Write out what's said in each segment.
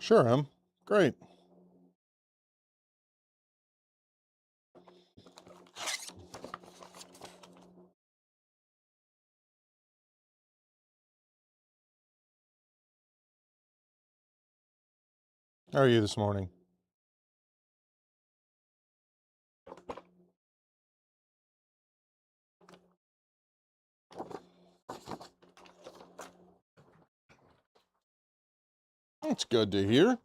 Sure, great. How are you this morning? It's good to hear.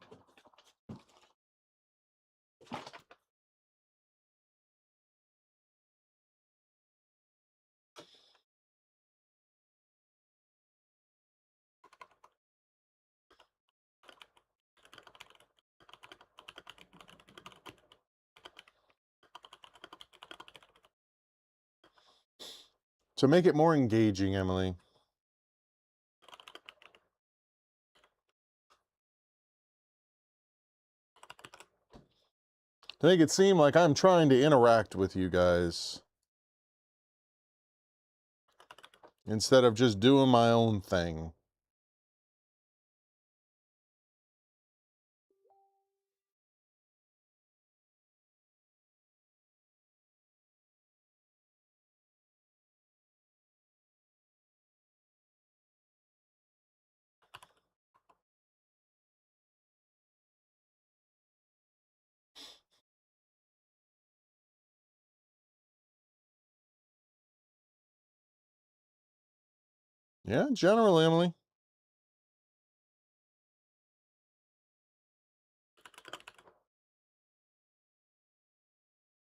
To make it more engaging, Emily. To make it seem like I'm trying to interact with you guys. Instead of just doing my own thing. Yeah, generally, Emily.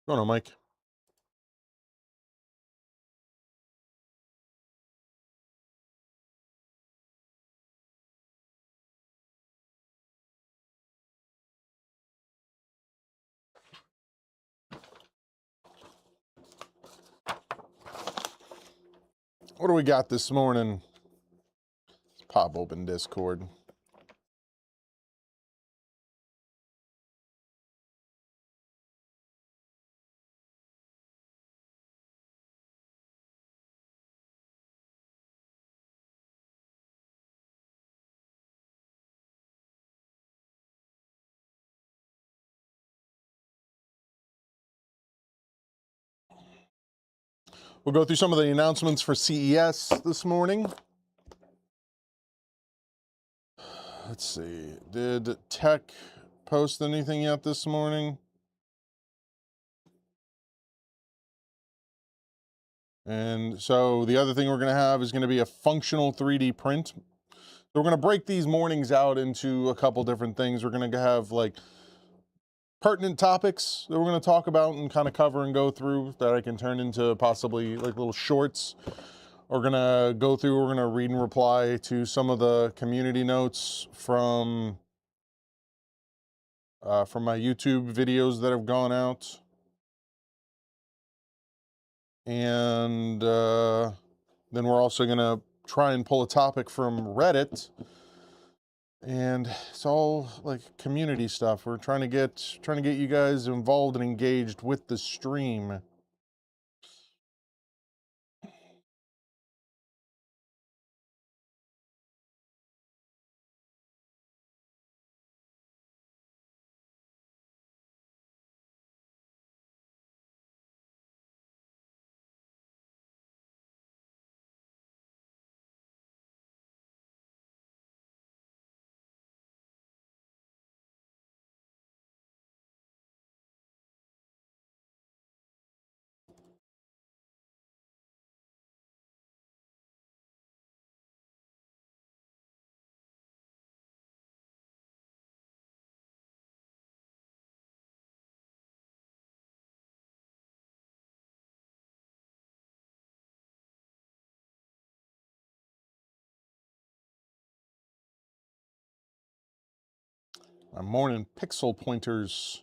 Go on, Mike. What do we got this morning? Let's pop open Discord. We'll go through some of the announcements for CES this morning. Let's see. Did Tech post anything yet this morning? And so the other thing we're going to have is going to be a functional 3D print. So we're going to break these mornings out into a couple different things. We're going to have like pertinent topics that we're going to talk about and kind of cover and go through that I can turn into possibly like little shorts. We're going to go through, we're going to read and reply to some of the community notes from my YouTube videos that have gone out. And then we're also going to try and pull a topic from Reddit. And it's all like community stuff. We're trying to get you guys involved and engaged with the stream. My morning pixel pointers.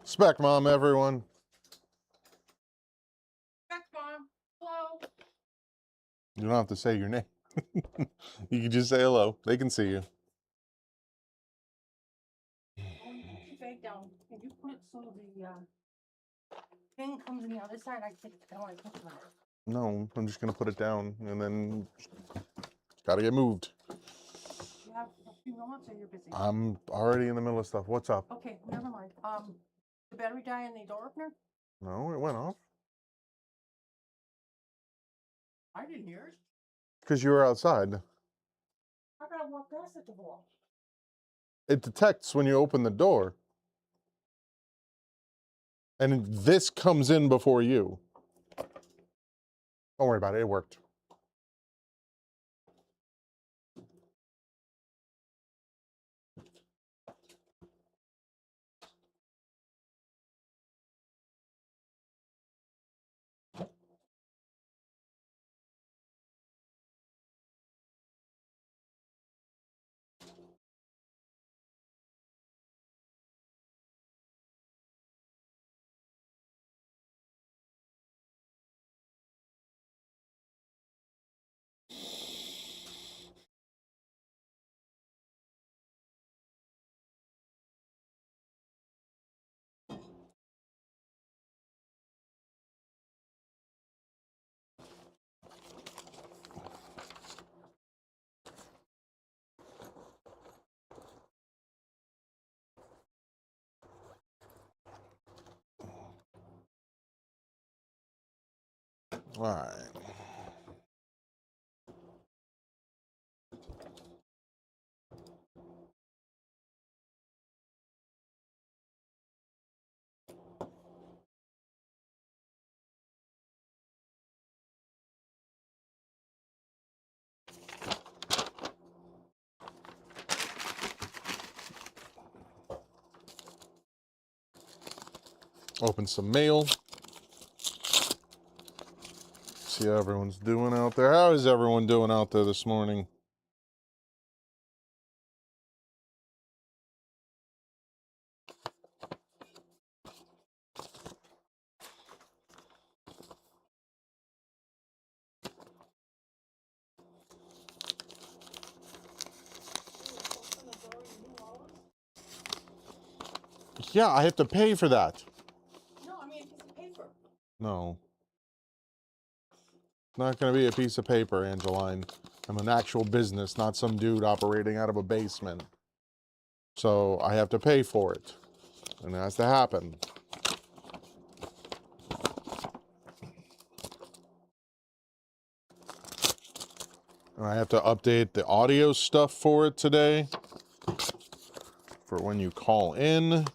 Spec Mom, everyone. Spec Mom, hello. You don't have to say your name. You can just say hello. They can see you. When you put your bag down, can you put it so the thing comes on the other side? I don't want to touch it. No, I'm just gonna put it down and then gotta get moved. You have a few moments or you're busy? I'm already in the middle of stuff. What's up? Okay, never mind. The battery die in the door opener? No, it went off. I didn't hear it. Because you were outside. I gotta walk past it to go off. It detects when you open the door. And this comes in before you. Don't worry about it, it worked. All right. Open some mail. See how everyone's doing out there. How is everyone doing out there this morning? Yeah, I have to pay for that. No, I mean a piece of paper. No. It's not going to be a piece of paper, Angeline. I'm an actual business, not some dude operating out of a basement. So I have to pay for it. And it has to happen. And I have to update the audio stuff for it today. For when you call in.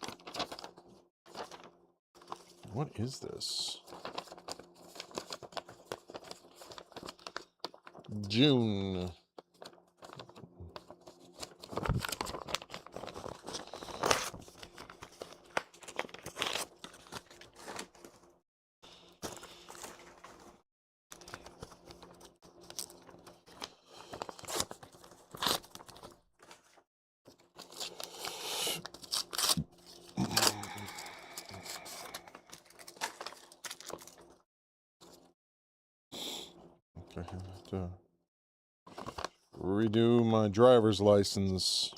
What is this? June. I have to redo my driver's license.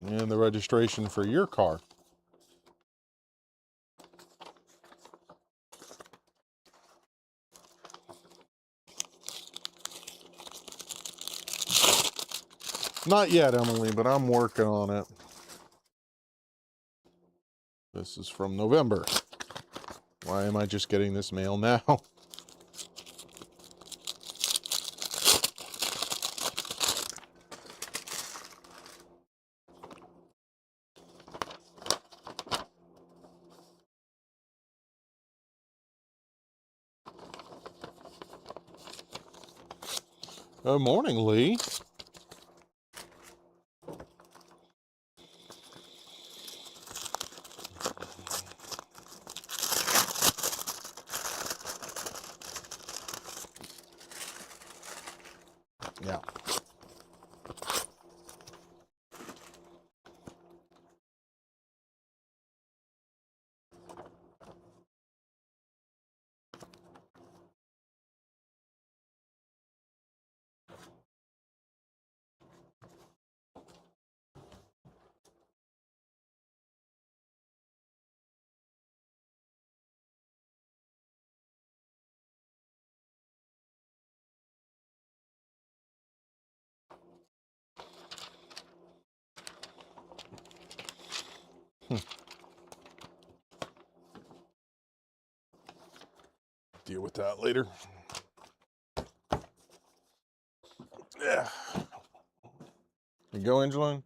And the registration for your car. Not yet, Emily, but I'm working on it. This is from November. Why am I just getting this mail now? Good morning, Lee. Yeah. Deal with that later. Yeah. You go, Angeline?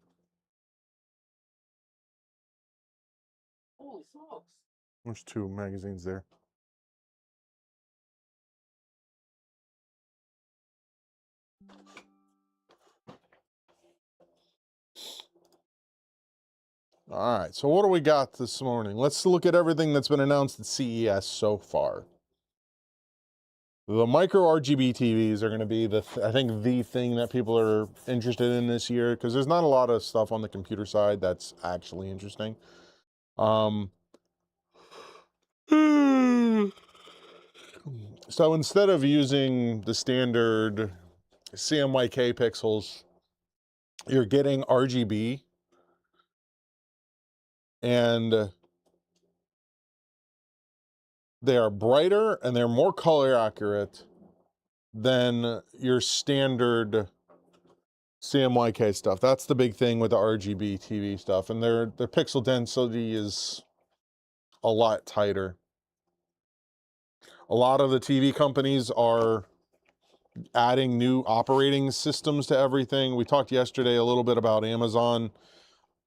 Holy smokes. There's 2 magazines there. All right, so what do we got this morning? Let's look at everything that's been announced at CES so far. The micro RGB TVs are going to be I think the thing that people are interested in this year, because there's not a lot of stuff on the computer side that's actually interesting. So instead of using the standard CMYK pixels, you're getting RGB, and they are brighter and they're more color accurate than your standard CMYK stuff. That's the big thing with the RGB TV stuff, and their pixel density is a lot tighter. A lot of the TV companies are adding new operating systems to everything. We talked yesterday a little bit about Amazon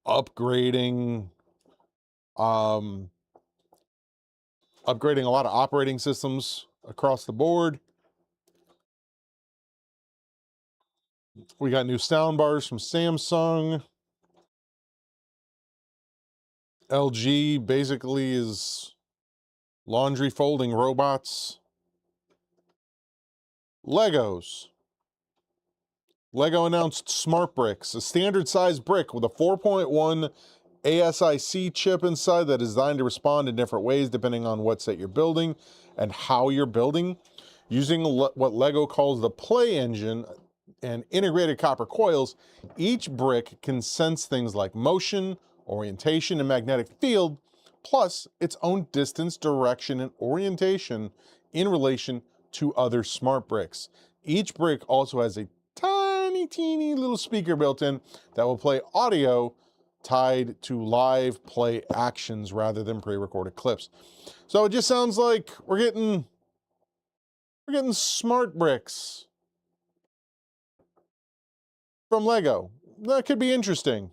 upgrading upgrading a lot of operating systems across the board. We got new sound bars from Samsung. LG basically is laundry folding robots. Legos. Lego announced Smart Bricks, a standard size brick with a 4.1 ASIC chip inside that is designed to respond in different ways depending on what set you're building and how you're building. Using what Lego calls the Play Engine and integrated copper coils, each brick can sense things like motion, orientation, and magnetic field, plus its own distance, direction, and orientation in relation to other smart bricks. Each brick also has a tiny, teeny little speaker built in that will play audio tied to live play actions rather than pre-recorded clips. So it just sounds like we're getting smart bricks from Lego. That could be interesting.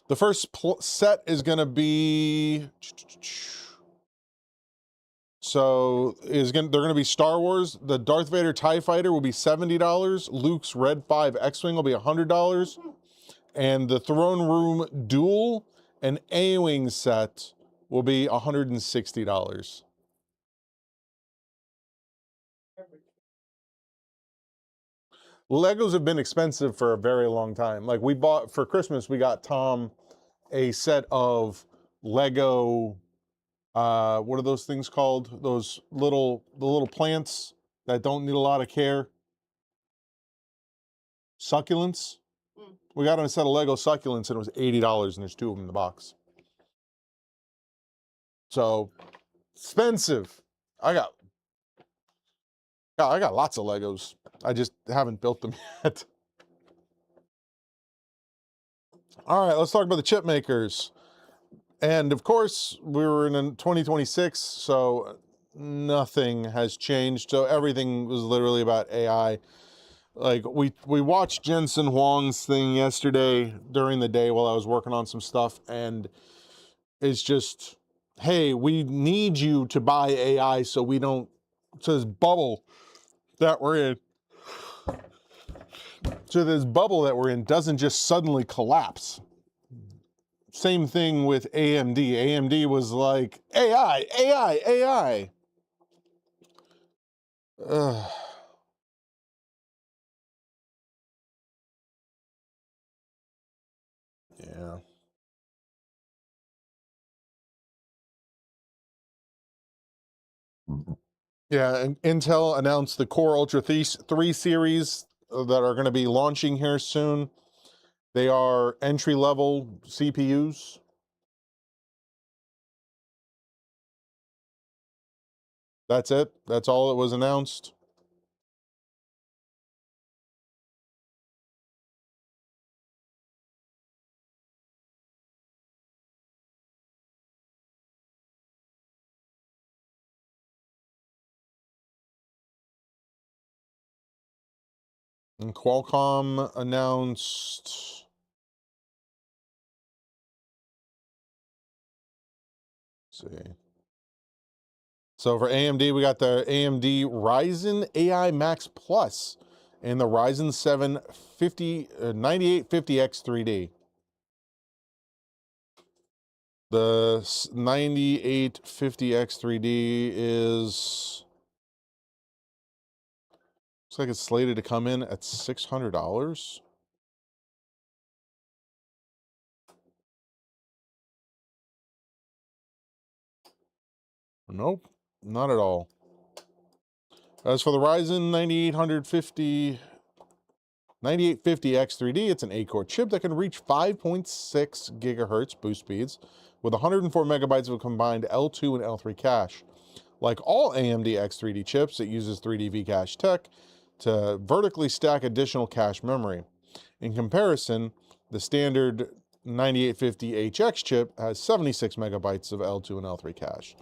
The first set is going to be, they're going to be Star Wars. The Darth Vader TIE Fighter will be $70. Luke's Red 5 X-Wing will be $100. And the Throne Room Duel and A-Wing set will be $160. Legos have been expensive for a very long time. Like we bought, for Christmas, we got Tom a set of Lego What are those things called? The little plants that don't need a lot of care. Succulents. Mm. We got a set of Lego succulents and it was $80 and there's 2 of them in the box. So expensive. I got lots of Legos. I just haven't built them yet. All right, let's talk about the chip makers. And of course, we were in 2026, so nothing has changed. So everything was literally about AI. Like we watched Jensen Huang's thing yesterday during the day while I was working on some stuff, and it's just, hey, we need you to buy AI so we don't, so this bubble that we're in, doesn't just suddenly collapse. Same thing with AMD. AMD was like, AI, AI, AI. Ugh. Yeah. Yeah, and Intel announced the Core Ultra 3 series that are going to be launching here soon. They are entry-level CPUs. That's it. That's all that was announced. And Qualcomm announced, let's see. So for AMD, we got the AMD Ryzen AI Max Plus and the Ryzen 7 9850X 3D. The 9850X 3D is, looks like it's slated to come in at $600. Nope, not at all. As for the Ryzen 9850X 3D, it's an 8-core chip that can reach 5.6 gigahertz boost speeds with 104 megabytes of combined L2 and L3 cache. Like all AMD X3D chips, it uses 3D V-Cache tech to vertically stack additional cache memory. In comparison, the standard 9850HX chip has 76 megabytes of L2 and L3 cache.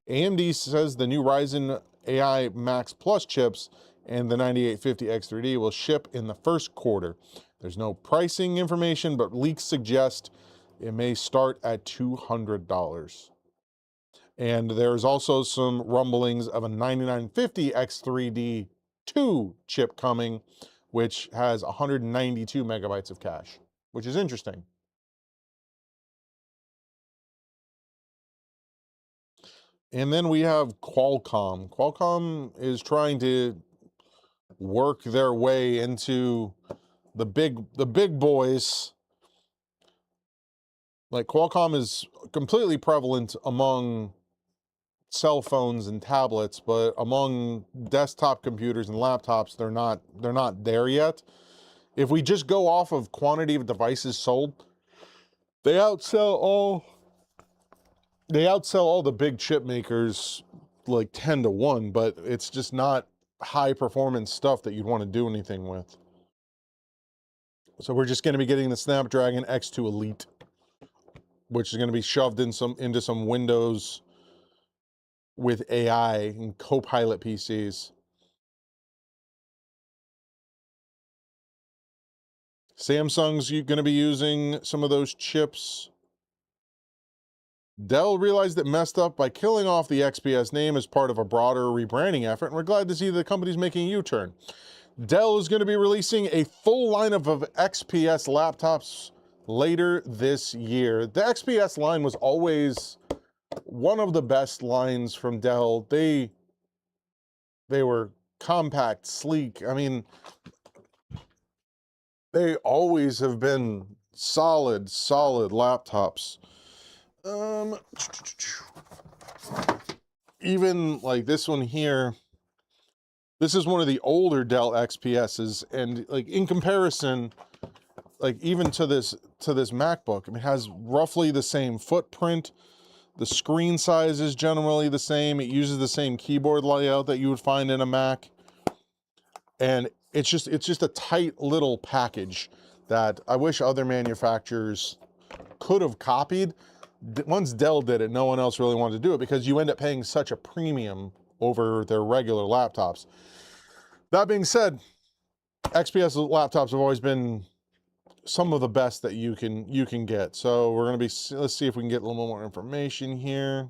AMD says the new Ryzen AI Max Plus chips and the 9850X3D will ship in the first quarter. There's no pricing information, but leaks suggest it may start at $200. And there's also some rumblings of a 9950X3D 2 chip coming, which has 192 megabytes of cache, which is interesting. And then we have Qualcomm. Qualcomm is trying to work their way into the big boys. Like Qualcomm is completely prevalent among cell phones and tablets, but among desktop computers and laptops, they're not there yet. If we just go off of quantity of devices sold, they outsell all the big chip makers like 10 to 1, but it's just not high performance stuff that you'd want to do anything with. So we're just going to be getting the Snapdragon X2 Elite, which is going to be shoved into some Windows with AI and Copilot PCs. Samsung's going to be using some of those chips. Dell realized it messed up by killing off the XPS name as part of a broader rebranding effort, and we're glad to see the company's making a U-turn. Dell is going to be releasing a full lineup of XPS laptops later this year. The XPS line was always one of the best lines from Dell. They were compact, sleek. I mean, they always have been solid laptops. even like this one here, this is one of the older Dell XPSs, and like in comparison, like even to this MacBook, I mean, it has roughly the same footprint. The screen size is generally the same. It uses the same keyboard layout that you would find in a Mac. And it's just a tight little package that I wish other manufacturers could have copied. Once Dell did it, no one else really wanted to do it because you end up paying such a premium over their regular laptops. That being said, XPS laptops have always been some of the best that you can get. So we're going to be, let's see if we can get a little more information here.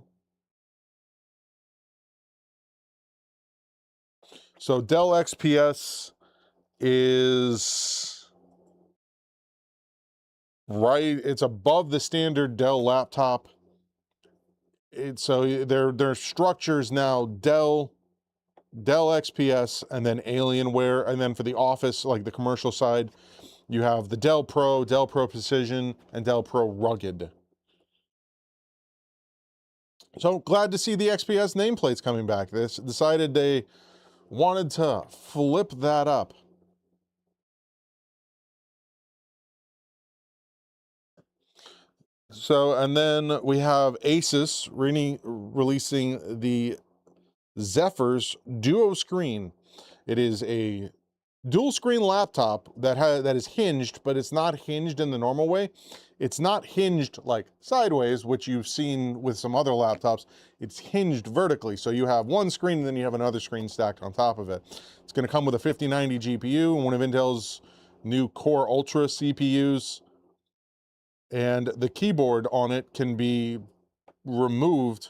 So Dell XPS is right, it's above the standard Dell laptop. So their structures now Dell XPS, and then Alienware, and then for the office, like the commercial side, you have the Dell Pro, Dell Pro Precision, and Dell Pro Rugged. So glad to see the XPS nameplates coming back. They decided they wanted to flip that up. So, and then we have Asus releasing the Zephyr's Duo Screen. It is a dual screen laptop that is hinged, but it's not hinged in the normal way. It's not hinged like sideways, which you've seen with some other laptops. It's hinged vertically. So you have one screen and then you have another screen stacked on top of it. It's going to come with a 5090 GPU, one of Intel's new Core Ultra CPUs. And the keyboard on it can be removed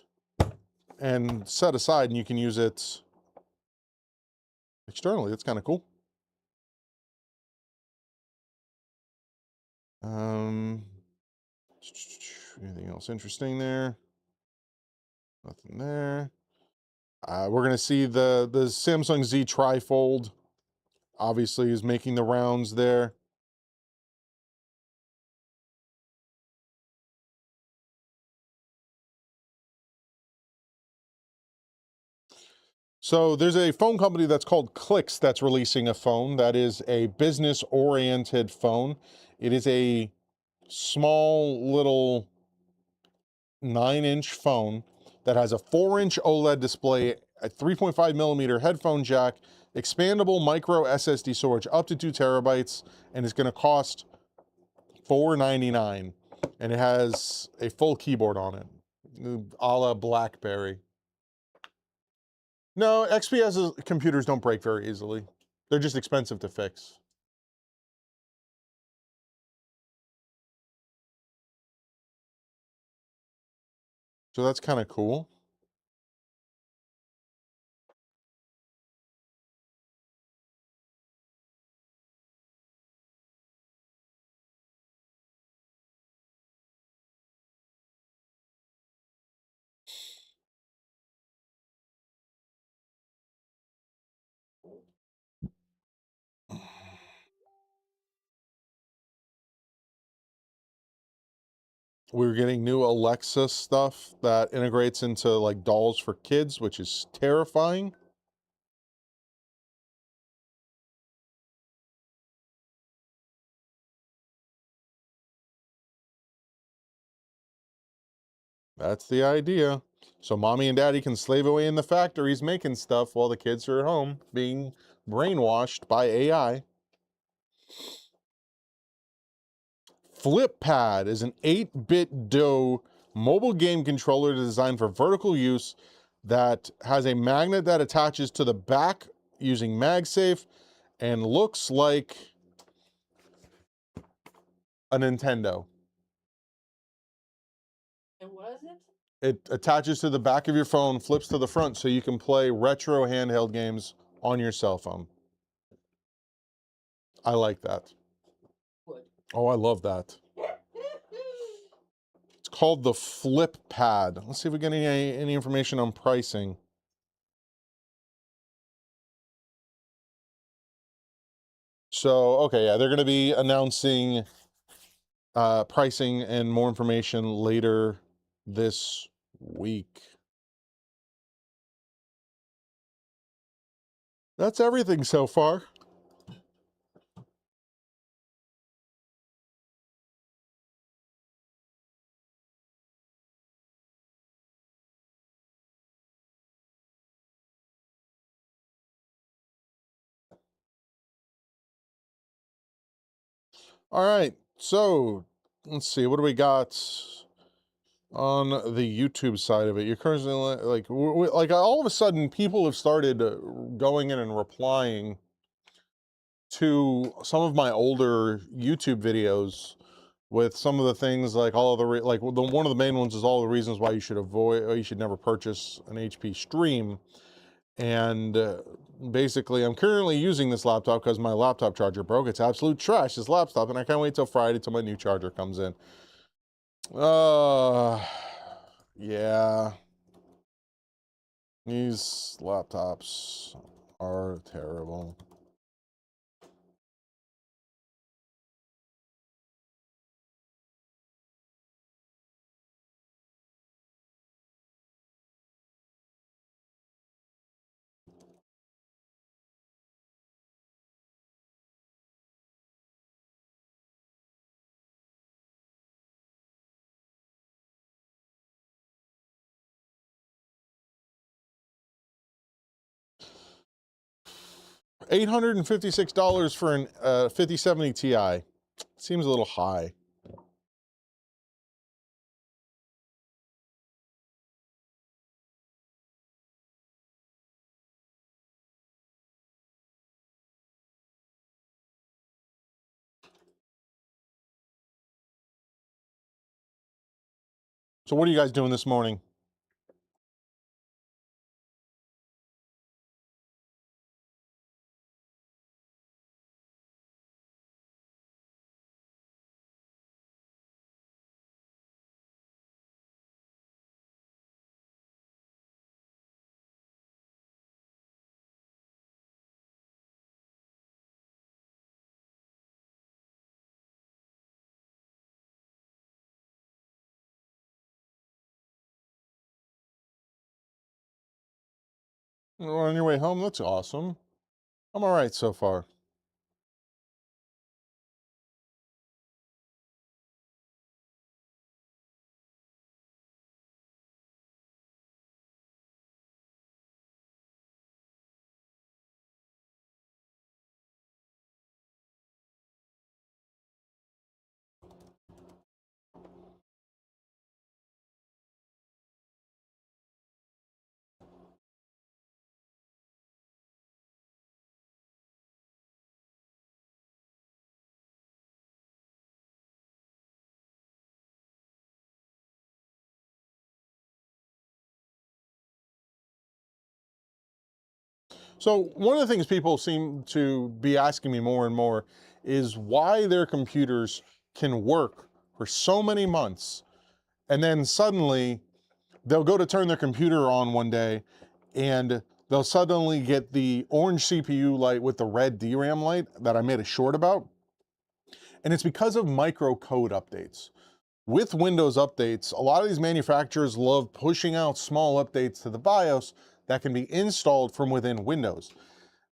and set aside, and you can use it externally. That's kind of cool. Anything else interesting there? Nothing there. We're gonna see the Samsung Z Trifold. Obviously, is making the rounds there. So there's a phone company that's called Clicks that's releasing a phone that is a business-oriented phone. It is a small little 9-inch phone that has a 4-inch OLED display, a 3.5 millimeter headphone jack, expandable micro SSD storage up to 2 terabytes, and it's going to cost $499. And it has a full keyboard on it, a la BlackBerry. No, XPS's computers don't break very easily. They're just expensive to fix. So that's kind of cool. We're getting new Alexa stuff that integrates into like dolls for kids, which is terrifying. That's the idea. So mommy and daddy can slave away in the factories making stuff while the kids are at home being brainwashed by AI. FlipPad is an 8-bit DOE mobile game controller designed for vertical use that has a magnet that attaches to the back using MagSafe and looks like a Nintendo. And what is it? It attaches to the back of your phone, flips to the front so you can play retro handheld games on your cell phone. I like that. Wood. Oh, I love that. It's called the FlipPad. Let's see if we get any information on pricing. So, okay, yeah, they're going to be announcing pricing and more information later this week. That's everything so far. All right, so let's see, what do we got on the YouTube side of it? You're currently like, like all of a sudden, people have started going in and replying to some of my older YouTube videos with some of the things, like all of the like one of the main ones is all the reasons why you should avoid, or you should never purchase an HP Stream. And basically, I'm currently using this laptop because my laptop charger broke. It's absolute trash, this laptop, and I can't wait till Friday till my new charger comes in. Yeah, these laptops are terrible. $856 for an 5070 Ti. Seems a little high. So what are you guys doing this morning? On your way home? That's awesome. I'm all right so far. So one of the things people seem to be asking me more and more is why their computers can work for so many months, and then suddenly they'll go to turn their computer on one day and they'll suddenly get the orange CPU light with the red DRAM light that I made a short about. And it's because of microcode updates. With Windows updates, a lot of these manufacturers love pushing out small updates to the BIOS that can be installed from within Windows.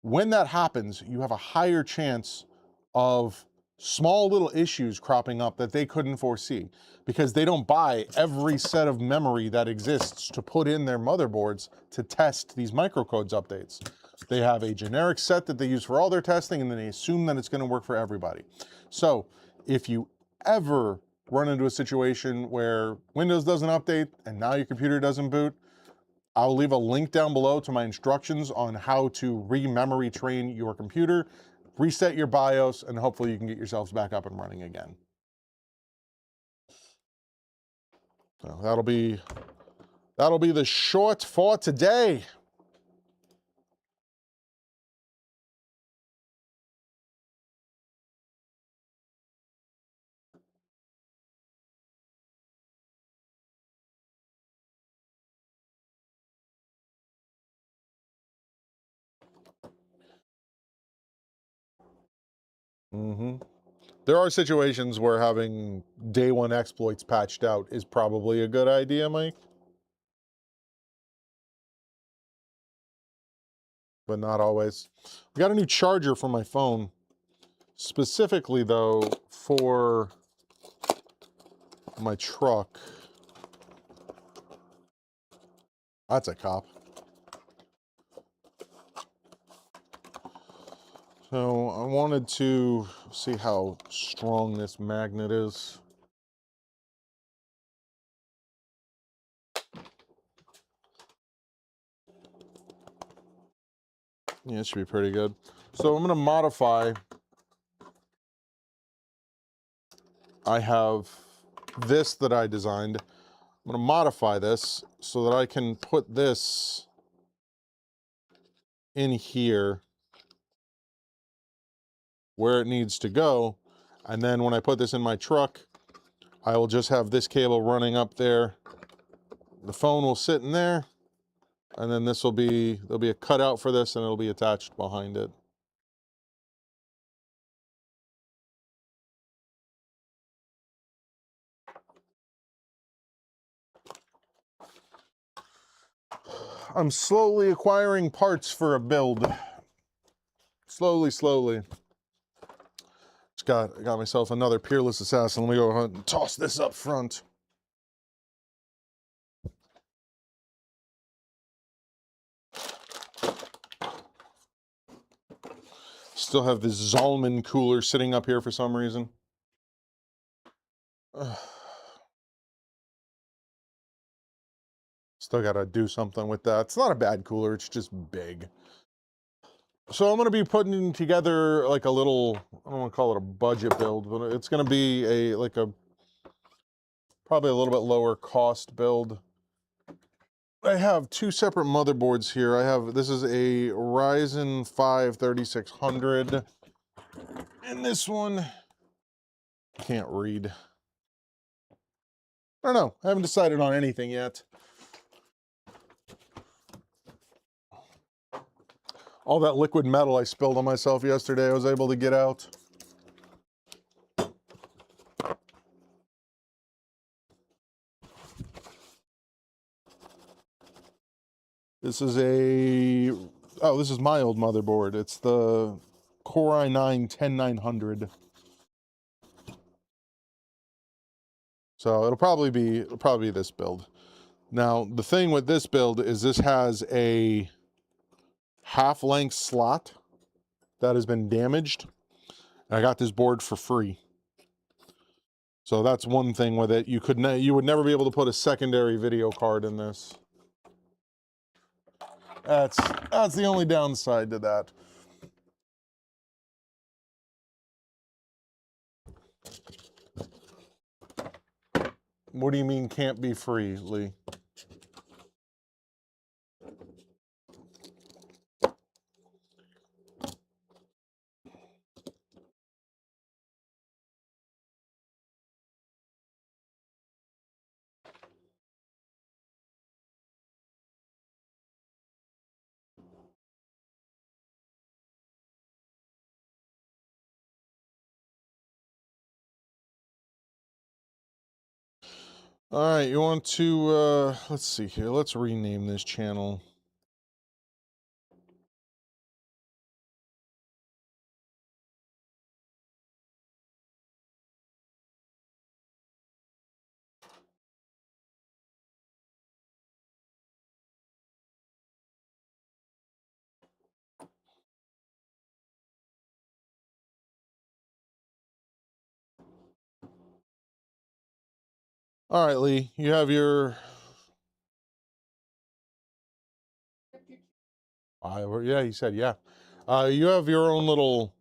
When that happens, you have a higher chance of small little issues cropping up that they couldn't foresee, because they don't buy every set of memory that exists to put in their motherboards to test these microcodes updates. They have a generic set that they use for all their testing, and then they assume that it's going to work for everybody. So if you ever run into a situation where Windows doesn't update and now your computer doesn't boot, I'll leave a link down below to my instructions on how to re-memory train your computer, reset your BIOS, and hopefully you can get yourselves back up and running again. So that'll be the short for today. There are situations where having day one exploits patched out is probably a good idea, Mike. but not always. I got a new charger for my phone, specifically though for my truck. That's a cop. So I wanted to see how strong this magnet is. Yeah, it should be pretty good. So I'm going to modify. I have this that I designed. I'm going to modify this so that I can put this in here where it needs to go. And then when I put this in my truck, I will just have this cable running up there. The phone will sit in there, and then this will be, there'll be a cutout for this and it'll be attached behind it. I'm slowly acquiring parts for a build. Slowly. I got myself another Peerless Assassin. Let me go ahead and toss this up front. Still have this Zalman cooler sitting up here for some reason. Still gotta do something with that. It's not a bad cooler, it's just big. So I'm gonna be putting together like a little, I don't wanna call it a budget build, but it's gonna be probably a little bit lower cost build. I have two separate motherboards here. This is a Ryzen 5 3600. And this one, can't read. I don't know, I haven't decided on anything yet. All that liquid metal I spilled on myself yesterday, I was able to get out. This is this is my old motherboard. It's the Core i9 10900. So it'll probably be this build. Now, the thing with this build is this has a half-length slot that has been damaged. I got this board for free. So that's one thing with it. You would never be able to put a secondary video card in this. That's the only downside to that. What do you mean can't be free, Lee? All right, you want to, let's see here. Let's rename this channel. All right, Lee, you have your... yeah, he said, yeah. You have your own little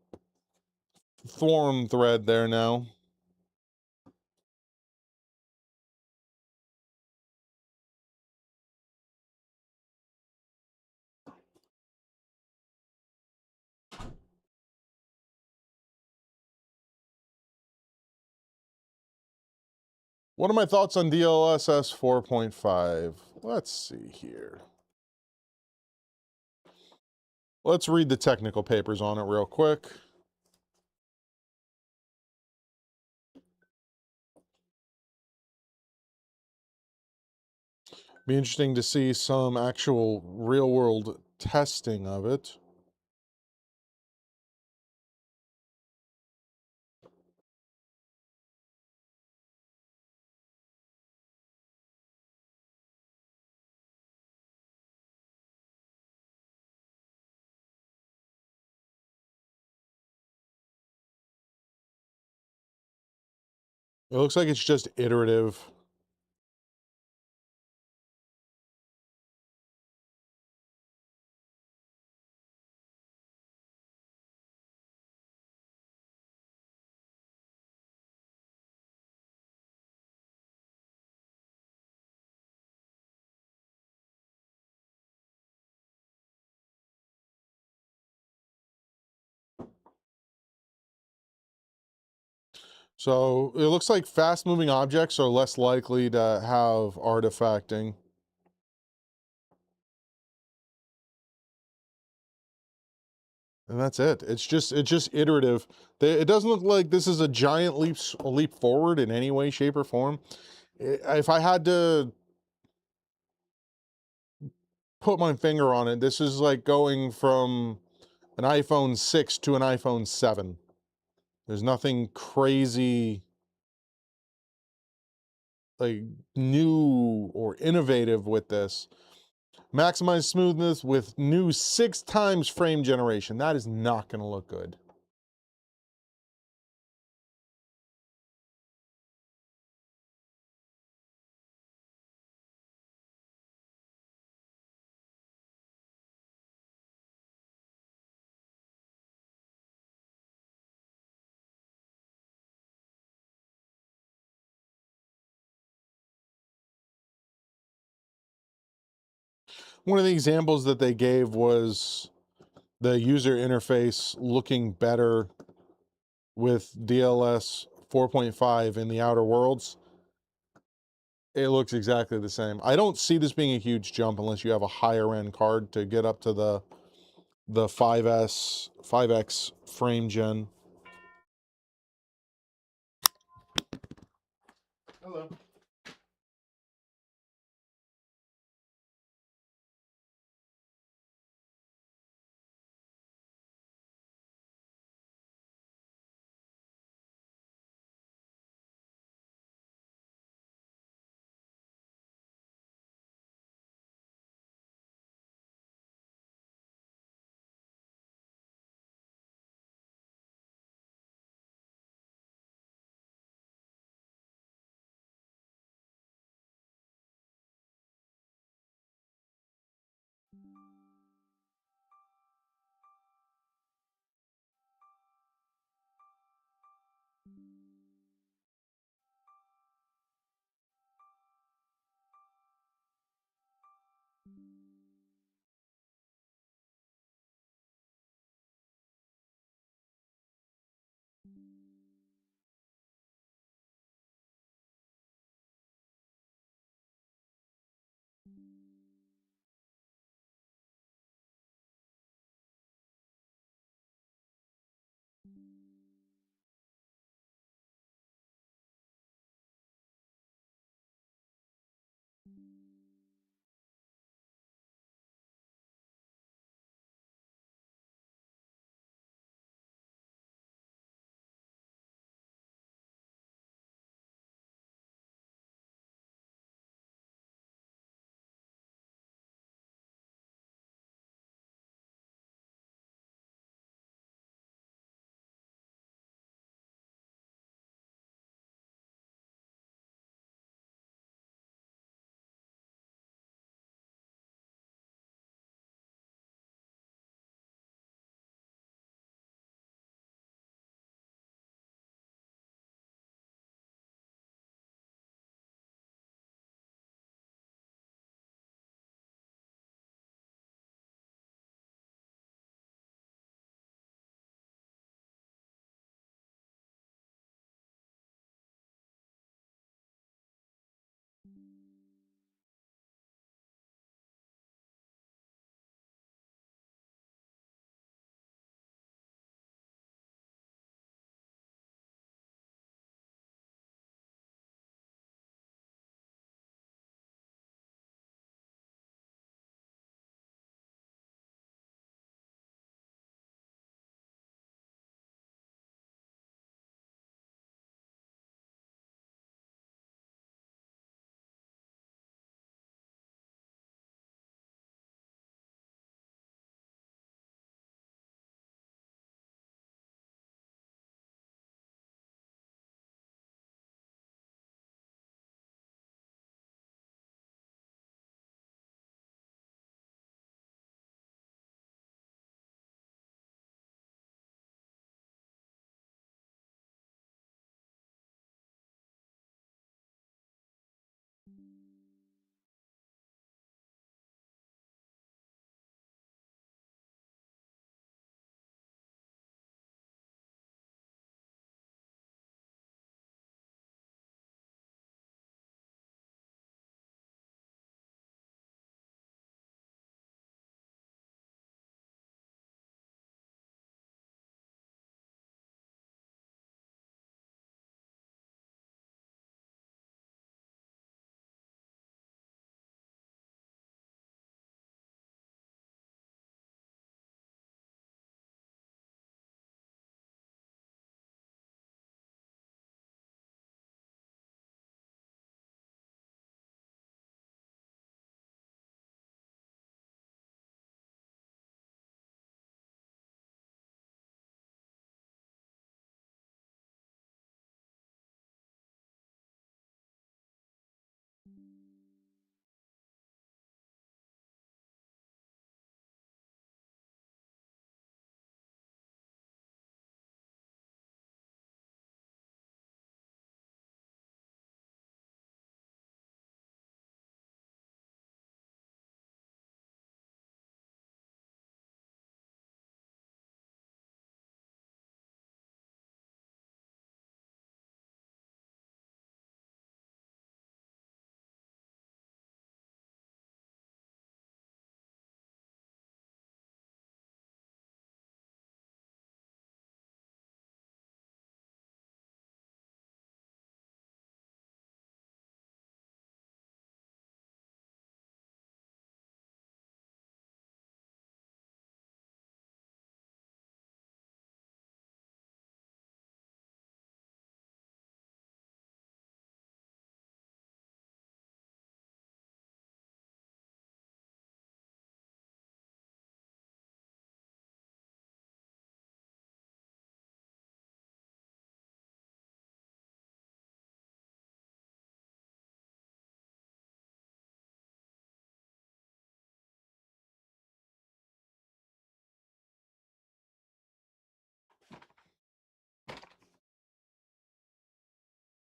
forum thread there now. What are my thoughts on DLSS 4.5? Let's see here. Let's read the technical papers on it real quick. Be interesting to see some actual real-world testing of it. It looks like it's just iterative. So it looks like fast moving objects are less likely to have artifacting. And that's it. It's just iterative. It doesn't look like this is a giant leap forward in any way, shape, or form. If I had to put my finger on it, this is like going from an iPhone 6 to an iPhone 7. There's nothing crazy, like, new or innovative with this. Maximize smoothness with new 6 times frame generation. That is not going to look good. One of the examples that they gave was the user interface looking better with DLS 4.5 in the Outer Worlds. It looks exactly the same. I don't see this being a huge jump unless you have a higher end card to get up to the 5X frame gen. Hello.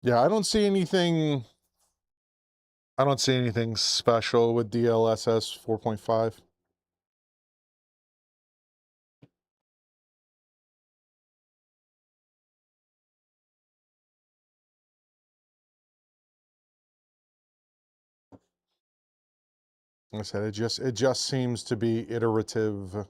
Yeah, I don't see anything. I don't see anything special with DLSS 4.5. Like I said, it just seems to be iterative.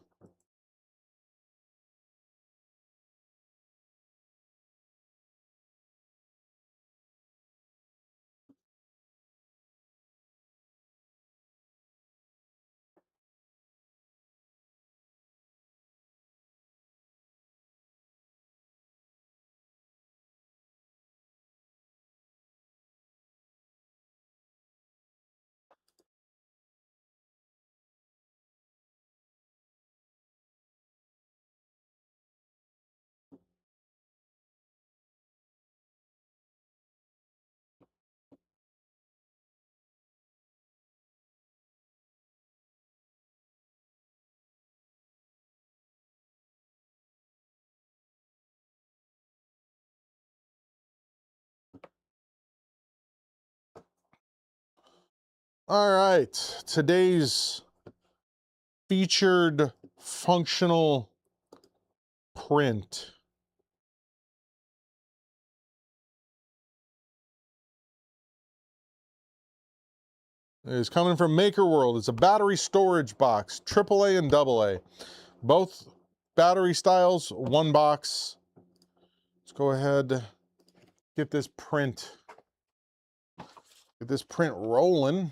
All right, today's featured functional print is coming from Maker World. It's a battery storage box, AAA and AA. Both battery styles, one box. Let's go ahead, get this print rolling.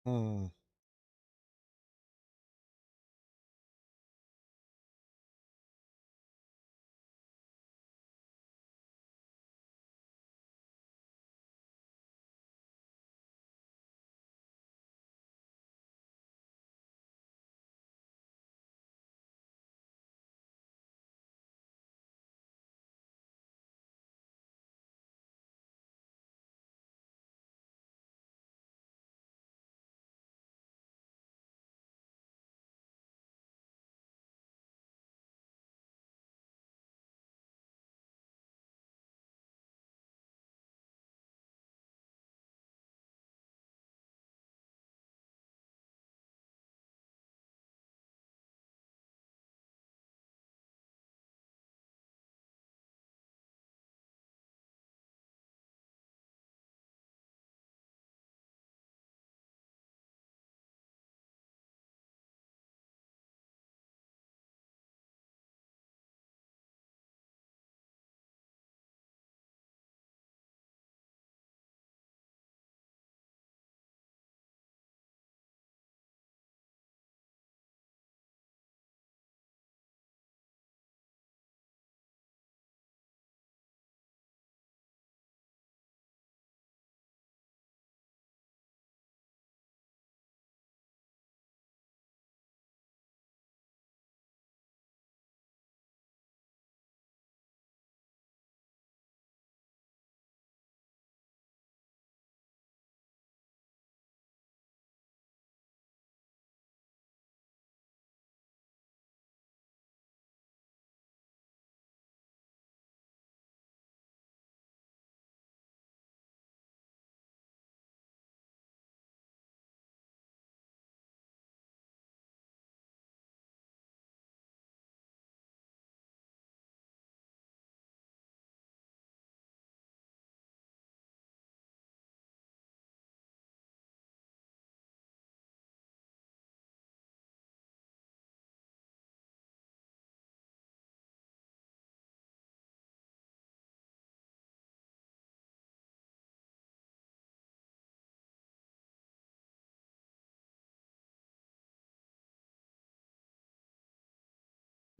Hmm.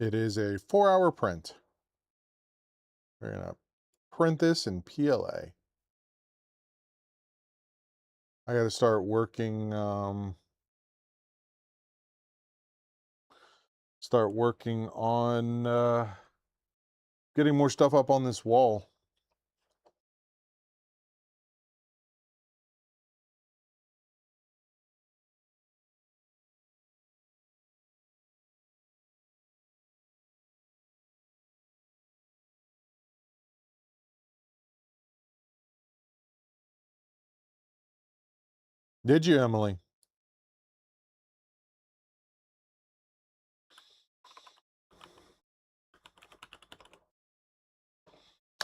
It is a 4-hour print. We're gonna print this in PLA. I got to start working. Start working on getting more stuff up on this wall. Did you, Emily?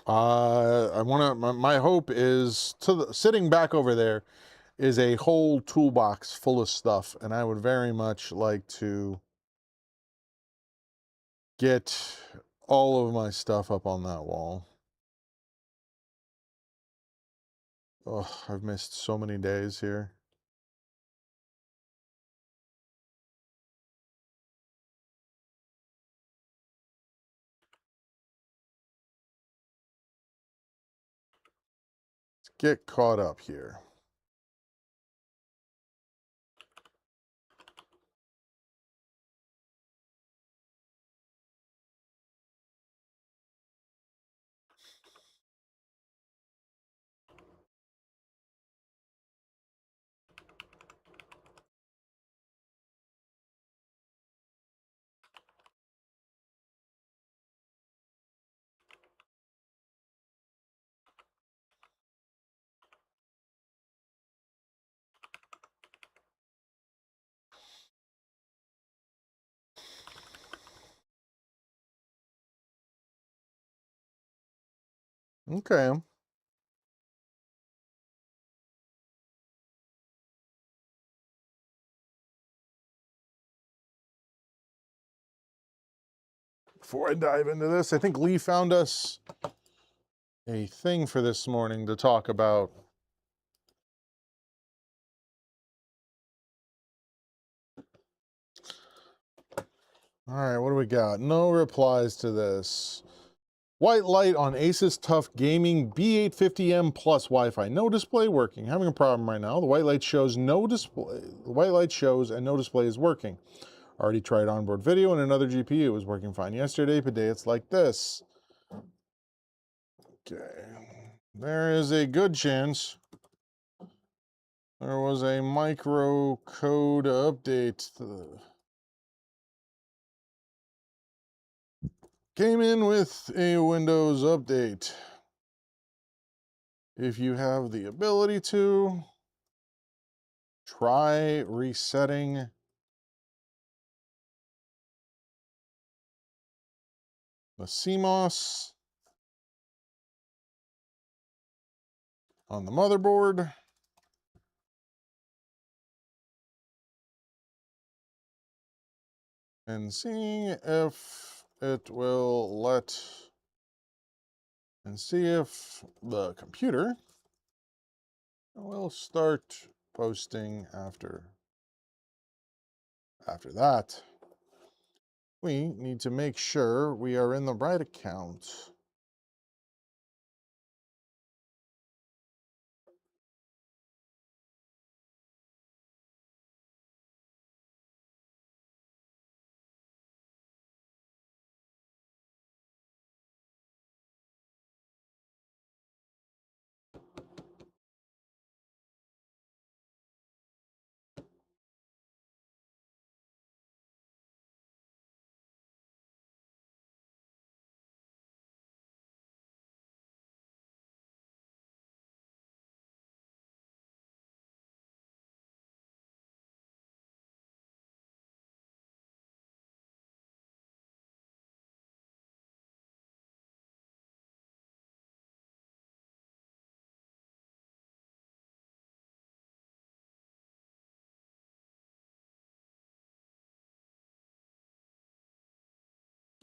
I want to. My hope is sitting back over there is a whole toolbox full of stuff, and I would very much like to get all of my stuff up on that wall. Oh, I've missed so many days here. Let's get caught up here. Okay. Before I dive into this, I think Lee found us a thing for this morning to talk about. All right, what do we got? No replies to this. White light on Asus Tough Gaming B850M Plus Wi-Fi. No display working. Having a problem right now. The white light shows no display. The white light shows and no display is working. Already tried onboard video and another GPU. It was working fine yesterday. Today it's like this. Okay. There is a good chance there was a micro code update. Came in with a Windows update. If you have the ability to, try resetting the CMOS on the motherboard. And seeing if it will let, and see if the computer will start posting after that. We need to make sure we are in the right account.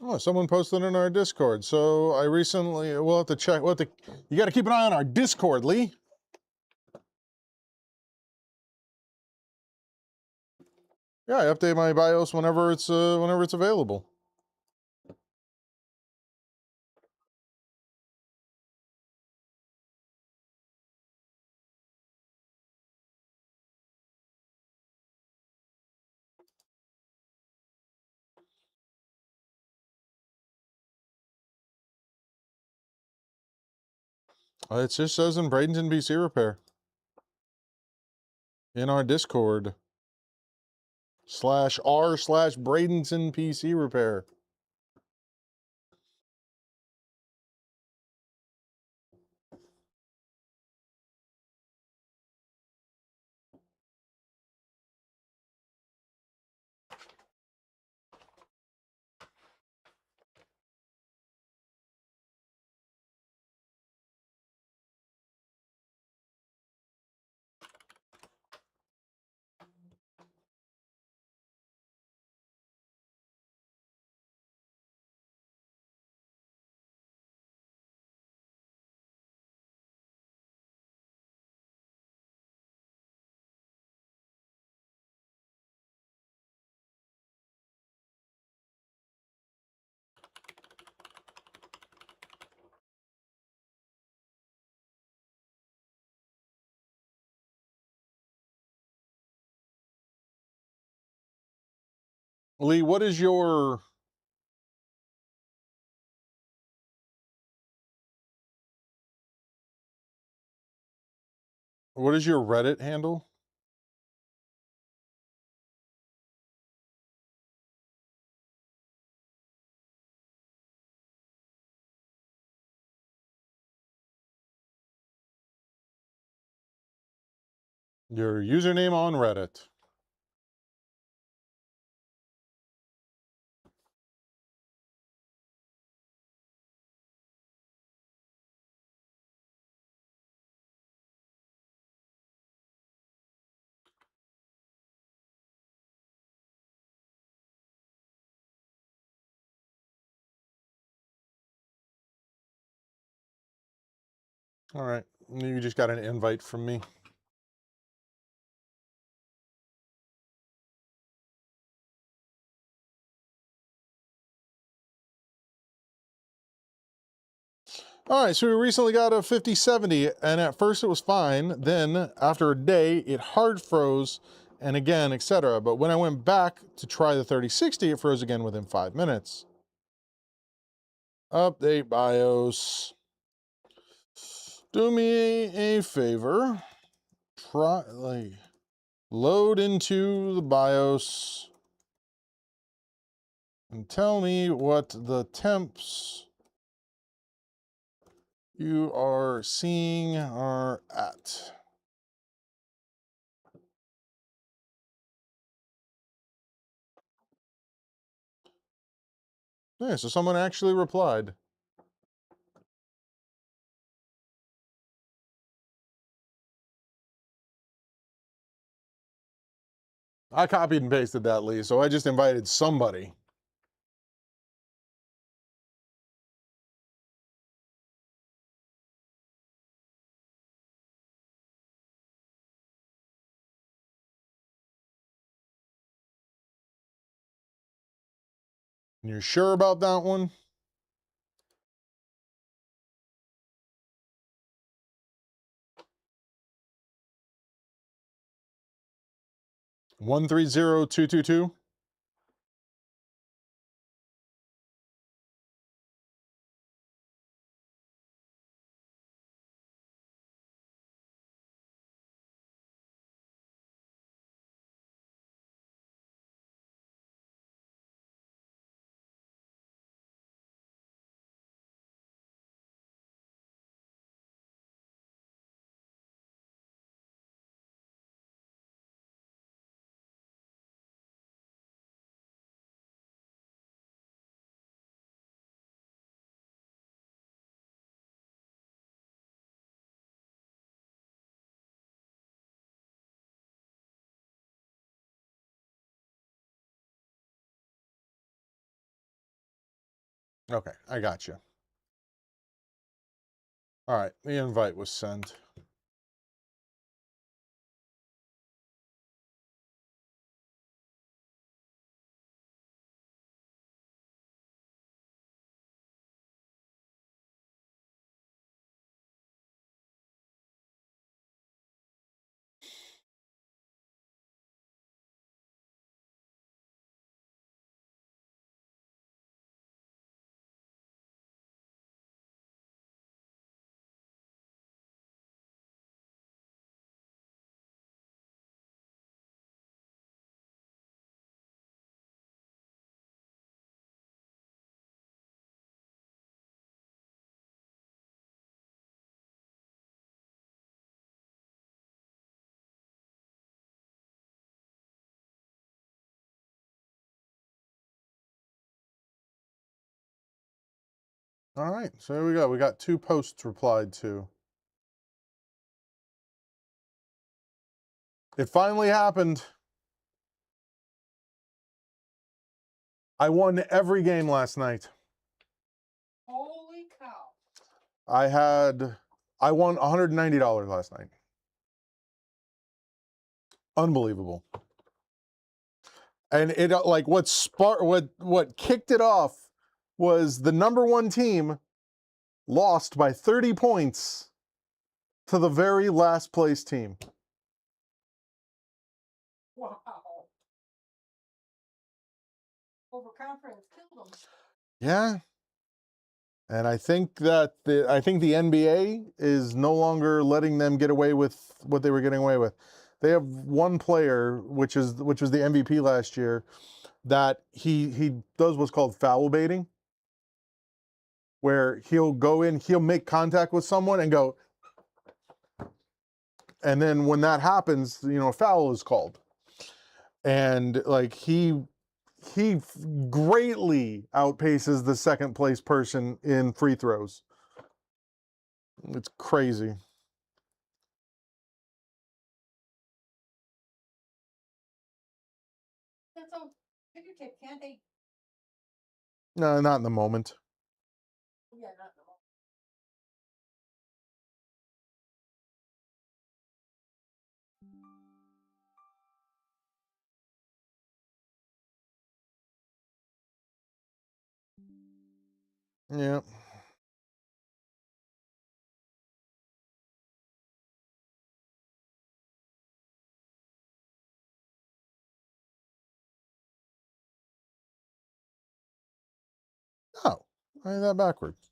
Oh, someone posted in our Discord. So I recently, we'll have to check. You got to keep an eye on our Discord, Lee. Yeah, I update my BIOS whenever it's available. It just says in Bradenton PC Repair in our Discord /r/Bradenton PC Repair. Lee, what is your Reddit handle? Your username on Reddit. All right, you just got an invite from me. All right, so we recently got a 5070, and at first it was fine. Then after a day, it hard froze, and again, etc. But when I went back to try the 3060, it froze again within 5 minutes. Update BIOS. Do me a favor. Load into the BIOS and tell me what the temps you are seeing are at. Yeah, so someone actually replied. I copied and pasted that, Lee, so I just invited somebody. You're sure about that one? One 130222. Okay, I got you. All right, the invite was sent. All right, so here we go. We got 2 posts replied to. It finally happened. I won every game last night. Holy cow. I won $190 last night. Unbelievable. And it like what kicked it off was the number 1 team lost by 30 points to the very last place team. Wow. Overconfidence killed them. Yeah. And I think that the NBA is no longer letting them get away with what they were getting away with. They have one player, which was the MVP last year, that he does what's called foul baiting, where he'll go in, he'll make contact with someone and go, and then when that happens, a foul is called. And like he greatly outpaces the second place person in free throws. It's crazy. That's all videotape, can't they? No, not in the moment. Yeah, not the Yeah. I did that backwards.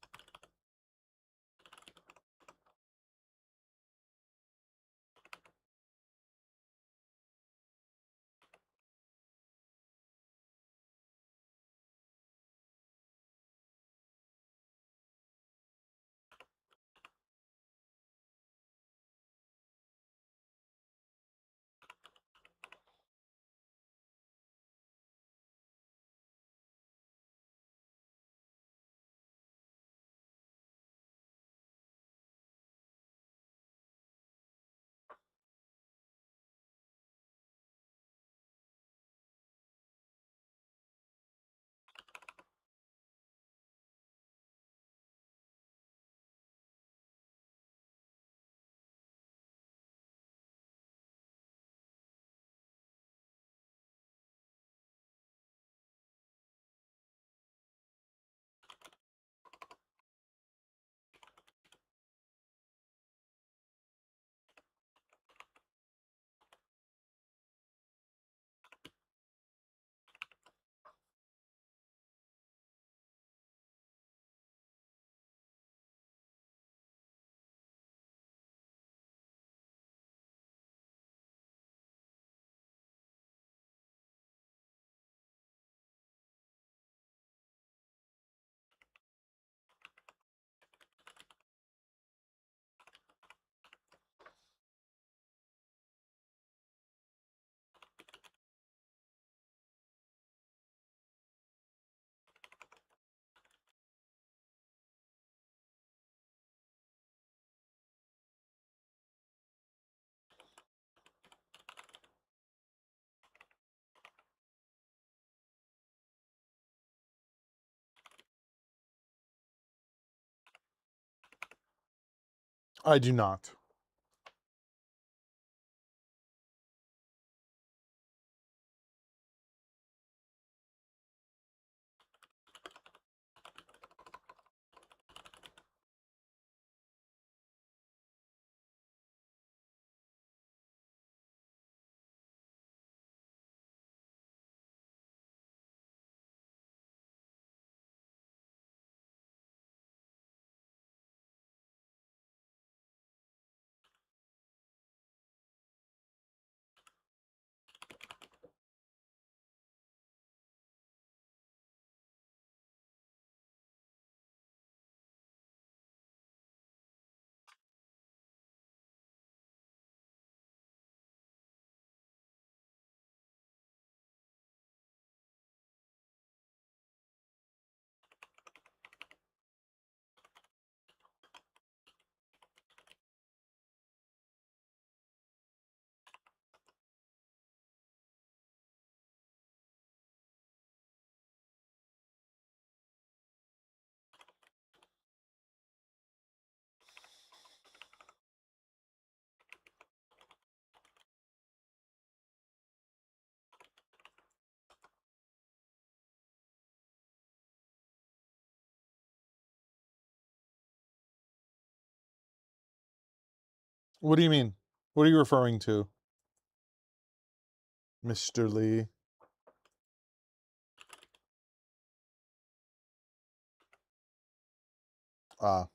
I do not. What do you mean? What are you referring to, Mr. Lee? Ah.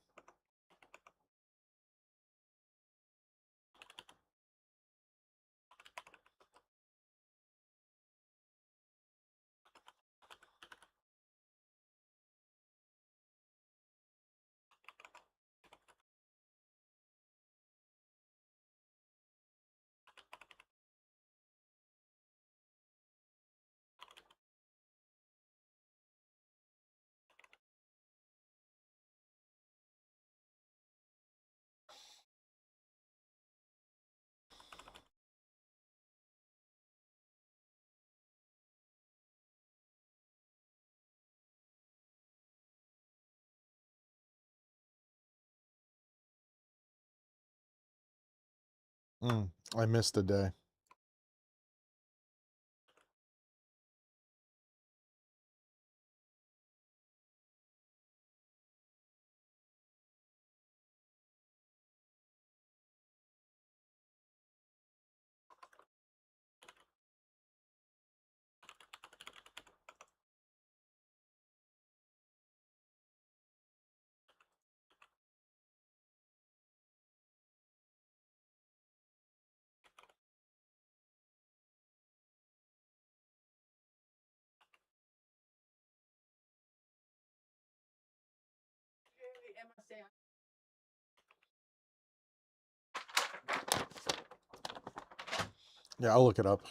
I missed a day. Yeah, I'll look it up.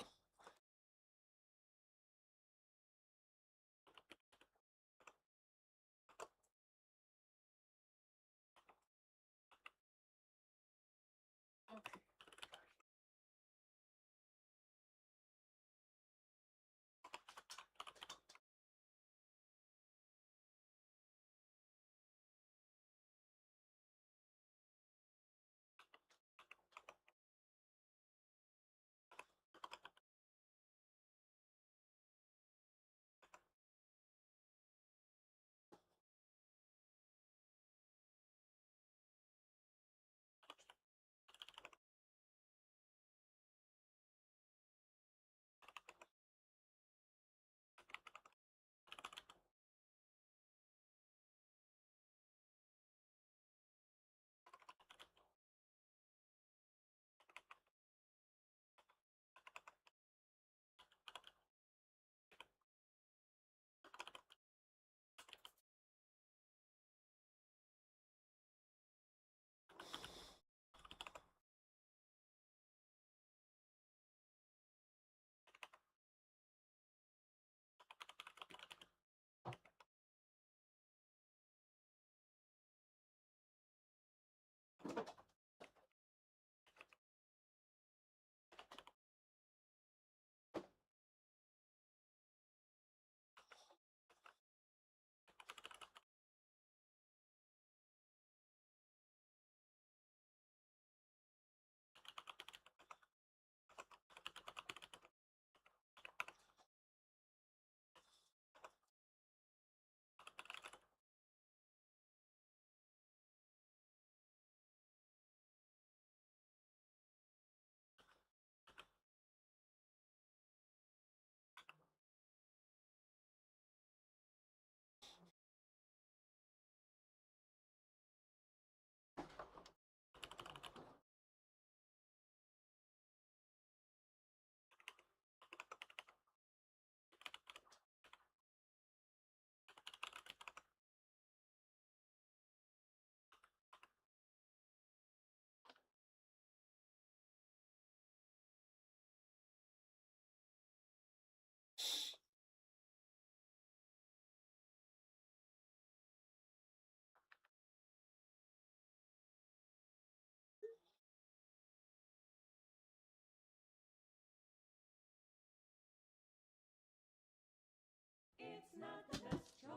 It's not the best choice.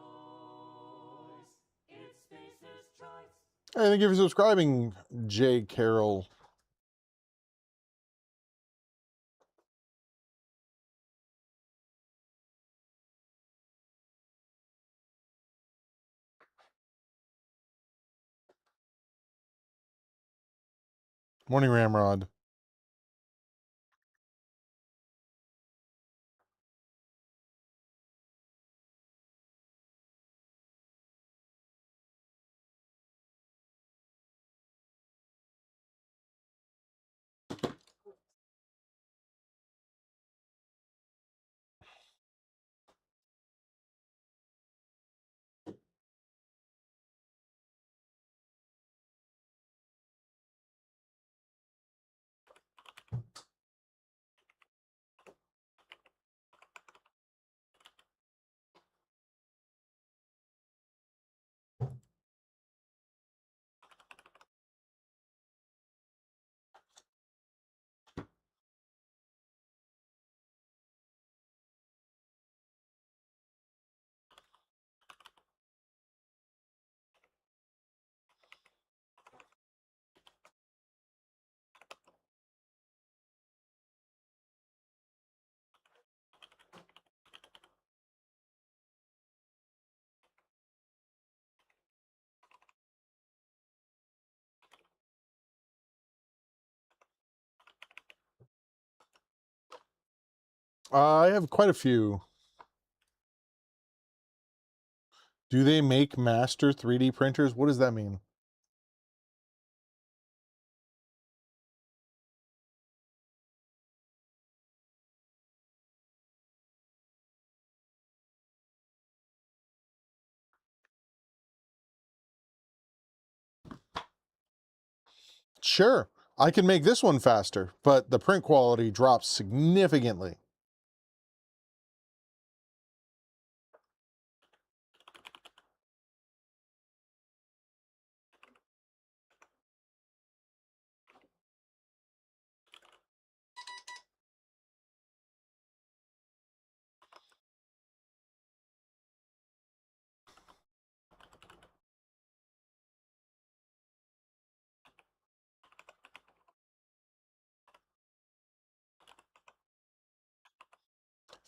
It's Spacer's choice. Hey, thank you for subscribing, J. Carroll. Morning, Ramrod. I have quite a few. Do they make master 3D printers? What does that mean? Sure. I can make this one faster, but the print quality drops significantly.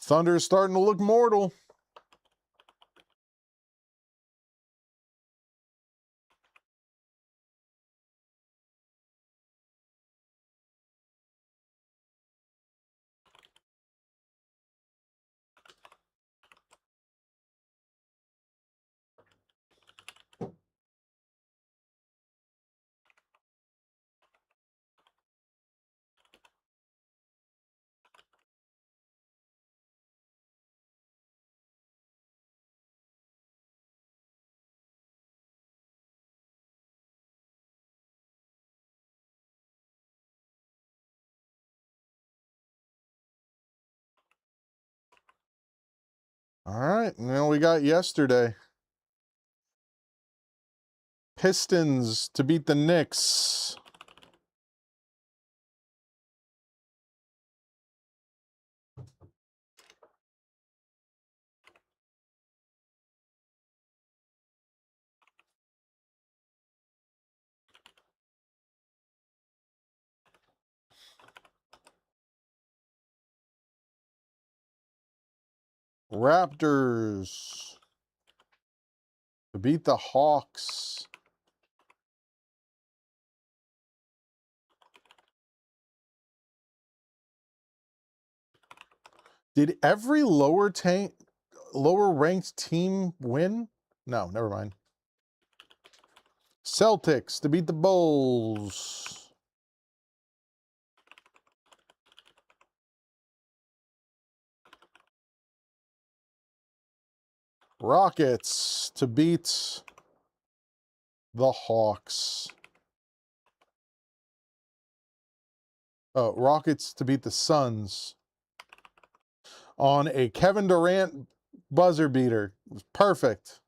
Thunder is starting to look mortal. All right, now we got yesterday. Pistons to beat the Knicks. Raptors to beat the Hawks. Did every lower ranked team win? No, never mind. Celtics to beat the Bulls. Rockets to beat the Hawks. Oh, Rockets to beat the Suns on a Kevin Durant buzzer beater. It was perfect.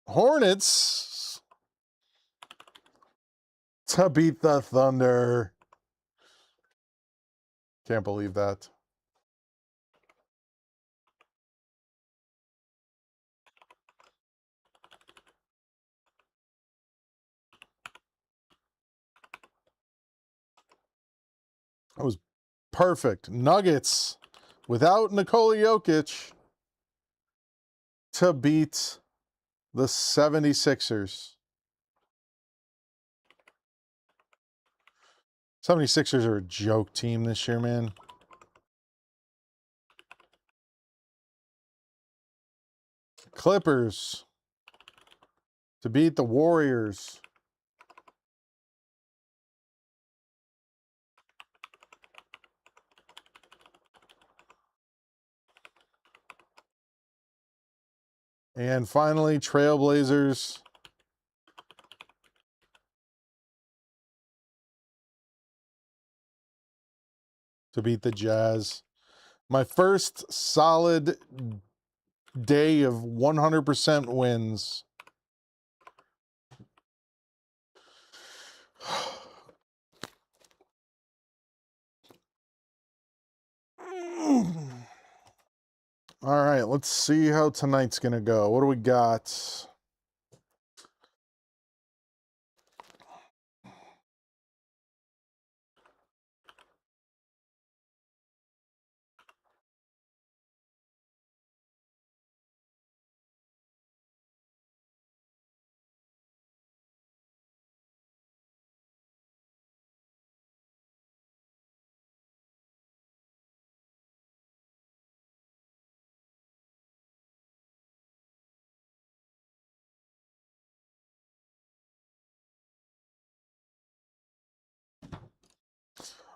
Hornets to beat the Thunder. Can't believe that. That was perfect. Nuggets without Nikola Jokic to beat the 76ers. 76ers are a joke team this year, man. Clippers to beat the Warriors. And finally, Trailblazers to beat the Jazz. My first solid day of 100% wins. All right, let's see how tonight's going to go. What do we got?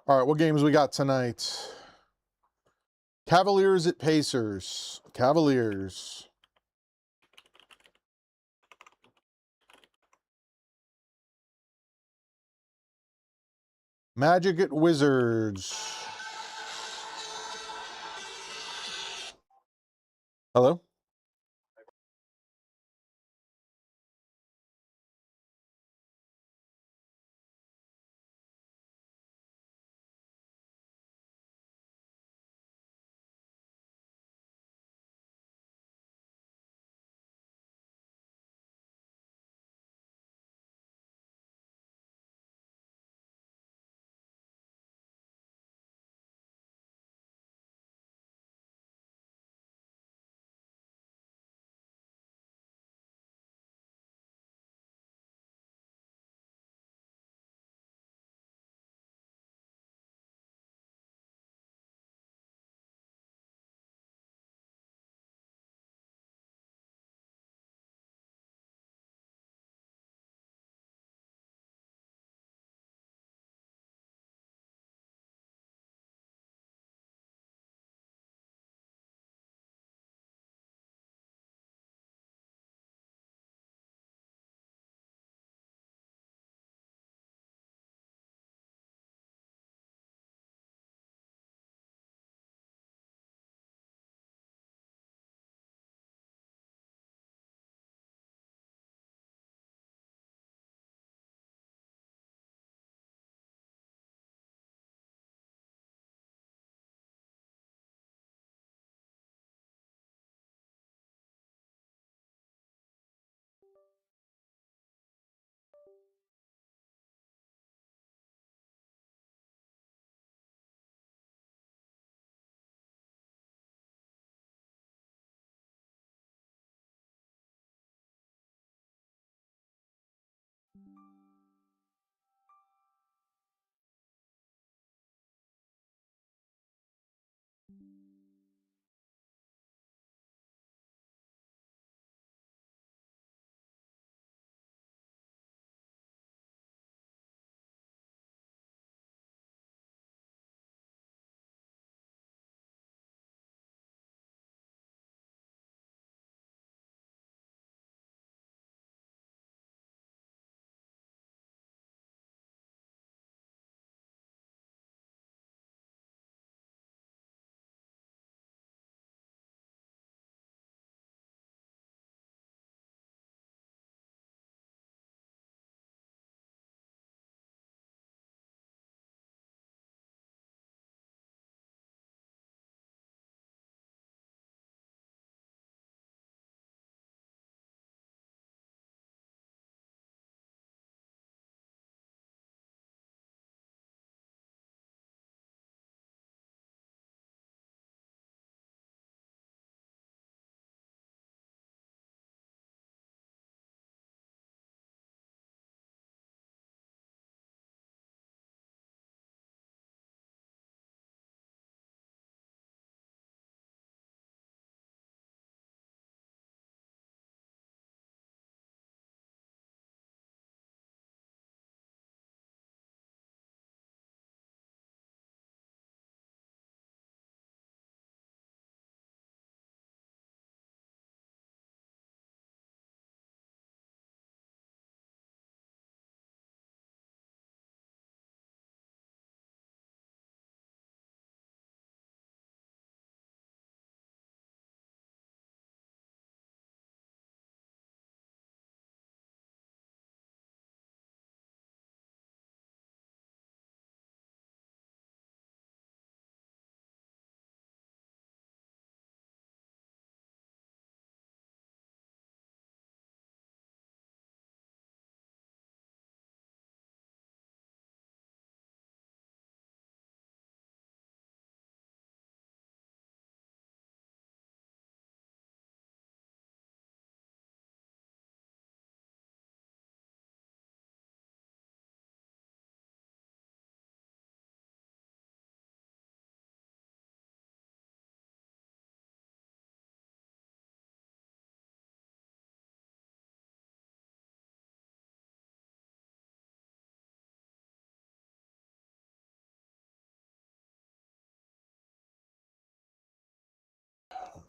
All right, what games we got tonight? Cavaliers at Pacers. Cavaliers. Magic at Wizards. Hello?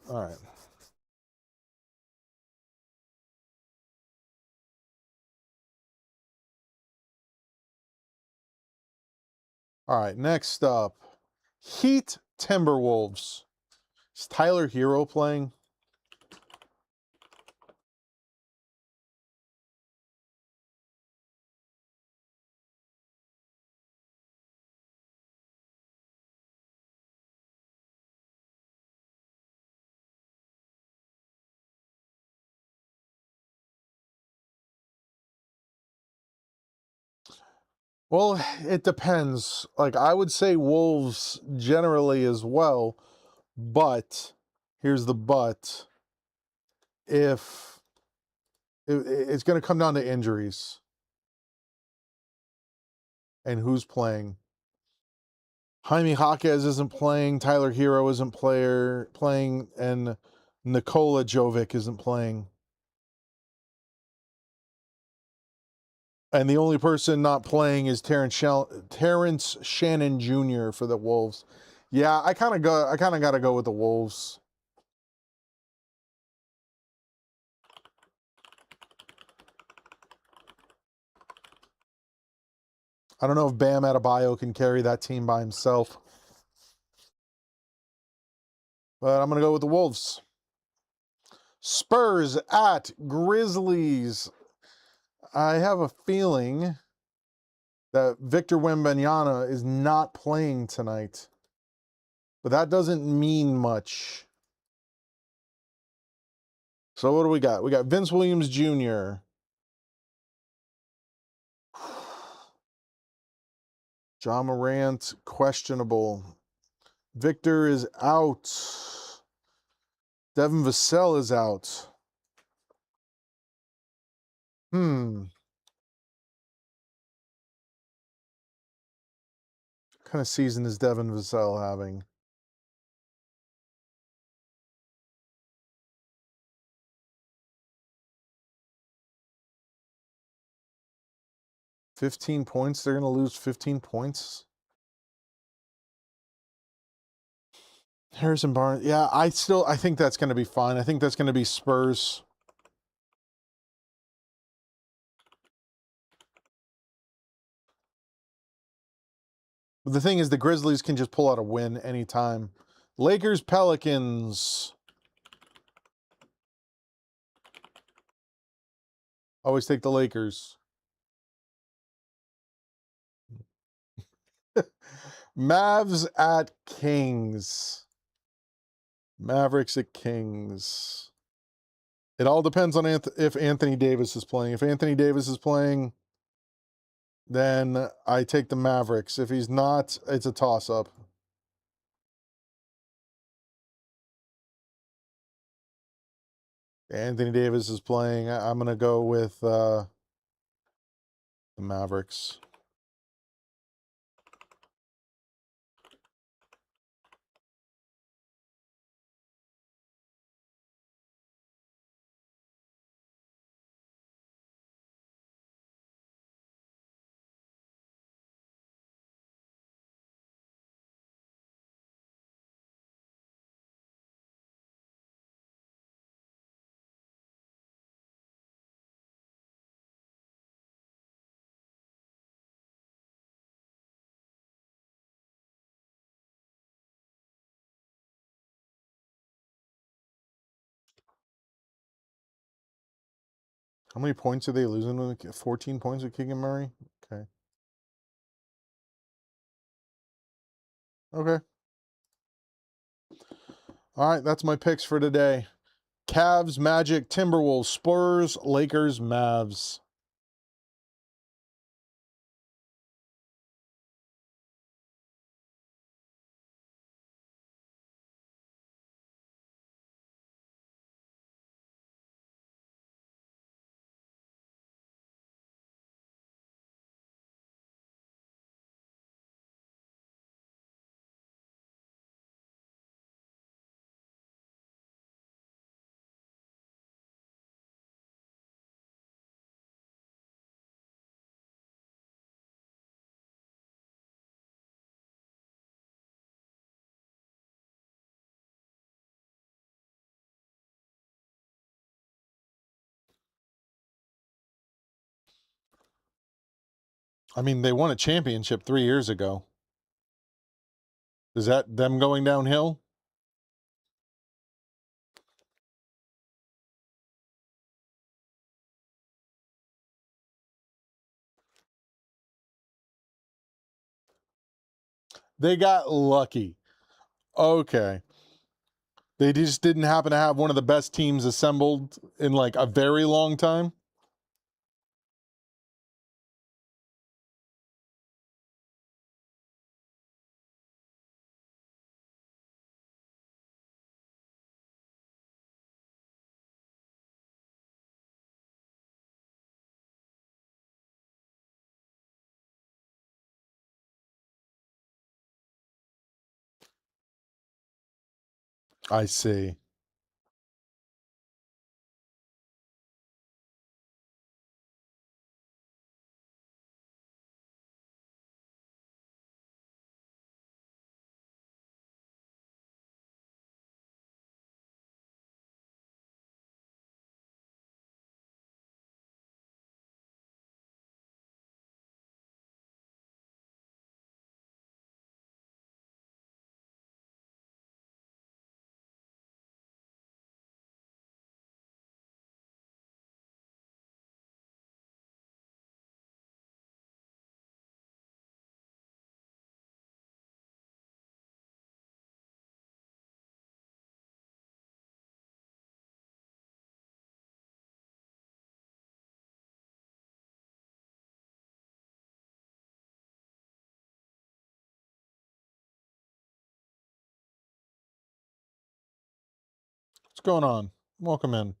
All right. All right, next up, Heat Timberwolves. Is Tyler Hero playing? Well, it depends. Like, I would say Wolves generally as well, but here's the but. If it's going to come down to injuries and who's playing. Jaime Jaquez isn't playing, Tyler Hero isn't playing, and Nikola Jovic isn't playing. And the only person not playing is Terrence Shannon Jr. for the Wolves. Yeah, I kind of got to go with the Wolves. I don't know if Bam Adebayo can carry that team by himself. But I'm going to go with the Wolves. Spurs at Grizzlies. I have a feeling that Victor Wembanyama is not playing tonight. But that doesn't mean much. So what do we got? We got Vince Williams Jr. John Morant, questionable. Victor is out. Devin Vassell is out. What kind of season is Devin Vassell having? $15 points? They're going to lose 15 points? Harrison Barnes. Yeah, I think that's going to be fine. I think that's going to be Spurs. But the thing is, the Grizzlies can just pull out a win anytime. Lakers, Pelicans. Always take the Lakers. Mavs at Kings. Mavericks at Kings. It all depends on if Anthony Davis is playing. If Anthony Davis is playing, then I take the Mavericks. If he's not, it's a toss-up. Anthony Davis is playing. I'm going to go with the Mavericks. How many points are they losing? 14 points with Keegan Murray? Okay. Okay. All right, that's my picks for today. Cavs, Magic, Timberwolves, Spurs, Lakers, Mavs. I mean, they won a championship 3 years ago. Is that them going downhill? They got lucky. Okay. They just didn't happen to have one of the best teams assembled in like a very long time. I see. What's going on? Welcome in.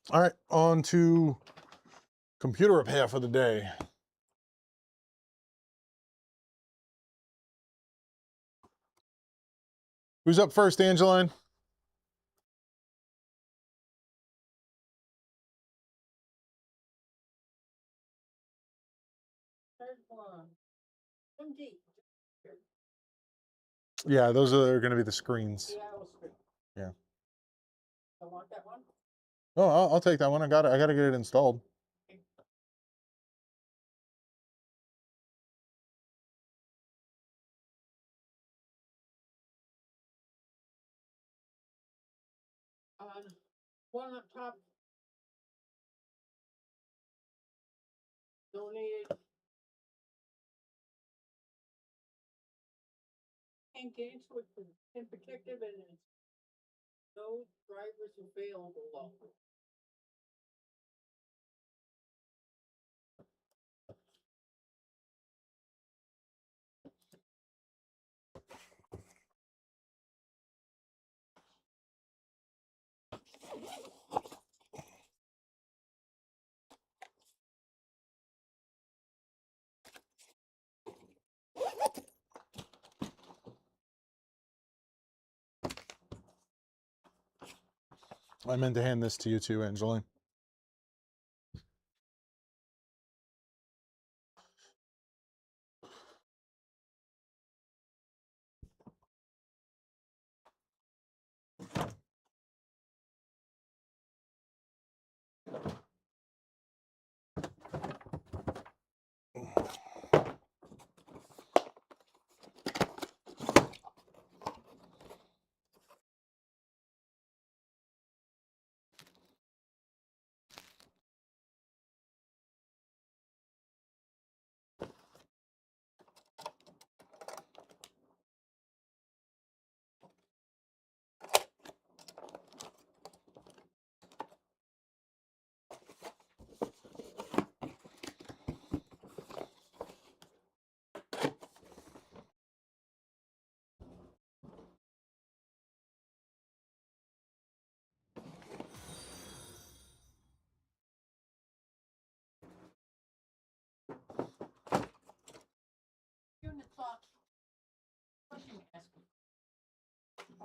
All right, on to computer repair for the day. Who's up first, Angeline? Third one. MD. Yeah, those are going to be the screens. Yeah. I want that one. Oh, I'll take that one. I got it. I got to get it installed. One up top. Donated. Can't get into it in protective and it's no drivers available. I meant to hand this to you too, Angeline.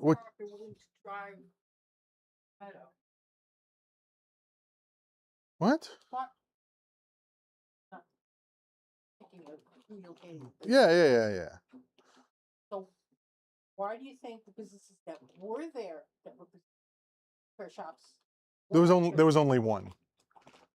What? far if you're willing to drive Meadow. What? What? Not thinking of relocating. Yeah. So why do you think the businesses that were there that were repair shops? There weren't was only one.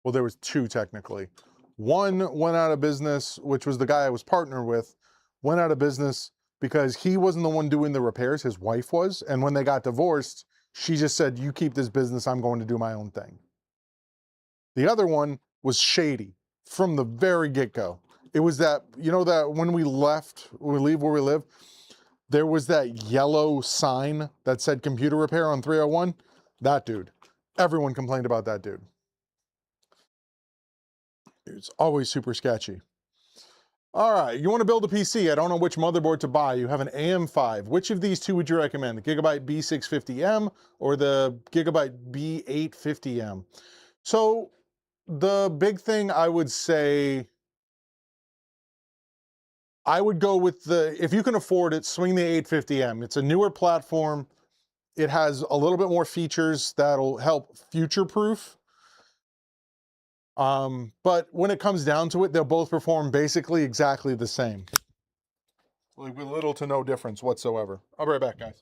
Well, there was two technically. One went out of business, which was the guy I was partnered with, went out of business because he wasn't the one doing the repairs, his wife was. And when they got divorced, she just said, "You keep this business, I'm going to do my own thing." The other one was shady from the very get-go. It was that, you know, that when we leave where we live, there was that yellow sign that said computer repair on 301. That dude. Everyone complained about that dude. It's always super sketchy. All right, you want to build a PC. I don't know which motherboard to buy. You have an AM5. Which of these two would you recommend? The Gigabyte B650M or the Gigabyte B850M? So the big thing I would say, I would go with if you can afford it, swing the 850M. It's a newer platform. It has a little bit more features that'll help future-proof. But when it comes down to it, they'll both perform basically exactly the same. Like with little to no difference whatsoever. I'll be right back, guys.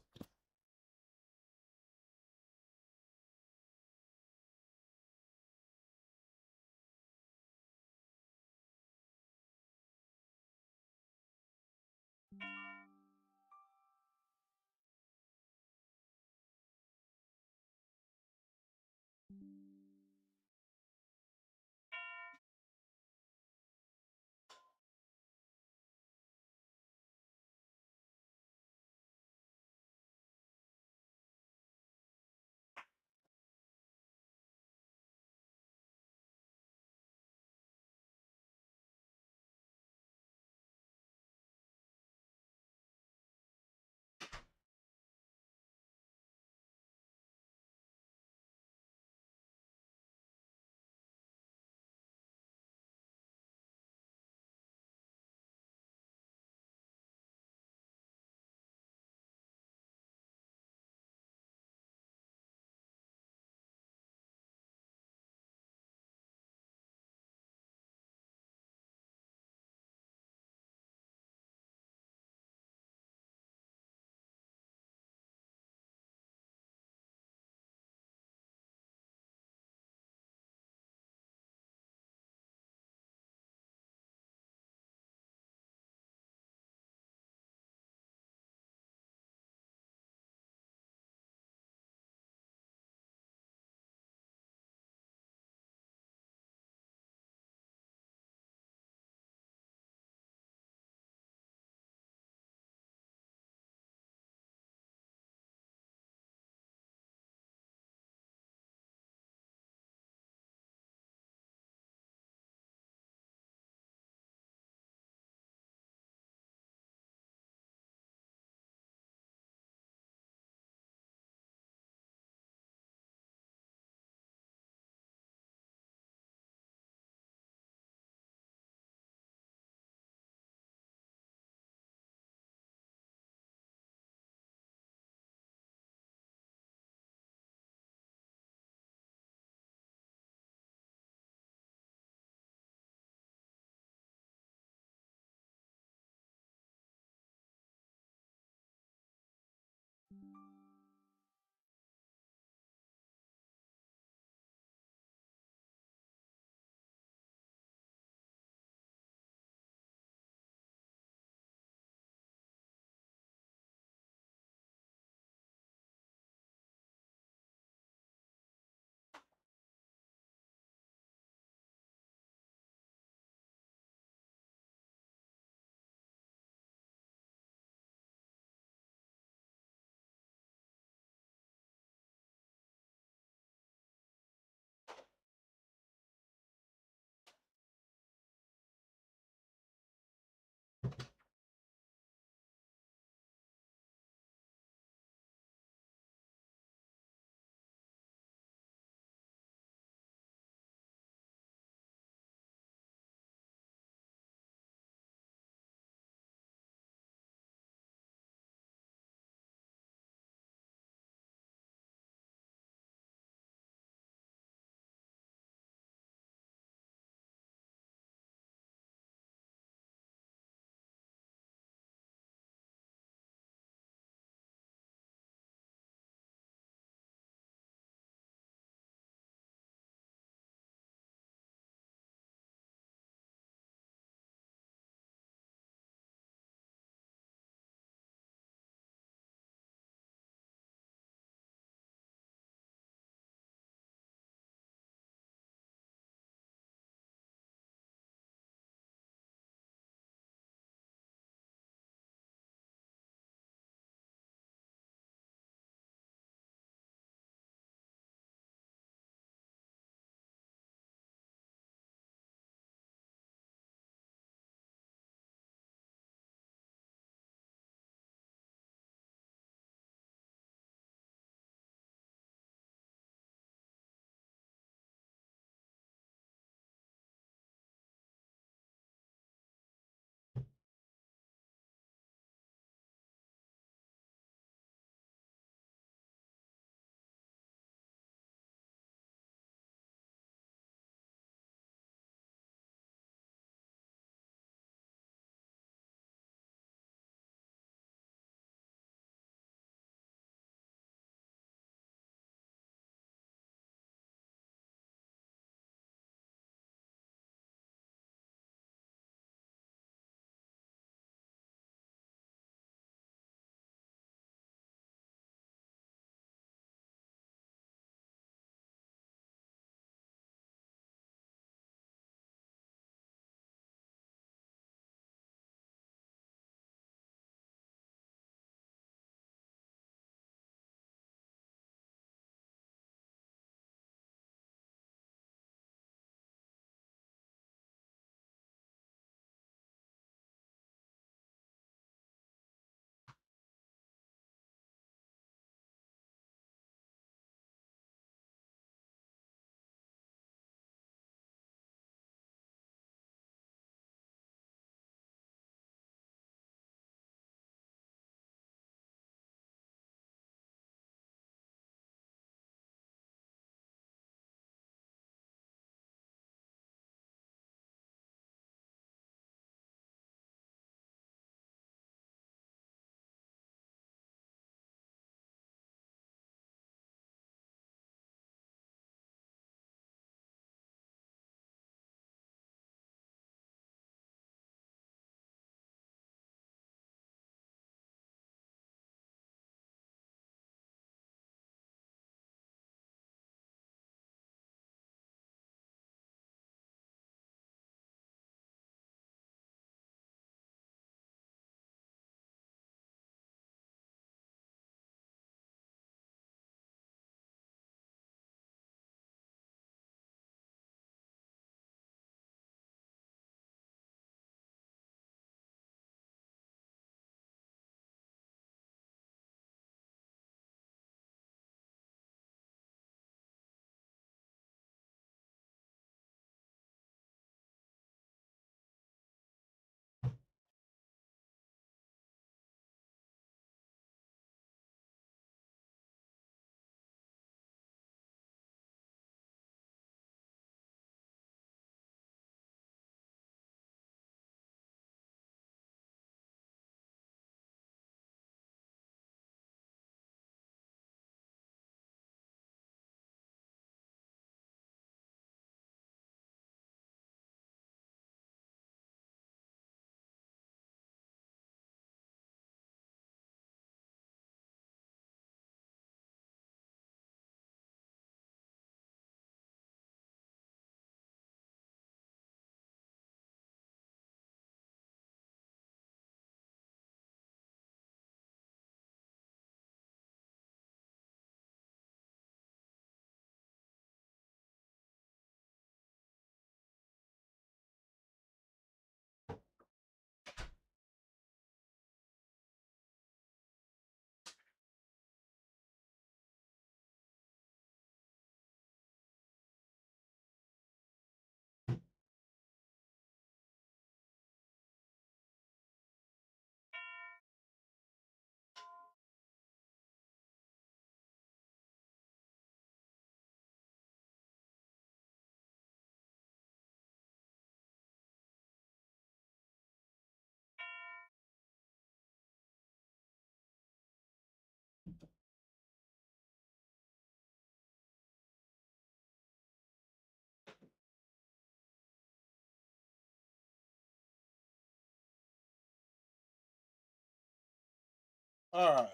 All right.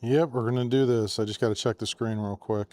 Yep, we're going to do this. I just got to check the screen real quick.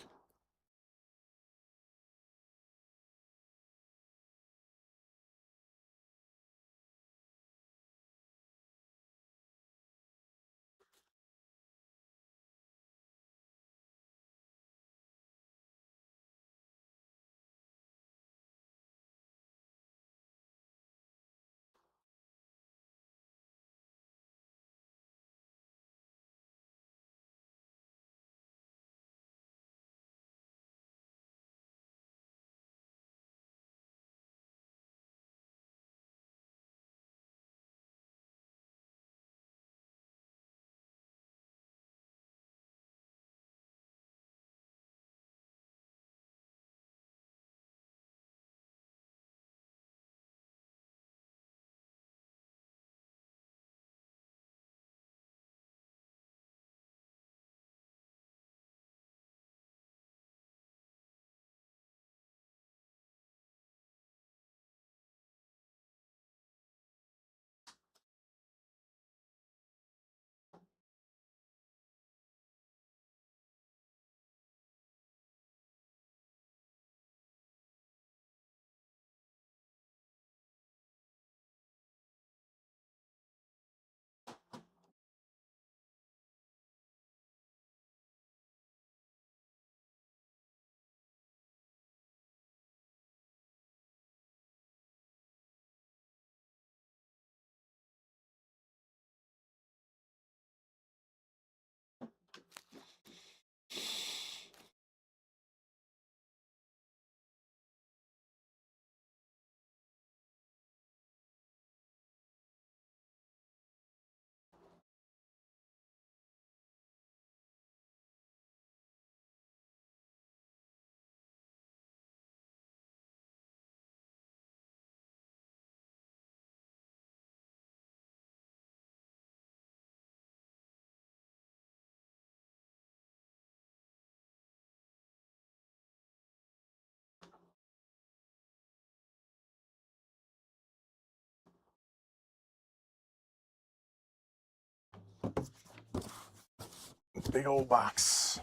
Big old box.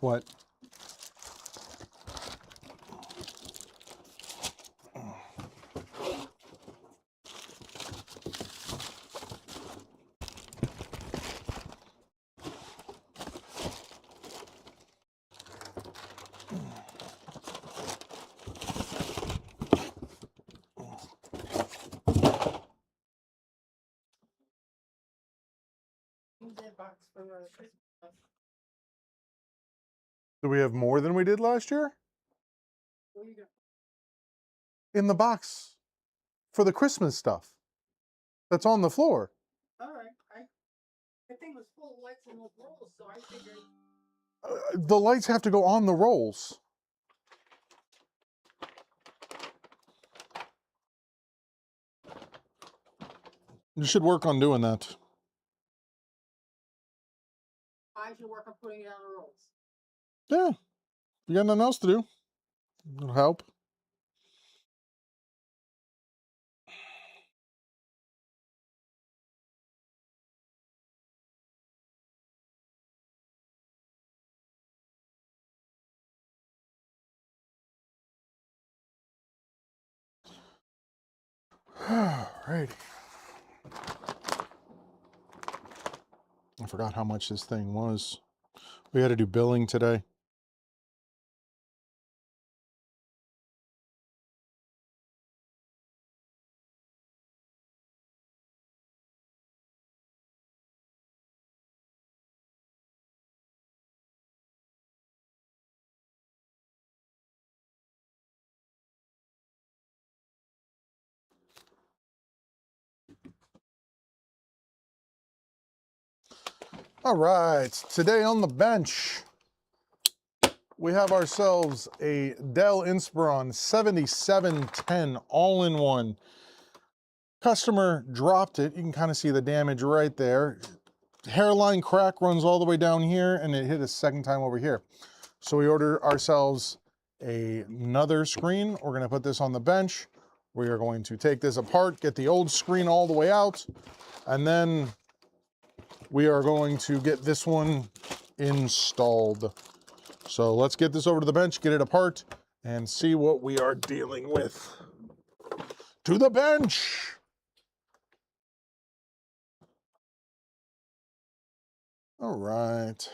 What? Use that box for Christmas stuff. Do we have more than we did last year? Where you go? In the box for the Christmas stuff that's on the floor. All right. I think it was full of lights in those rolls, so I figured. The lights have to go on the rolls. You should work on doing that. I should work on putting it on the rolls. Yeah. You got nothing else to do. It'll help. Alrighty. I forgot how much this thing was. We had to do billing today. All right, today on the bench, we have ourselves a Dell Inspiron 7710 all-in-one. Customer dropped it. You can kind of see the damage right there. Hairline crack runs all the way down here, and it hit a second time over here. So we ordered ourselves another screen. We're going to put this on the bench. We are going to take this apart, get the old screen all the way out, and then we are going to get this one installed. So let's get this over to the bench, get it apart, and see what we are dealing with. To the bench! All right.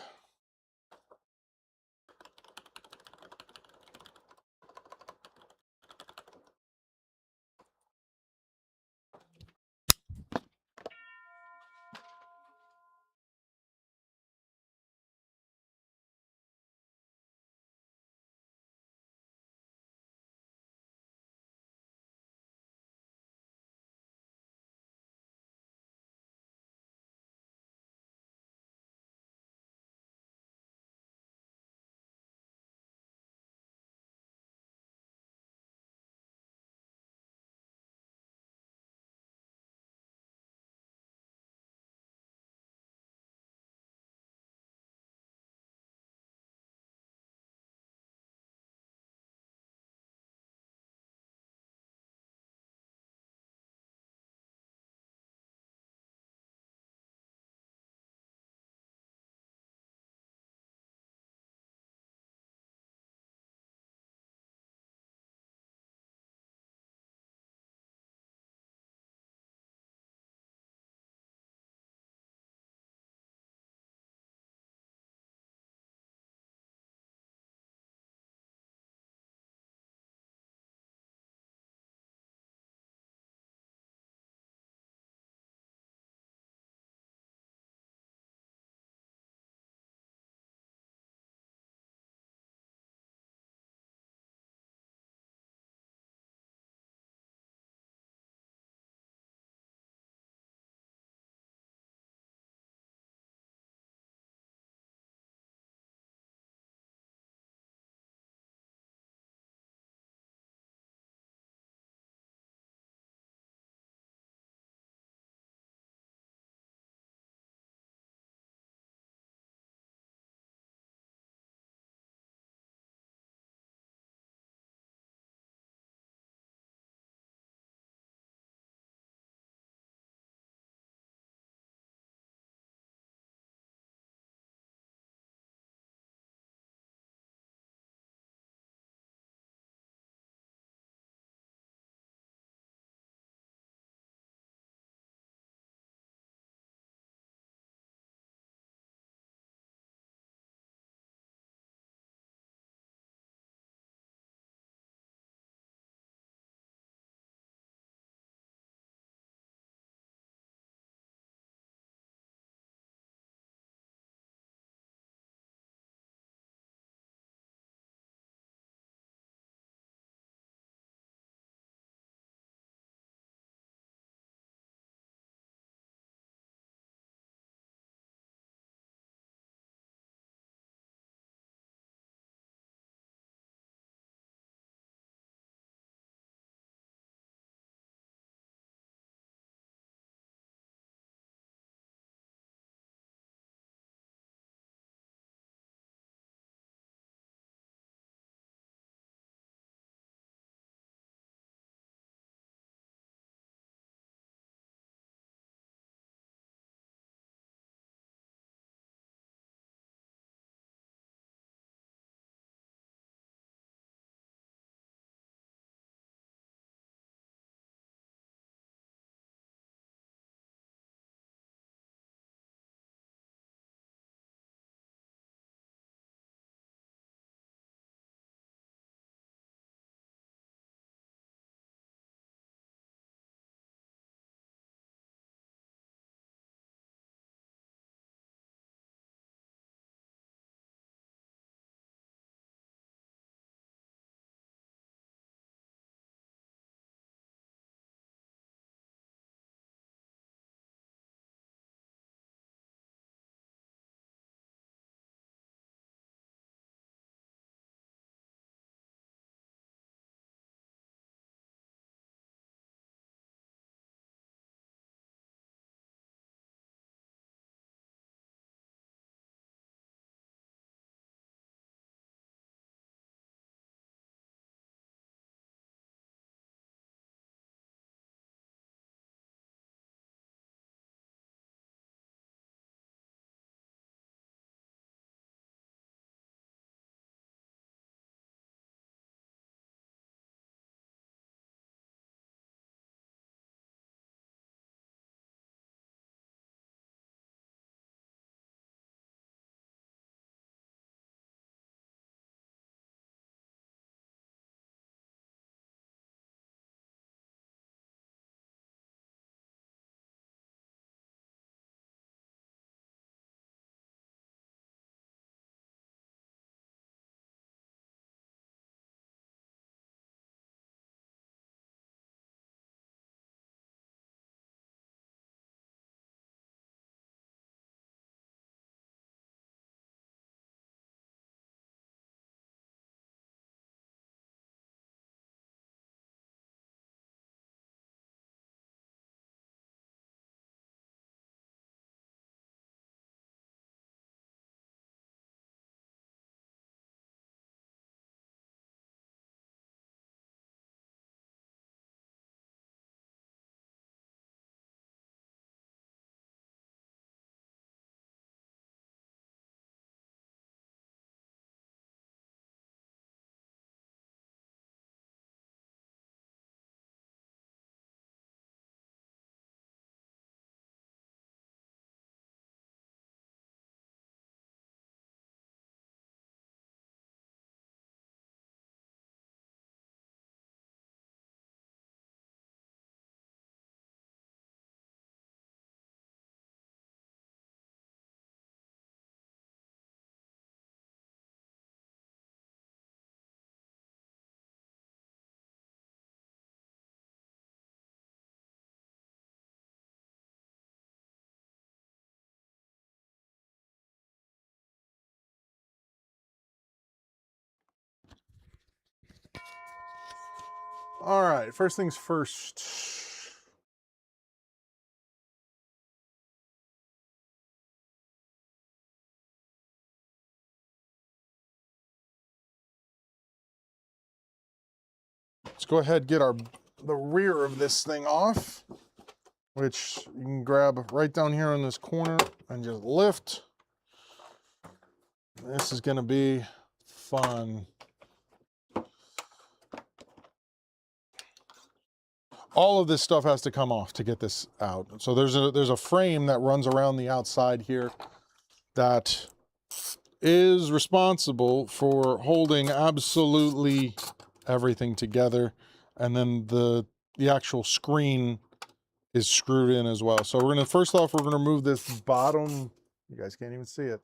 All right, first things first. Let's go ahead and get the rear of this thing off, which you can grab right down here in this corner and just lift. This is going to be fun. All of this stuff has to come off to get this out. So there's a frame that runs around the outside here that is responsible for holding absolutely everything together, and then the actual screen is screwed in as well. So we're gonna remove this bottom, you guys can't even see it.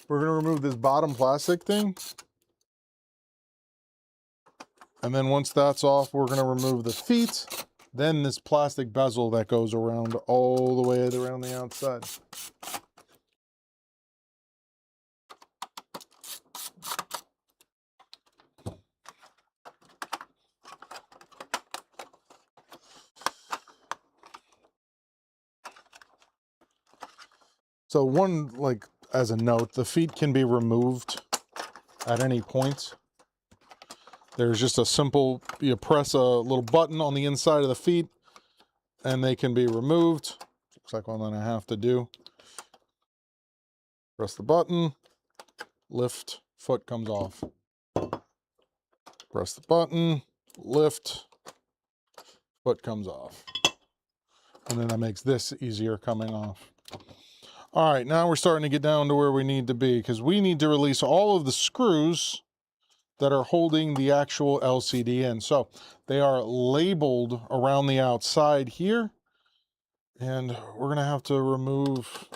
We're gonna remove this bottom plastic thing. And then once that's off, we're gonna remove the feet, then this plastic bezel that goes around all the way around the outside. So one, like, as a note, the feet can be removed at any point. There's just a simple, you press a little button on the inside of the feet and they can be removed. Looks like one that I have to do. Press the button, lift, foot comes off. Press the button, lift, foot comes off. And then that makes this easier coming off. All right, now we're starting to get down to where we need to be, because we need to release all of the screws that are holding the actual LCD in. So they are labeled around the outside here, and we're gonna have to remove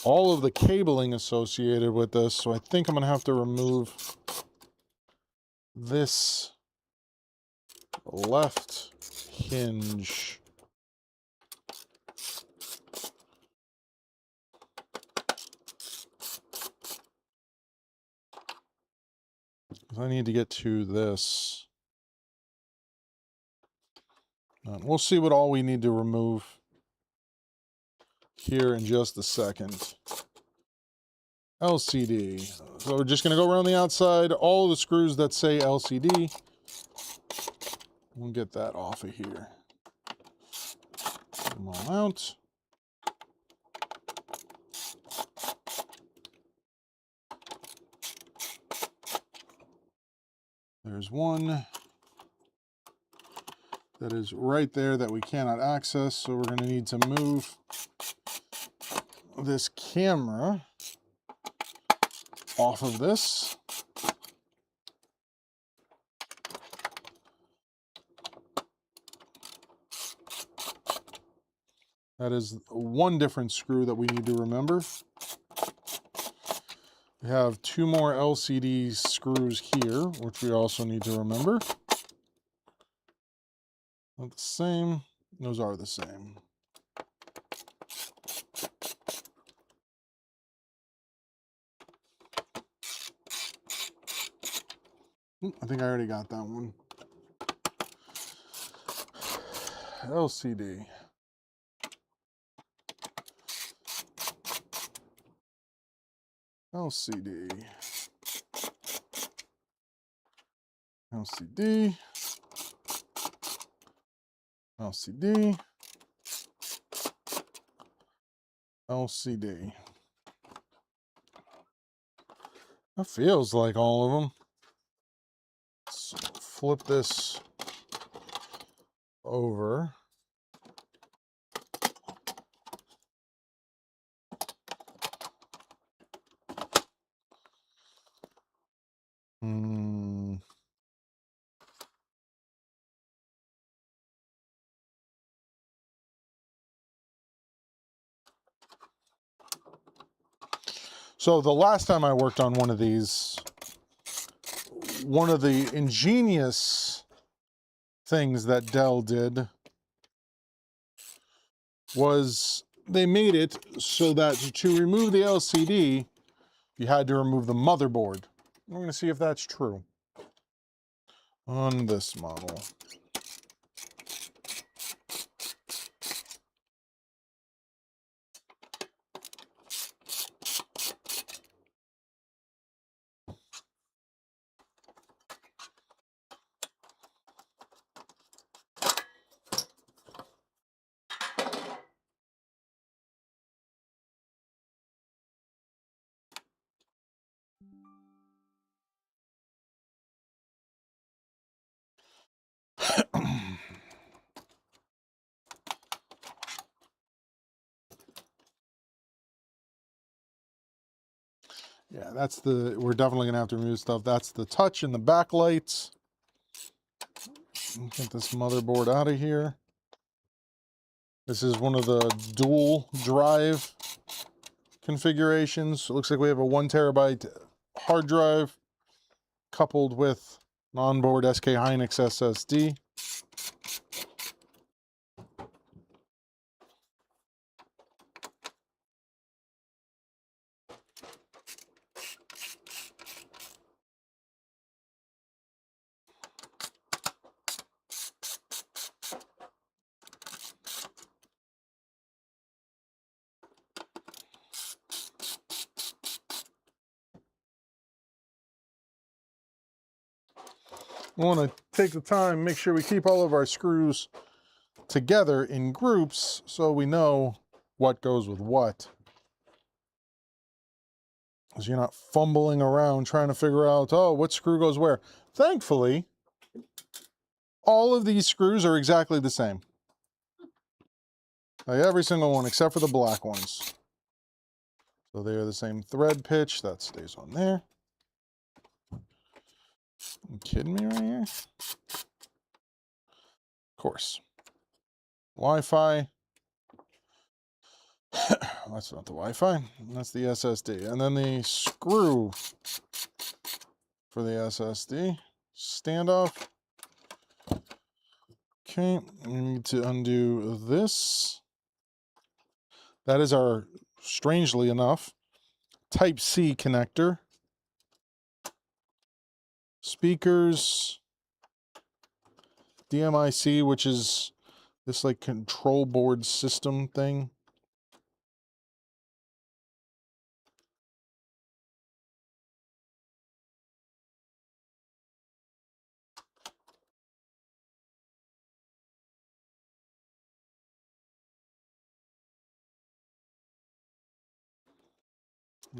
all of the cabling associated with this. So I think I'm gonna have to remove this left hinge. I need to get to this. And we'll see what all we need to remove here in just a second. LCD. So we're just going to go around the outside, all of the screws that say LCD. We'll get that off of here. Get them all out. There's one that is right there that we cannot access, so we're going to need to move this camera off of this. That is one different screw that we need to remember. We have two more LCD screws here, which we also need to remember. Not the same. Those are the same. I think I already got that one. LCD. LCD. LCD. LCD. LCD. That feels like all of them. Let's flip this over. So the last time I worked on one of these, one of the ingenious things that Dell did was they made it so that to remove the LCD, you had to remove the motherboard. We're going to see if that's true. on this model. Yeah, that's the, we're definitely gonna have to remove stuff. That's the touch and the backlights. Get this motherboard out of here. This is one of the dual drive configurations. It looks like we have a 1 terabyte hard drive coupled with an onboard SK Hynix SSD. We want to take the time, make sure we keep all of our screws together in groups so we know what goes with what. Because you're not fumbling around trying to figure out, oh, what screw goes where. Thankfully, all of these screws are exactly the same. Like every single one except for the black ones. So they are the same thread pitch. That stays on there. You kidding me right here? Of course. Wi-Fi. That's not the Wi-Fi. That's the SSD. And then the screw for the SSD. Standoff. Okay, we need to undo this. That is our, strangely enough, Type-C connector. Speakers. DMIC, which is this like control board system thing.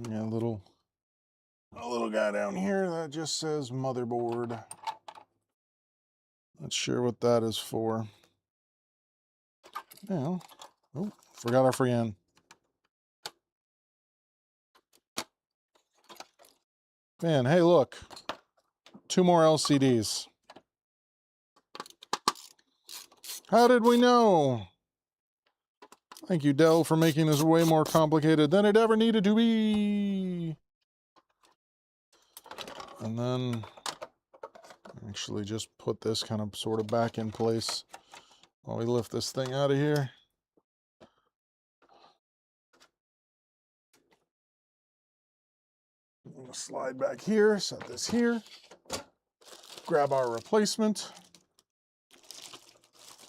Yeah, a little guy down here that just says motherboard. Not sure what that is for. Yeah. Oh, forgot our freehand. Man, hey, look. 2 more LCDs. How did we know? Thank you, Dell, for making this way more complicated than it ever needed to be. And then actually just put this kind of sort of back in place while we lift this thing out of here. I'm gonna slide back here, set this here, grab our replacement.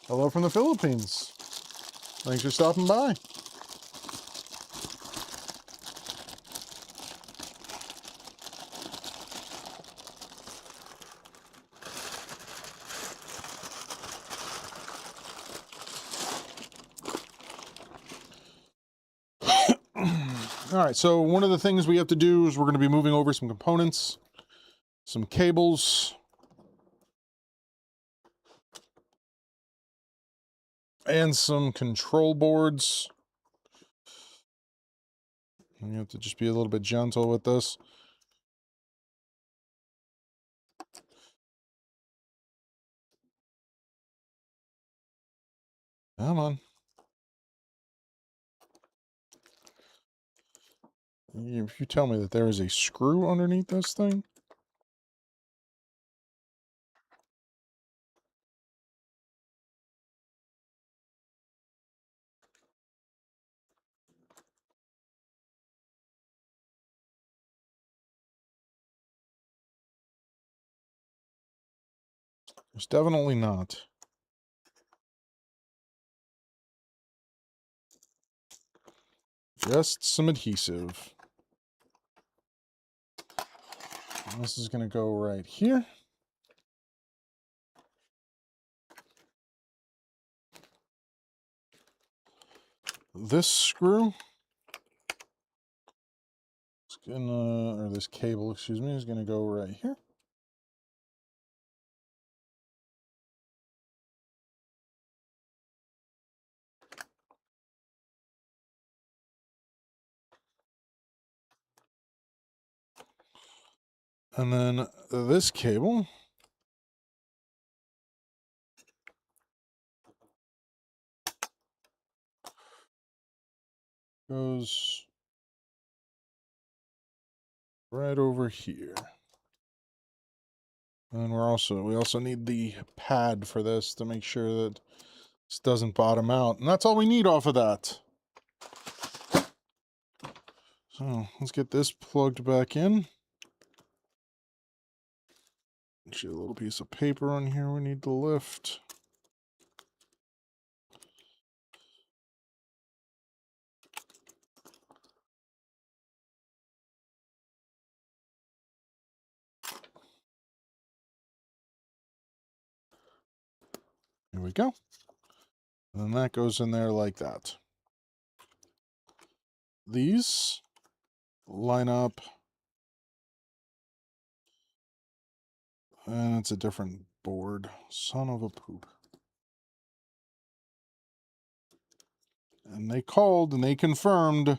Hello from the Philippines. Thanks for stopping by. All right, so one of the things we have to do is we're going to be moving over some components, some cables, and some control boards. You have to just be a little bit gentle with this. Come on. If you tell me that there is a screw underneath this thing. There's definitely not. Just some adhesive. And this is going to go right here. This screw is gonna, or this cable, excuse me, is gonna go right here. And then this cable goes right over here. And we also need the pad for this to make sure that this doesn't bottom out. And that's all we need off of that. So let's get this plugged back in. Actually, a little piece of paper on here we need to lift. Here we go. And then that goes in there like that. These line up. And it's a different board. Son of a poop. And they called and they confirmed.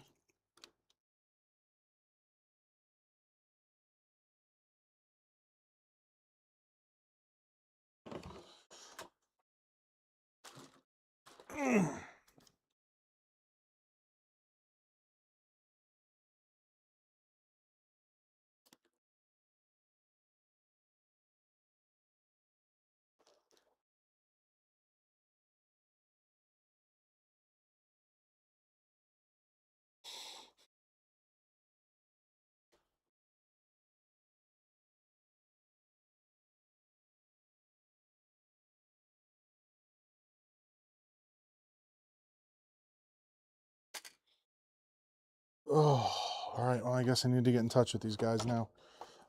Oh, all right. Well, I guess I need to get in touch with these guys now.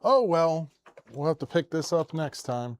Oh, well, we'll have to pick this up next time.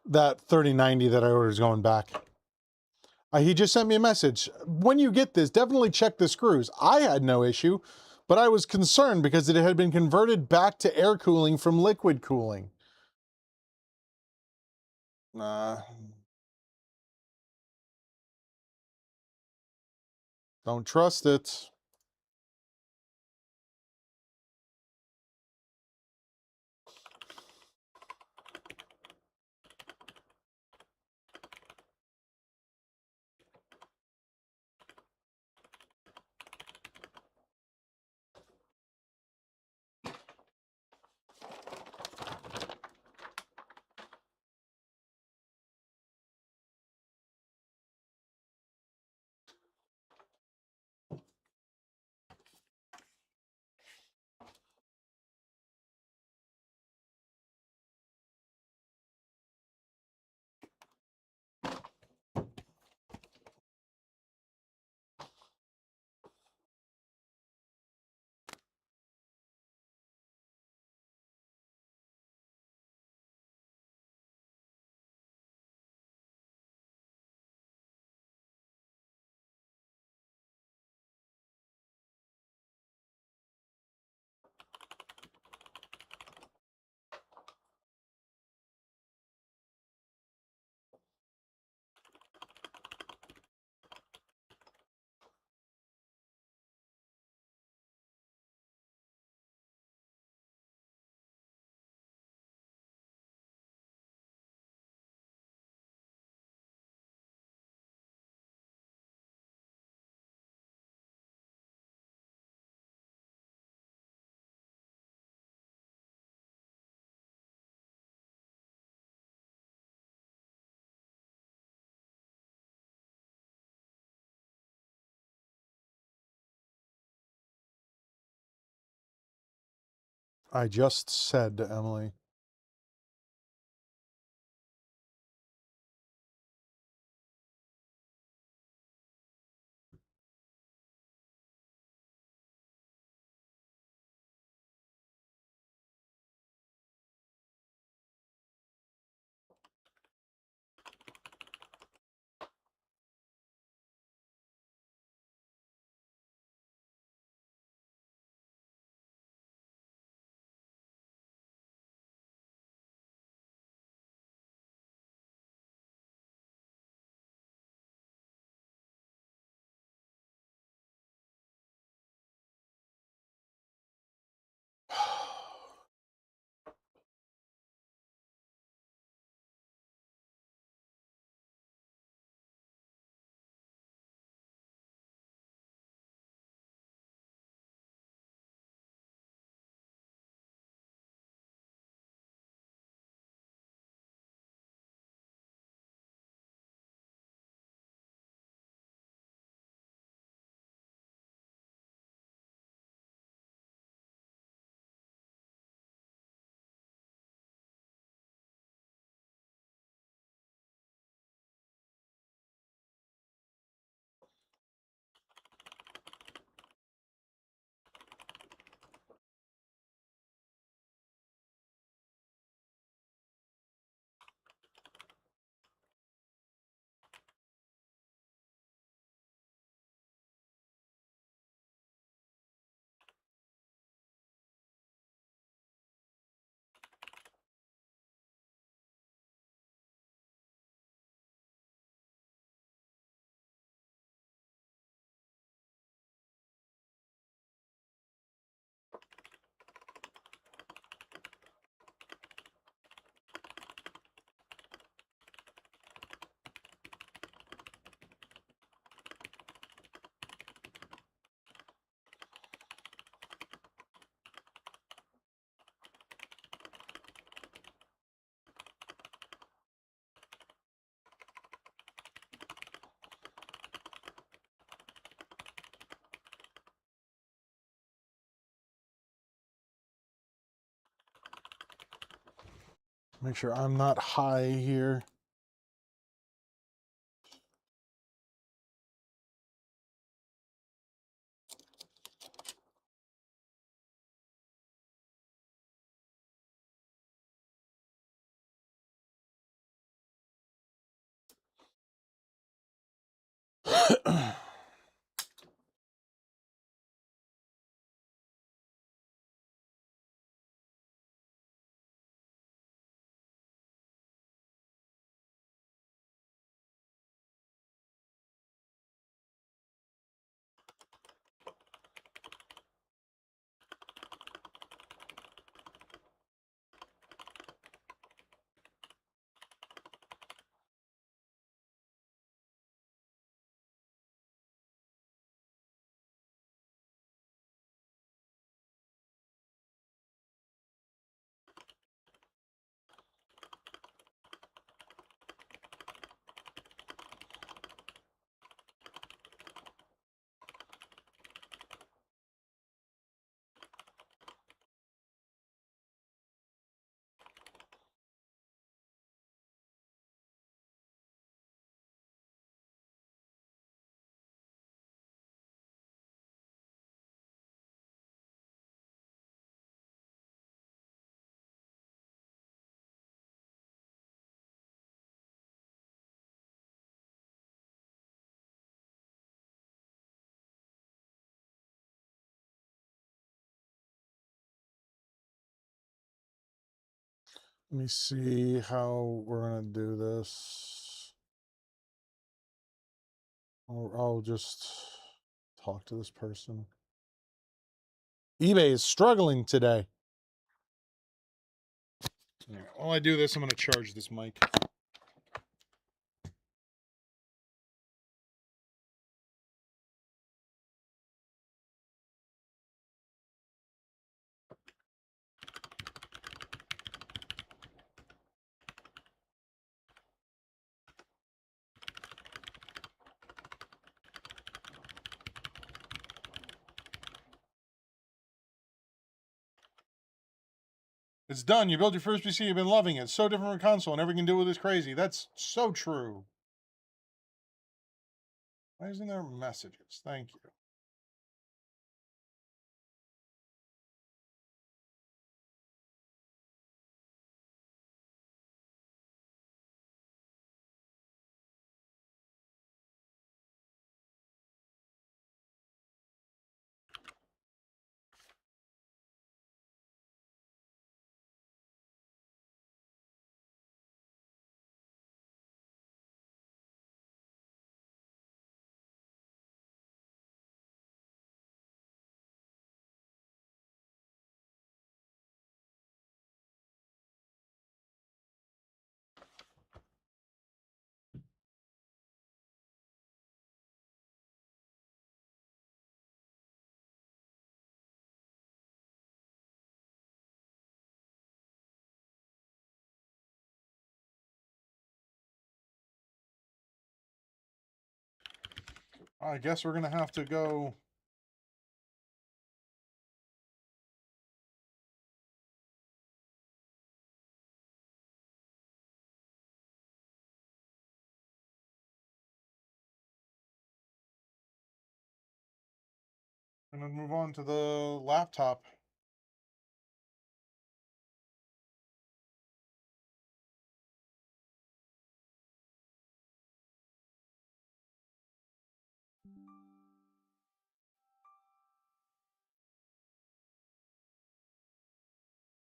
that 3090 that I ordered is going back. He just sent me a message. When you get this, definitely check the screws. I had no issue, but I was concerned because it had been converted back to air cooling from liquid cooling. Nah. Don't trust it. I just said to Emily. Make sure I'm not high here. Let me see how we're gonna do this. I'll just talk to this person. eBay is struggling today. Yeah, while I do this, I'm gonna charge this mic. It's done. You built your first PC. You've been loving it. It's so different from console, and everything you can do with it's crazy. That's so true. Why isn't there messages? Thank you. I guess we're gonna have to go. Gonna move on to the laptop.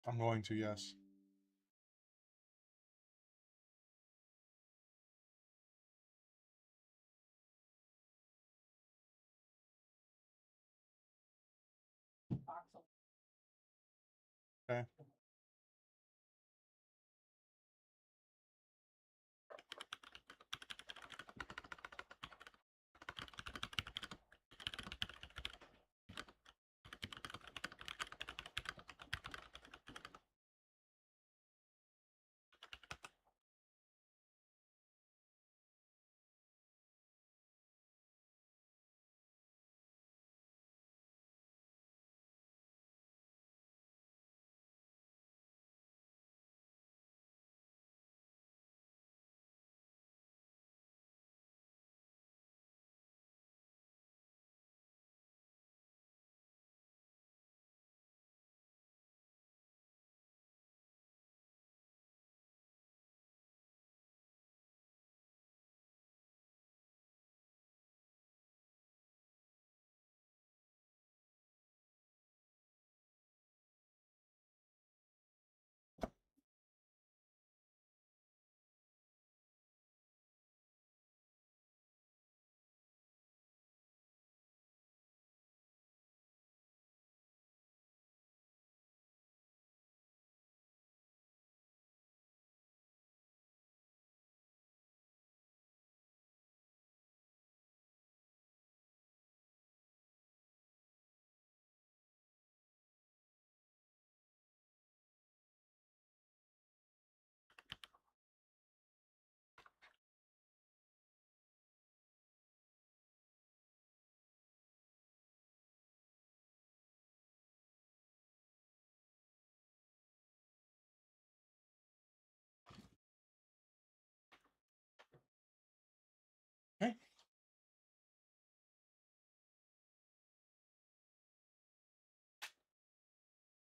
I'm going to, yes. Okay.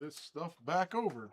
this stuff back over.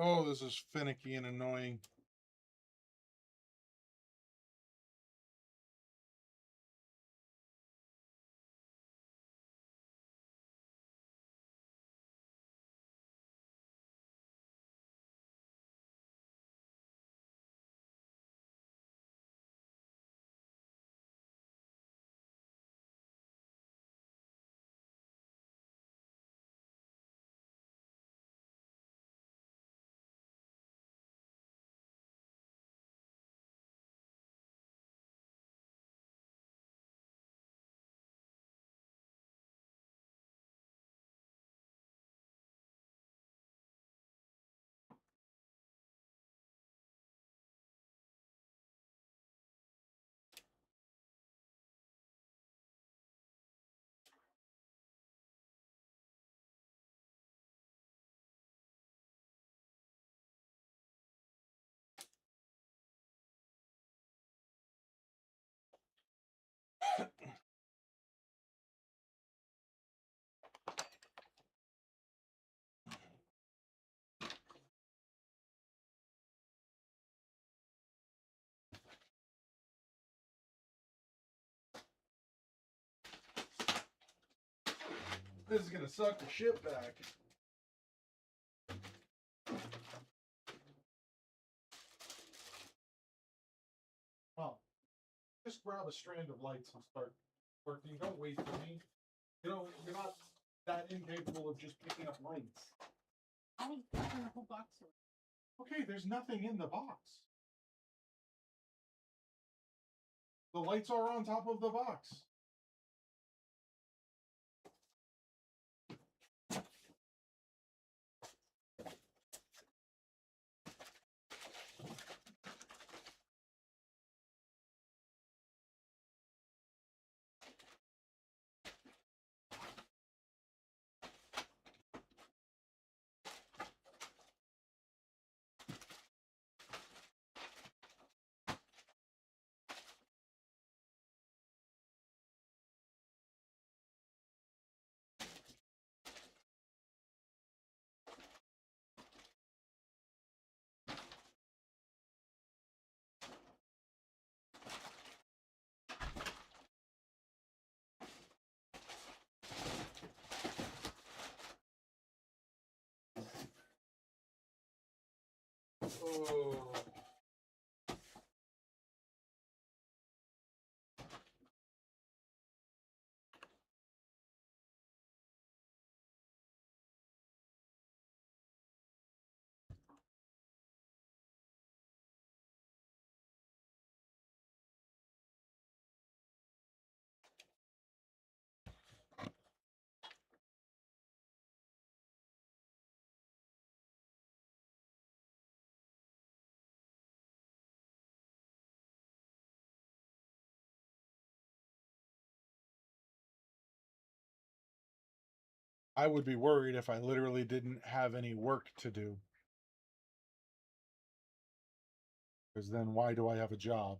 Oh, this is finicky and annoying. This is gonna suck the shit back. Oh, just grab a strand of lights and start working. Don't wait for me. You know, you're not that incapable of just picking up lights. I was putting the whole box away. Okay, there's nothing in the box. The lights are on top of the box. Oh. I would be worried if I literally didn't have any work to do. Because then why do I have a job?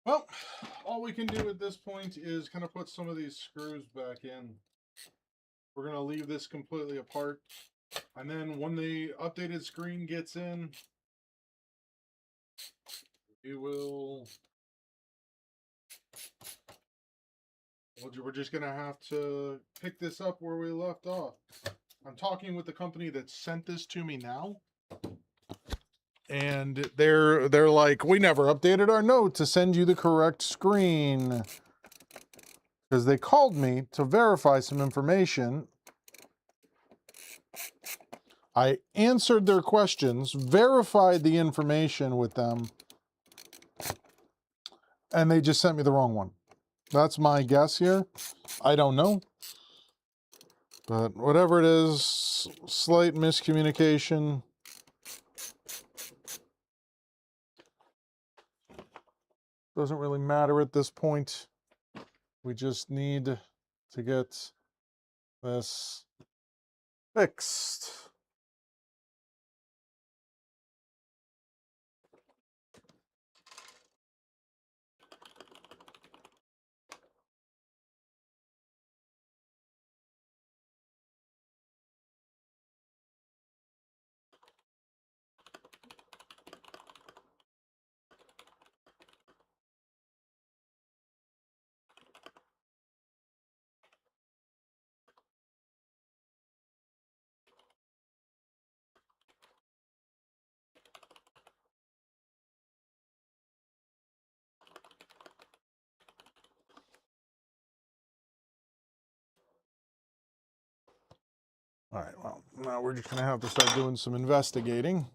Well, all we can do at this point is kind of put some of these screws back in. We're going to leave this completely apart. And then when the updated screen gets in, we're just going to have to pick this up where we left off. I'm talking with the company that sent this to me now. And they're like, we never updated our note to send you the correct screen. Because they called me to verify some information. I answered their questions, verified the information with them, and they just sent me the wrong one. That's my guess here. I don't know. But whatever it is, slight miscommunication. Doesn't really matter at this point. We just need to get this fixed. All right, well, now we're just going to have to start doing some investigating.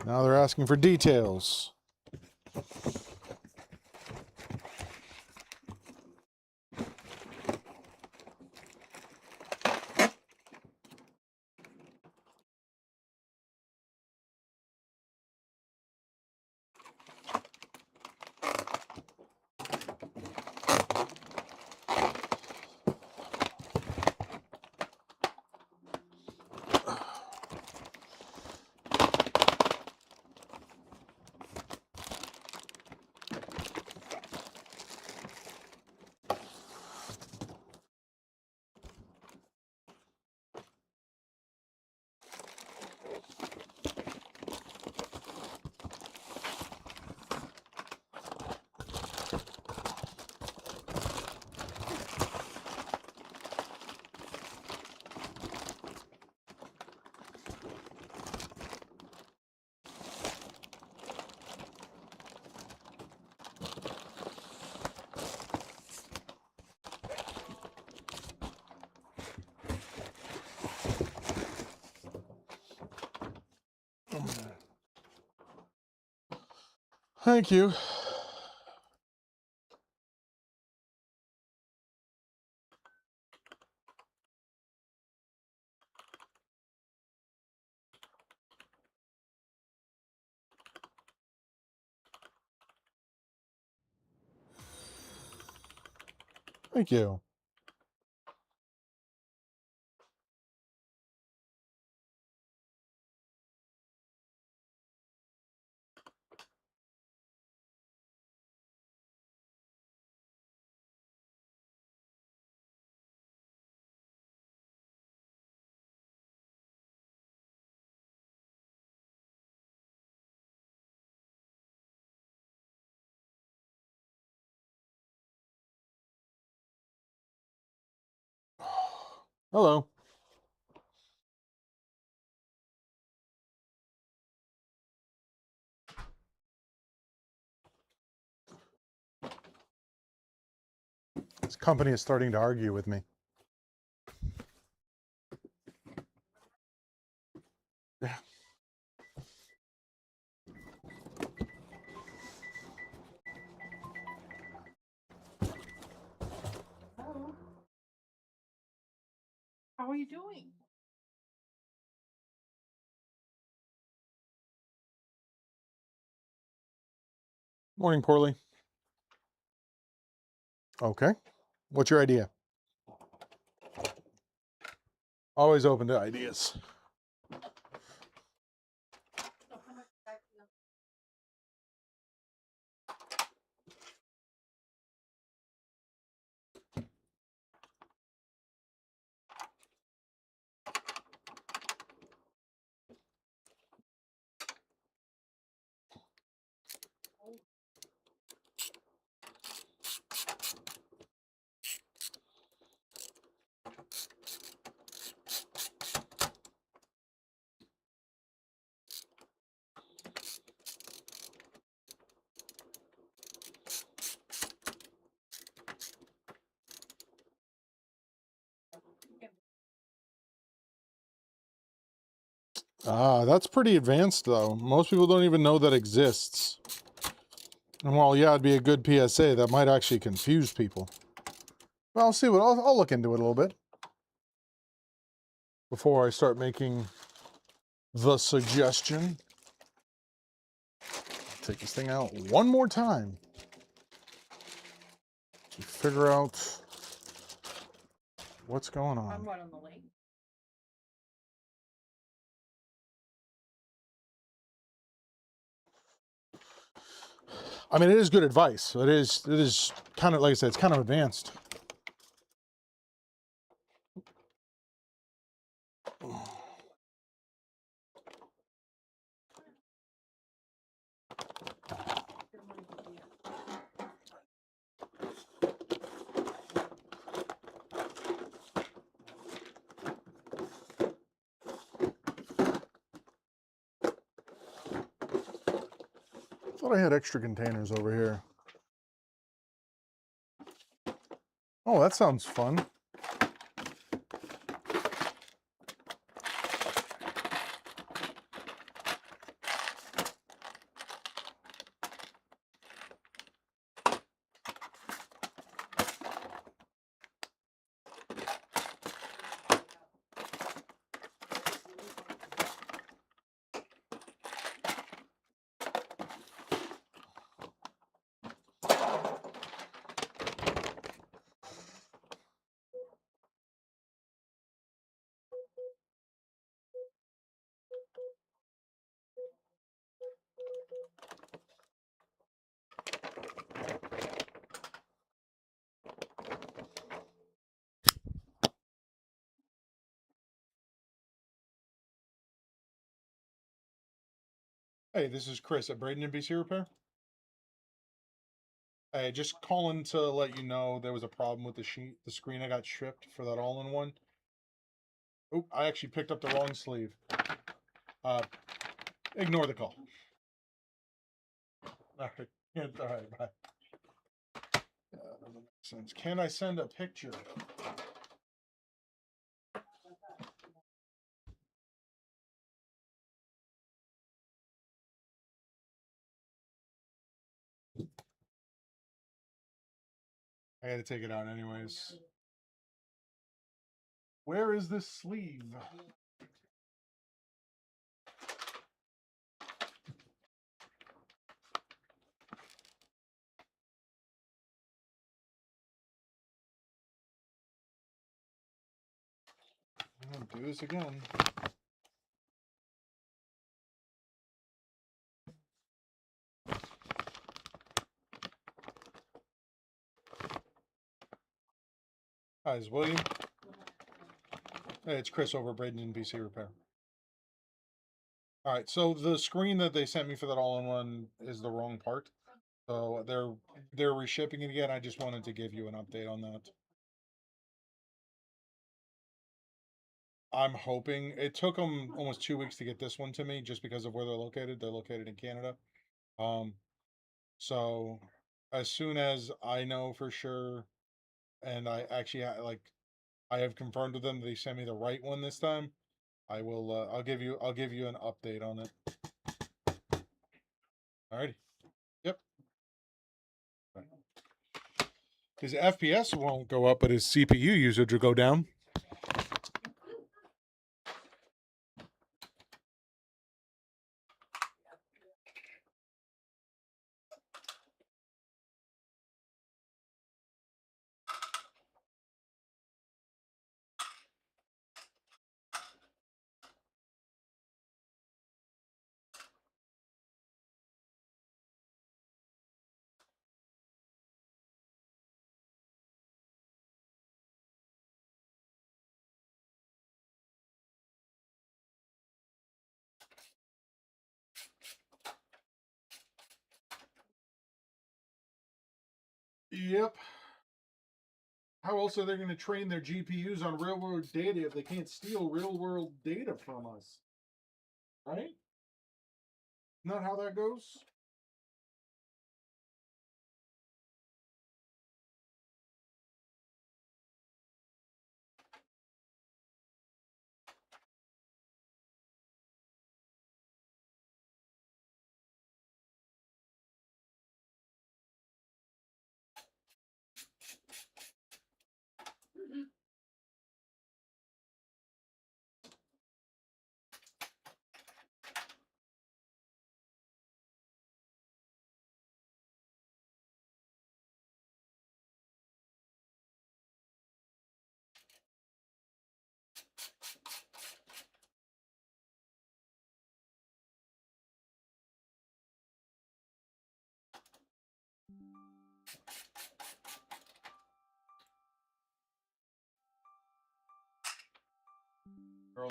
Now they're asking for details. Thank you. Thank you. Hello. This company is starting to argue with me. Yeah. Hello. How are you doing? Morning, Poorly. Okay. What's your idea? Always open to ideas. So how much is that? Ah, that's pretty advanced, though. Most people don't even know that exists. And while, yeah, it'd be a good PSA, that might actually confuse people. Well, I'll see what I'll look into it a little bit before I start making the suggestion. Take this thing out one more time to figure out what's going I'm on. right on the lake. I mean, it is good advice. It is kind of, like I said, it's kind of advanced. Thought I had extra containers over here. Oh, that sounds fun. Hey, this is Chris at Bradenton PC Repair. Hey, just calling to let you know there was a problem with the screen I got shipped for that all-in-one. Oop, I actually picked up the wrong sleeve. Ignore the call. All right, bye. Doesn't make sense. Can I send a picture? I had to take it out anyways. Where is this sleeve? I'm gonna do this again. Hi, it's William. Hey, it's Chris over at Bradenton PC Repair. All right, so the screen that they sent me for that all-in-one is the wrong part. So they're reshipping it again. I just wanted to give you an update on that. I'm hoping it took them almost 2 weeks to get this one to me just because of where they're located. They're located in Canada. So as soon as I know for sure, and I actually I have confirmed with them they sent me the right one this time, I will. I'll give you an update on it. Alrighty. Yep. His FPS won't go up, but his CPU usage will go down. Yep. How else are they going to train their GPUs on real world data if they can't steal real world data from us? Right? Not how that goes?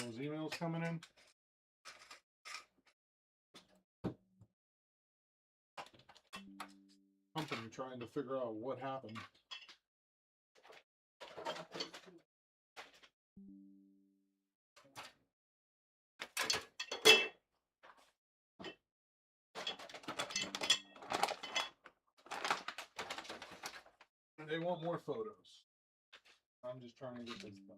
those emails coming in. Company trying to figure out what happened. They want more photos. I'm just trying to get this done.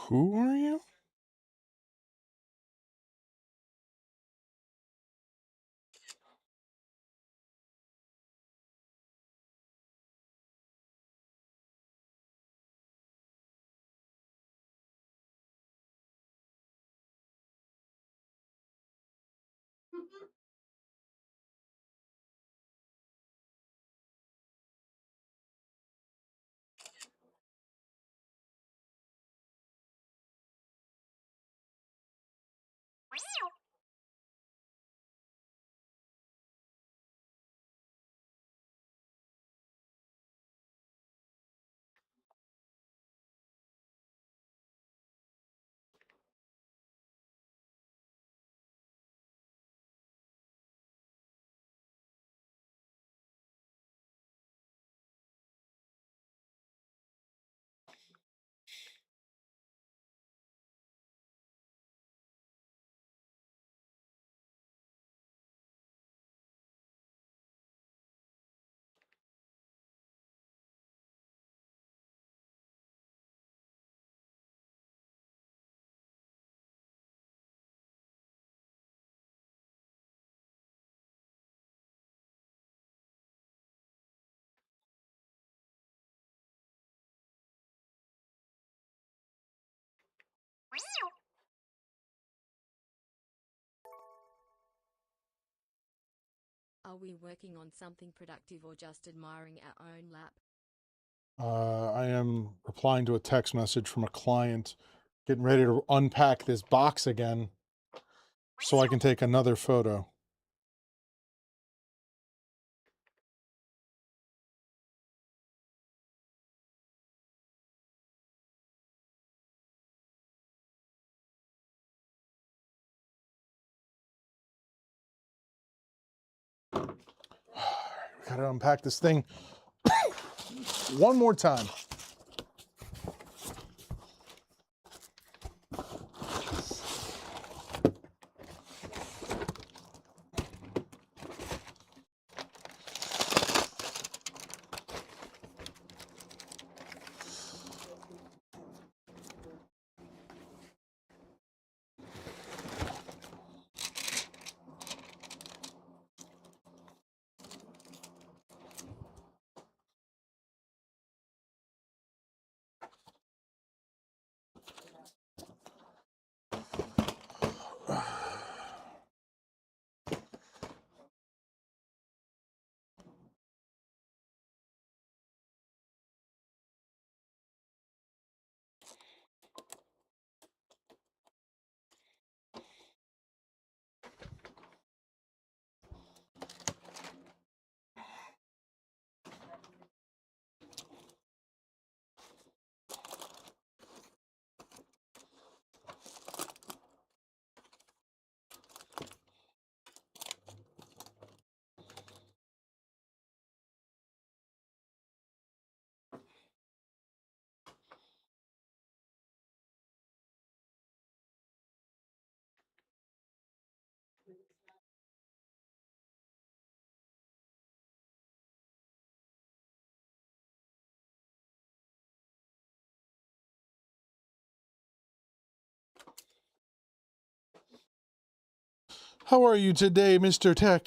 Who are you? Are we working on something productive or just admiring our own lap? I am replying to a text message from a client, getting ready to unpack this box again so I can take another photo. We gotta unpack this thing one more time. How are you today, Mr. Tech?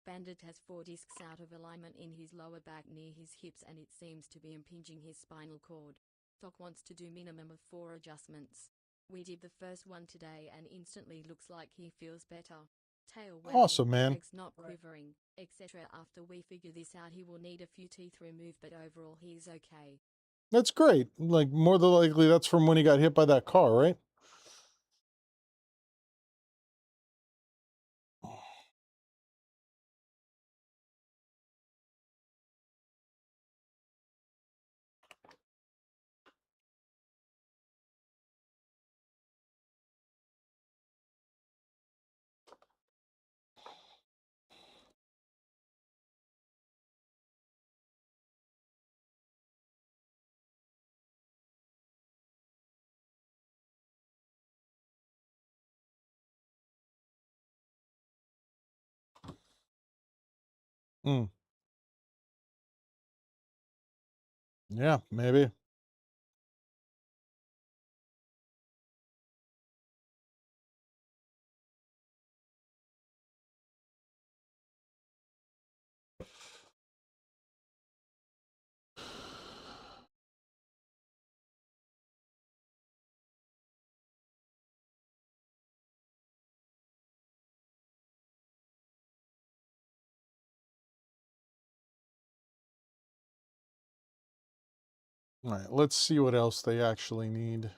Bandit has 4 discs out of alignment in his lower back near his hips and it seems to be impinging his spinal cord. Doc wants to do minimum of 4 adjustments. We did the first one today and instantly looks like he feels better. Tail wagging, Awesome, man. legs not quivering, etc. After we figure this out he will need a few teeth removed but overall he's okay. That's great. Like, more than likely that's from when he got hit by that car, right? Mm. Yeah, maybe. All right, let's see what else they actually need.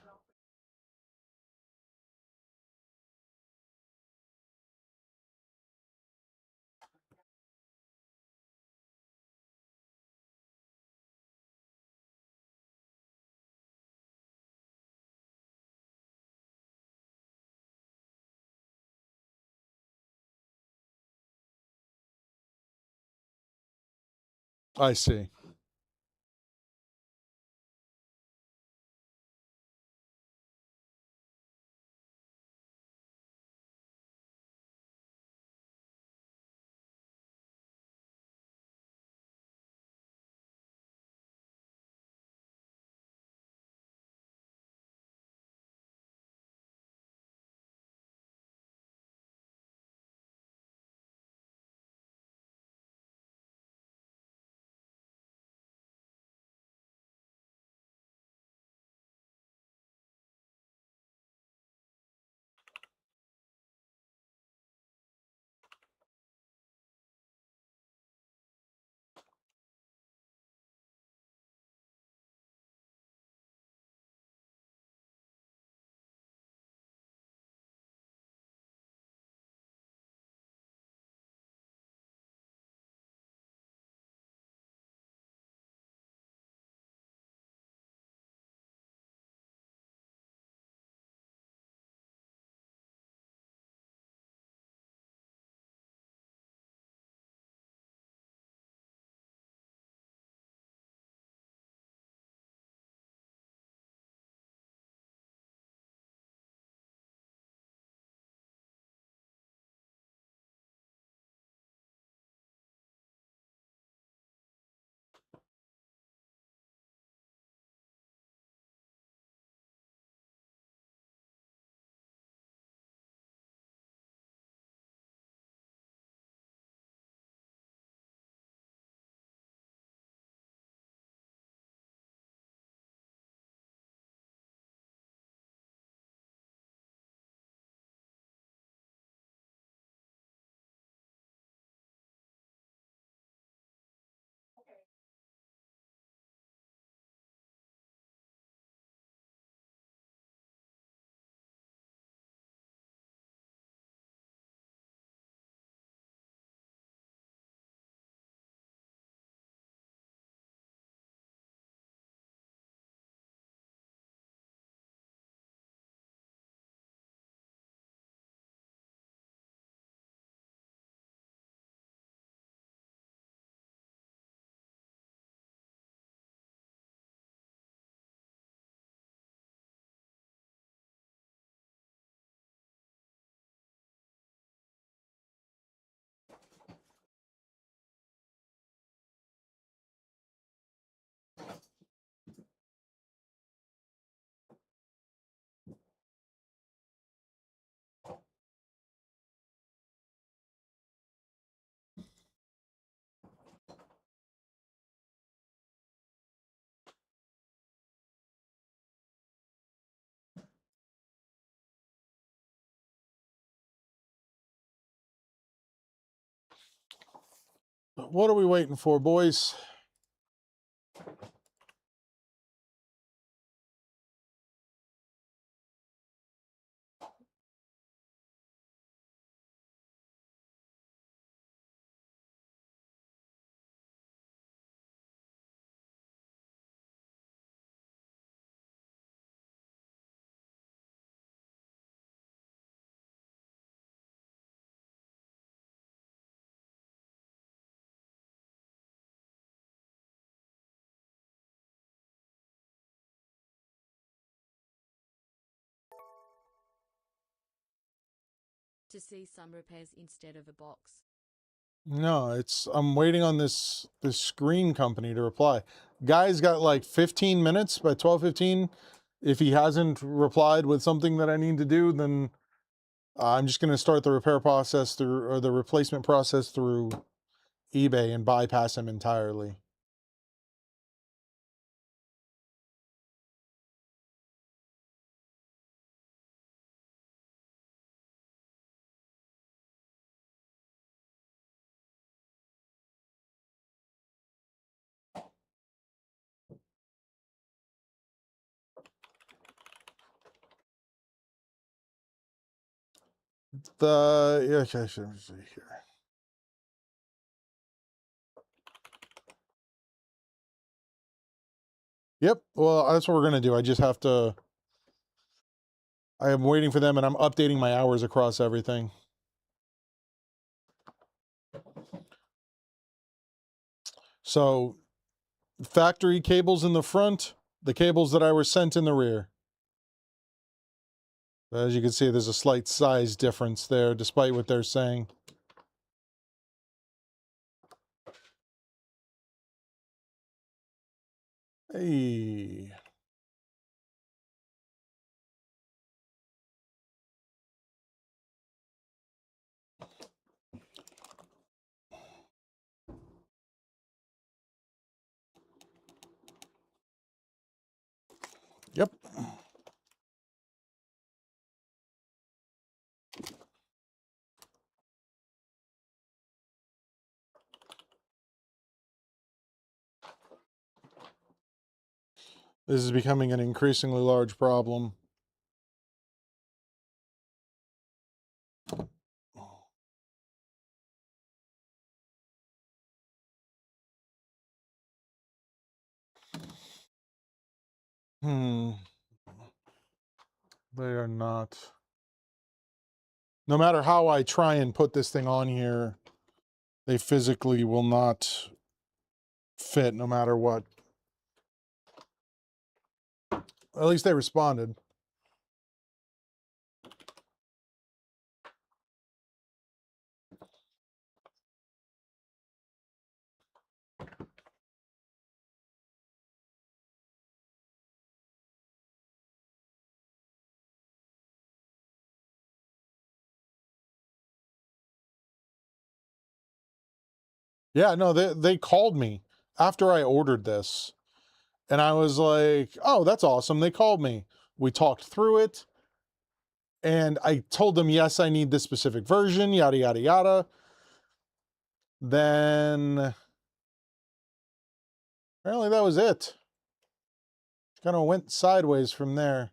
I see. What are we waiting for, boys? To see some repairs instead of a box. No, I'm waiting on this screen company to reply. Guy's got like 15 minutes by 12:15. If he hasn't replied with something that I need to do, then I'm just going to start the repair process through, or the replacement process through eBay and bypass him entirely. Yeah, okay, let me see here. Yep. Well, that's what we're going to do. I just have to. I am waiting for them, and I'm updating my hours across everything. So, factory cables in the front, the cables that I were sent in the rear. As you can see, there's a slight size difference there, despite what they're saying. Hey. Yep. This is becoming an increasingly large problem. They are not. No matter how I try and put this thing on here, they physically will not fit no matter what. At least they responded. Yeah, no, they called me after I ordered this. And I was like, oh, that's awesome. They called me. We talked through it. And I told them, yes, I need this specific version, yada, yada, yada. Then apparently that was it. Kind of went sideways from there.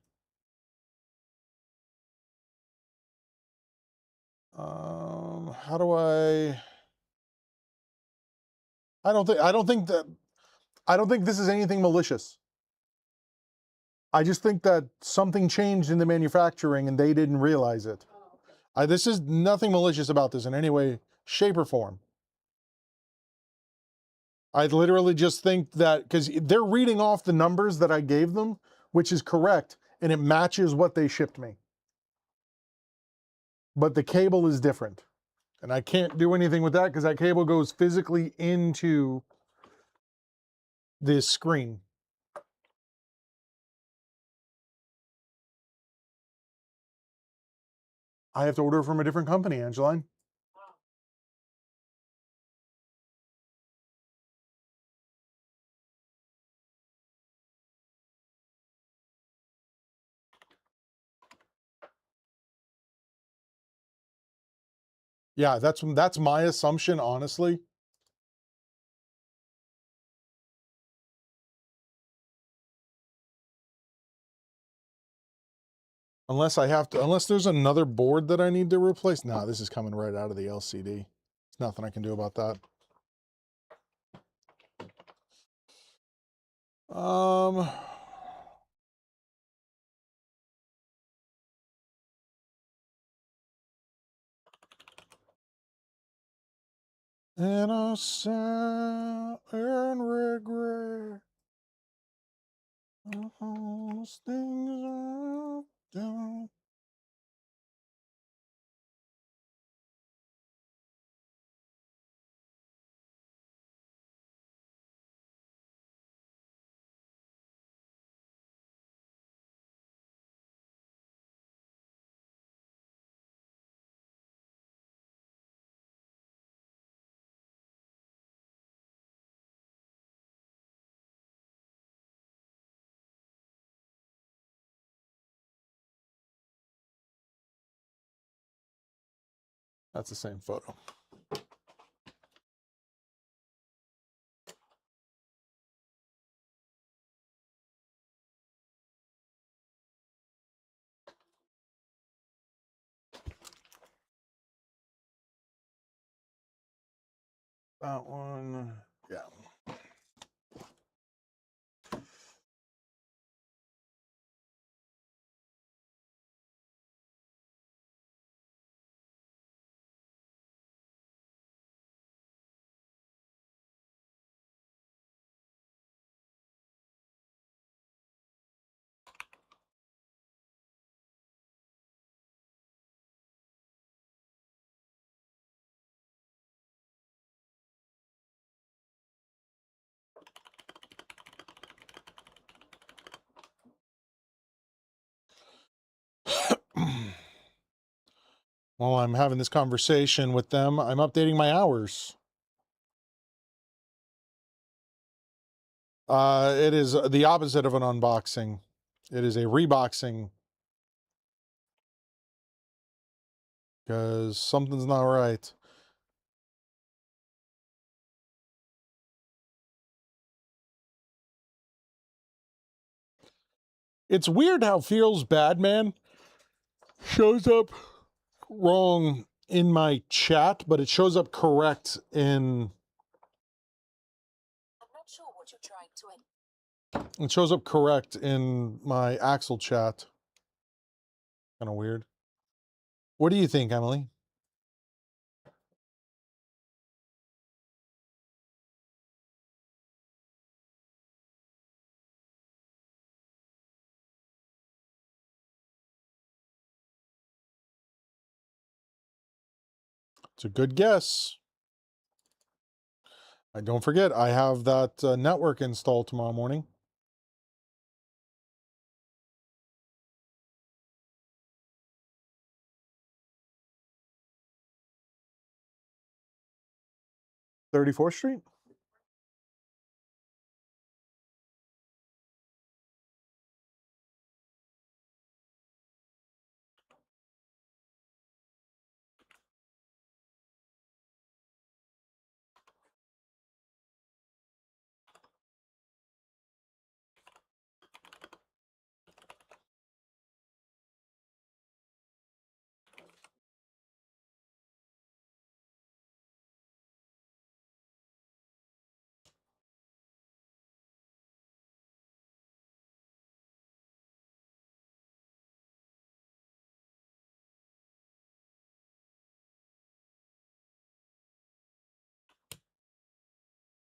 How do I don't think this is anything malicious. I just think that something changed in the manufacturing and they didn't realize it. Oh, okay. This is nothing malicious about this in any way, shape, or form. I literally just think that because they're reading off the numbers that I gave them, which is correct, and it matches what they shipped me. But the cable is different. And I can't do anything with that because that cable goes physically into this screen. I have to order from a different company, Angeline. Wow. Yeah, that's my assumption, honestly. Unless I have to, unless there's another board that I need to replace. Nah, this is coming right out of the LCD. There's nothing I can do about that. Innocent and regret. Those things I've done. That's the same photo. That one, yeah. While I'm having this conversation with them, I'm updating my hours. It is the opposite of an unboxing. It is a reboxing. Because something's not right. It's weird how Feels Bad Man shows up wrong in my chat, but it shows up correct in... I'm not sure what you're trying to... It shows up correct in my Axel chat. Kind of weird. What do you think, Emily? It's a good guess. Don't forget, I have that network installed tomorrow morning. (34th Street?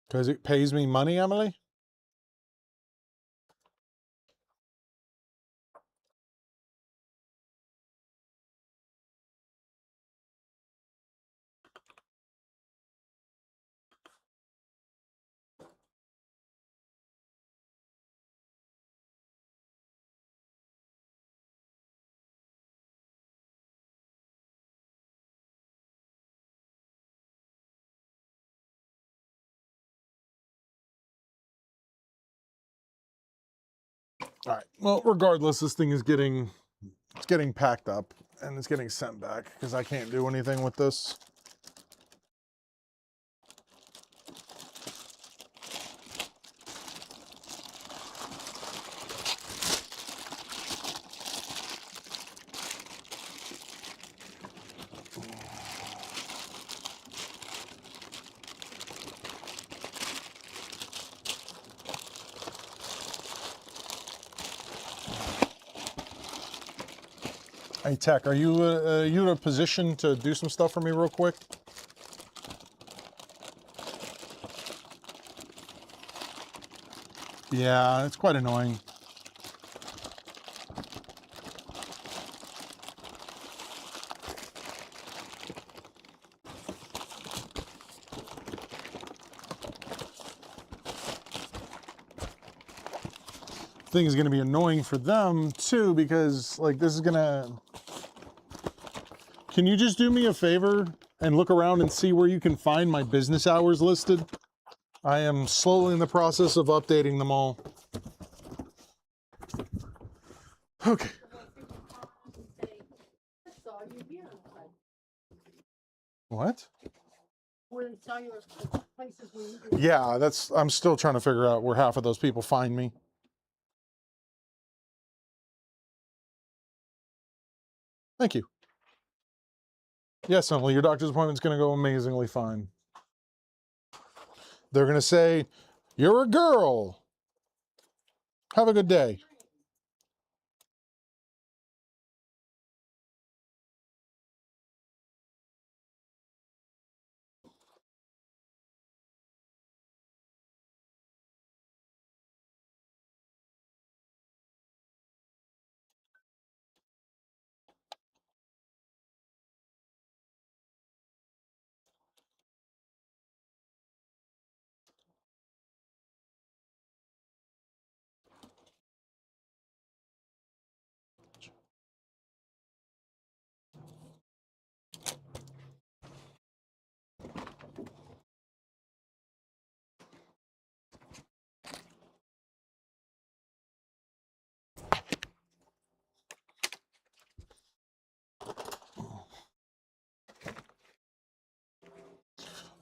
Because it pays me money, Emily? All right. Well, regardless, this thing is getting packed up and it's getting sent back because I can't do anything with this. Hey, Tech, are you in a position to do some stuff for me real quick? Yeah, it's quite annoying. Thing is going to be annoying for them too, because like this is gonna. Can you just do me a favor and look around and see where you can find my business hours listed? I am slowly in the process of updating them all. Okay. What? Where they sell your places where you Yeah, I'm still trying to figure out where half of those people find me. Thank you. Yes, Emily, your doctor's appointment's going to go amazingly fine. They're going to say, "You're a girl. Have a good day."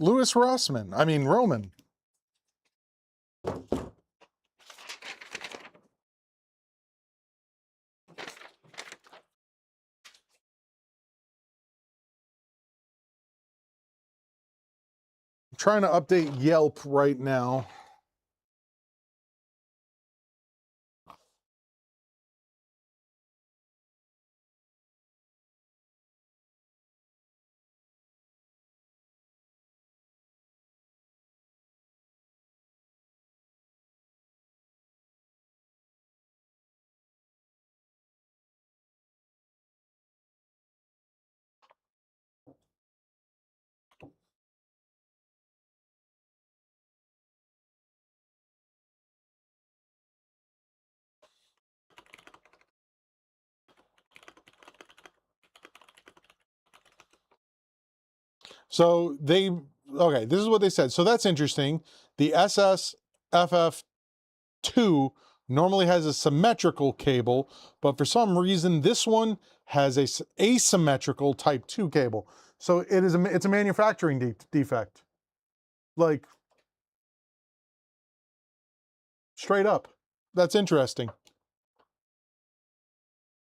Louis Rossman. I mean, Roman. I'm trying to update Yelp right now. So okay, this is what they said. So that's interesting. The SSFF2 normally has a symmetrical cable, but for some reason this one has a asymmetrical type 2 cable. So it's a manufacturing defect. Like straight up. That's interesting.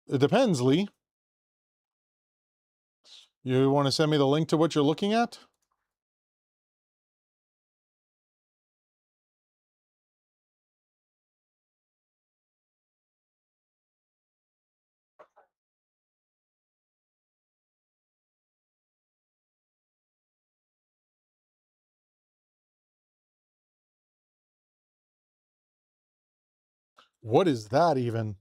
It depends, Lee. You want to send me the link to what you're looking at? What is that even?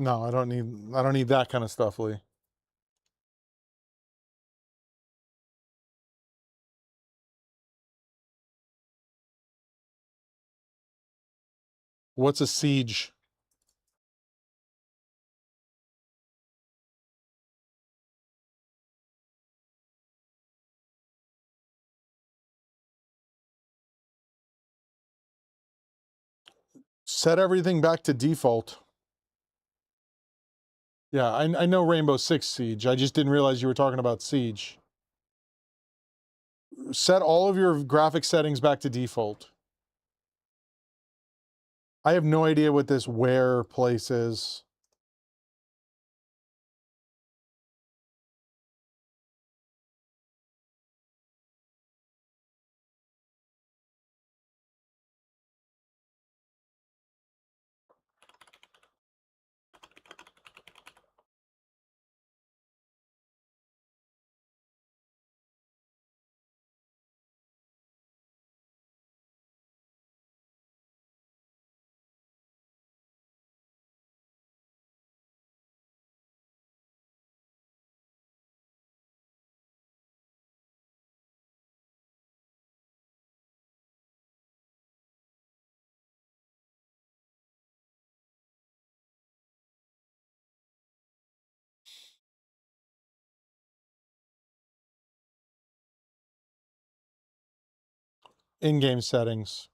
No, I don't need that kind of stuff, Lee. What's a siege? Set everything back to default. Yeah, I know Rainbow Six Siege. I just didn't realize you were talking about Siege. Set all of your graphic settings back to default. I have no idea what this where place is. In-game settings.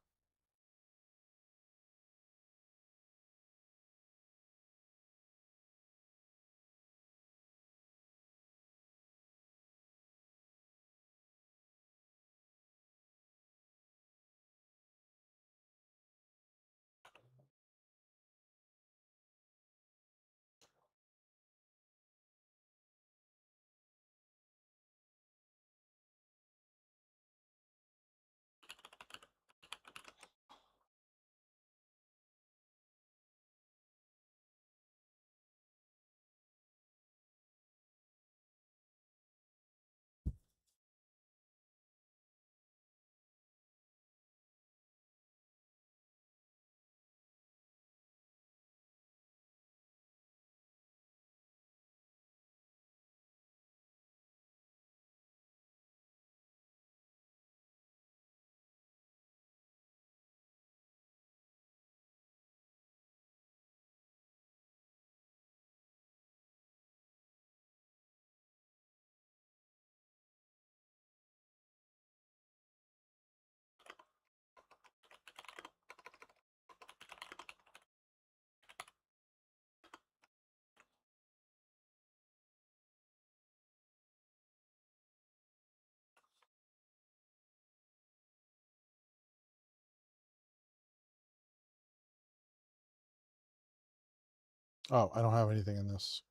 Oh, I don't have anything in this.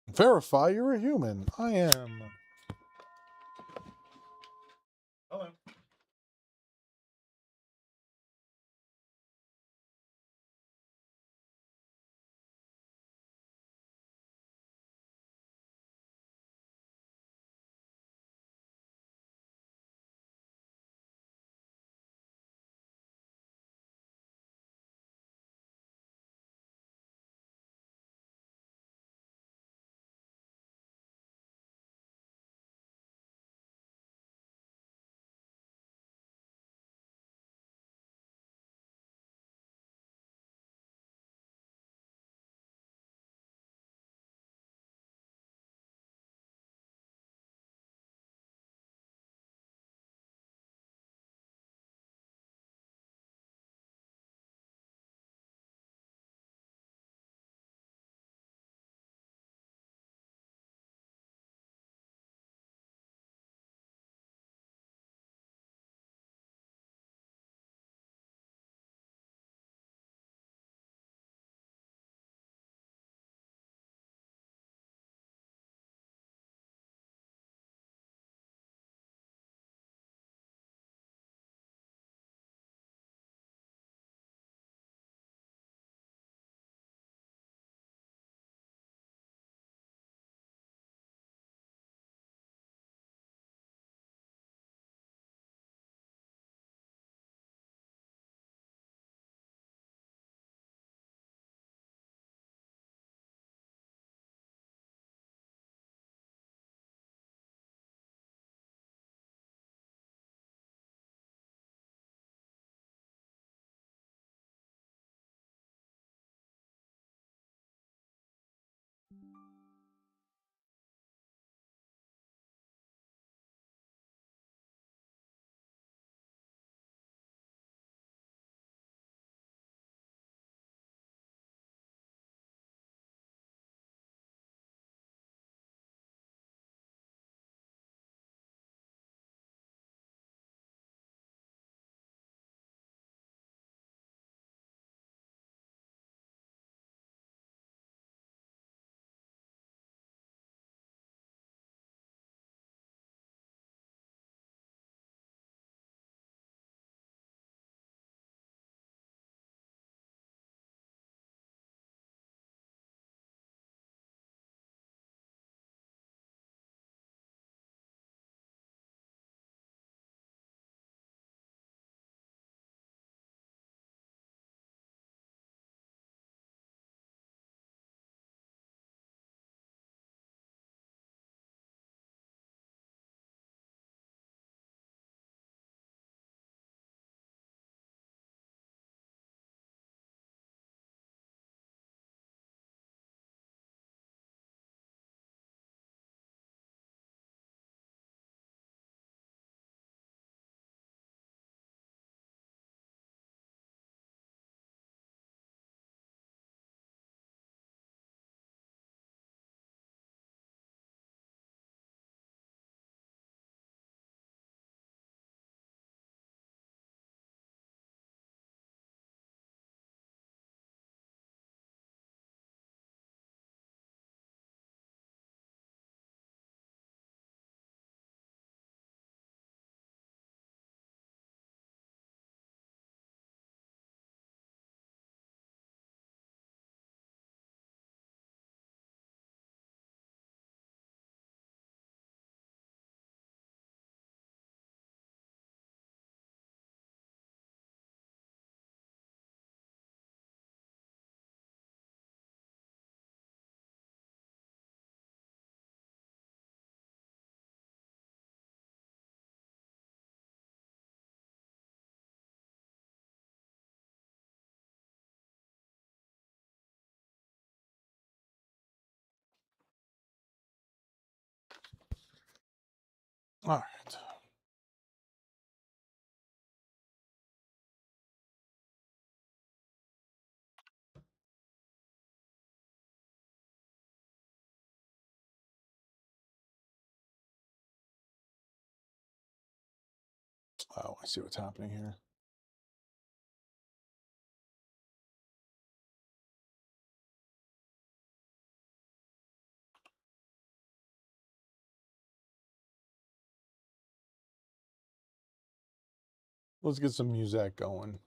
Verify you're a human. I am. Hello. All right. Oh, I see what's happening here. Let's get some music going.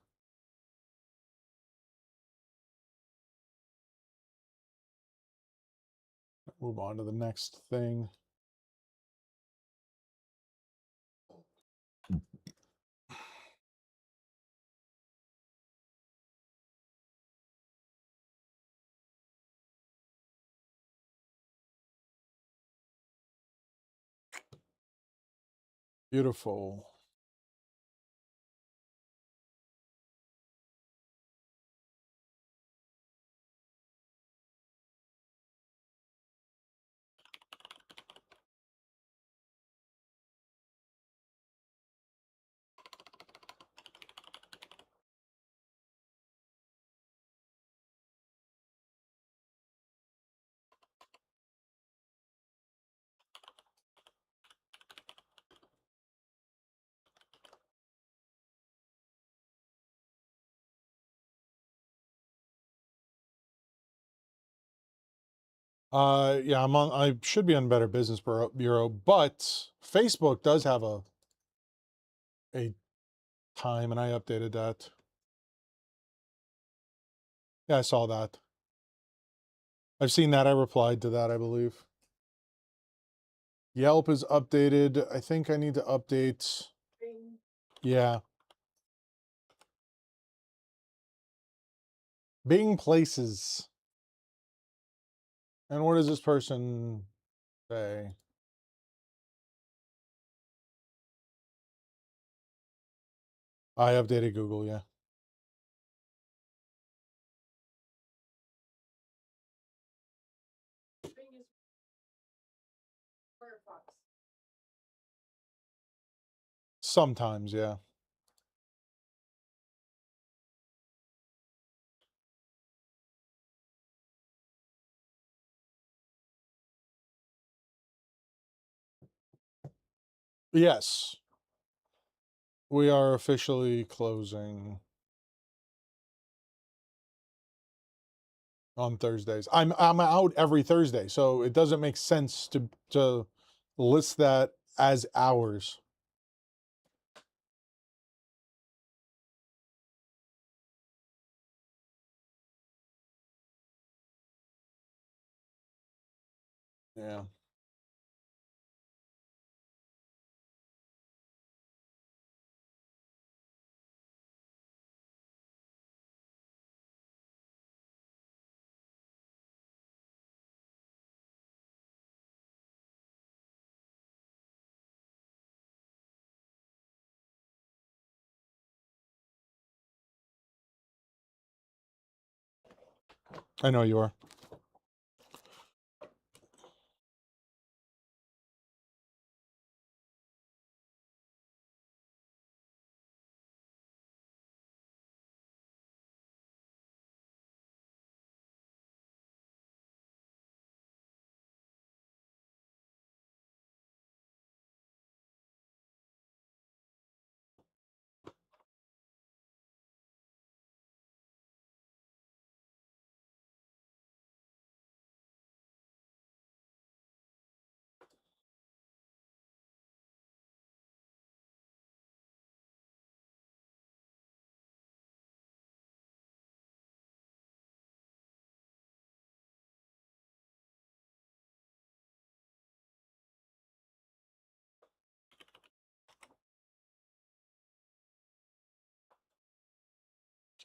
Move on to the next thing. Beautiful. Yeah, I should be on Better Business Bureau, but Facebook does have a time, and I updated that. Yeah, I saw that. I've seen that. I replied to that, I believe. Yelp is updated. I think I need to update. Yeah. Bing Places. And what does this person say? I updated Google, yeah. Sometimes, yeah. Yes. We are officially closing on Thursdays. I'm out every Thursday, so it doesn't make sense to list that as hours. Yeah. I know you are.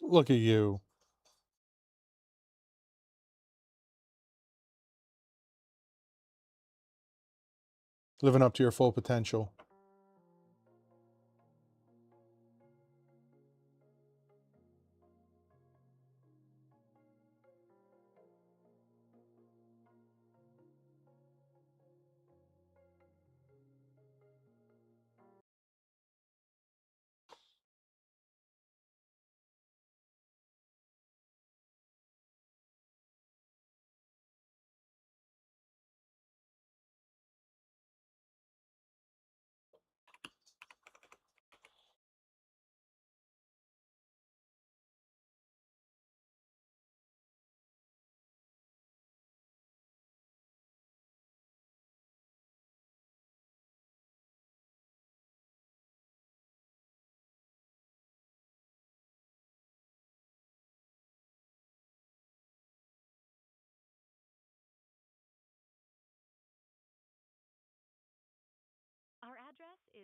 Look at you. Living up to your full potential.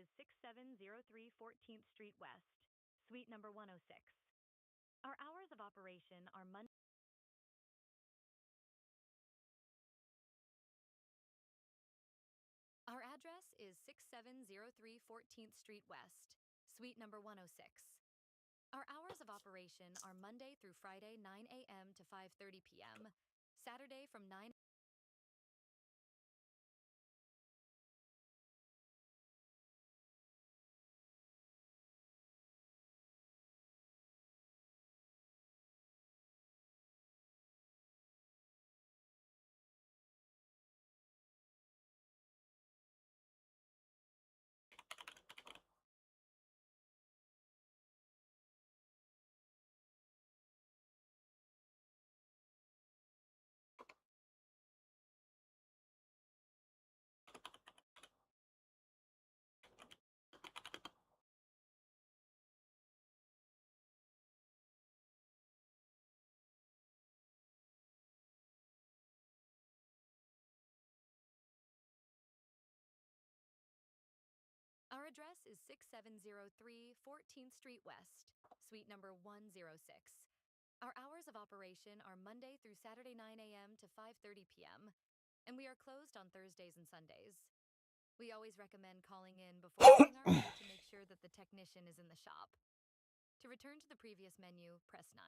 is 6703 14th Street West, Suite number 106. Our hours of operation are Monday. Our address is 6703 14th Street West, Suite number 106. Our hours of operation are Monday through Friday 9 a.m. to 5:30 p.m., Saturday from 9. Our address is 6703 14th Street West, Suite number 106. Our hours of operation are Monday through Saturday 9 a.m. to 5:30 p.m., and we are closed on Thursdays and Sundays. We always recommend calling in before leaving our order to make sure that the technician is in the shop. To return to the previous menu, press 9.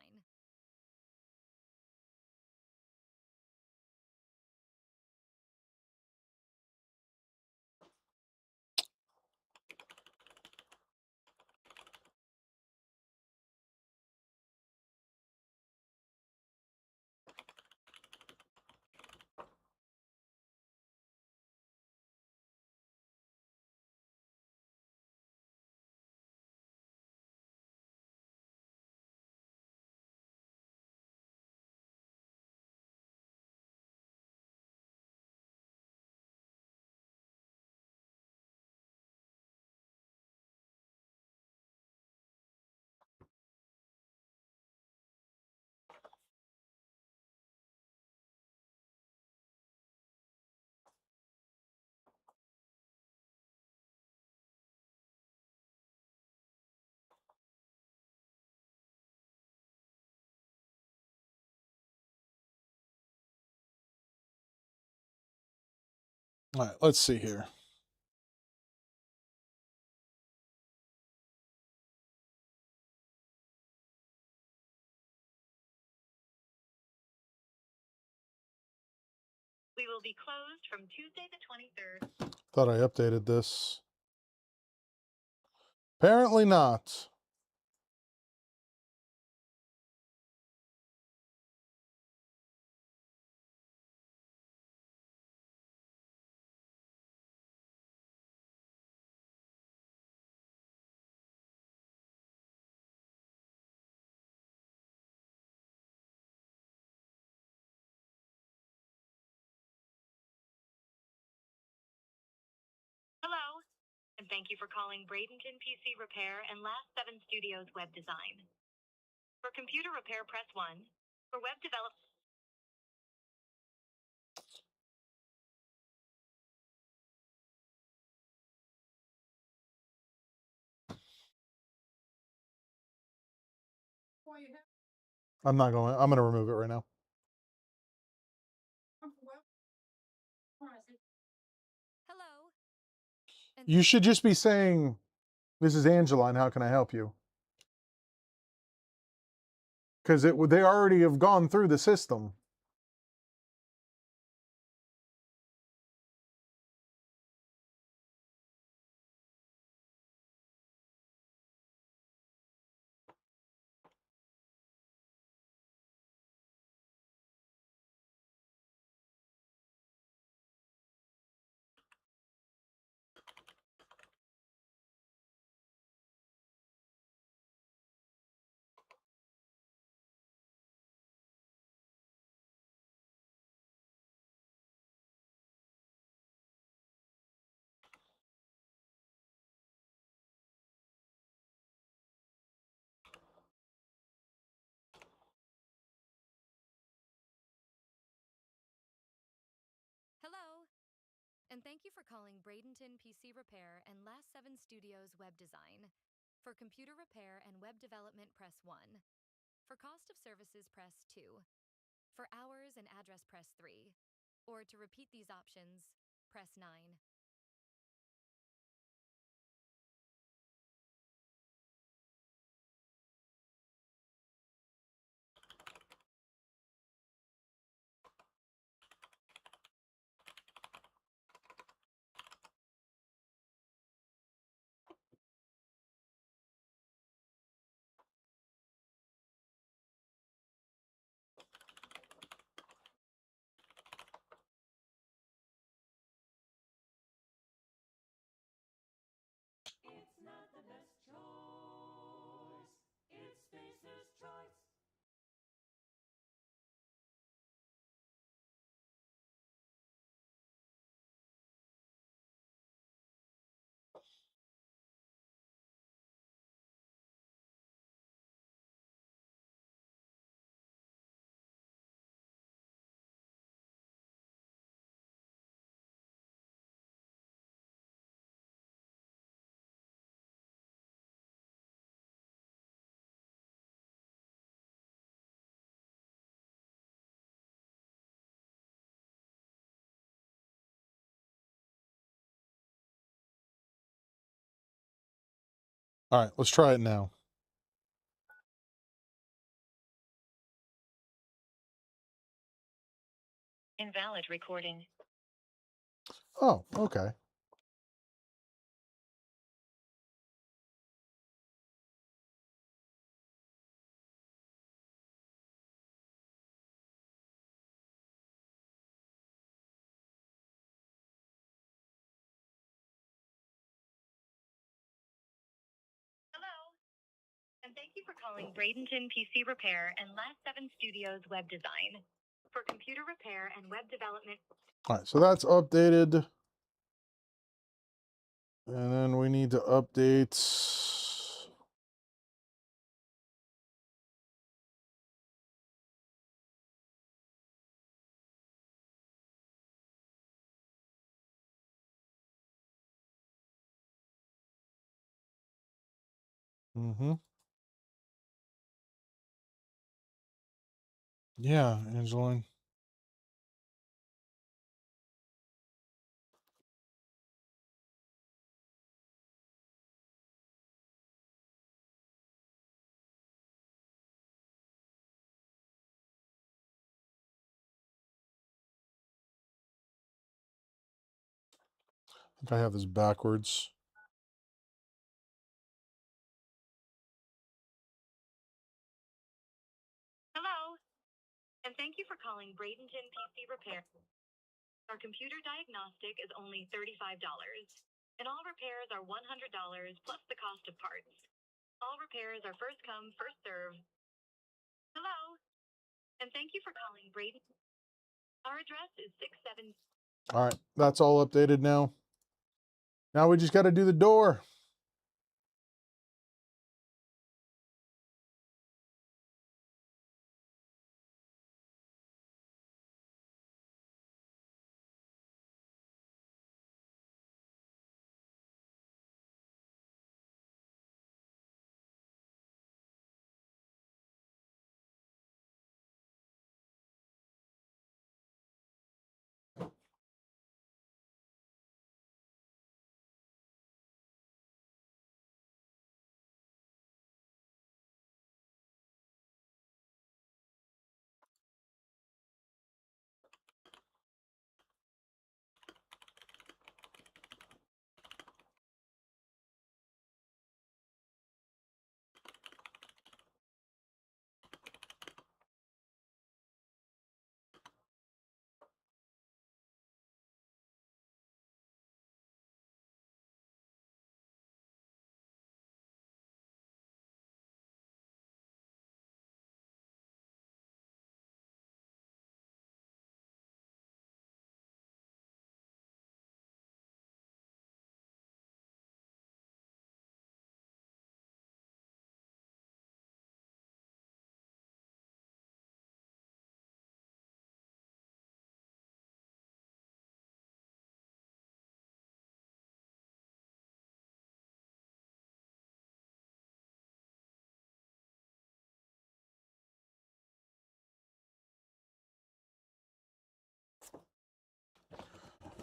All right, let's see here. We will be closed from Tuesday the 23rd. Thought I updated this. Apparently not. Hello, and thank you for calling Bradenton PC Repair and Last 7 Studios Web Design. For computer repair, press 1. For web development, I'm not going. I'm going to remove it right now. hello. And You should just be saying, "This is Angela, and how can I help you?" Because they already have gone through the system. And thank you for calling Bradenton PC Repair and Last 7 Studios Web Design. For computer repair and web development, press 1. For cost of services, press 2. For hours and address, press 3. Or to repeat these options, press 9. It's not the best choice. It's Spacer's choice. All right, let's try it now. Invalid recording. Oh, okay. Hello, and thank you for calling Bradenton PC Repair and Last 7 Studios Web Design. For computer repair and web development. All right, so that's updated. And then we need to update. Mm-hmm. Yeah, Angeline. I think I have this backwards. Hello, and thank you for calling Bradenton PC Repair. Our computer diagnostic is only $35, and all repairs are $100 plus the cost of parts. All repairs are first come, first serve. Hello, and thank you for calling Bradenton. Our address is 67. All right, that's all updated now. Now we just got to do the door.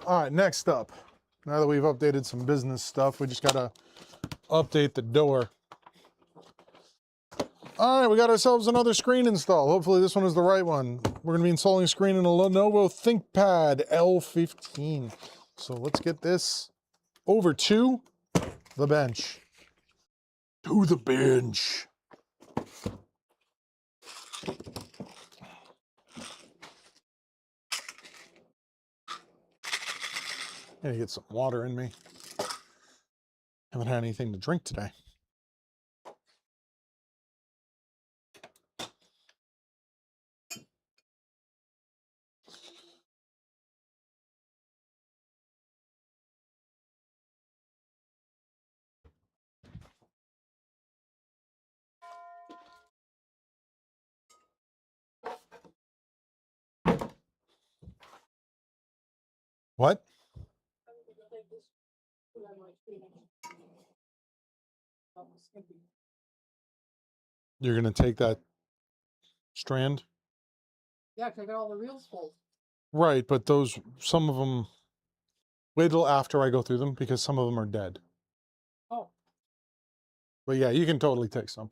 All right, next up, now that we've updated some business stuff, we just gotta update the door. All right, we got ourselves another screen installed. Hopefully this one is the right one. We're gonna be installing a screen in a Lenovo ThinkPad L15. So let's get this over to the bench. To the bench. Gotta get some water in me. Haven't had anything to drink today. What? You're gonna take that strand? Yeah, 'cause I got all the reels full. Right, but those, some of them, wait till after I go through them because some of them are dead. Oh. But yeah, you can totally take some.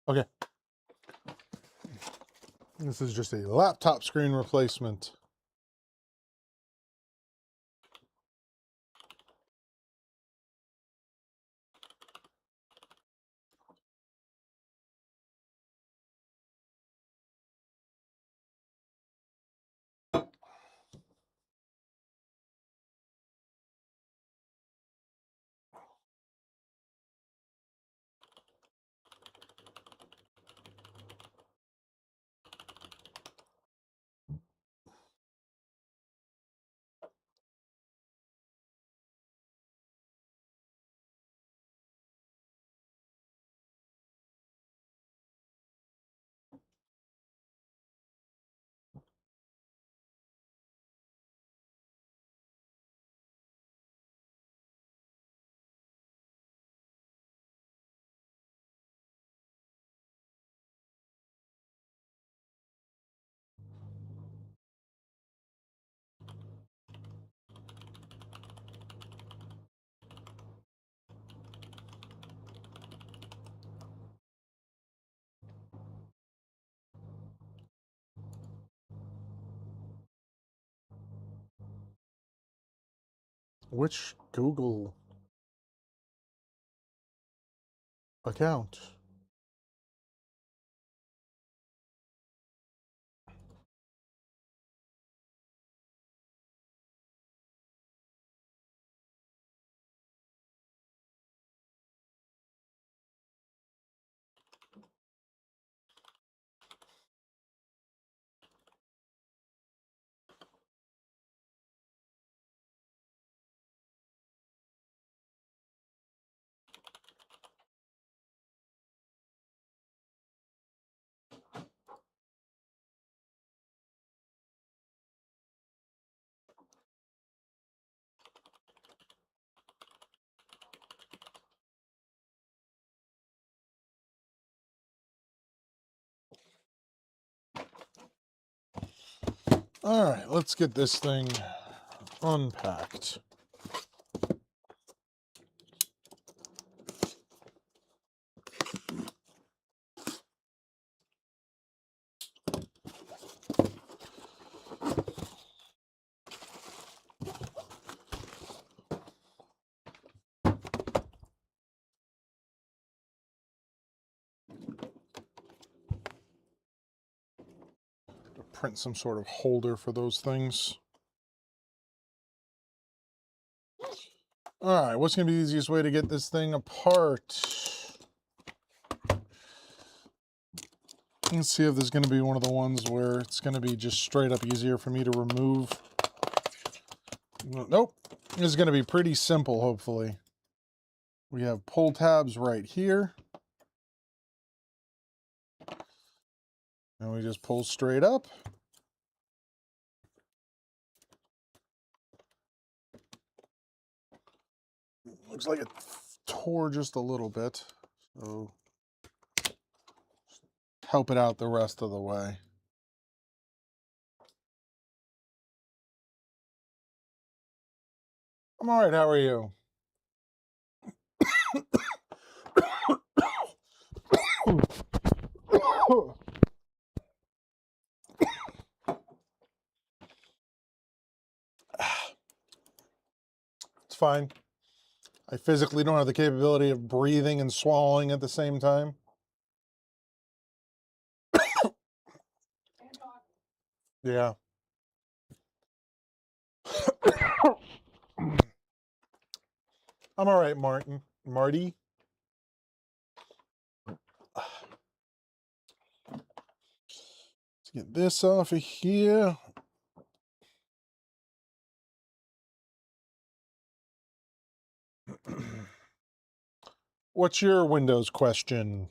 Okay. This is just a laptop screen replacement. Which Google account? All right, let's get this thing unpacked. Print some sort of holder for those things. All right, what's going to be the easiest way to get this thing apart? Let's see if there's going to be one of the ones where it's going to be just straight up easier for me to remove. Nope. It's going to be pretty simple, hopefully. We have pull tabs right here. And we just pull straight up. Looks like it tore just a little bit. So help it out the rest of the way. I'm all right. How are you? It's fine. I physically don't have the capability of breathing and swallowing at the same time. Yeah. I'm all right, Marty. Let's get this off of here. What's your Windows question?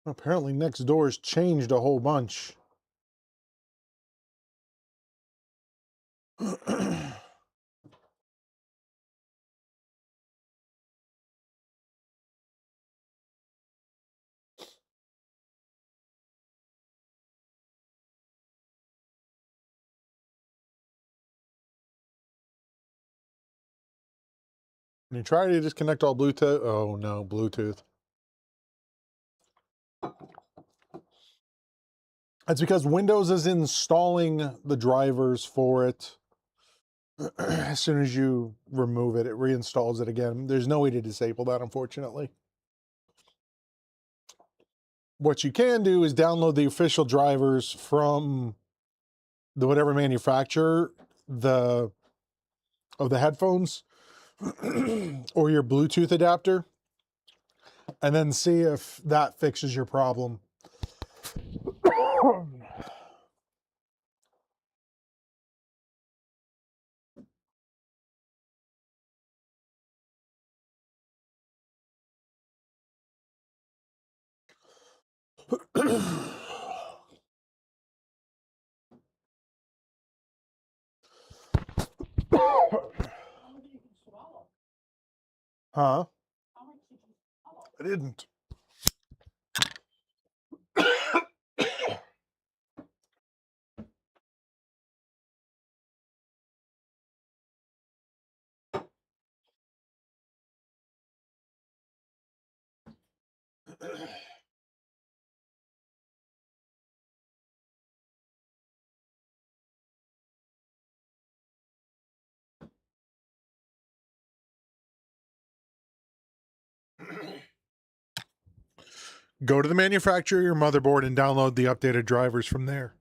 Apparently next door's changed a whole bunch. When you try to disconnect all Bluetooth, oh no, Bluetooth. That's because Windows is installing the drivers for it. As soon as you remove it, it reinstalls it again. There's no way to disable that, unfortunately. What you can do is download the official drivers from the whatever manufacturer of the headphones or your Bluetooth adapter, and then see if that fixes your problem. Huh? I didn't. Go to the manufacturer of your motherboard and download the updated drivers from there.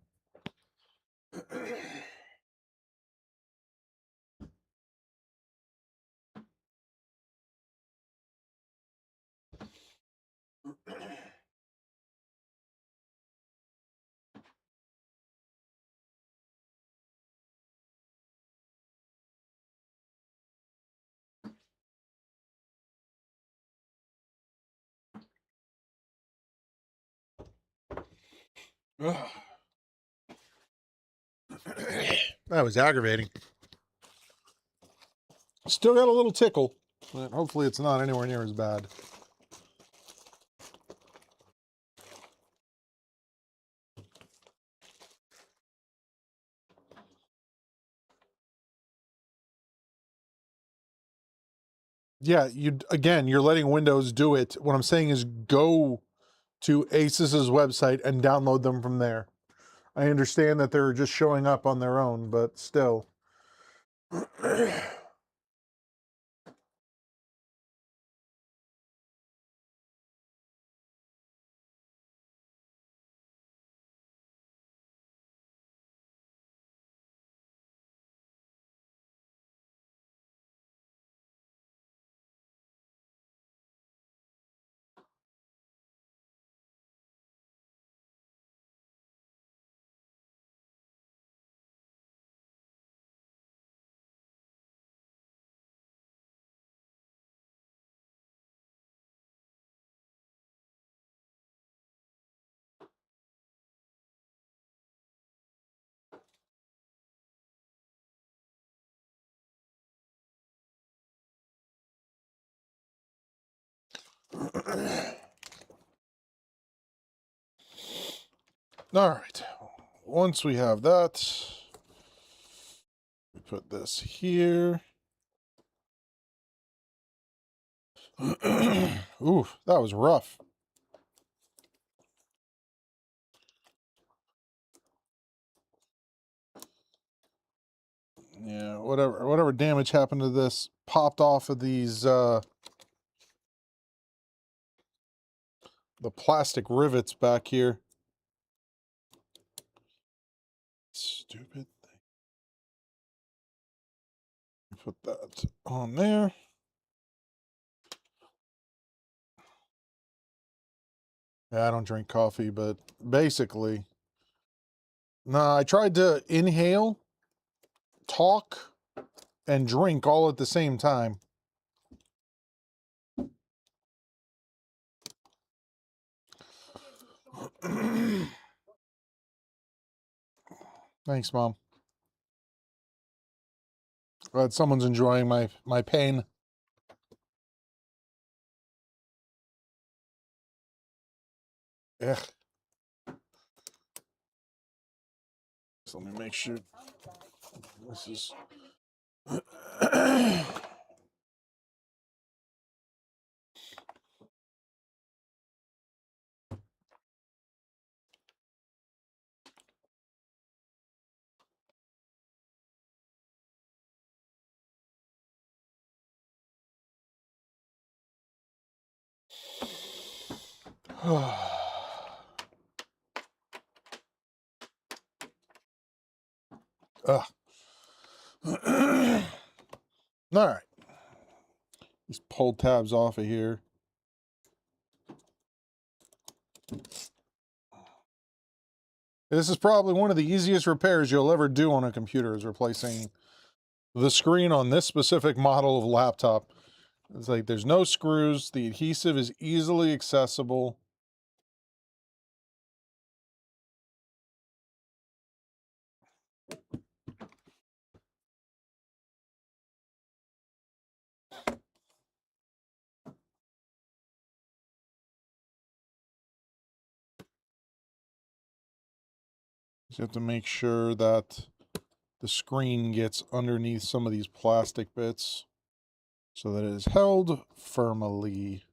That was aggravating. Still got a little tickle, but hopefully it's not anywhere near as bad. Yeah, you're letting Windows do it. What I'm saying is go to Asus's website and download them from there. I understand that they're just showing up on their own, but still. All right. Once we have that, we put this here. Ooh, that was rough. Yeah, whatever damage happened to this popped off of these the plastic rivets back here. Stupid thing. Put that on there. Yeah, I don't drink coffee, but basically, no, I tried to inhale, talk, and drink all at the same time. Thanks, Mom. Glad someone's enjoying my pain. Ugh. So let me make sure this is. Ugh. All right. Just pull tabs off of here. This is probably one of the easiest repairs you'll ever do on a computer, is replacing the screen on this specific model of laptop. It's like there's no screws. The adhesive is easily accessible. You have to make sure that the screen gets underneath some of these plastic bits so that it is held firmly.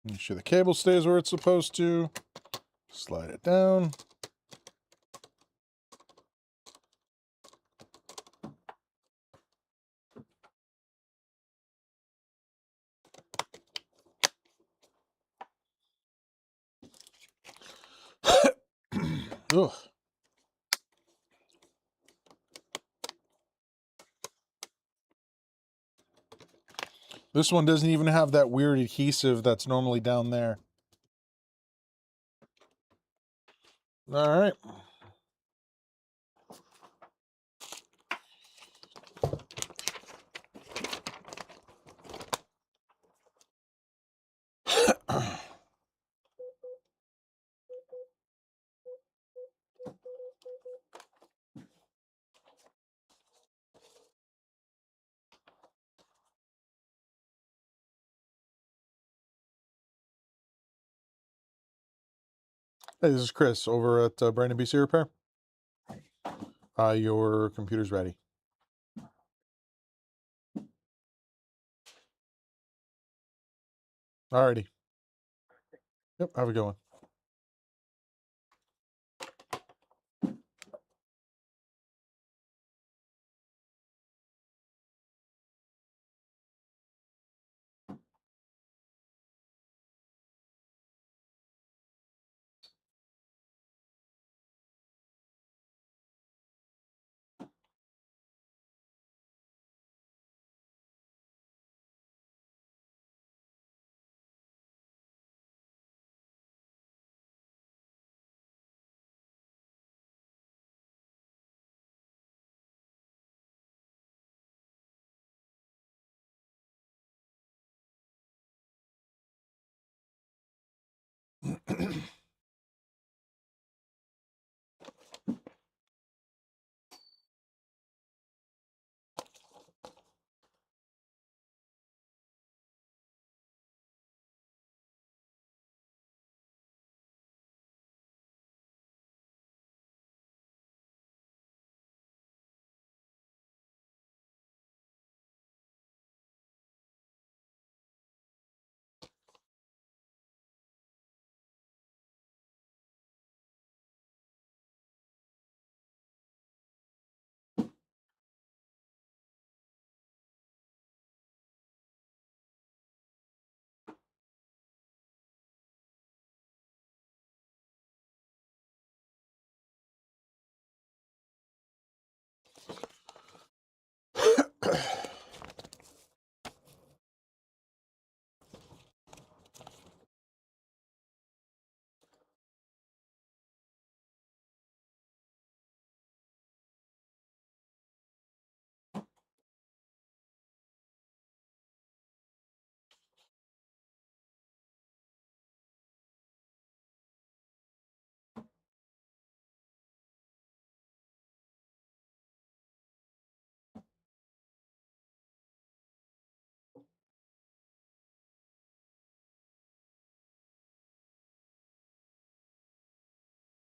Make sure the cable stays where it's supposed to. Slide it down. Ugh. This one doesn't even have that weird adhesive that's normally down there. All right. Hey, this is Chris over at Bradenton PC Repair. Your computer's ready. Alrighty. Yep, have a good one.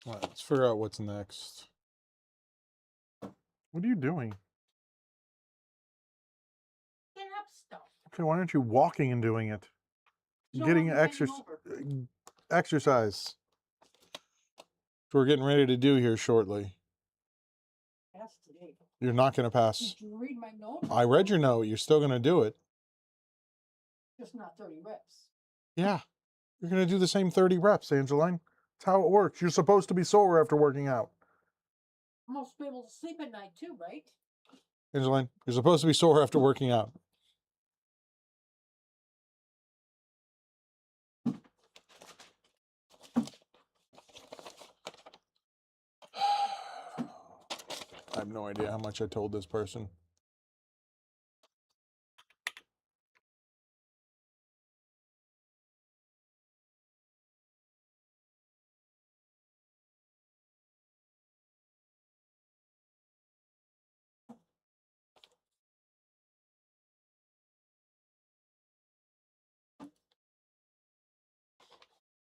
All right, let's figure out what's next. What are you doing? Get up stuff. Okay, why aren't you walking and doing it? Show Getting them bending over. exercise. So we're getting ready to do here shortly. That's today. You're not going to pass. Did you read my note? I read your note. You're still going to do it. Just not 30 reps. Yeah. You're going to do the same 30 reps, Angeline. That's how it works. You're supposed to be sore after working out. I'm supposed to be able to sleep at night too, right? Angeline, you're supposed to be sore after working out. I have no idea how much I told this person.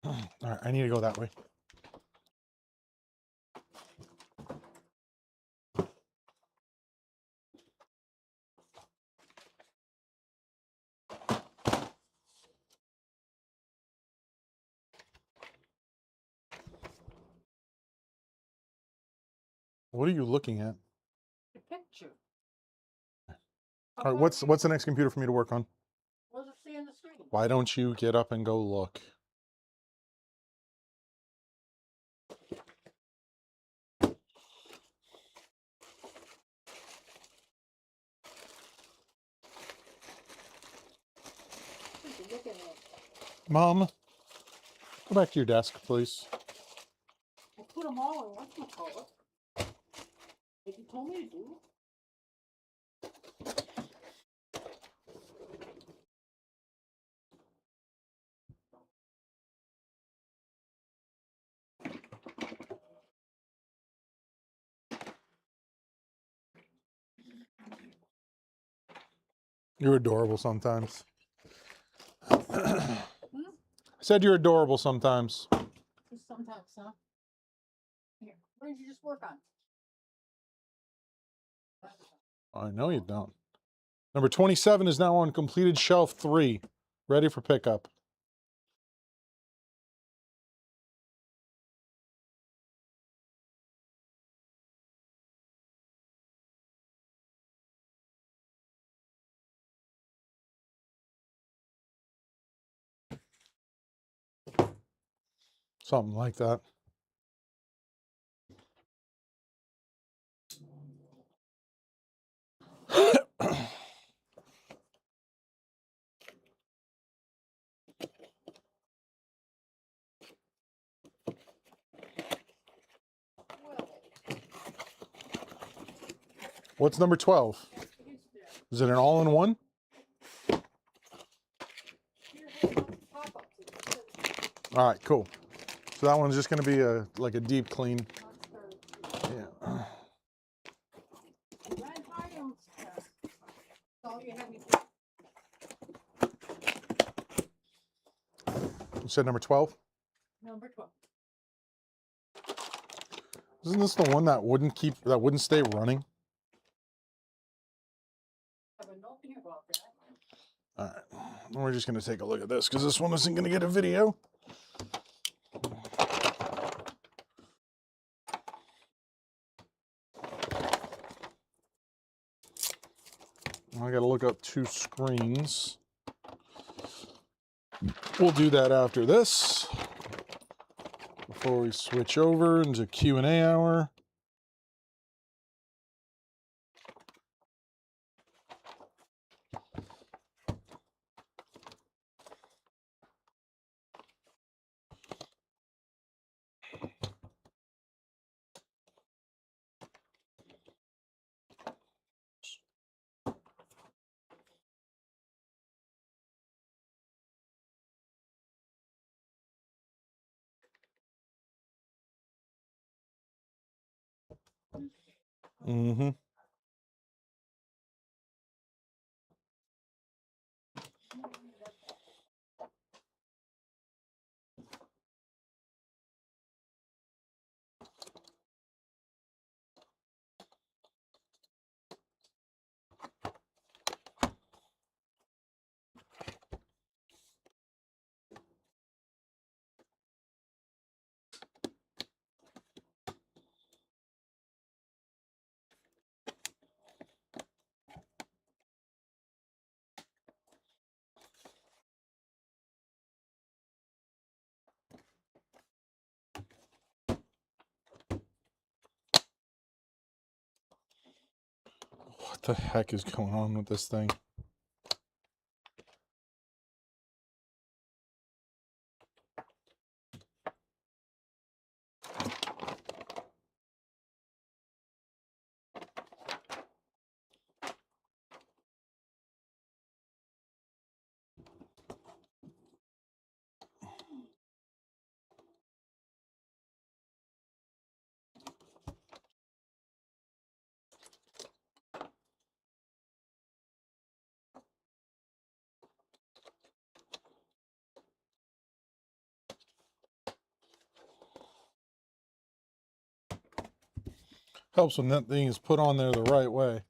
All right, I need to go that way. What are you looking at? The picture. All right, what's the next computer for me to work on? What does it say on the screen? Why don't you get up and go look? What are you looking at? Mom, go back to your desk, please. I put them all in whatchamacallit. Like you told me to do. You're adorable sometimes. I said you're adorable sometimes. Just sometimes, huh? Here, what did you just work on? I know you don't. Number 27 is now on completed shelf 3, ready for pickup. Something like that. What's number 12? Is it an all-in-one? All right, cool. So that one's just going to be like a deep clean. Yeah. You said number 12? Number 12. Isn't this the one that wouldn't stay running? I have nothing about that. All right, we're just going to take a look at this because this one isn't going to get a video. I got to look up 2 screens. We'll do that after this. Before we switch over into Q&A hour. Mm-hmm. What the heck is going on with this thing? Helps when that thing is put on there the right way.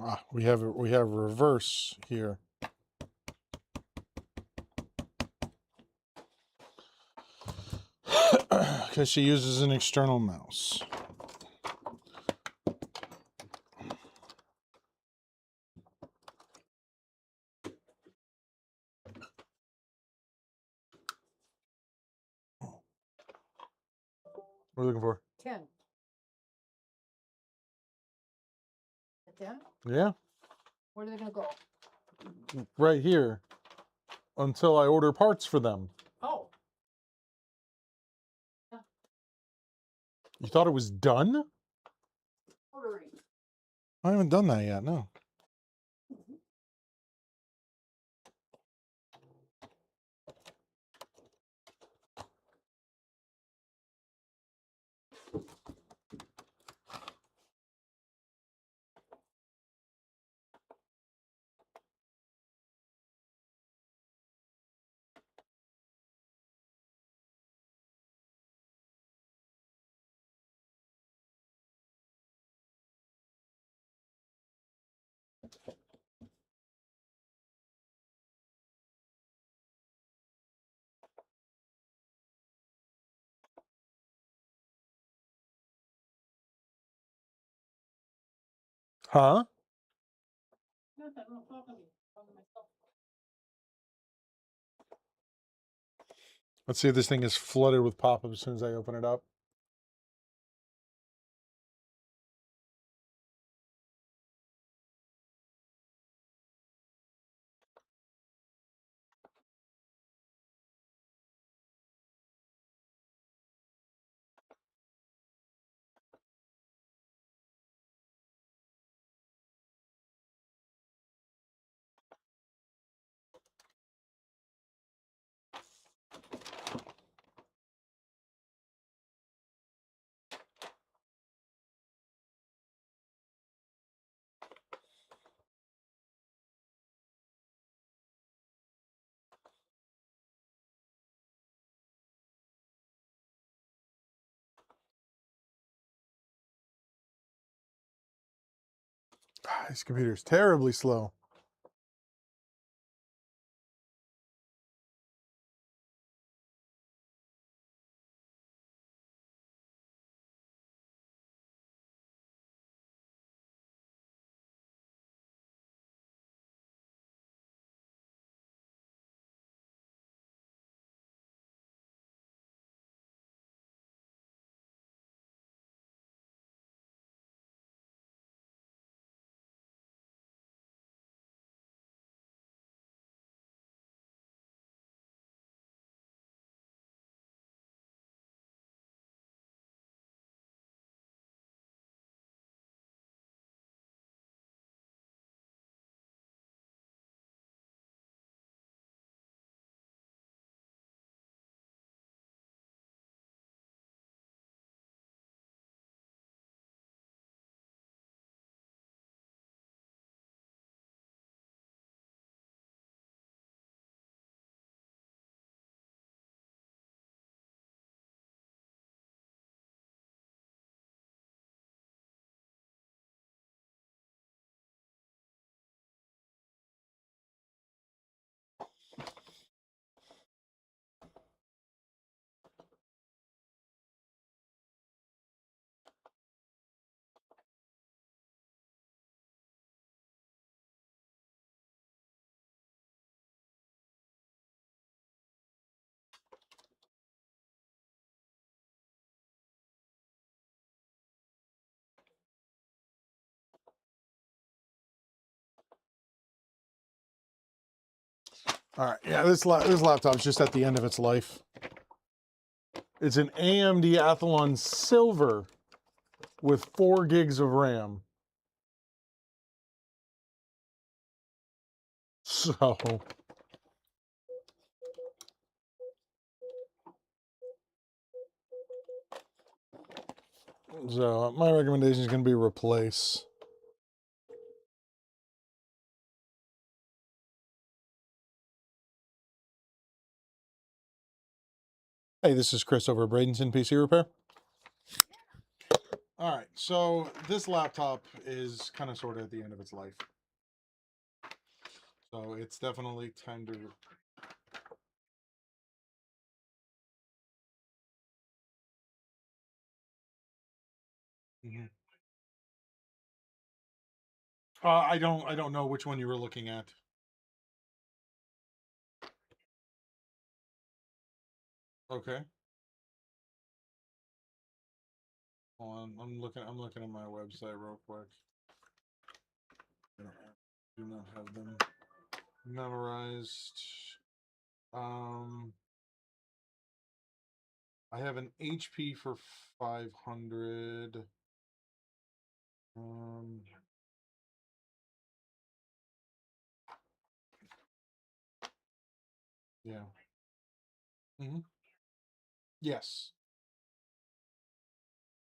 Ah, we have reverse here. Because she uses an external mouse. What are you looking for? 10. A 10? Yeah, Where are they gonna go? right here. Until I order parts for them. Oh. You thought it was done? Ordering. I haven't done that yet, no. Huh? Let's see if this thing is flooded with pop-ups as soon as I open it up. Ah, this computer is terribly slow. All right, yeah, this laptop's just at the end of its life. It's an AMD Athlon Silver with 4 gigs of RAM. So my recommendation is going to be replace. Hey, this is Chris over at Bradenton PC Repair. All right, so this laptop is kind of sort of at the end of its life. So it's definitely time to... Mhm. I don't know which one you were looking at. Okay. Hold on, I'm looking at my website real quick. I do not have them memorized. I have an HP for 500. Yeah. Yes.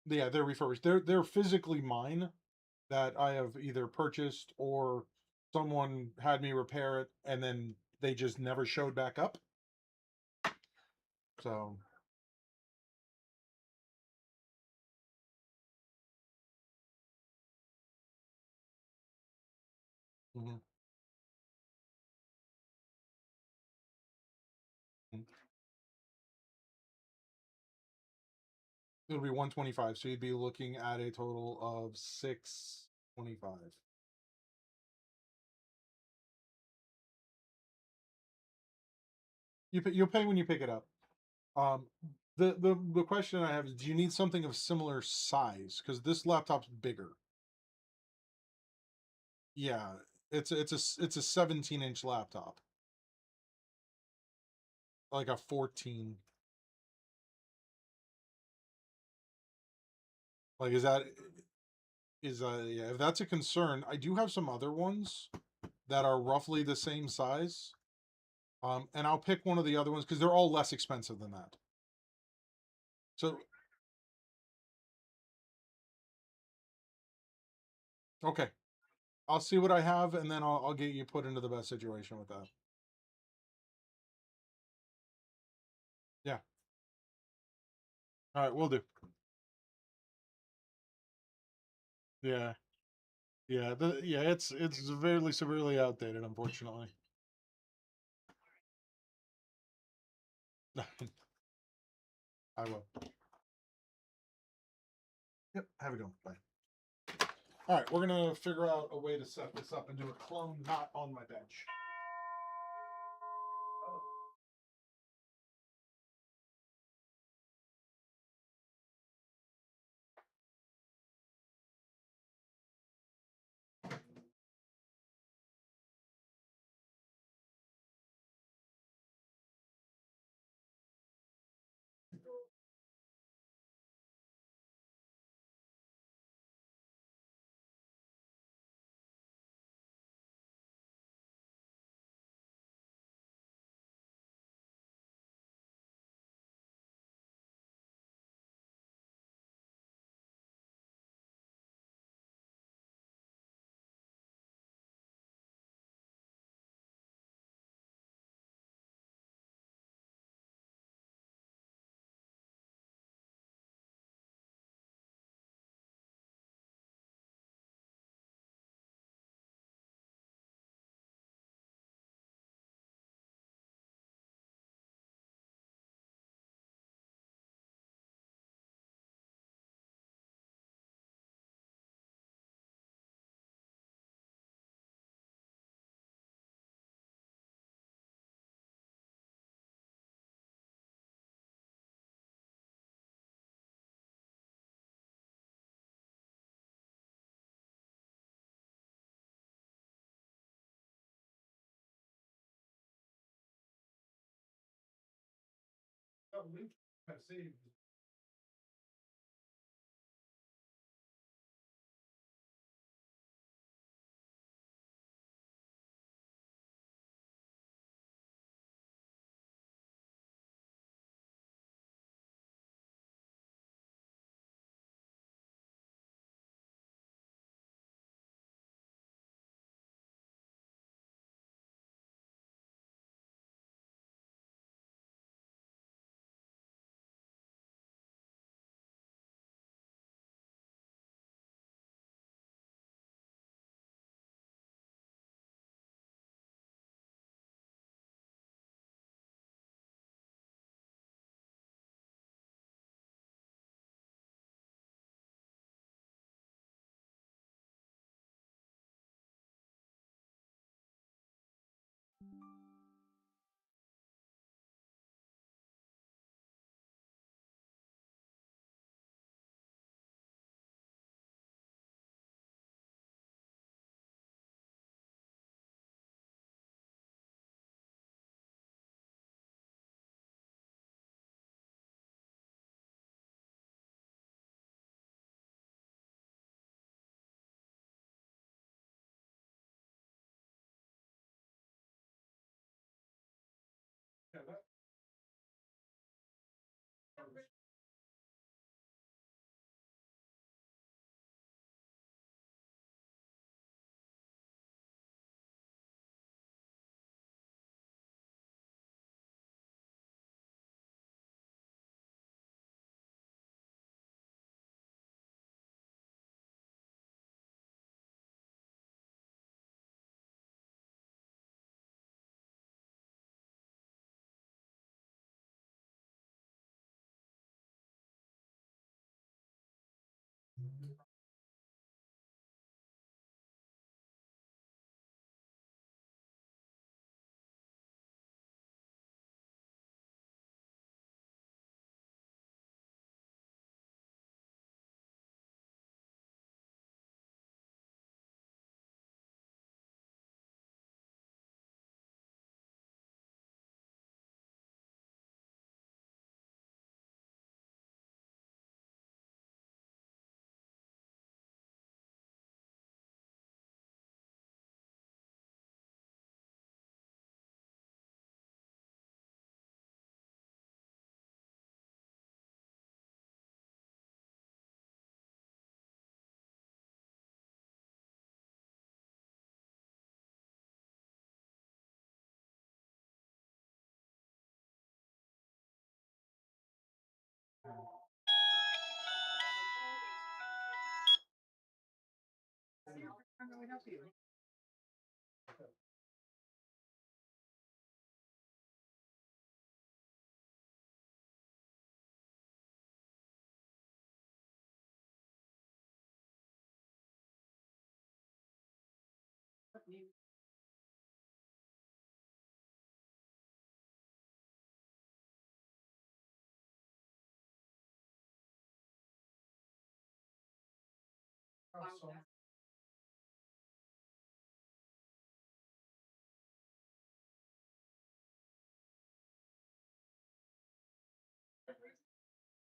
Yeah, they're refurbished. They're physically mine that I have either purchased or someone had me repair it and then they just never showed back up. So mhm. It'll be 125, so you'd be looking at a total of 625. You'll pay when you pick it up. Um, the question I have is, do you need something of similar size? Because this laptop's bigger. Yeah, it's a 17-inch laptop, like a 14. Like, yeah, if that's a concern, I do have some other ones that are roughly the same size. And I'll pick one of the other ones because they're all less expensive than that. So, okay, I'll see what I have, and then I'll get you put into the best situation with that. Yeah. All right, we'll do. Yeah, yeah, it's severely severely outdated, unfortunately. I will. Yep. Have a good one. Bye. All right, we're gonna figure out a way to set this up and do a clone not on my bench.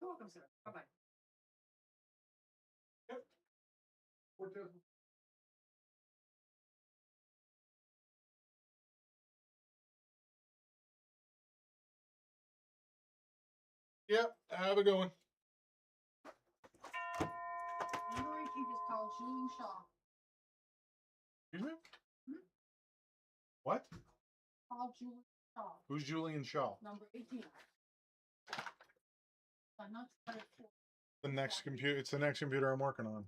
You're welcome, sir. Bye-bye. Yep, have a good one. Number 18 just called Julian Shaw. Excuse me? Hmm? What? Call Julian Shaw. Who's Julian Shaw? Number 18. I'm not sure. The next computer. It's the next computer I'm working on.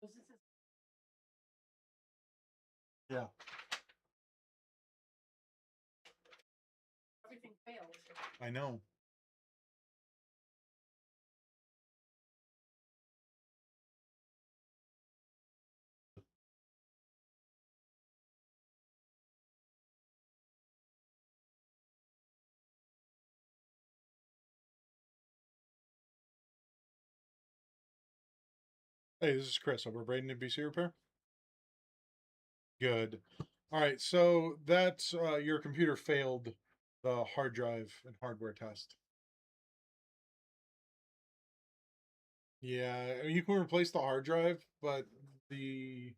Was this his Yeah. everything fails? I know. Hey, this is Chris over at Bradenton PC Repair. Good. All right, so that's your computer failed the hard drive and hardware test. Yeah, I mean, you can replace the hard drive, but the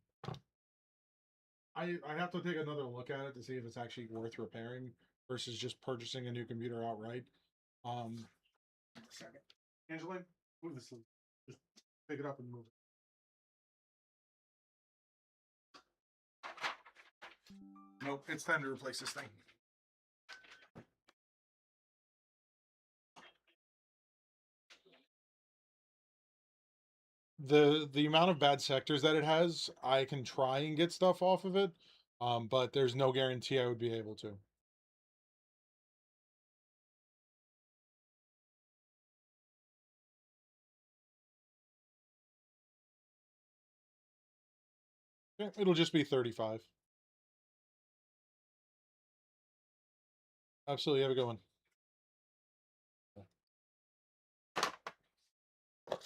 I have to take another look at it to see if it's actually worth repairing versus just purchasing a new computer outright. A second, Angeline, move this. Just pick it up and move it. Nope, it's time to replace this thing. The amount of bad sectors that it has, I can try and get stuff off of it, but there's no guarantee I would be able to. Yeah, it'll just be 35. Absolutely, have a good one.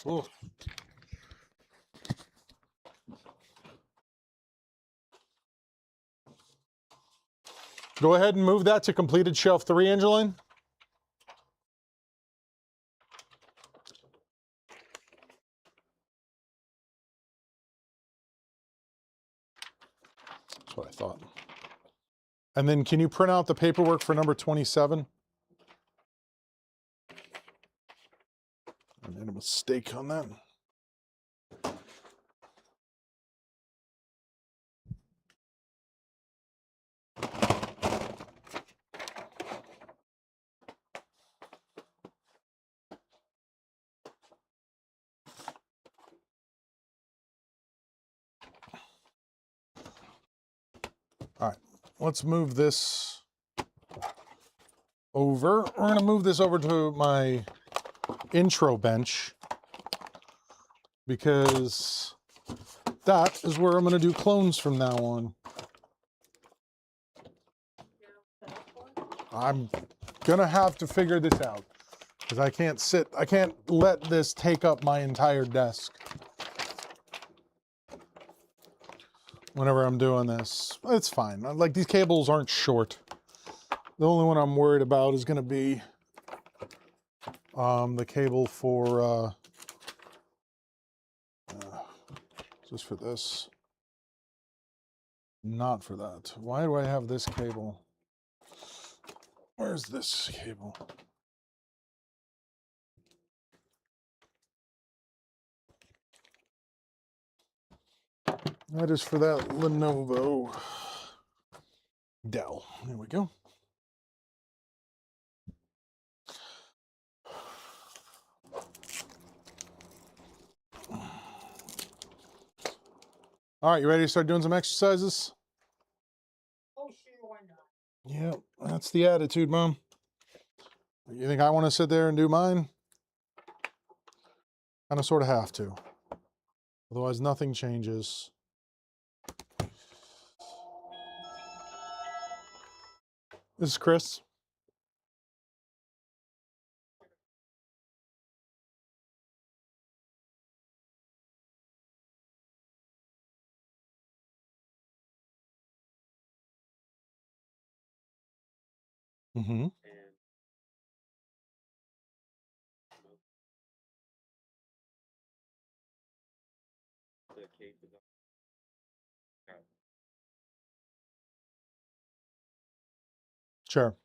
Ooh. Go ahead and move that to completed shelf 3, Angeline. That's what I thought. And then can you print out the paperwork for number 27? I made a mistake on that. All right, let's move this over. We're going to move this over to my intro bench because that is where I'm going to do clones from now on. I'm going to have to figure this out because I can't let this take up my entire desk whenever I'm doing this. It's fine. Like, these cables aren't short. The only one I'm worried about is going to be the cable for just for this, not for that. Why do I have this cable? Where's this cable? That is for that Lenovo Dell. There we go. All right, you ready to start doing some exercises? Oh, sure, why not? Yep, that's the attitude, Mom. You think I want to sit there and do mine? Kind of sort of have to. Otherwise, nothing changes. This is Chris. Mm-hmm. Sure.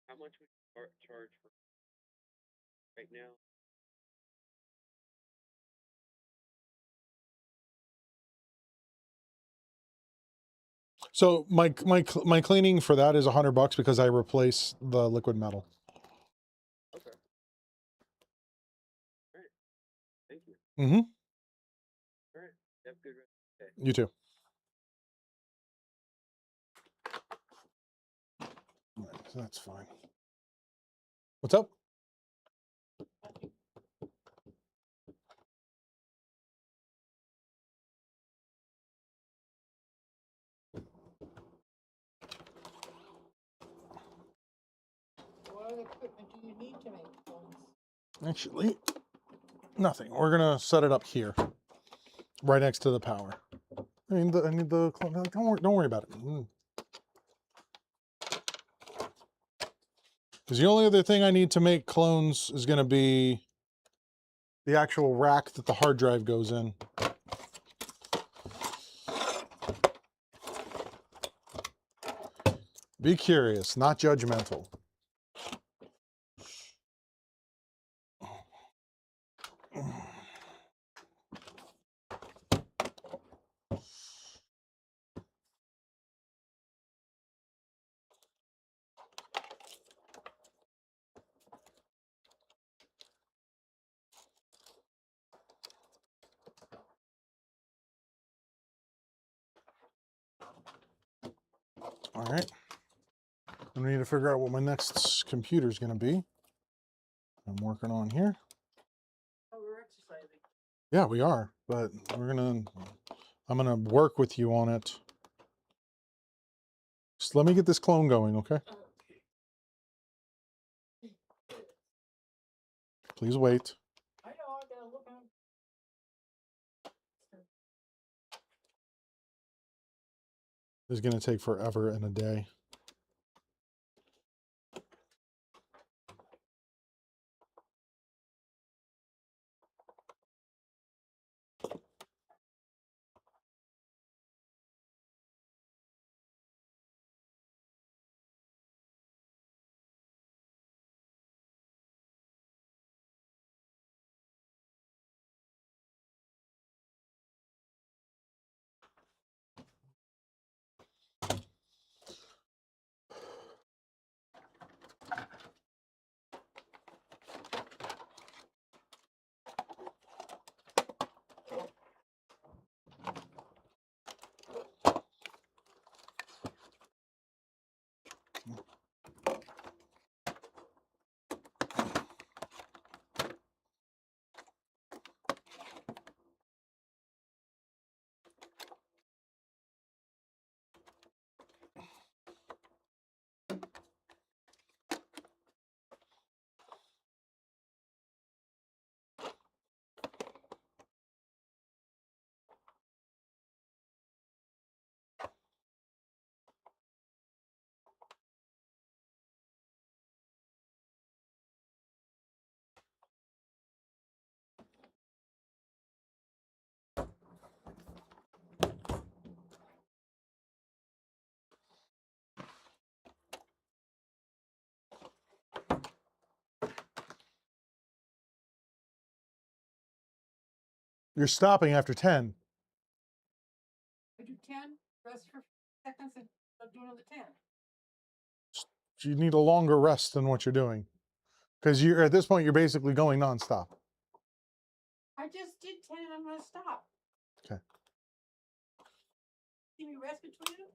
How much would you charge for right now? So my cleaning for that is $100 because I replace the liquid metal. Okay. All right. Thank you. Mm-hmm. All right. Have a good rest of the day. You too. All right, so that's fine. What's up? What other equipment do you need to make clones? Actually, nothing. We're gonna set it up here, right next to the power. I need the. Don't worry about it. Because the only other thing I need to make clones is gonna be the actual rack that the hard drive goes in. Be curious, not judgmental. All right. I need to figure out what my next computer is going to be. I'm working on here. Oh, we're exercising. Yeah, we are, but we're going to I'm gonna work with you on it. Just let me get this clone going, okay? Please wait. I know, I gotta look on. This is gonna take forever and a day. You're stopping after 10. I do 10, rest for seconds, and I'll do another 10. You need a longer rest than what you're doing. Because you're at this point, you're basically going nonstop. I just did 10 and I'm gonna stop. Okay. See me rest between them?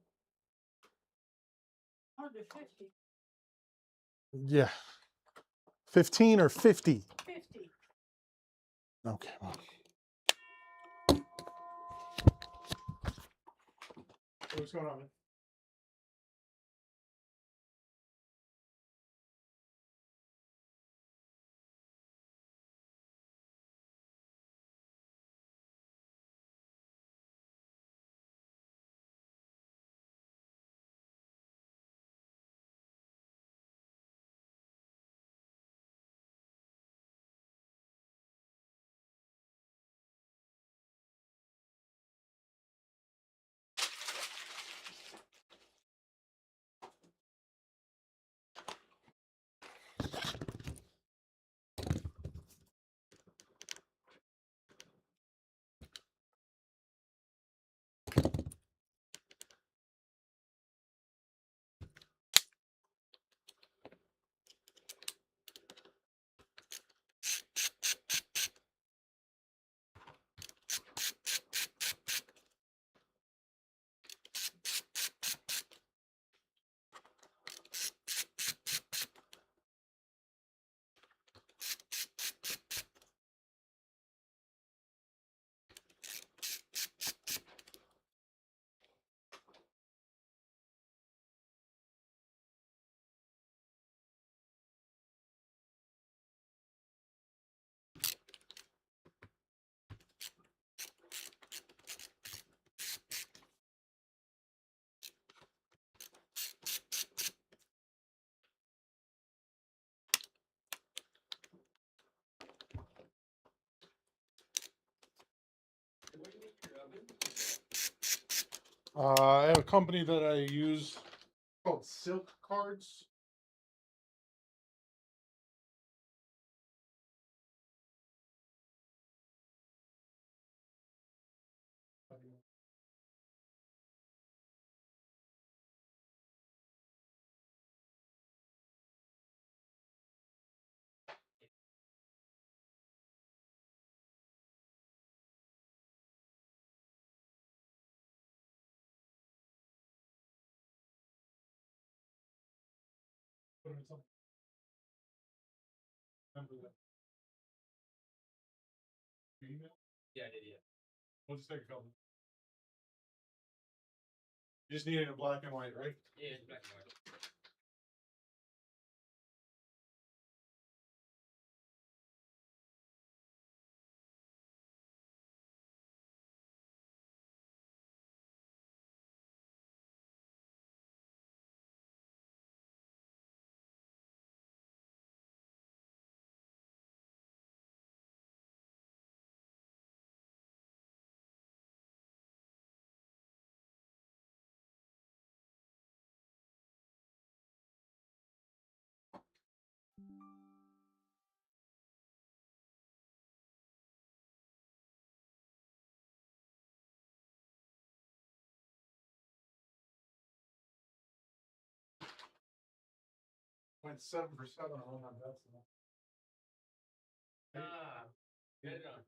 I'll do 50. Yeah. 15 or 50? 50. Okay. Well. What's going on, man? I have a company that I use called Silk Cards. Remember that. Your email? Yeah, I did, yeah. We'll just take a couple. You just need it in black and white, right? Yeah, it's black and white. Went 7 for 7 on all my bets. Ah, good enough.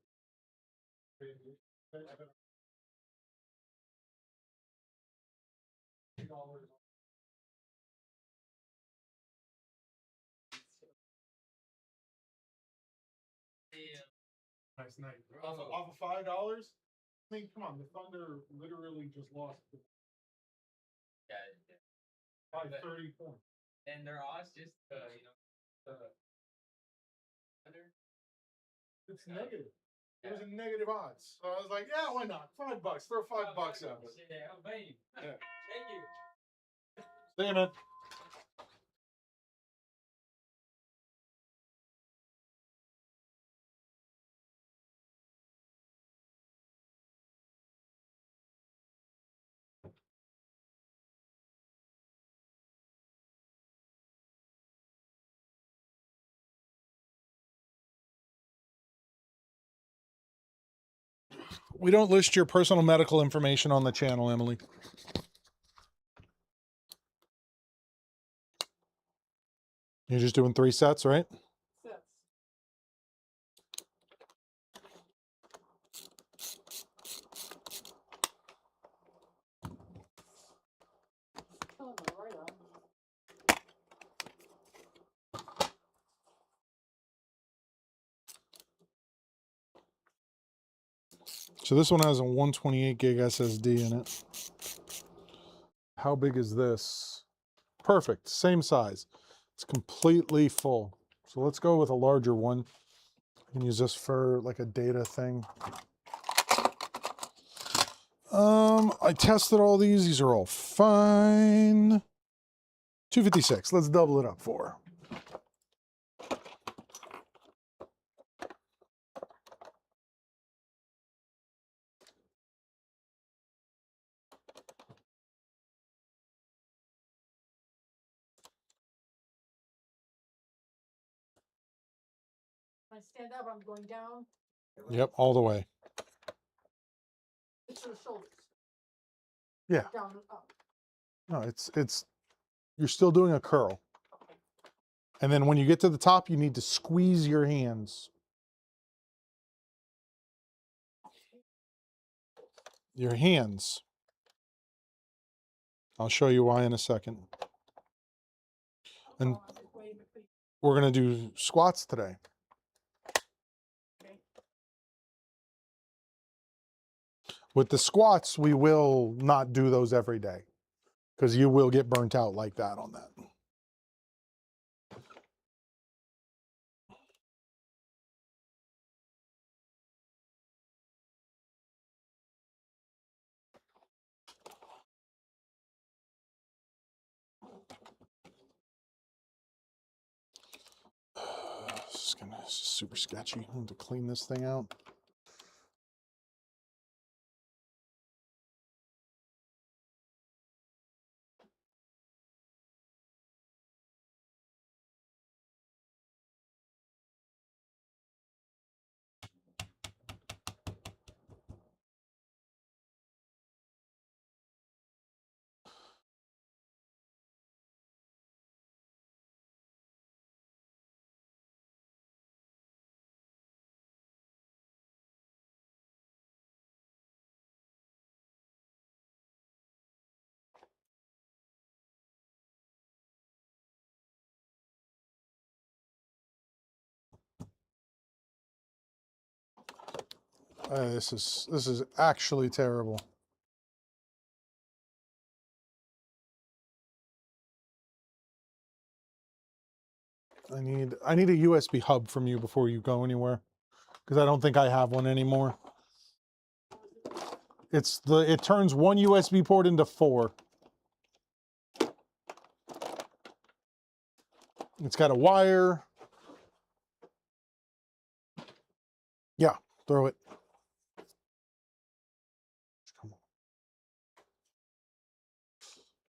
Nice night. Off of $5. I mean, come on, the Thunder literally just lost Yeah, 530 points. and their odds just, under. It's negative. It was a negative odds. So I was like, yeah, why not? $5. Throw $5 at it. Yeah, I'm paying. Yeah. Thank you. See you, man. We don't list your personal medical information on the channel, Emily. You're just doing 3 sets, right? Sets. Oh, no, right on. So this one has a 128 gig SSD in it. How big is this? Perfect, same size. It's completely full. So let's go with a larger one. I can use this for like a data thing. I tested all these. These are all fine. 256. Let's double it up for. When I stand up, I'm going down. Yep, all the way. It's to the shoulders. Yeah. Down and up. No, it's you're still doing a curl. And then when you get to the top, you need to squeeze your hands. Your hands. I'll show you why in a second. And we're going to do squats today. With the squats, we will not do those every day because you will get burnt out like that on that. This is super sketchy. I need to clean this thing out. This is actually terrible. I need a USB hub from you before you go anywhere, because I don't think I have one anymore. It turns one USB port into 4. It's got a wire. Yeah, throw it. Come on.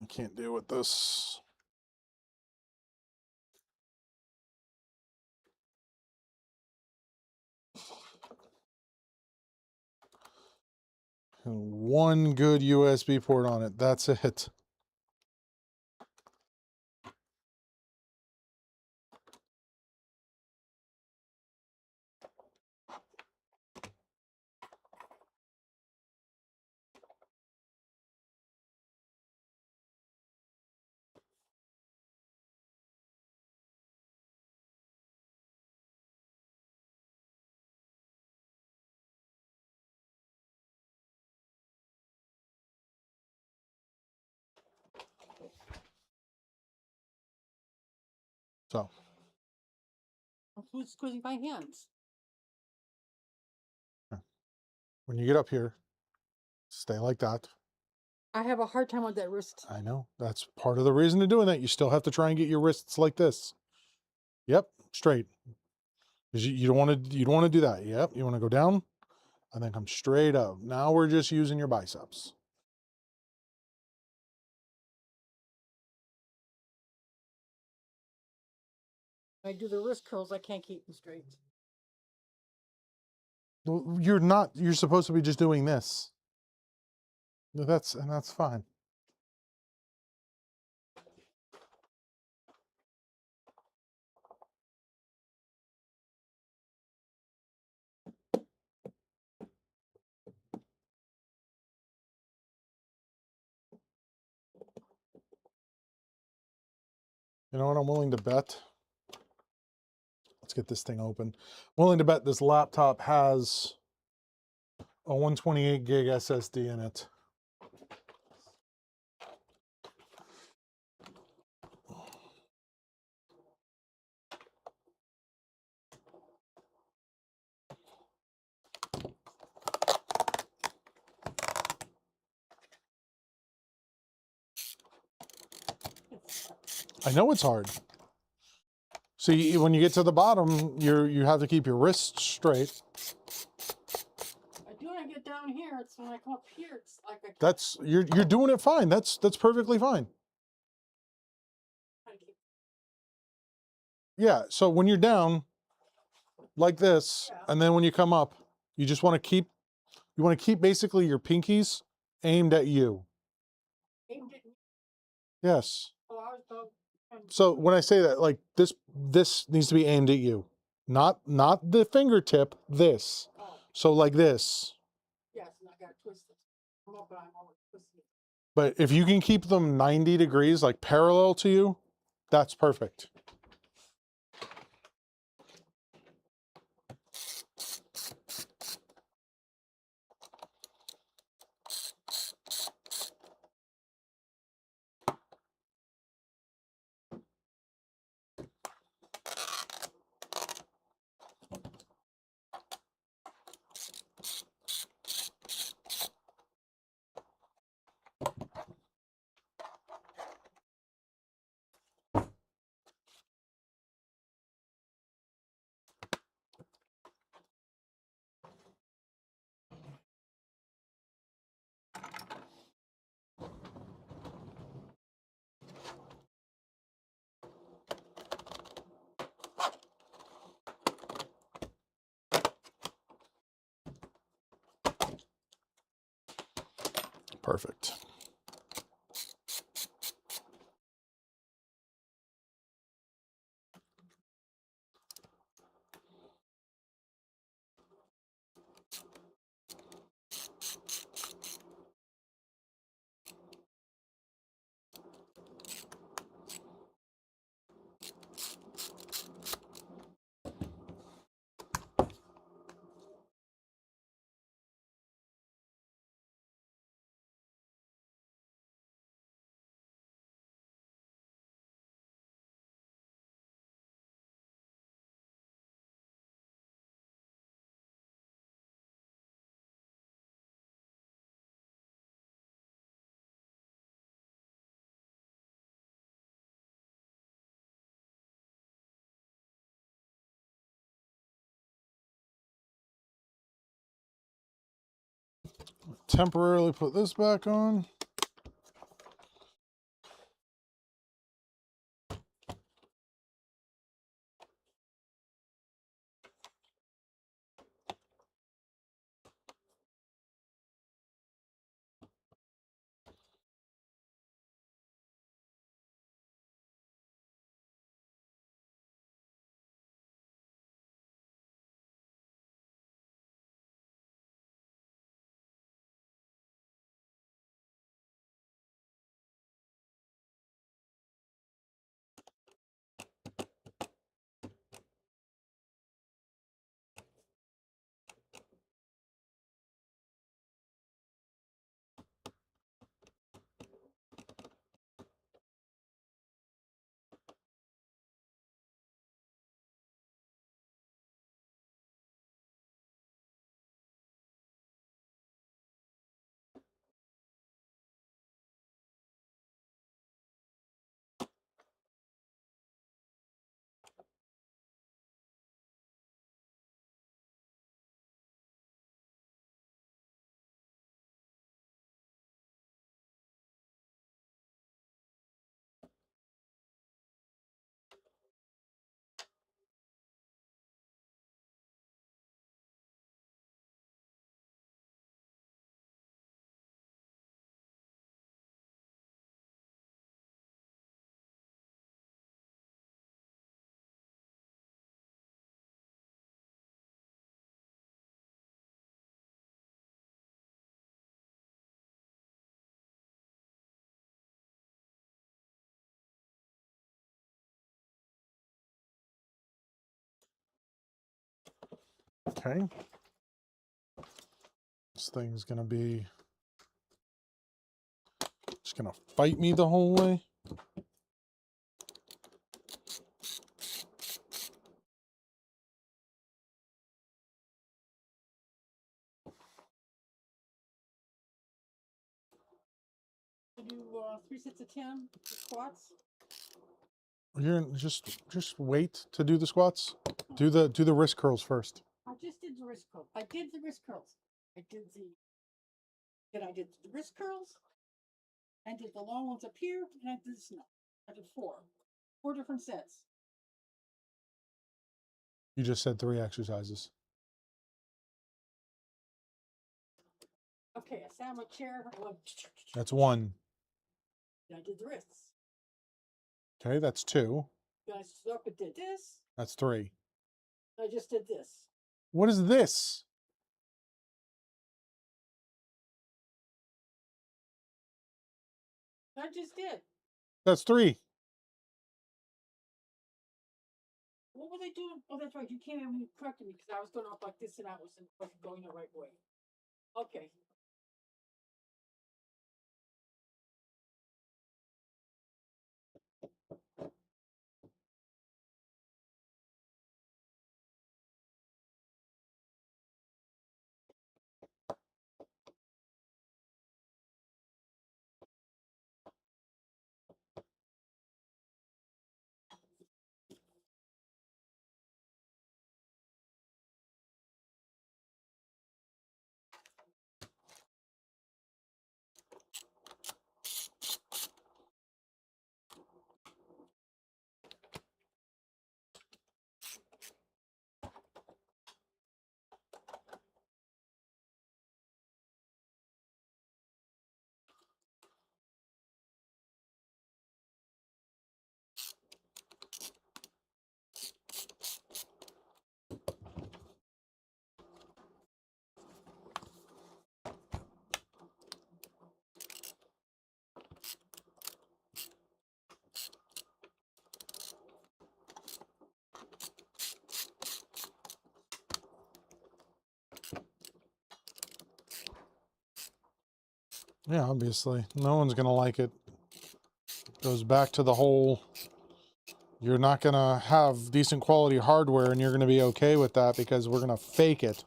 I can't deal with this. And one good USB port on it. That's it. So Who's squeezing my hands? when you get up here, stay like that. I have a hard time with that wrist. I know. That's part of the reason to doing that. You still have to try and get your wrists like this. Yep, straight. Because you don't want to do that. Yep, you want to go down and then come straight up. Now we're just using your biceps. I do the wrist curls, I can't keep them straight. Well, you're not. You're supposed to be just doing this. That's fine. You know what I'm willing to bet? Let's get this thing open. I'm willing to bet this laptop has a 128 gig SSD in it. I know it's hard. See, when you get to the bottom, you have to keep your wrists straight. I do when I get down here, it's when I come up here, it's like I can't That's you're doing it fine. That's perfectly fine. keep. Yeah, so when you're down like this, Yeah. and then when you come up, you just want to keep basically your pinkies aimed at you. Aimed at me. Yes. Oh, I was about- So when I say that, like this needs to be aimed at you. Not the fingertip, this. Oh, So like this. yes, and I got twisted. I'm up and I'm always twisted. But if you can keep them 90 degrees, like parallel to you, that's perfect. Perfect. temporarily put this back on. Okay. This thing's gonna be just gonna fight me the whole way. Do 3 sets of 10 squats. You're just wait to do the squats. Do the wrist curls first. I just did the wrist curls. I did the wrist curls. I did the wrist curls. I did the long ones up here, and I did this now. I did 4 different sets. You just said 3 exercises. Okay, I sat on my chair. That's 1. I did the wrists. Okay, that's 2. Then I stood up and did this. That's 3. I just did this. What is this? I just did. That's 3. What were they doing? Oh, that's right. You came in and you corrected me because I was going off like this and I wasn't going the right way. Okay. Yeah, obviously. No one's gonna like it. Goes back to the whole, you're not gonna have decent quality hardware and you're gonna be okay with that because we're gonna fake it.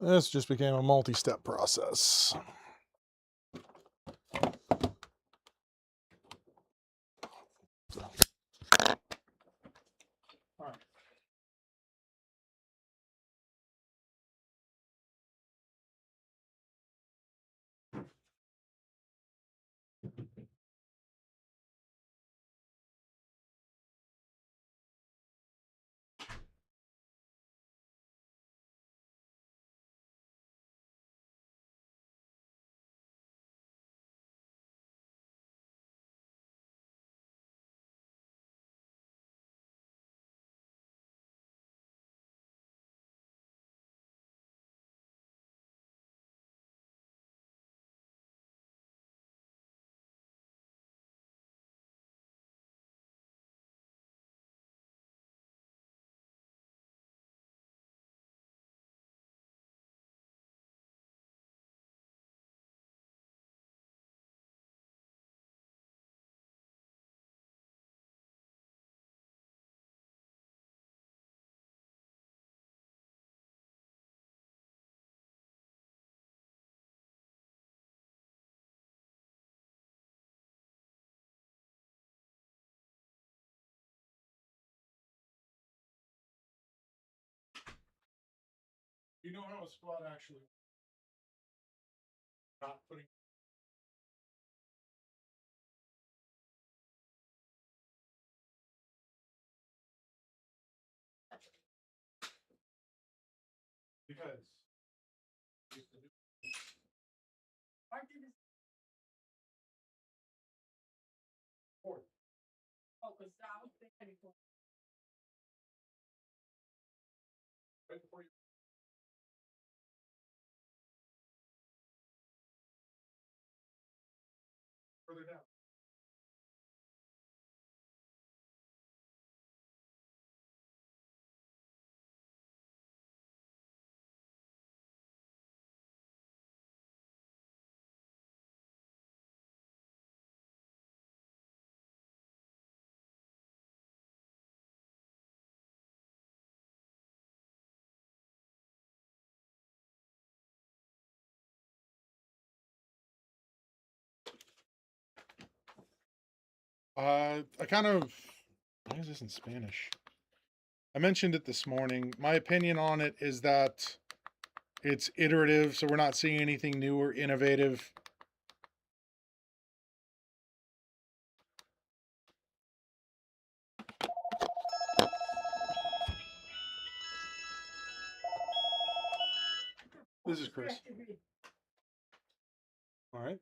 This just became a multi-step process. All right. You know how a squad actually not putting because Why did this? Fourth. Oh, because I was thinking before. Right before you further down. I kind of, why is this in Spanish? I mentioned it this morning. My opinion on it is that it's iterative, so we're not seeing anything new or innovative. This is Chris. All right.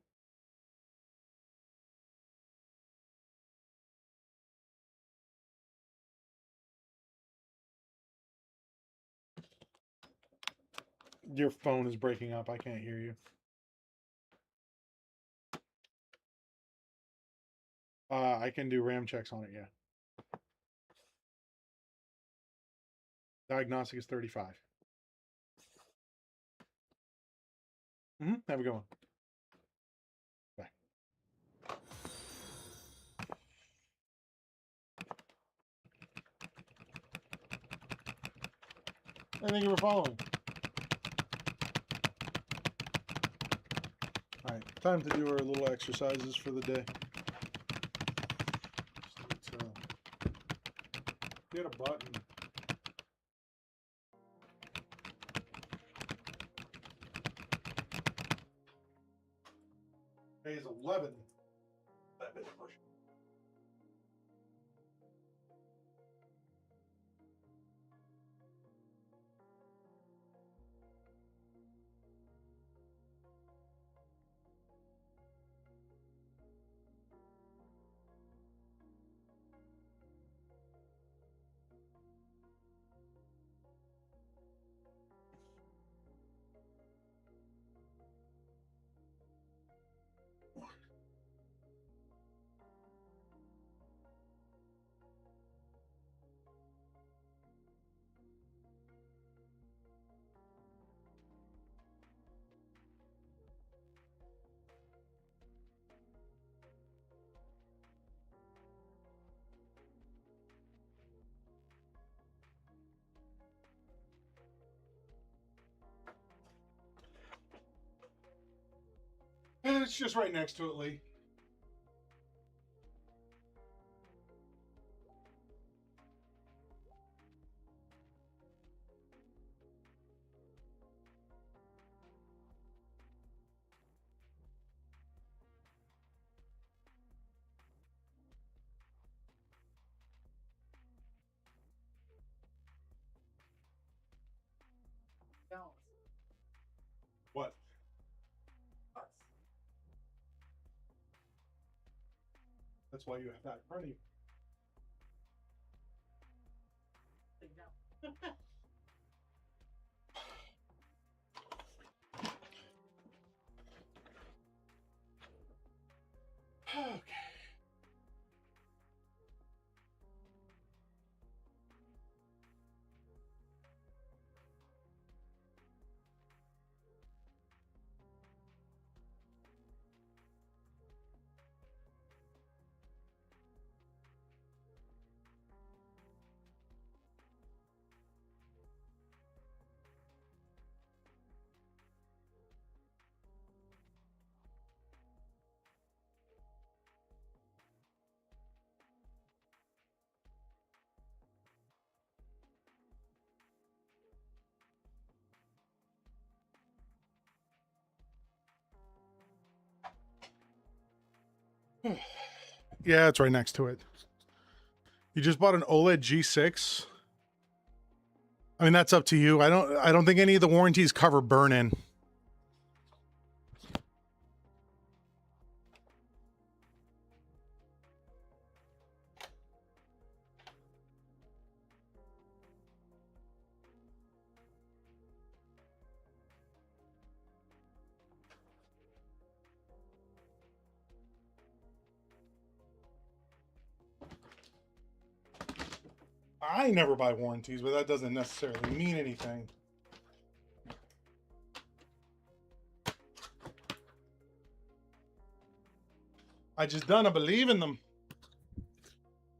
Your phone is breaking up. I can't hear you. I can do RAM checks on it, yeah. Diagnostic is 35. Have a good one. Bye. Thank you for following. All right, time to do our little exercises for the day. Just need to get a button. Phase 11. That bit push. It's just right next to it, Lee. Don't. What? That's why you have that in front of you. Okay. Yeah, it's right next to it. You just bought an OLED G6. I mean, that's up to you. I don't think any of the warranties cover burn-in. I never buy warranties, but that doesn't necessarily mean anything. I just don't believe in them.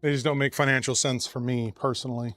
They just don't make financial sense for me personally.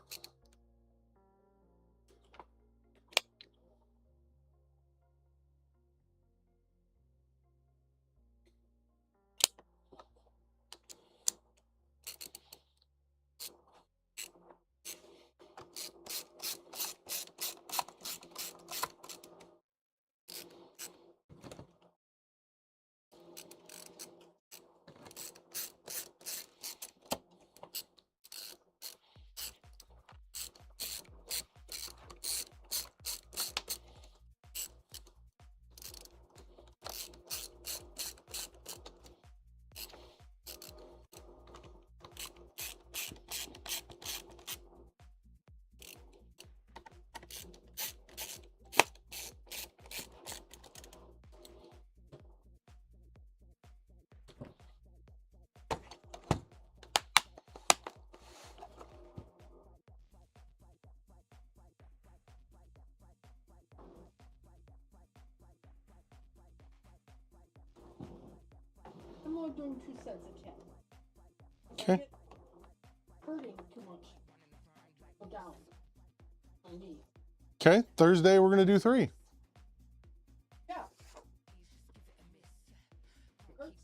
I'm only doing 2 sets of 10. Okay. Hurting too much. Go down. On me. Okay, Thursday we're gonna do 3. Yeah. Hurts.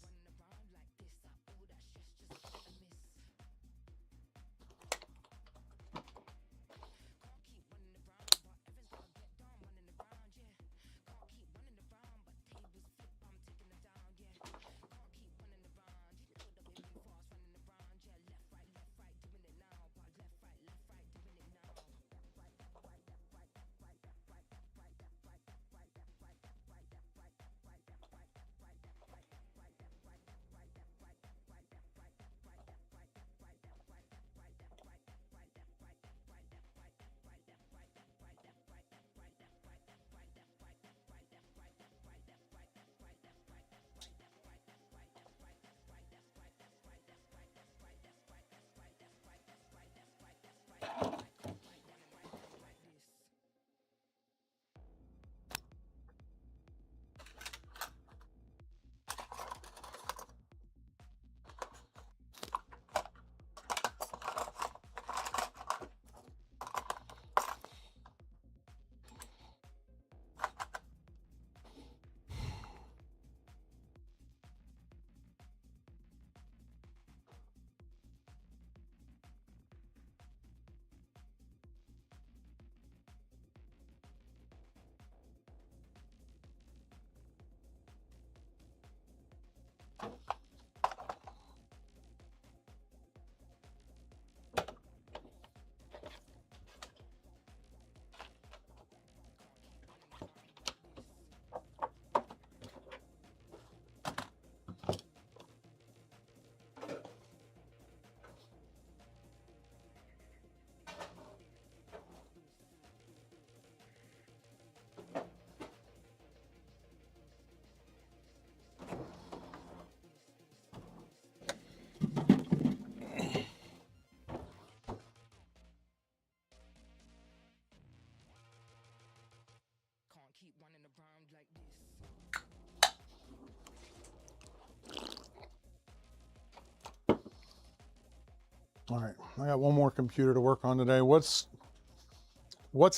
All right, I got one more computer to work on today. What's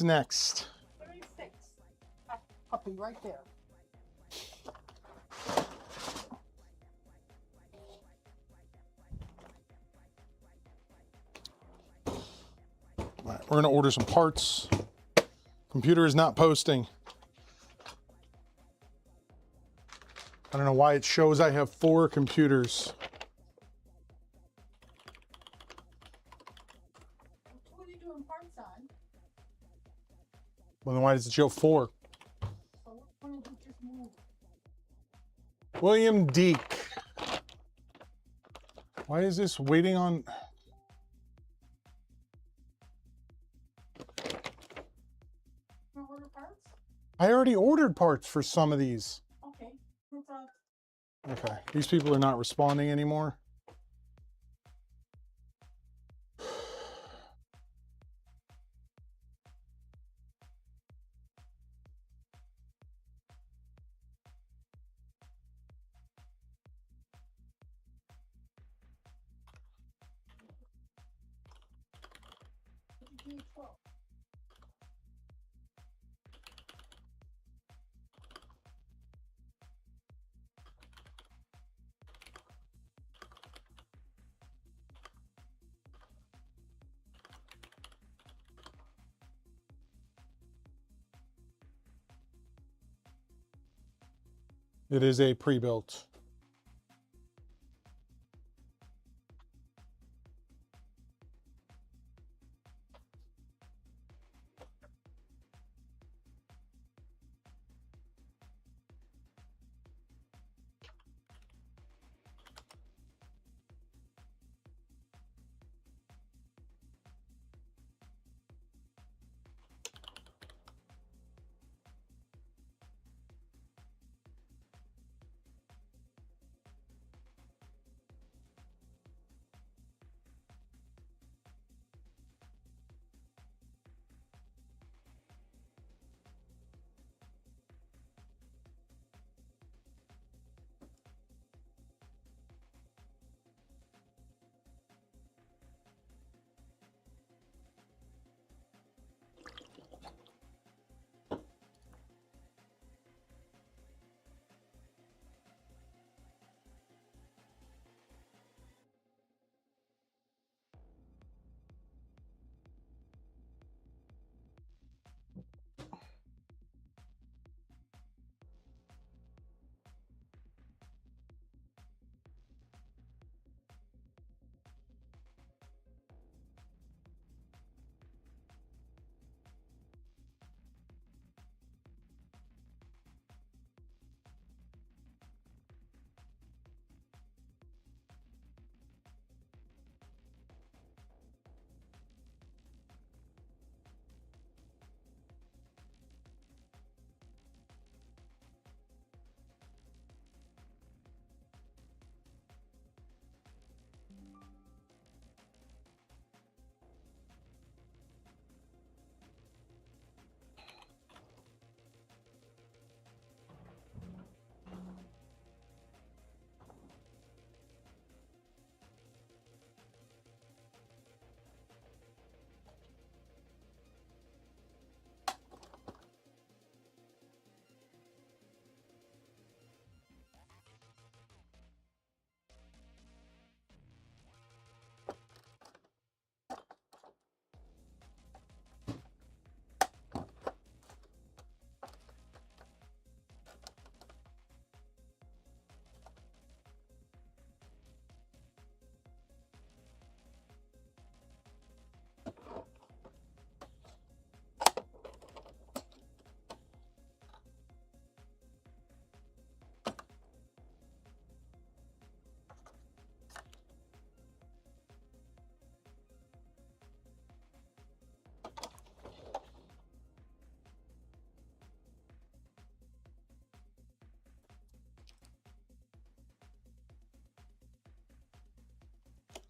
next? 36. That puppy right there. All right, we're gonna order some parts. Computer is not posting. I don't know why it shows I have 4 computers. What are you doing parts on? Well, then why does it show 4? So what one did you just move? William Deek. Why is this waiting on? You order parts? I already ordered parts for some of these. Okay. It's Okay, these people are not responding anymore. G12. It is a pre-built.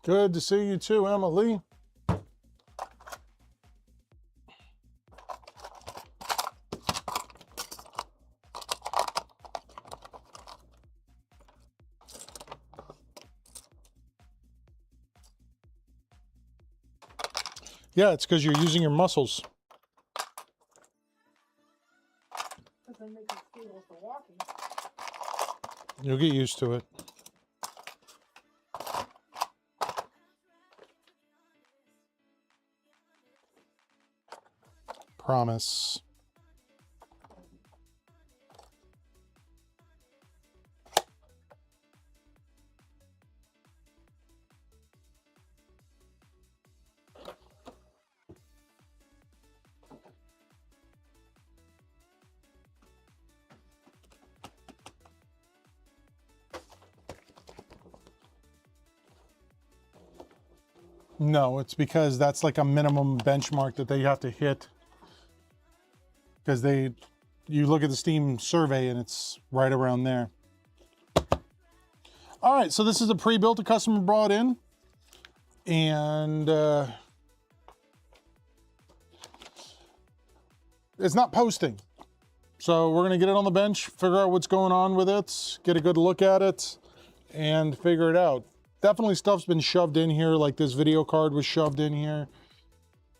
Good to see you too, Emily. Yeah, it's because you're using your muscles. Doesn't make it stable for walking. You'll get used to it. Promise. No, it's because that's like a minimum benchmark that they have to hit. Because you look at the Steam survey and it's right around there. All right, so this is a pre-built a customer brought in. And it's not posting. So we're gonna get it on the bench, figure out what's going on with it, get a good look at it, and figure it out. Definitely stuff's been shoved in here, like this video card was shoved in here.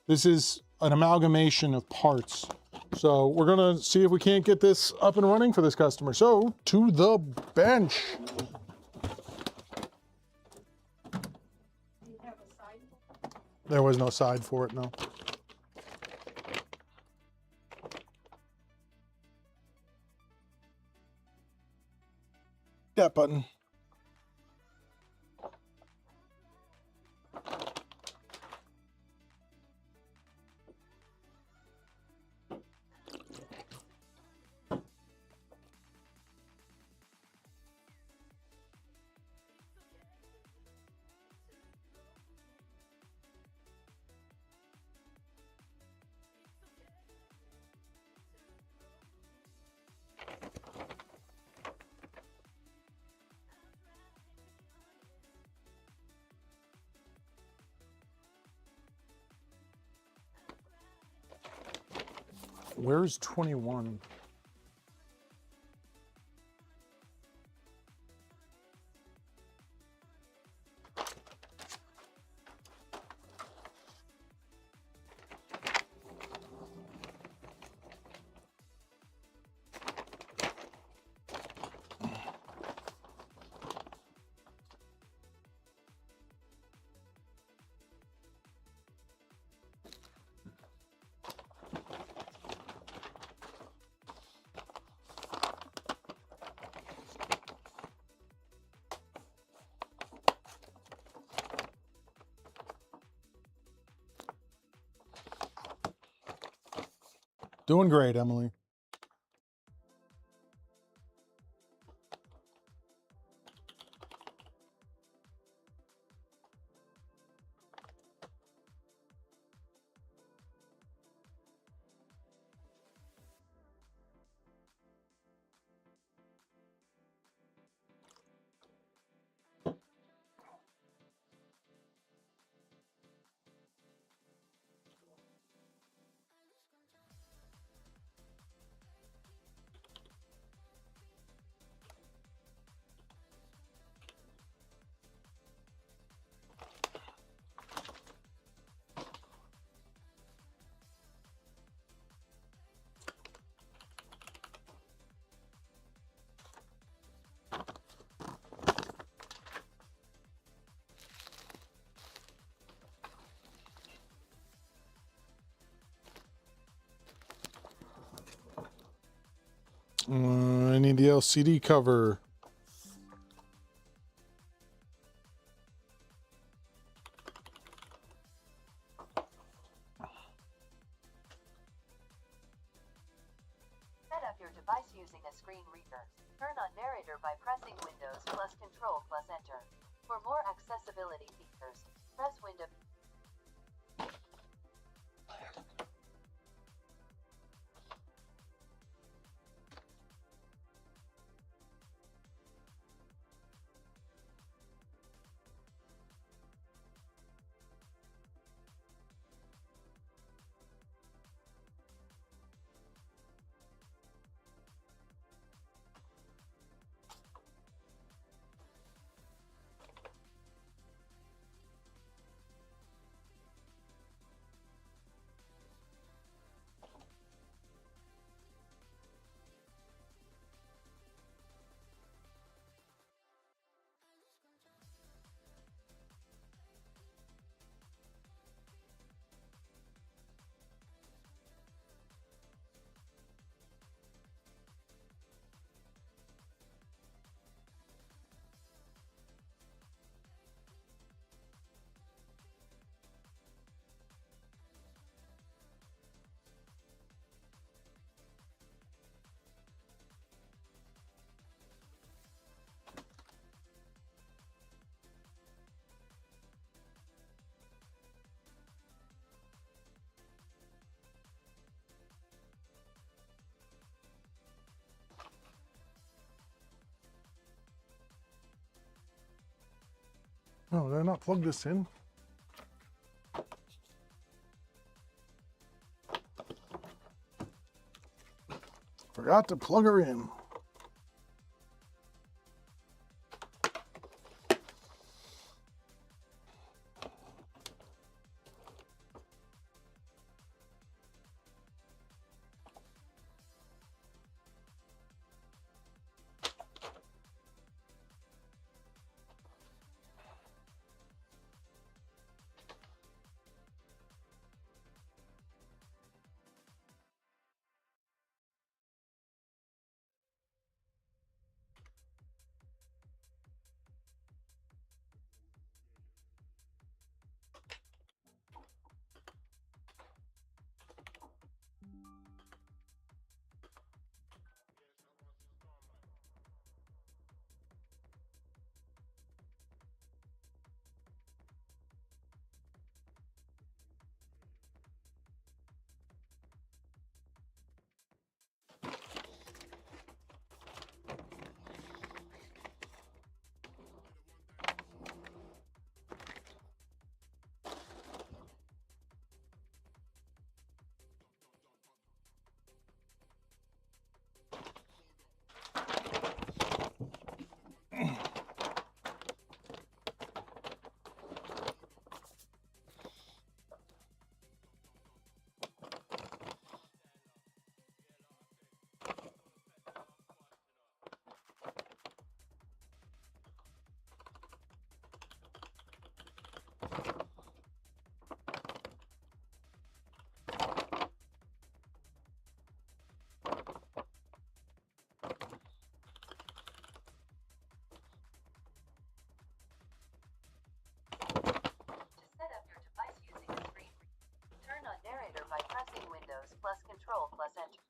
This is an amalgamation of parts. So we're gonna see if we can't get this up and running for this customer. So to the bench. Do you have a side? There was no side for it, no. That button. Where's 21? Doing great, Emily. I need the LCD cover. Set up your device using a screen reader. Turn on narrator by pressing Windows plus Control plus Enter. For more accessibility features, press Windows. Oh, did I not plug this in? Forgot to plug her in. To set up your device using a screen reader, turn on narrator by pressing Windows plus Control plus Enter.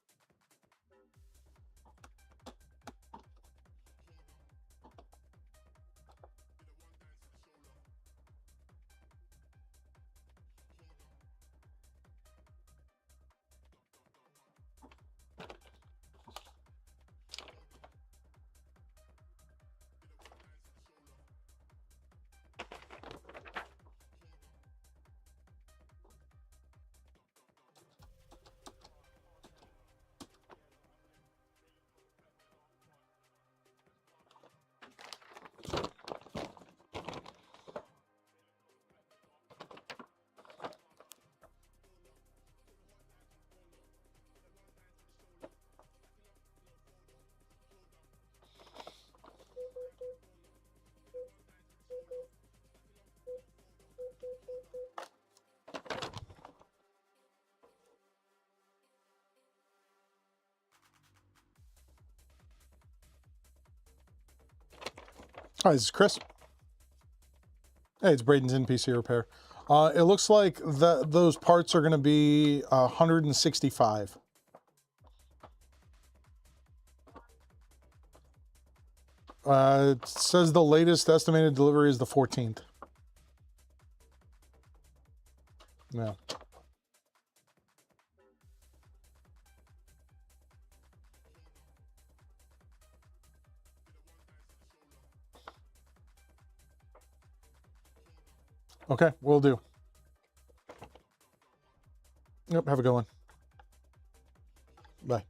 Hi, this is Chris. Hey, it's Bradenton PC Repair. It looks like those parts are going to be 165. It says the latest estimated delivery is the 14th. Yeah. Okay, will do. Yep, have a good one. Bye.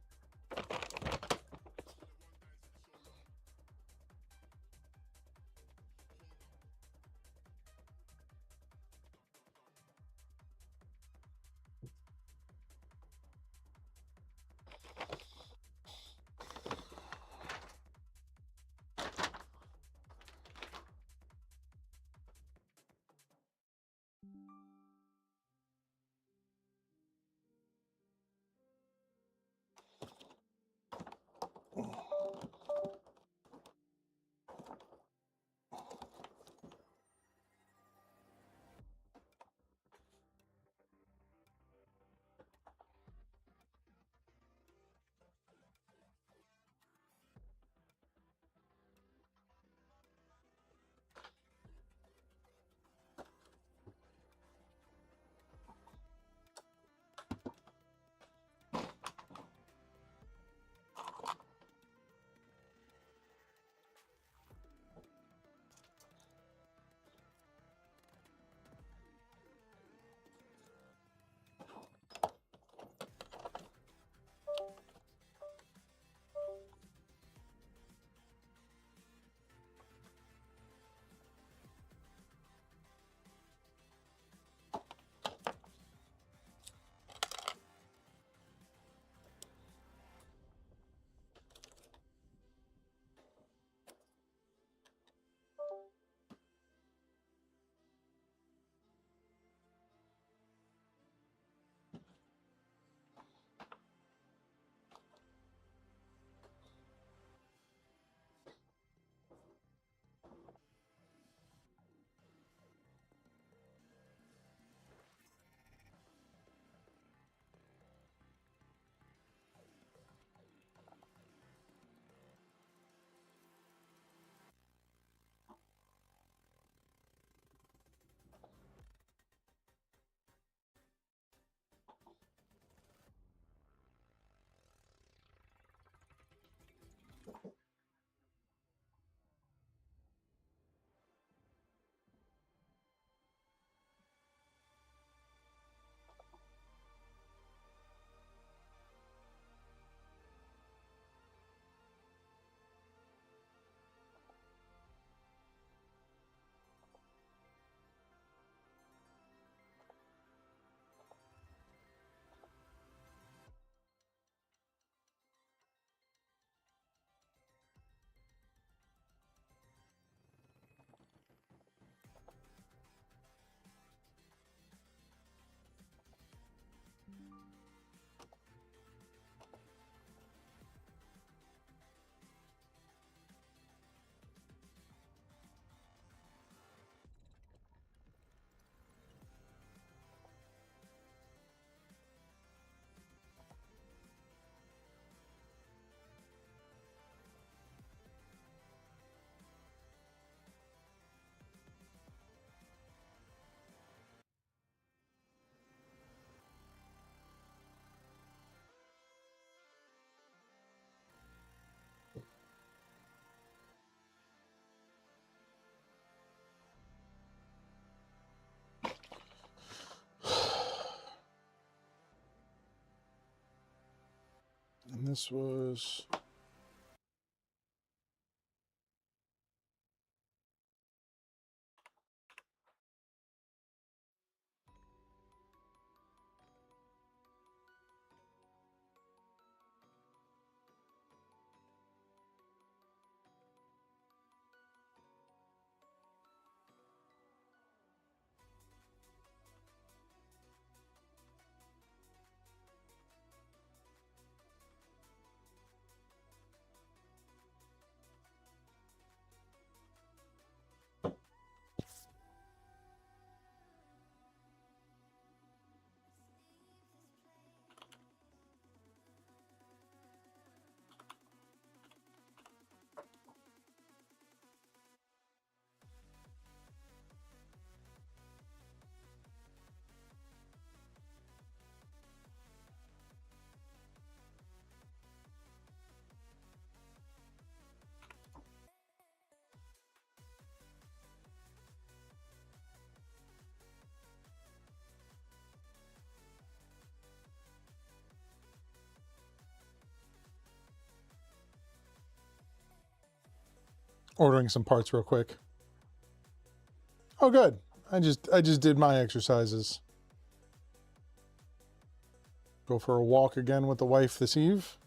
this was... Ordering some parts real quick. Oh, good. I just did my exercises. Go for a walk again with the wife this eve.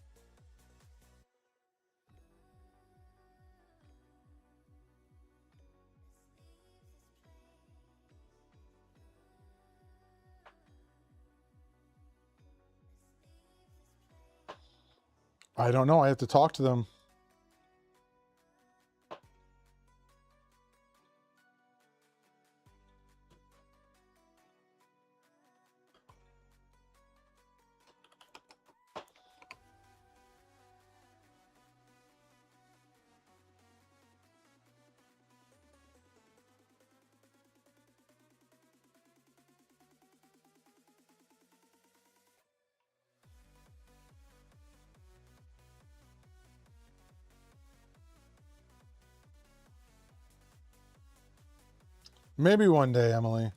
I don't know. I have to talk to them. Maybe one day, Emily.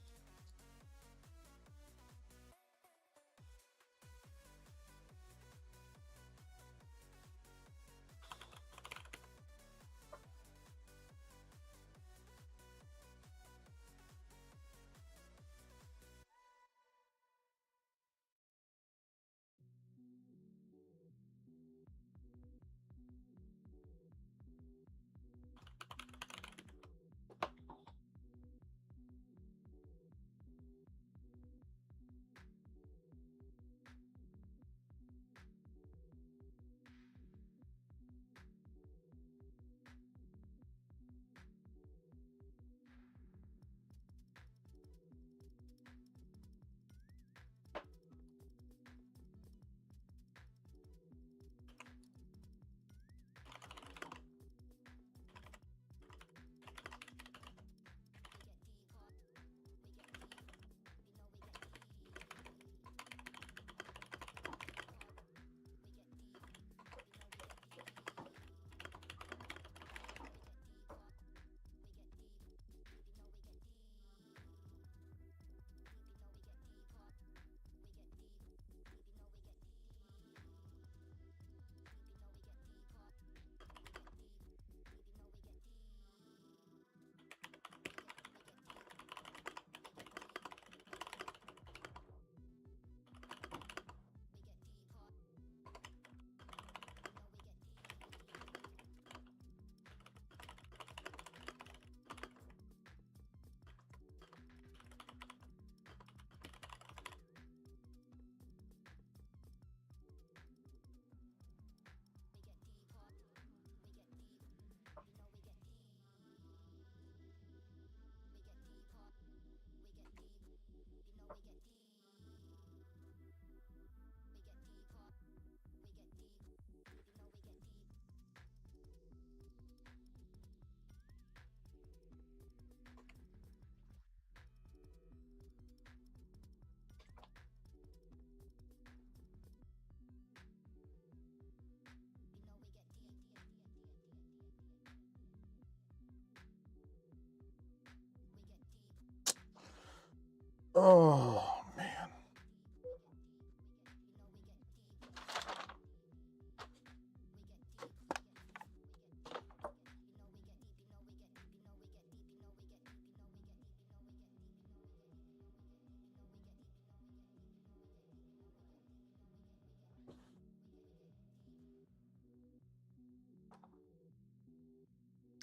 Oh, man.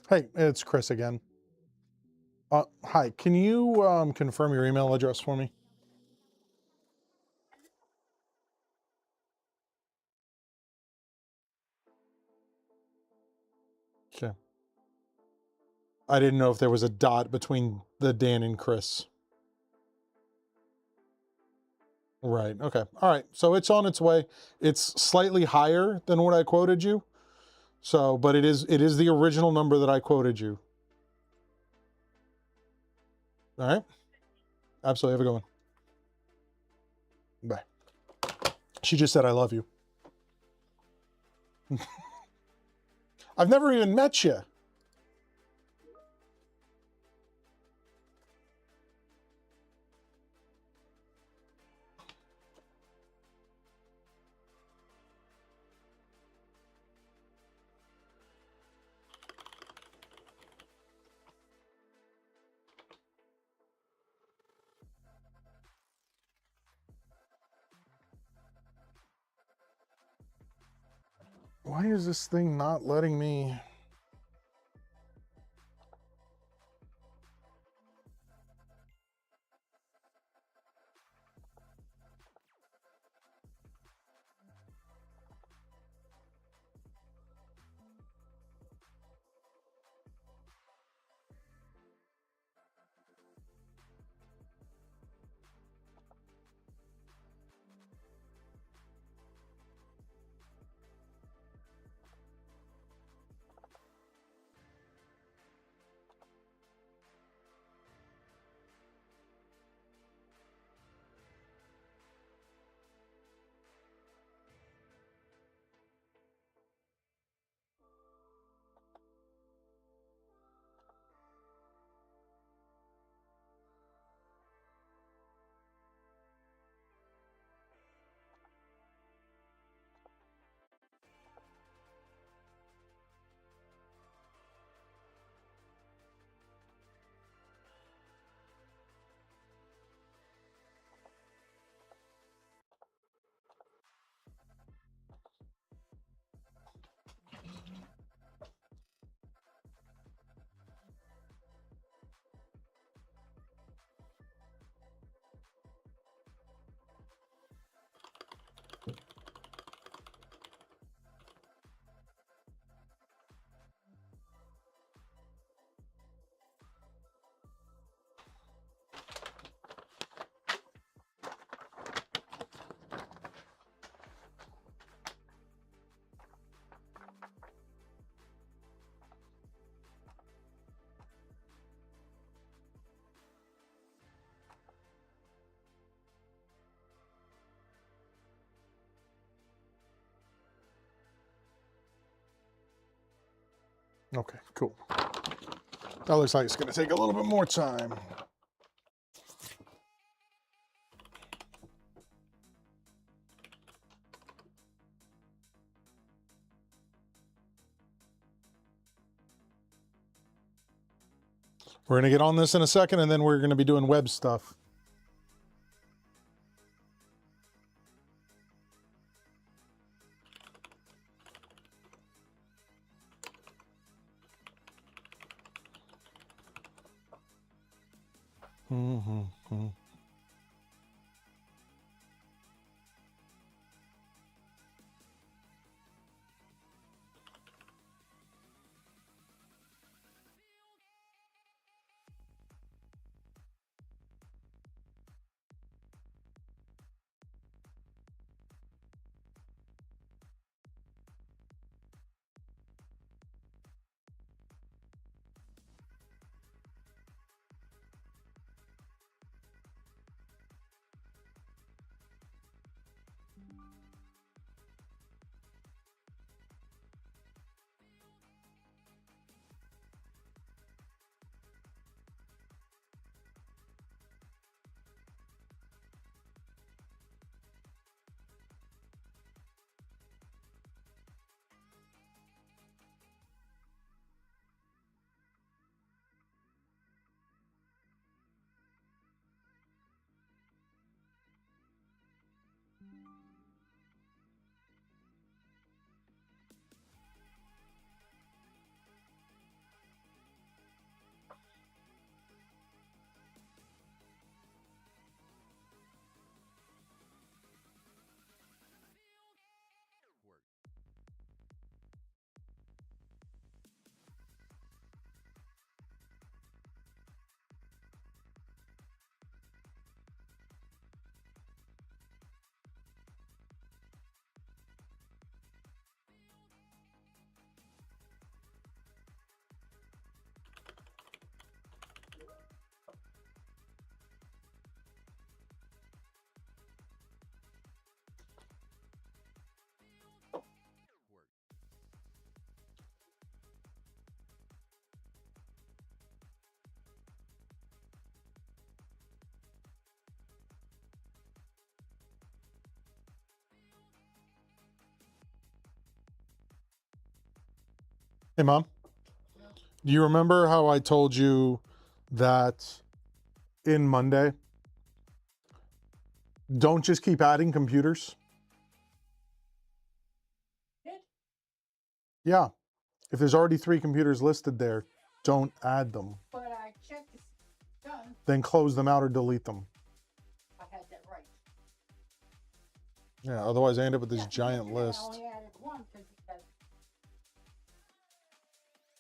Hey, it's Chris again. Hi, can you confirm your email address for me? Okay. I didn't know if there was a dot between the Dan and Chris. Right. Okay. All right. So it's on its way. It's slightly higher than what I quoted you. So, but it is the original number that I quoted you. All right. Absolutely. Have a good one. Bye. She just said, I love you. I've never even met you. Why is this thing not letting me? Okay, cool. That looks like it's going to take a little bit more time. We're going to get on this in a second, and then we're going to be doing web stuff. Mm-hmm. Hey, Mom. Do you remember how I told you that in Monday, don't just keep adding computers? Did? Yeah. If there's already 3 computers listed there, don't add them. But I checked it's done. Then close them out or delete them. I had that right. Yeah, otherwise I end up with this Yeah, giant yesterday list. I only added one because we had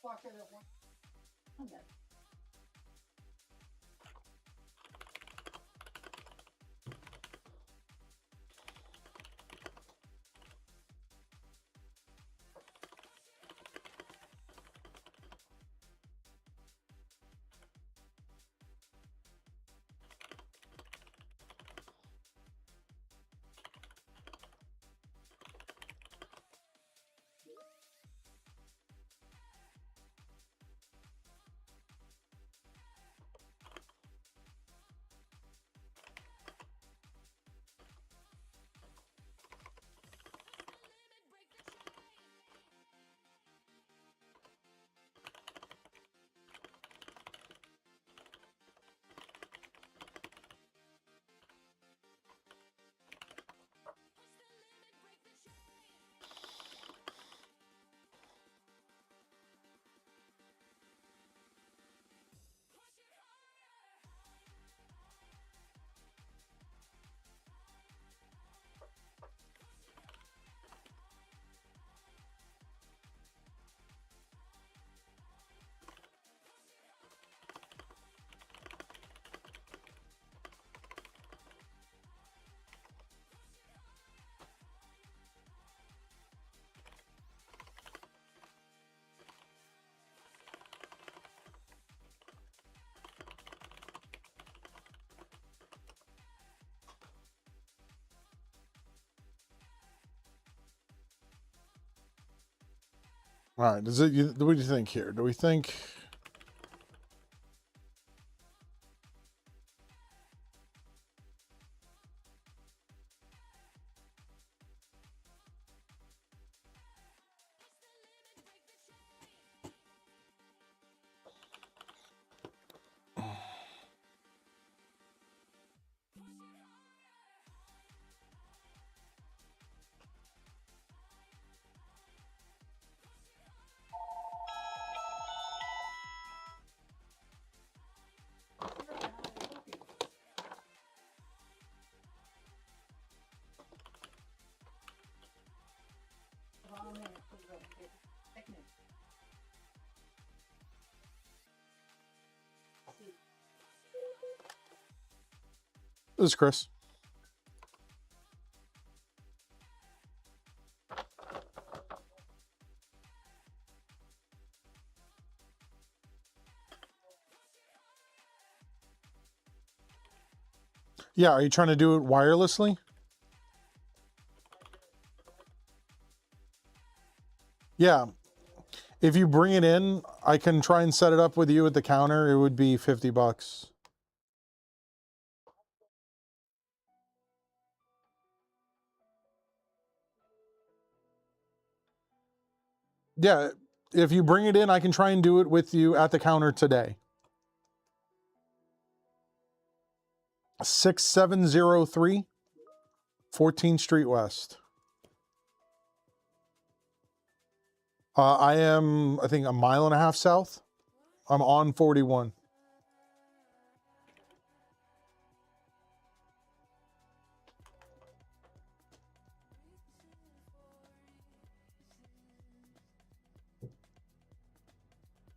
washer that one. Okay. All right, does it? What do you think here? Do we think? This is Chris. Yeah, are you trying to do it wirelessly? Yeah. If you bring it in, I can try and set it up with you at the counter. It would be $50. Yeah, if you bring it in, I can try and do it with you at the counter today. 6703 14th Street West. I am, I think, a mile and a half south. I'm on 41.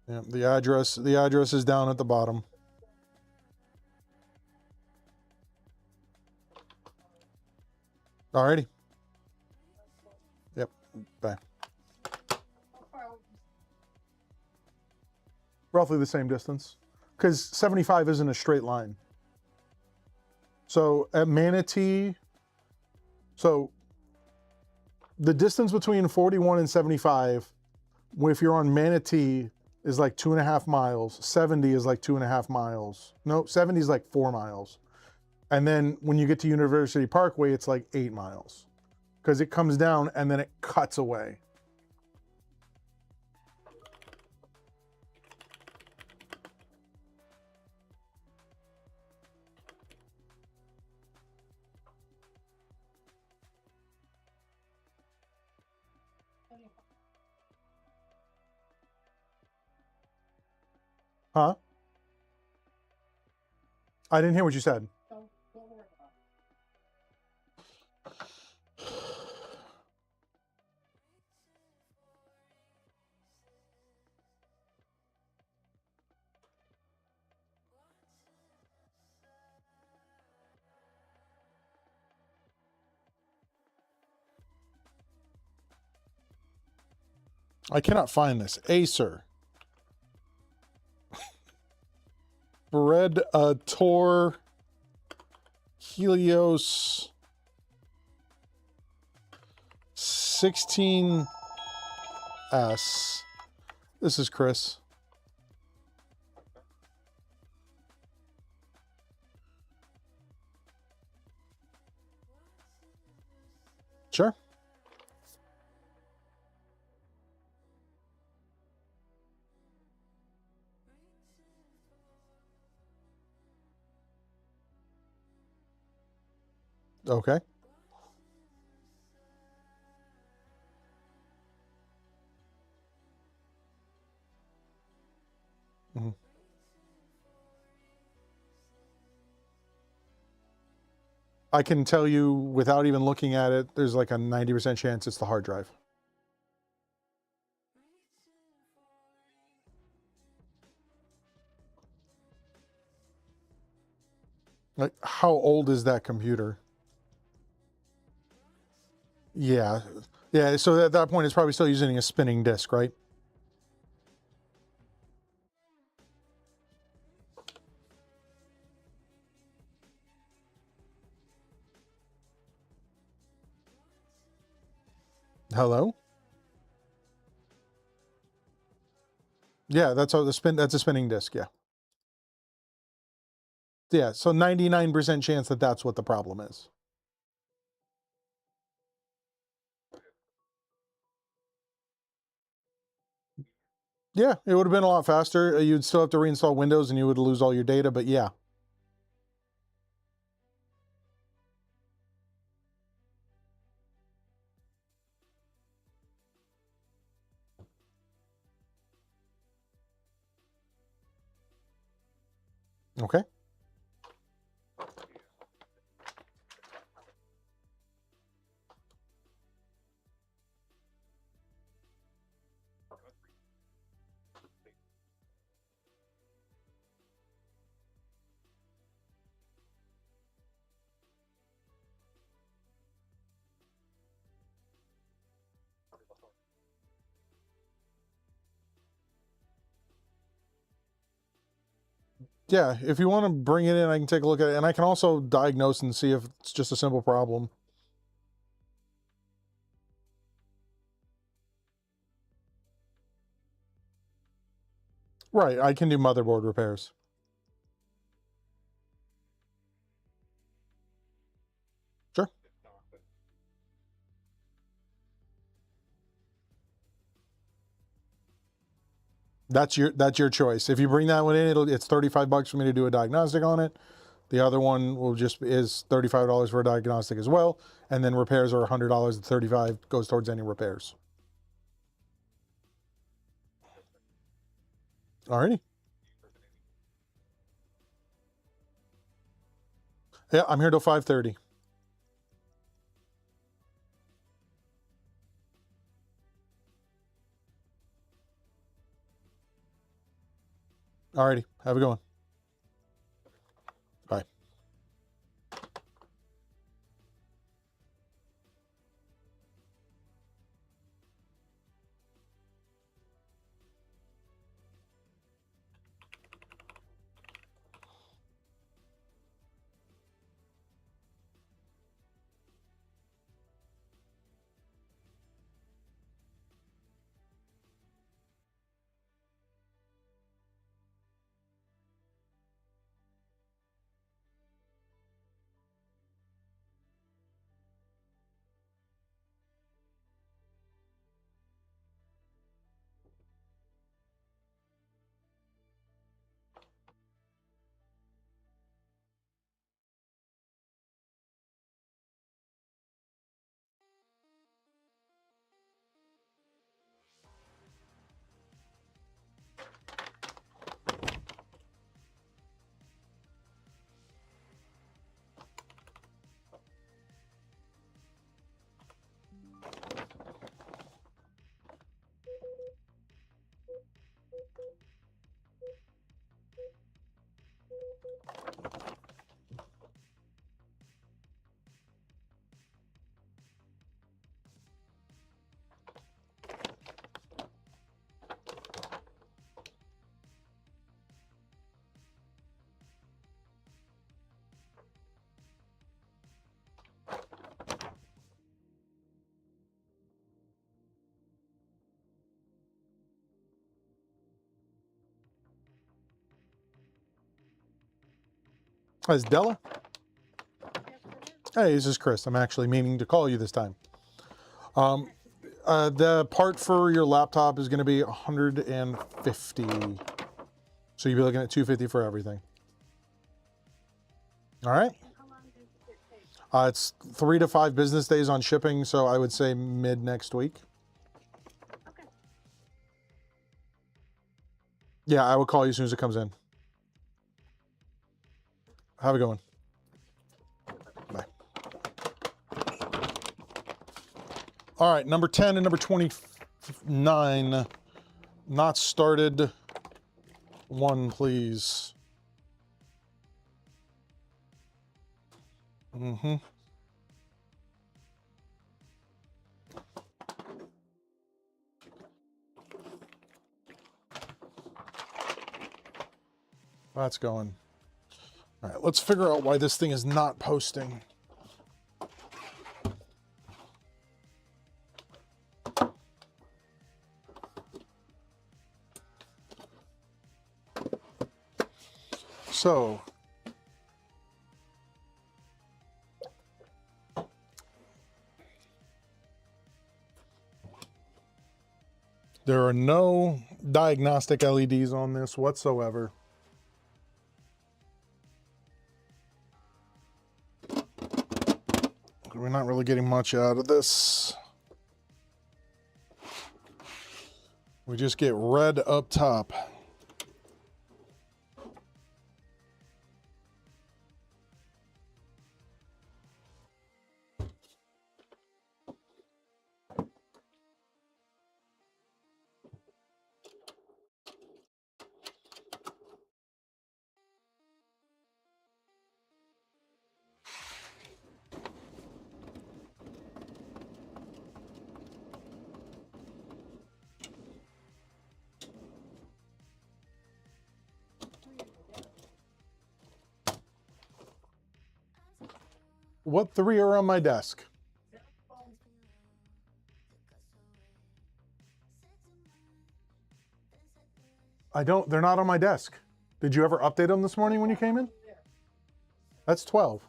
Yeah, the address is down at the bottom. Alrighty. Yep. Bye. Roughly the same distance, because 75 isn't a straight line. So at Manatee, so the distance between 41 and 75, if you're on Manatee, is like 2.5 miles. 70 is like 2.5 miles. No, 70 is like 4 miles. And then when you get to University Parkway, it's like 8 miles, because it comes down and then it cuts away. Huh? I didn't hear what you said. Don't worry about it. I cannot find this. Acer. Bradenton Helios 16S. This is Chris. Sure. Okay. Mhm. I can tell you without even looking at it, there's like a 90% chance it's the hard drive. Like, how old is that computer? Yeah. Yeah, so at that point, it's probably still using a spinning disk, right? Hello? Yeah, that's how that's a spinning disk, yeah. Yeah, so 99% chance that that's what the problem is. Yeah, it would have been a lot faster. You'd still have to reinstall Windows and you would lose all your data, but yeah. Okay. Yeah, if you want to bring it in, I can take a look at it. And I can also diagnose and see if it's just a simple problem. Right, I can do motherboard repairs. Sure. That's your choice. If you bring that one in, it's $35 for me to do a diagnostic on it. The other one is $35 for a diagnostic as well, and then repairs are $100. The $35 goes towards any repairs. Alrighty. Yeah, I'm here till 5:30. Alrighty, have a good one. Bye. Hi, is Della? Hey, this is Chris. I'm actually meaning to call you this time. The part for your laptop is going to be 150. So you'll be looking at 250 for everything. All right. It's 3 to 5 business days on shipping, so I would say mid next week. Okay. Yeah, I will call you as soon as it comes in. Have a good one. Bye. All right, number 10 and number 29. Not started. 1, please. Mm-hmm. That's going. All right, let's figure out why this thing is not posting. So, there are no diagnostic LEDs on this whatsoever. We're not really getting much out of this. We just get red up top. What 3 are on my desk? They're not on my desk. Did you ever update them this morning when you came in? That's 12.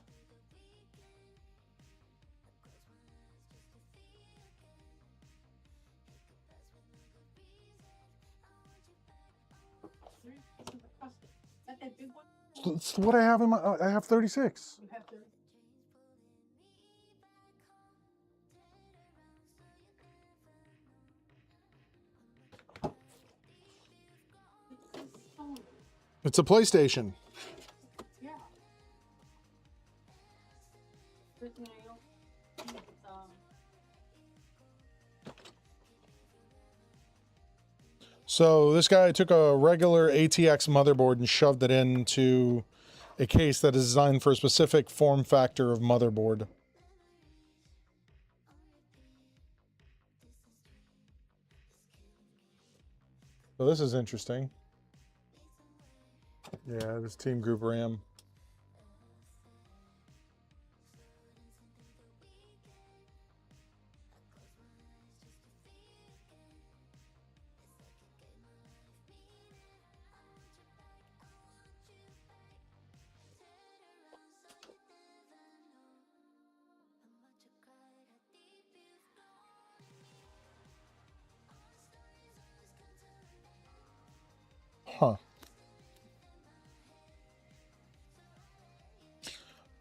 That big one? That's what I have in my, I have 36. You have to. It's a PlayStation. Yeah. So this guy took a regular ATX motherboard and shoved it into a case that is designed for a specific form factor of motherboard. So this is interesting. Yeah, this Team Group RAM. Huh.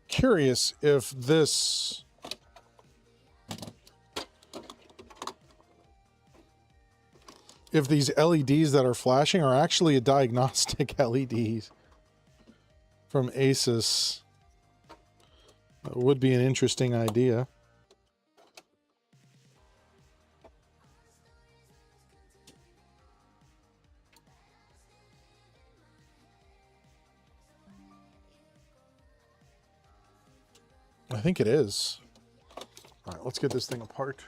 Curious if this... if these LEDs that are flashing are actually a diagnostic LEDs from Asus. That would be an interesting idea. I think it is. All right, let's get this thing apart.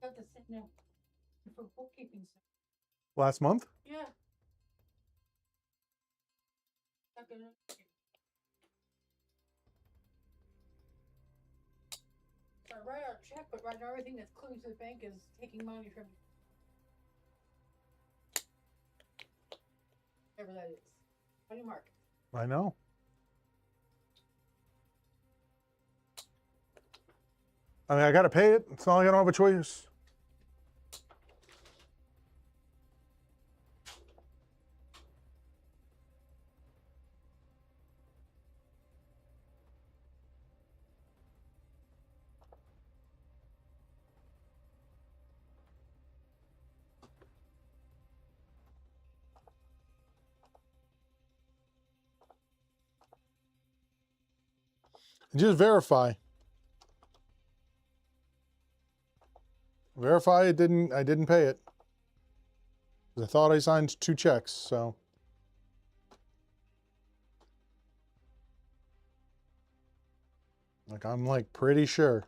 Got to sit there for bookkeeping. Last month? Yeah. not gonna. So I write out a check, but right now everything that's clearing to the bank is taking money from whatever that is. Money market. I know. I mean, I got to pay it. It's not like I don't have a choice. Just verify. Verify it didn't. I didn't pay it. I thought I signed 2 checks, so. Like, I'm like pretty sure.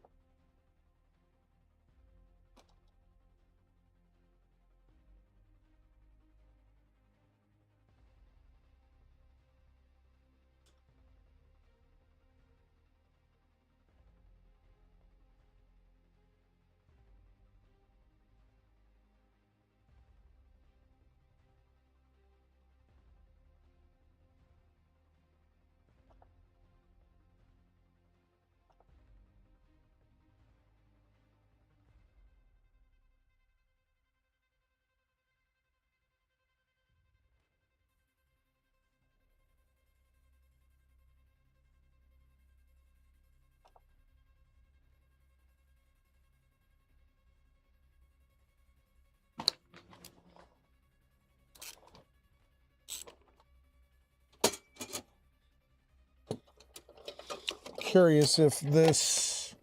Curious if this.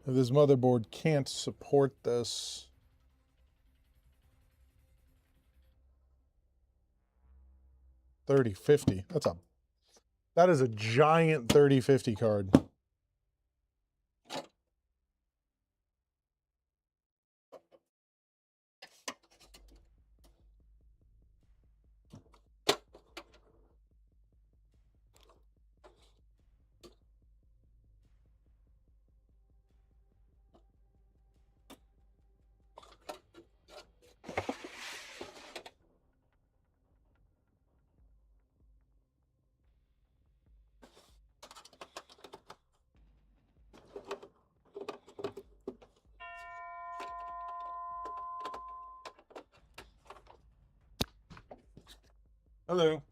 If this motherboard can't support this. $3050. That is a giant 3050 card. Hello.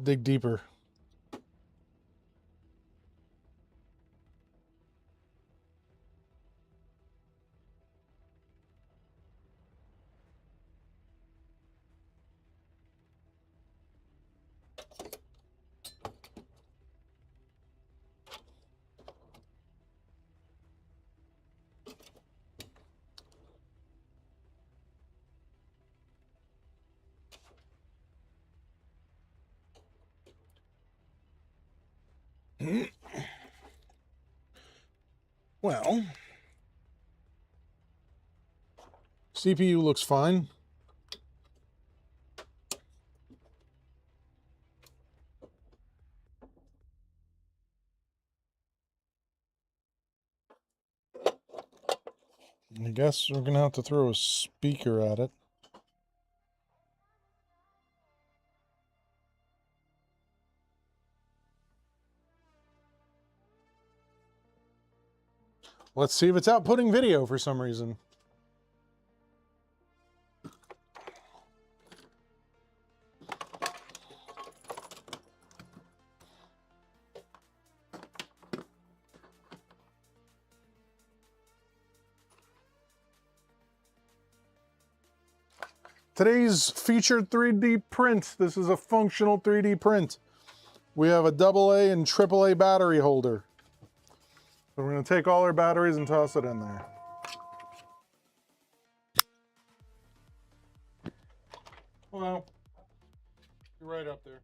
Dig deeper. Well, CPU looks fine. I guess we're gonna have to throw a speaker at it. Let's see if it's outputting video for some reason. Today's featured 3D print. This is a functional 3D print. We have a AA and AAA battery holder. So we're going to take all our batteries and toss it in there. Well, you're right up there.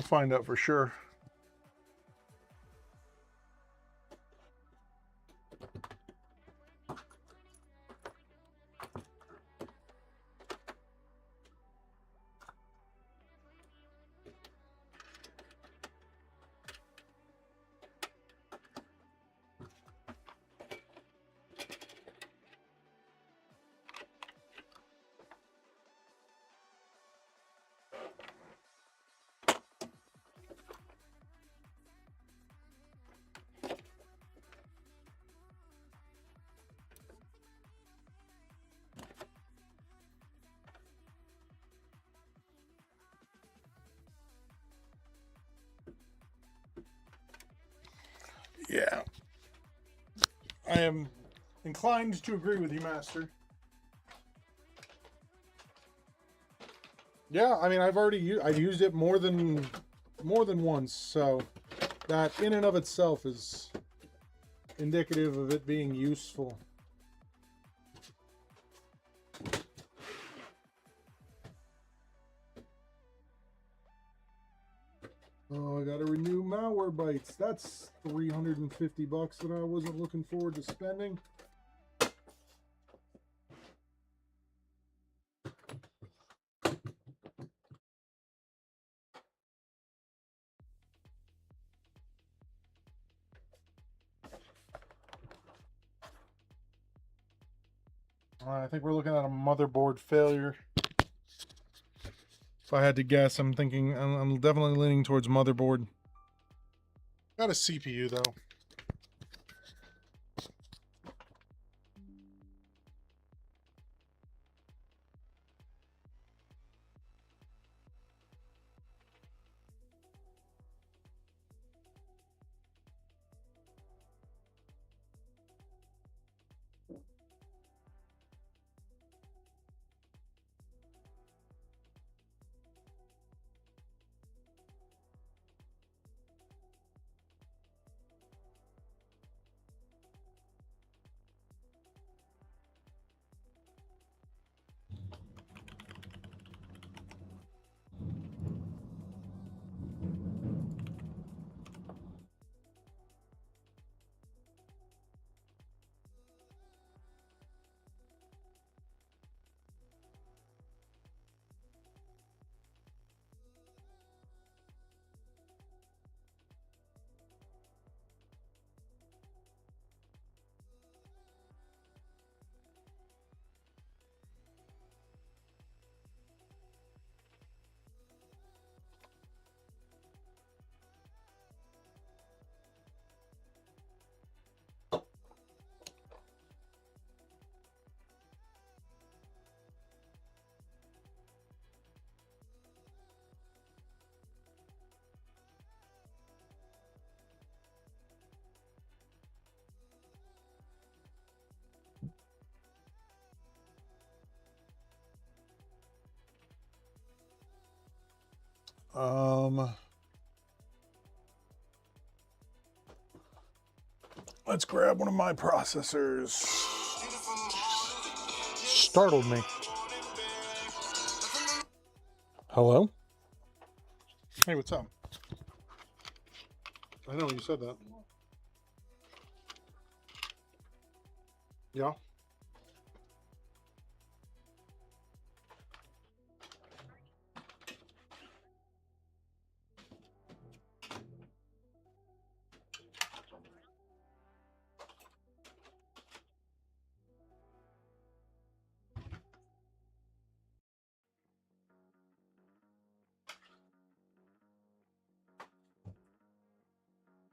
We'll find out for sure. Yeah. I am inclined to agree with you, Master. Yeah, I mean, I've used it more than once, so that in and of itself is indicative of it being useful. Oh, I gotta renew malware bites. That's $350 that I wasn't looking forward to spending. I think we're looking at a motherboard failure. If I had to guess, I'm definitely leaning towards motherboard. Got a CPU though. Let's grab one of my processors. Startled me. Hello? Hey, what's up? I know you said that. Yeah?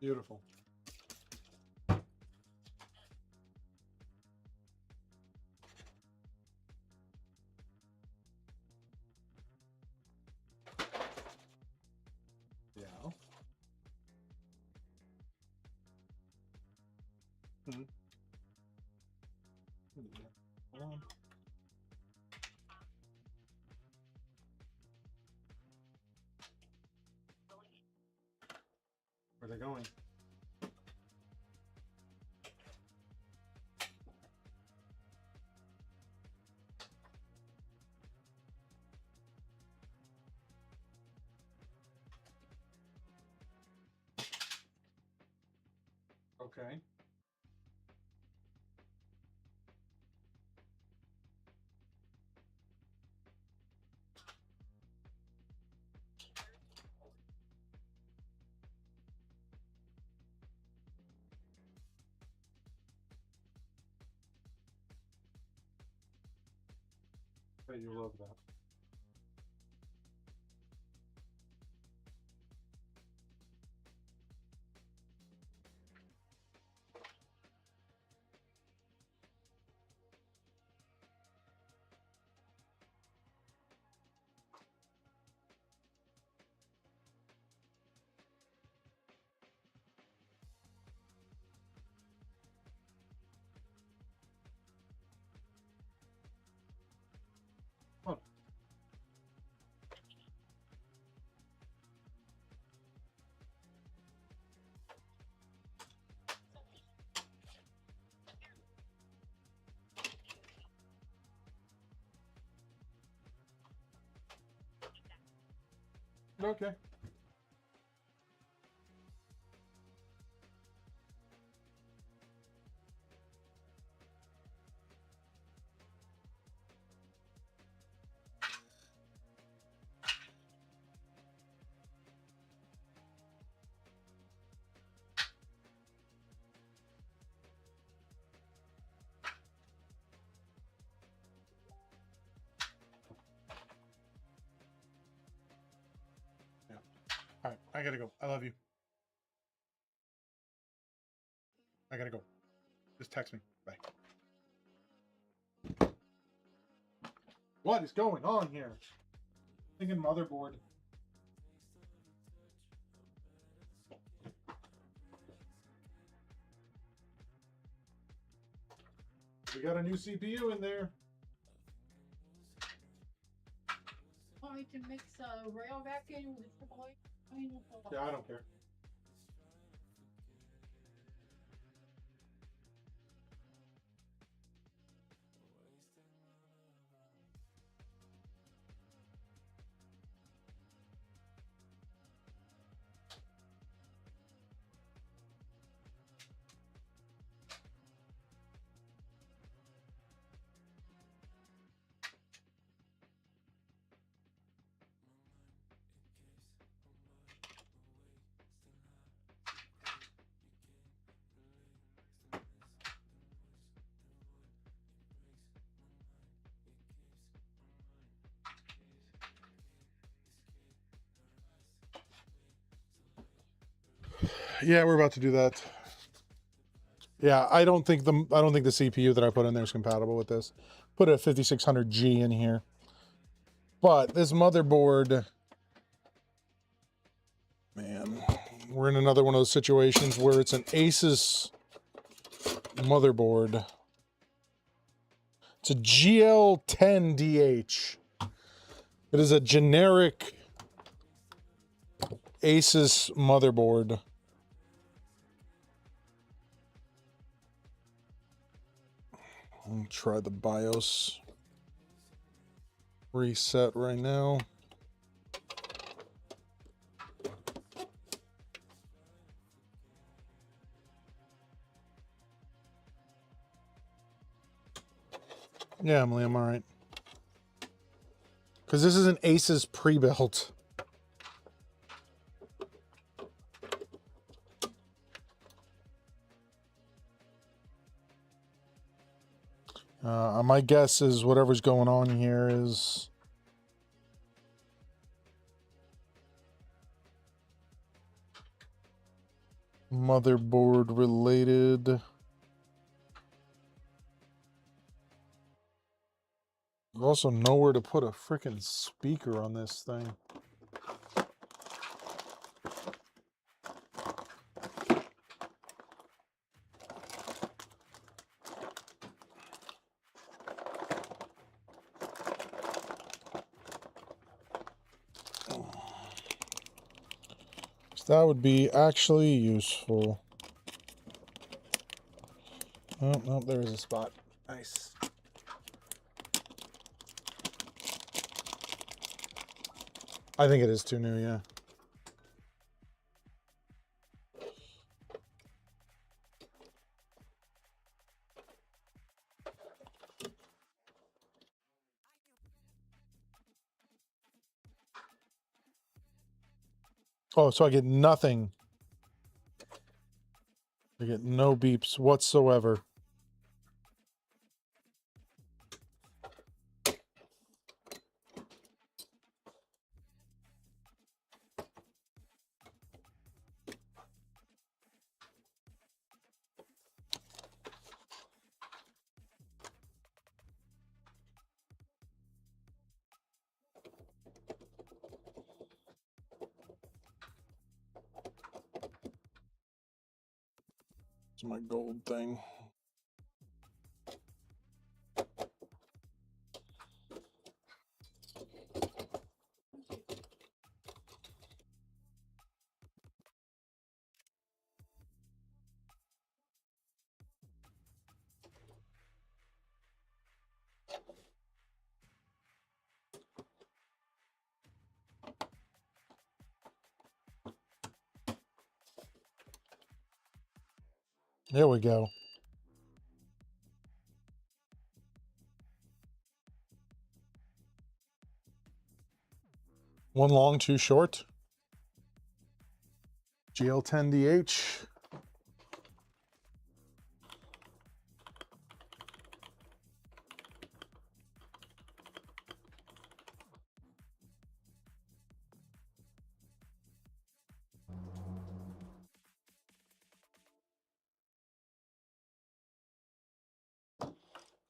Beautiful. Yeah. Hmm. Hold on. Where are they going? Okay. Bet you love that. Okay. Yeah. All right, I gotta go. I love you. I gotta go. Just text me. Bye. What is going on here? Thinking motherboard. We got a new CPU in there. Want me to mix rail back in with the boy? Yeah, I don't care. Yeah, we're about to do that. Yeah, I don't think the CPU that I put in there is compatible with this. Put a 5600G in here. But this motherboard, man, we're in another one of those situations where it's an Asus motherboard. It's a GL10DH. It is a generic Asus motherboard. I'll try the BIOS reset right now. Yeah, Emily, I'm all right. Because this is an Asus pre-built. My guess is whatever's going on here is motherboard related. There's also nowhere to put a freaking speaker on this thing. That would be actually useful. Oh, no, there is a spot. Nice. I think it is too new, yeah. Oh, so I get nothing. I get no beeps whatsoever. It's my gold thing. There we go. One long, two short. GL10DH.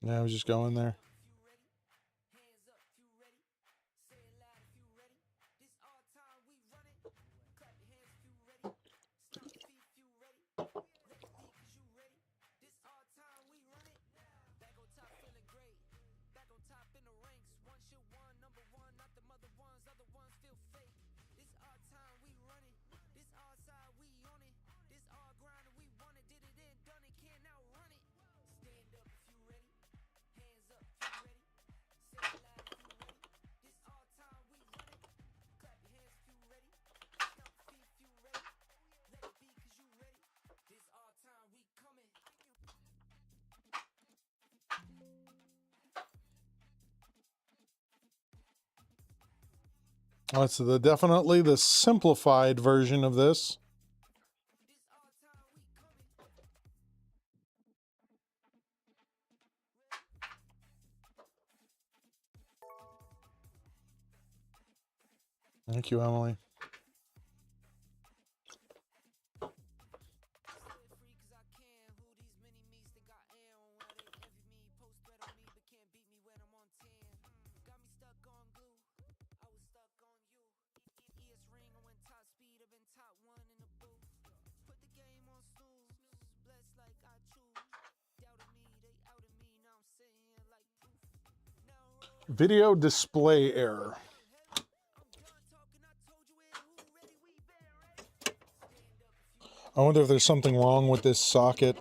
Yeah, I was just going there. Oh, it's definitely the simplified version of this. Thank you, Emily. Video display error. I wonder if there's something wrong with this socket.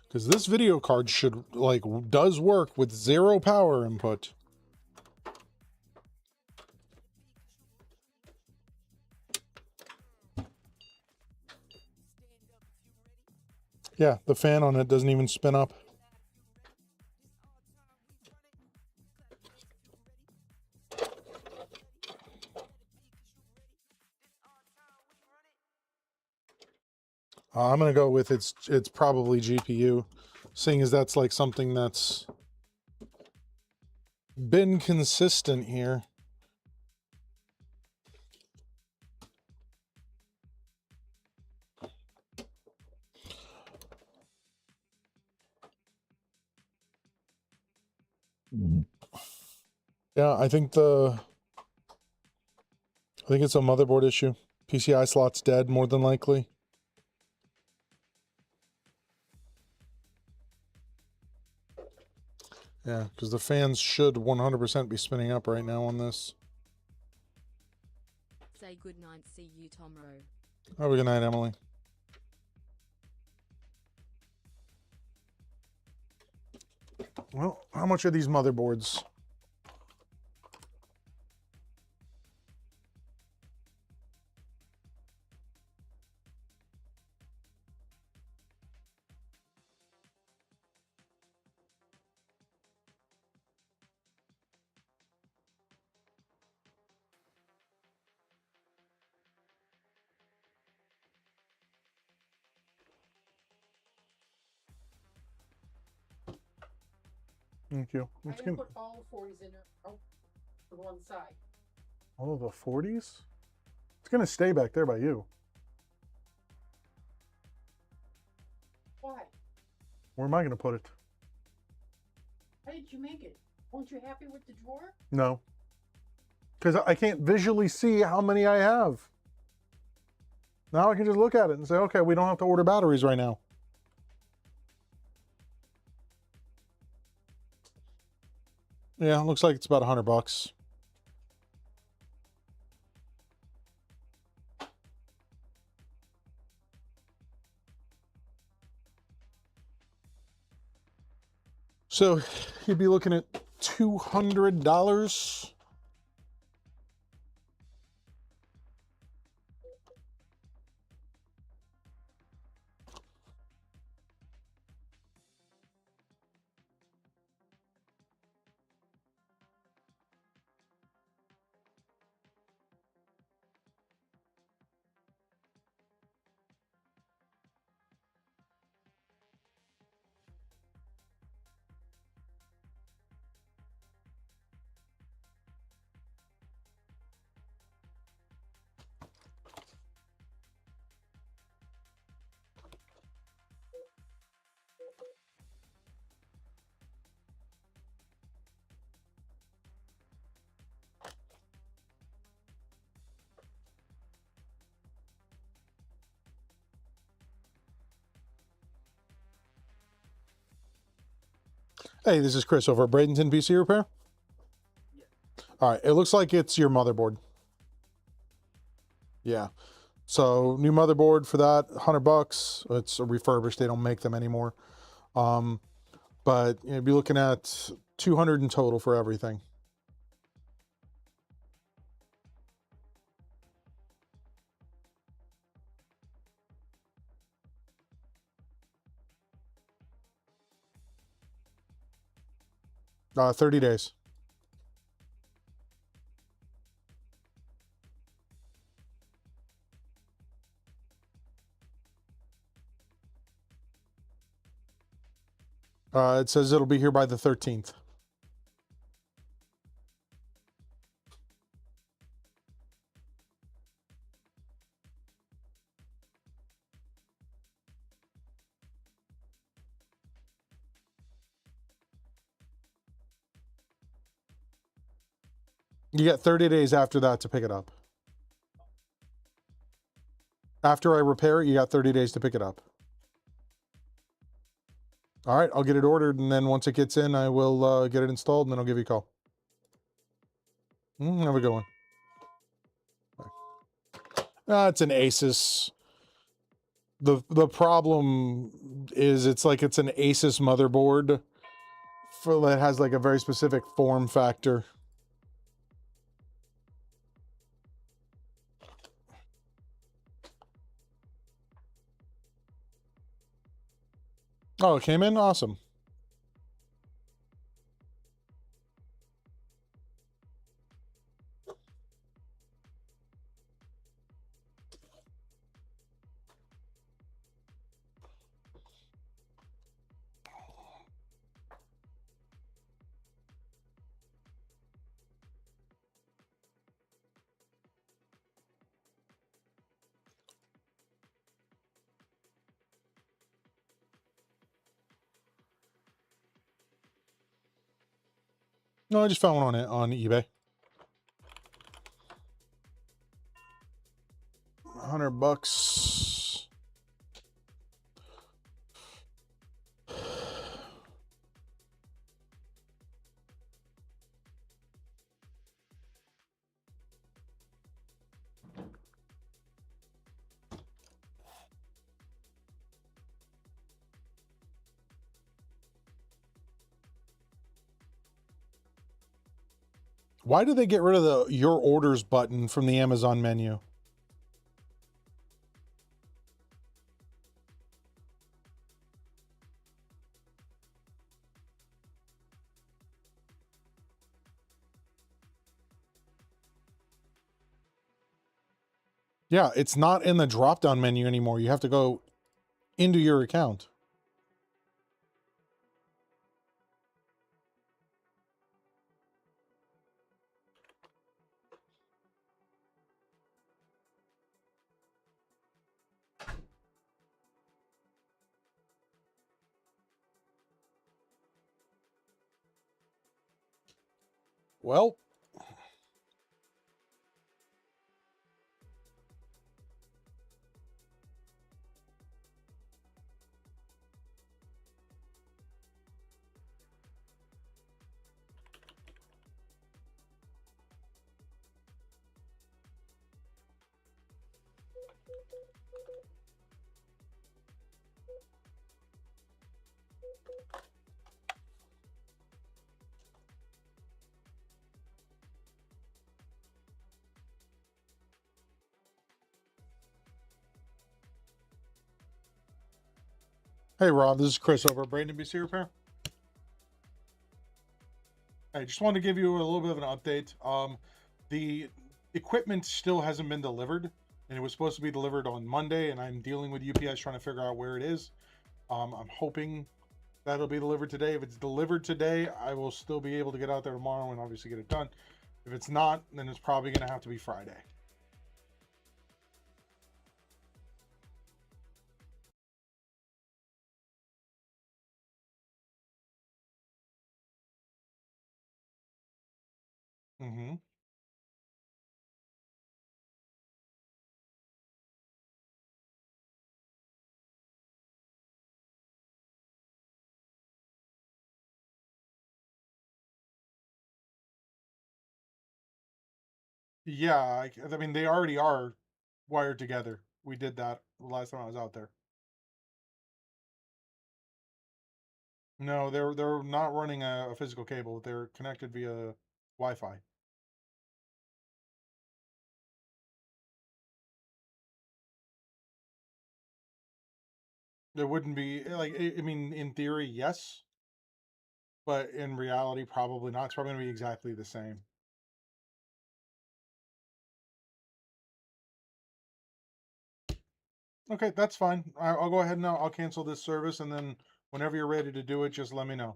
Because this video card should, like, does work with 0 power input. Yeah, the fan on it doesn't even spin up. I'm going to go with it's probably GPU, seeing as that's like something that's been consistent here. Yeah, I think it's a motherboard issue. PCI slot's dead, more than likely. Yeah, because the fans should 100% be spinning up right now on this. Say good night, see you tomorrow. Have a good night, Emily. Well, how much are these motherboards? Thank you. I It's didn't gonna, put all 40s in there. Oh, to one side. all of the 40s? It's gonna stay back there by you. Why? Where am I gonna put it? How did you make it? Weren't you happy with the drawer? No. Because I can't visually see how many I have. Now I can just look at it and say, okay, we don't have to order batteries right now. Yeah, looks like it's about $100. So you'd be looking at $200. Hey, this is Chris over at Bradenton PC Repair. All right, it looks like it's your motherboard. Yeah. So new motherboard for that, $100. It's a refurbished. They don't make them anymore. But you'd be looking at 200 in total for everything. Uh, 30 days. It says it'll be here by the 13th. You get 30 days after that to pick it up. After I repair it, you got 30 days to pick it up. All right, I'll get it ordered, and then once it gets in, I will get it installed, and then I'll give you a call. Have a good one. It's an Asus. The problem is it's an Asus motherboard that has like a very specific form factor. Oh, it came in? Awesome. No, I just found one on eBay. $100. Why did they get rid of the Your Orders button from the Amazon menu? Yeah, it's not in the drop-down menu anymore. You have to go into your account. Well, hey Rob, this is Chris over at Bradenton PC Repair. I just wanted to give you a little bit of an update. The equipment still hasn't been delivered, and it was supposed to be delivered on Monday, and I'm dealing with UPS trying to figure out where it is. I'm hoping that'll be delivered today. If it's delivered today, I will still be able to get out there tomorrow and obviously get it done. If it's not, then it's probably going to have to be Friday. Mm-hmm. Yeah, I mean, they already are wired together. We did that the last time I was out there. No, they're not running a physical cable. They're connected via Wi-Fi. There wouldn't be like I mean, in theory, yes, but in reality, probably not. It's probably going to be exactly the same. Okay, that's fine. I'll go ahead and I'll cancel this service, and then whenever you're ready to do it, just let me know.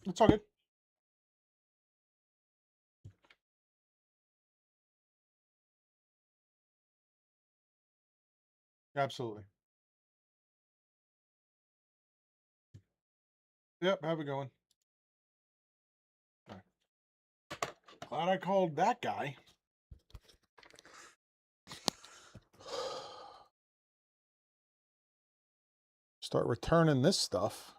It's all good. Absolutely. Yep, have a good one. Right. Glad I called that guy. Start returning this stuff.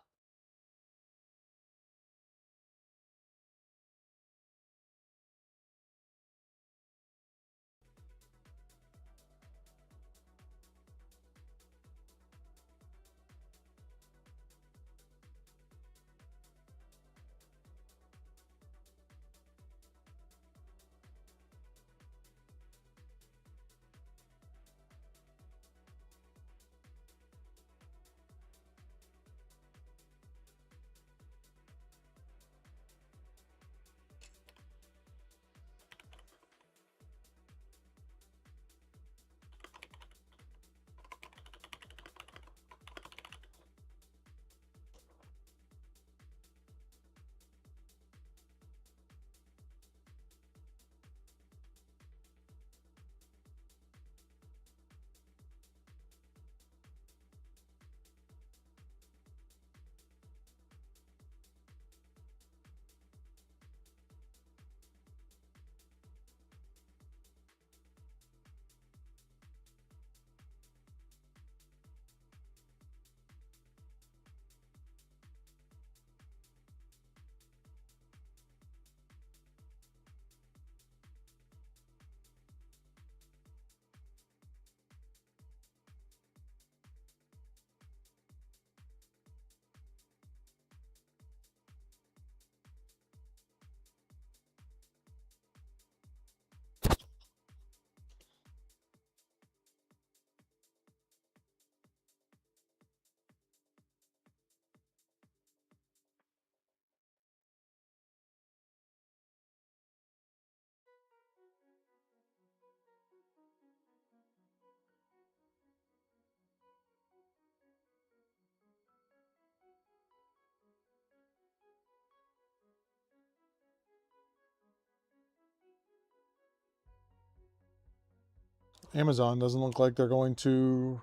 Amazon doesn't look like they're going to,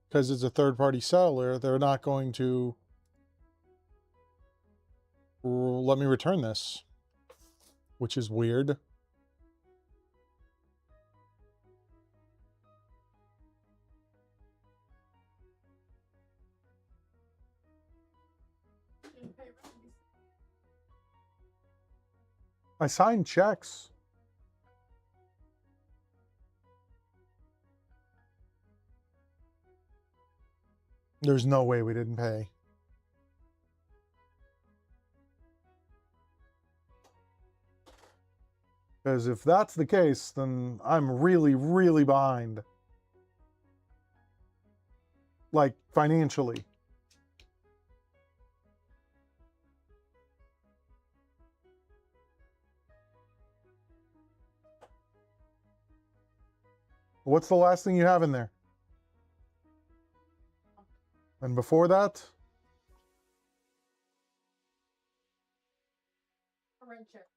because it's a third-party seller, they're not going to let me return this, which is weird. I signed checks. There's no way we didn't pay. Because if that's the case, then I'm really, really behind. Like, financially. What's the last thing you have in there? And before that? A rent check.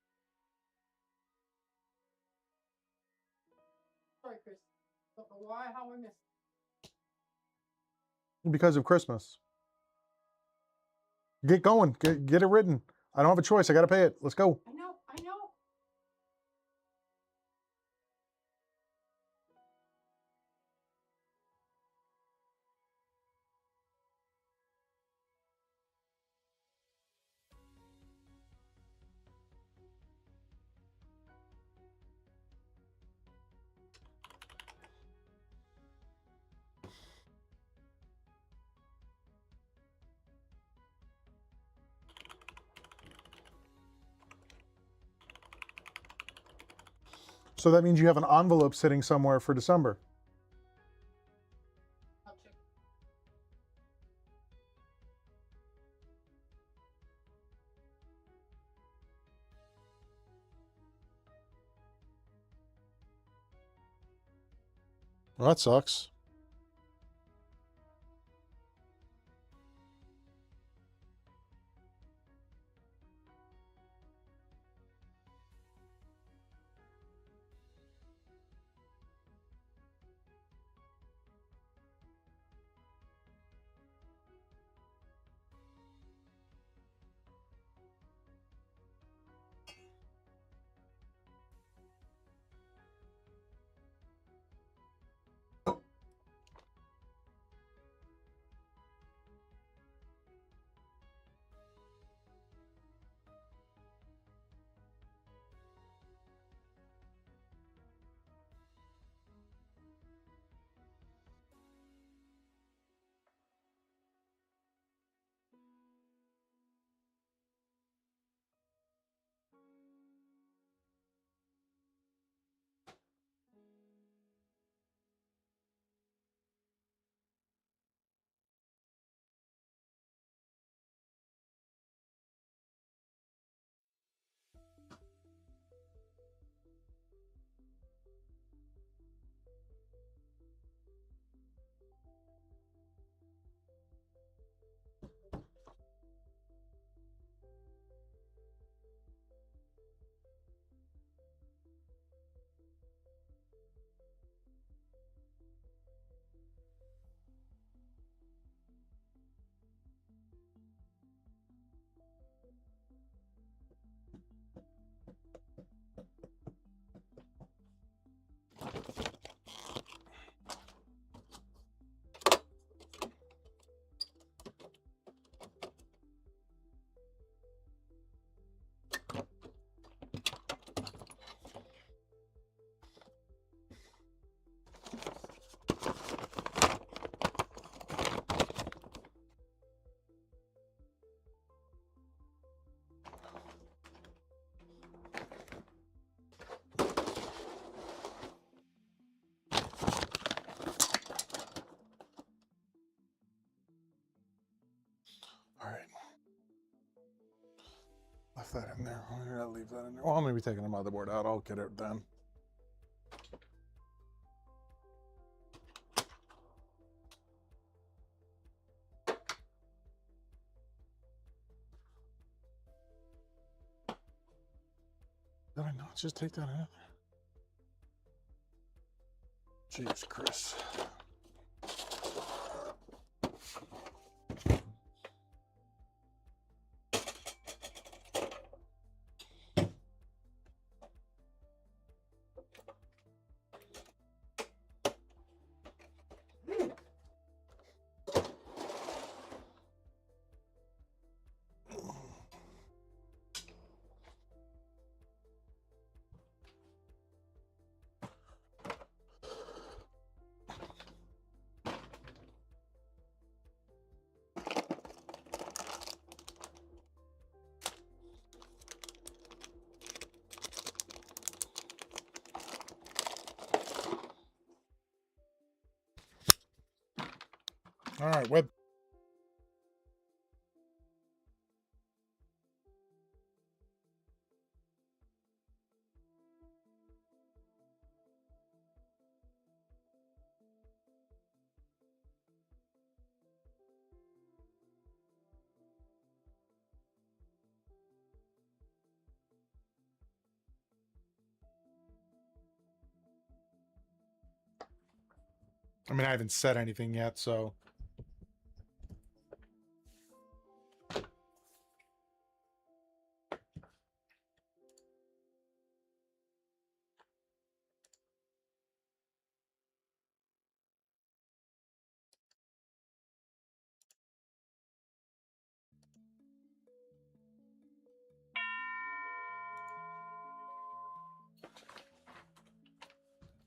Sorry, Chris. Don't know why, how I missed. Because of Christmas. Get going. Get it written. I don't have a choice. I got to pay it. Let's go. I know, I know. So that means you have an envelope sitting somewhere for December. I'll check. Well, that sucks. All right. Left that in there. I'm gonna leave that in there. Well, I'm gonna be taking the motherboard out. I'll get it then. Did I not just take that out? Jeez, Chris. All right, web. I mean, I haven't said anything yet, so.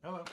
Hello.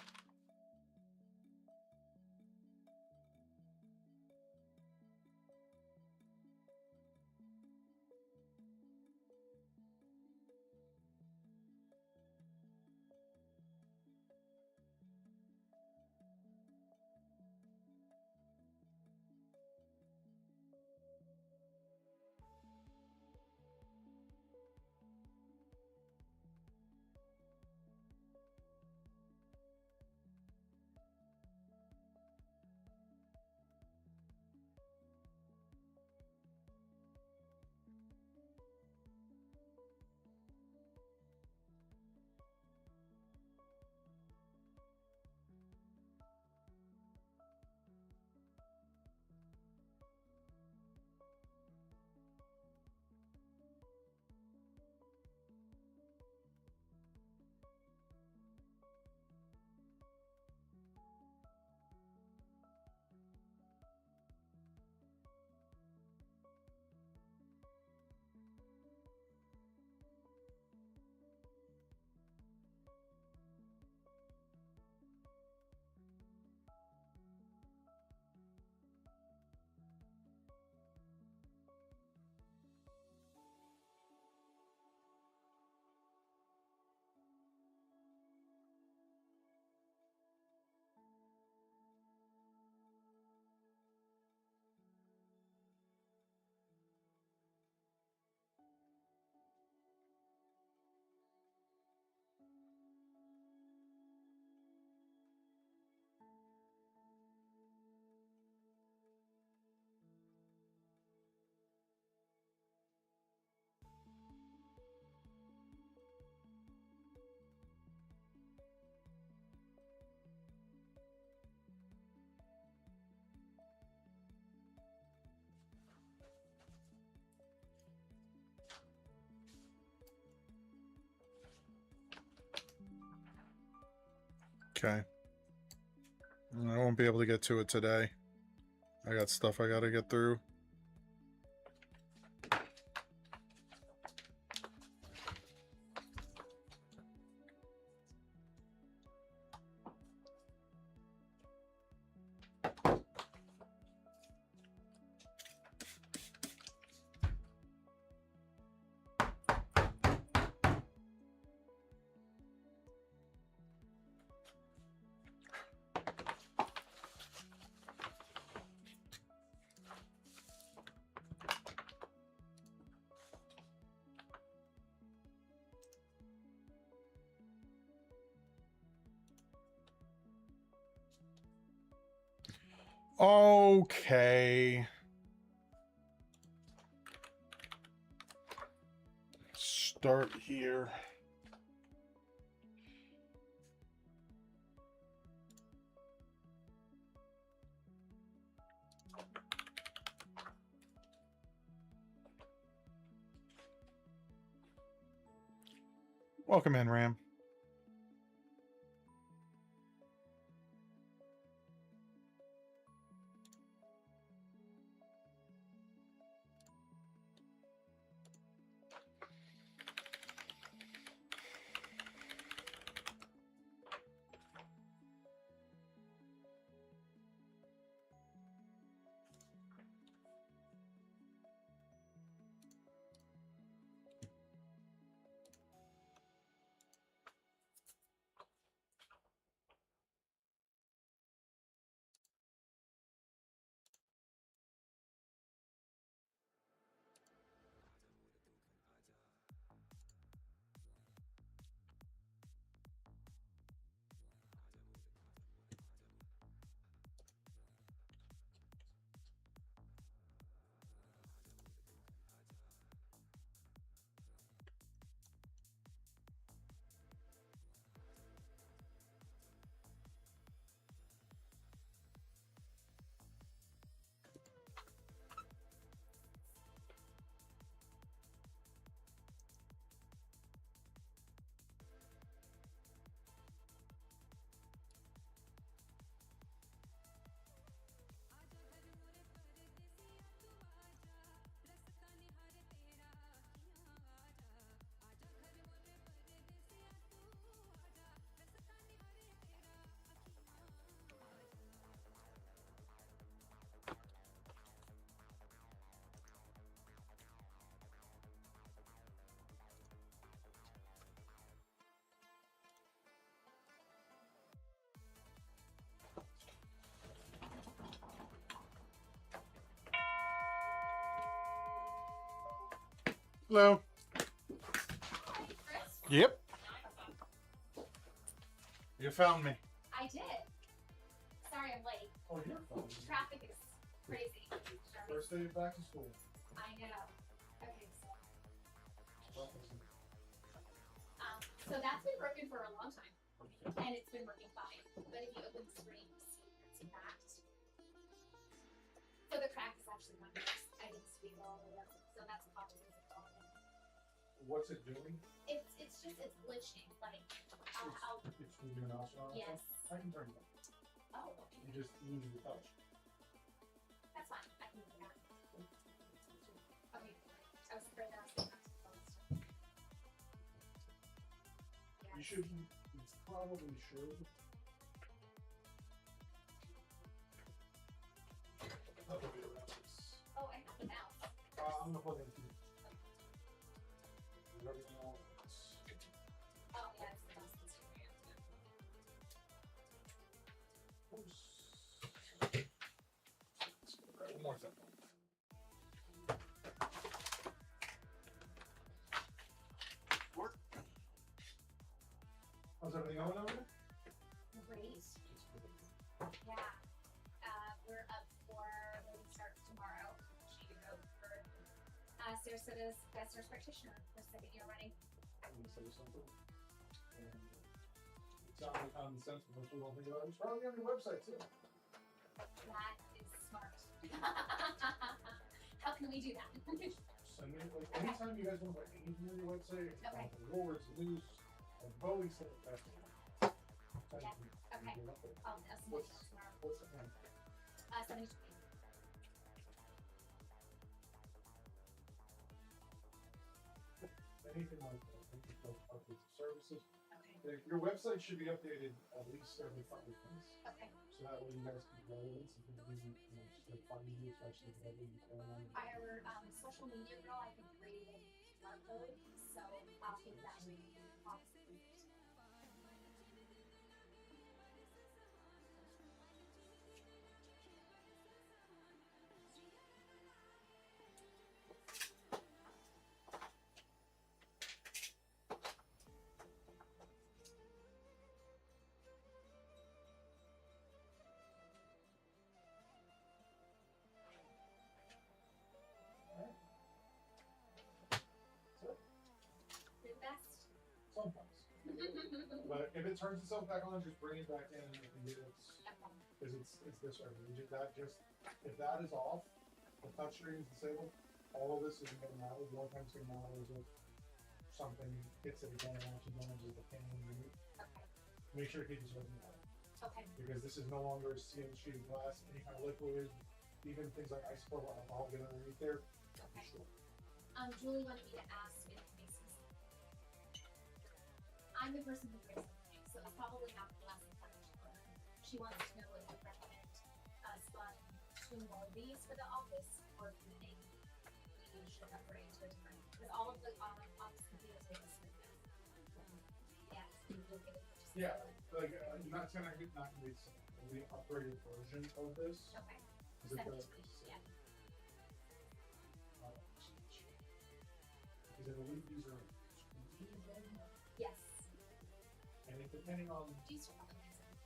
Okay. I won't be able to get to it today. I got stuff I gotta get through. Okay. Start here. Welcome in, Ram. Hello. Yep. You found me. I did. Sorry I'm late. Oh, you're fine. Traffic is crazy. First day back to school. I know. Okay, so that's been broken for a long time. And it's been working fine. But if you open the screen, you see it's cracked. So the crack is actually not nice. I didn't speak all the way. So that's probably the problem. What's it doing? It's glitching. Like how It's moving an option on it? yes. I can turn it on. Oh, okay. You just lose the touch. That's fine. I can do that. Okay. I was afraid that I was going to have to close. You should probably should. That'll be around this. Oh, I have the mouse. I'm gonna plug in two. Everything else. Oh, yeah, it's the mouse that's doing it. One more thing. How's everything going over there? Great. Yeah. We're up for when we start tomorrow. She could go for Sarasata's best nurse practitioner for second year running. I'm gonna say something. And it sounds like common sense, but most people don't think about it. It's probably on your website too. That is smart. How can we do that? Send me, like, anytime you guys want to put anything on your website, Okay. awards, news, and Bowie said it best. Yeah. Okay. I'll send it What's tomorrow. what's the plan? 72. Anything like that, anything like updates of services. Okay. Your website should be updated at least every 5 months. Okay. So that way you guys can relevant and can use it, you know, just like find you, especially if everything's going on. Our social media girl, I think, created QR code, so I'll take that off. Do the best. Sometimes. But if it turns itself back on, just bring it back in and we can get it. Okay. Because it's this right here. If that is off, the touchscreen is disabled, all of this is going out. The only time it's going out is if something hits it again and actually damages the panel underneath. Okay. Make sure it keeps it out. Okay. Because this is no longer a sealed sheet of glass, any kind of liquid, even things like ice cold alcohol get underneath there. Okay. Julie wanted me to ask if Macy's. I'm the person who breaks something, so it's probably not the last time. She wants to know what you recommend us buying two more of these for the office, or if you think we should upgrade to a different. Because all of the office computers are the same. Yeah, so you look at it. Yeah, like not gonna be the upgraded version of this. Okay. Is it Send the, it to me, yeah. Because I believe these are Yes. and depending on These are probably amazing.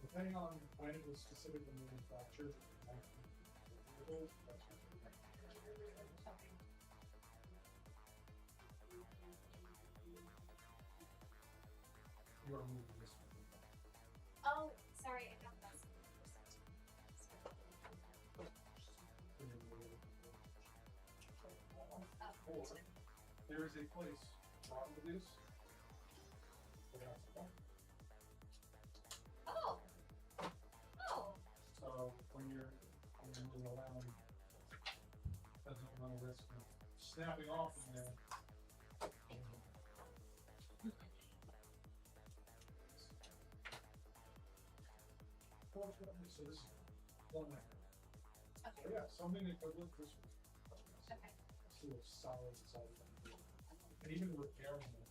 depending on when it was specifically manufactured. You are moving this one. Oh, sorry, I got that. Or there is a place brought with this. Oh. Oh. So when you're moving around, doesn't run a risk of snapping off in there. So this is one there. Okay. So yeah, something equivalent to this one. Okay. See what's solid inside of it. And even repairing it.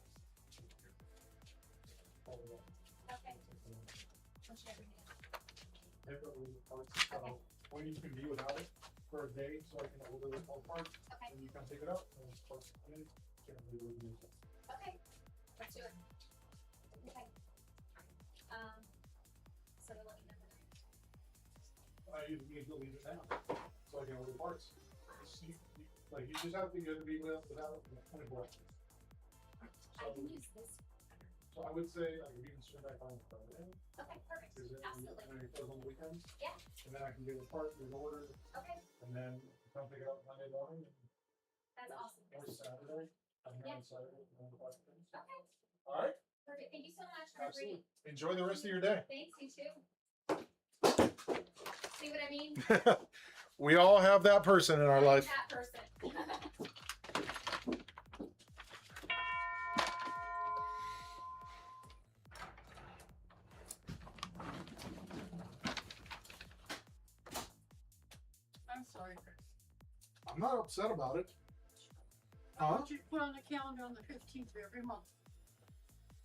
All the way. Okay. What's your name? Temporary parts. Okay. So when you can be without it for a day, so I can order the whole part. Okay. And you can pick it up and it's parts come in. Generally, we'll use it. Okay. Let's do it. Okay. So let me know. You need to leave it now, so I can order parts. Like you just have to be without 24 hours. I can use this. So I would say like if you can swing back on Friday. Okay, perfect. Absolutely. And then it goes on the weekends. Yeah. And then I can get a part, get ordered, Okay. and then come pick it up Monday morning. That's awesome. Or Saturday. I'm here Yeah. on Saturday. And then watch things. Okay. All right. Perfect. Thank you so much, Absolutely. Gregory. Enjoy the rest of your day. Thanks, you too. See what I mean? We all have that person in our life. That person. I'm sorry, Chris. I'm not upset about it. Why Huh? don't you put on the calendar on the 15th of every month